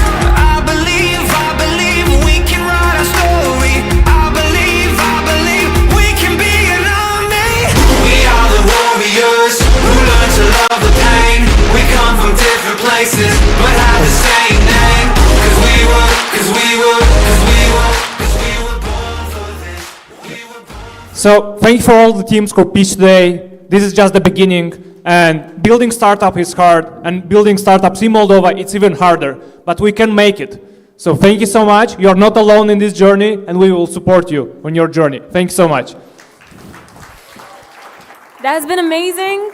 believe we can write our story. I believe we can be an army. We are the warriors who learn to love the pain. We come from different places but have the same name. Cause we were born for this. So thank you for all the teams who pitched today. This is just the beginning, and building startup is hard, and building startups in Moldova, it's even harder, but we can make it. So thank you so much. You're not alone in this journey, and we will support you on your journey. Thank you so much. That has been amazing.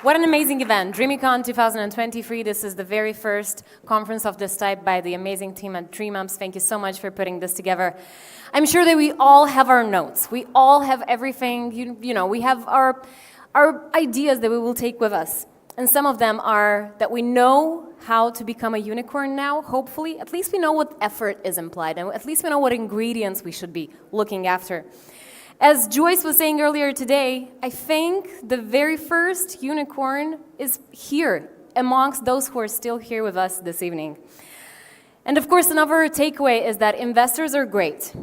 What an amazing event. Dreamicon 2023. This is the very first conference of this type by the amazing team at Dreamups. Thank you so much for putting this together. I'm sure that we all have our notes. We all have everything, you know, we have our ideas that we will take with us. And some of them are that we know how to become a unicorn now, hopefully. At least we know what effort is implied, and at least we know what ingredients we should be looking after. As Joyce was saying earlier today, I think the very first unicorn is here amongst those who are still here with us this evening. And of course, another takeaway is that investors are great,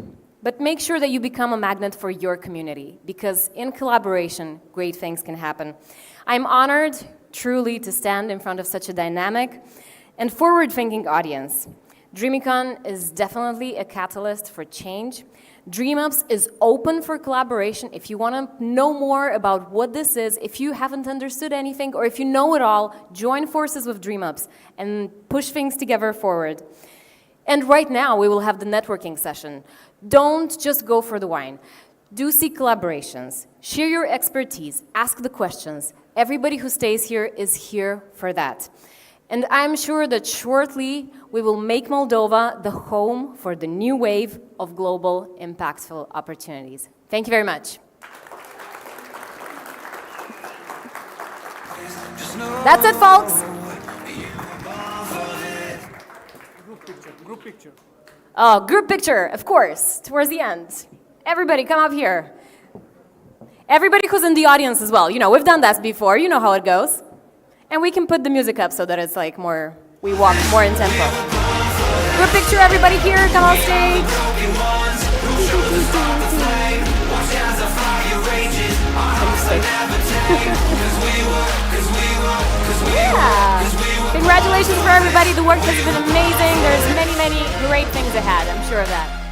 but make sure that you become a magnet for your community, because in collaboration, great things can happen. I'm honored, truly, to stand in front of such a dynamic and forward-thinking audience. Dreamicon is definitely a catalyst for change. Dreamups is open for collaboration. If you want to know more about what this is, if you haven't understood anything, or if you know it all, join forces with Dreamups and push things together forward. And right now, we will have the networking session. Don't just go for the wine. Do seek collaborations. Share your expertise. Ask the questions. Everybody who stays here is here for that. And I'm sure that shortly we will make Moldova the home for the new wave of global impactful opportunities. Thank you very much. That's it, folks. Group picture. Oh, group picture, of course, towards the end. Everybody, come up here. Everybody who's in the audience as well. You know, we've done that before. You know how it goes. And we can put the music up so that it's like more, we walk more in tempo. Group picture, everybody here, come on stage. Yeah. Congratulations for everybody. The work has been amazing. There's many, many great things ahead. I'm sure of that.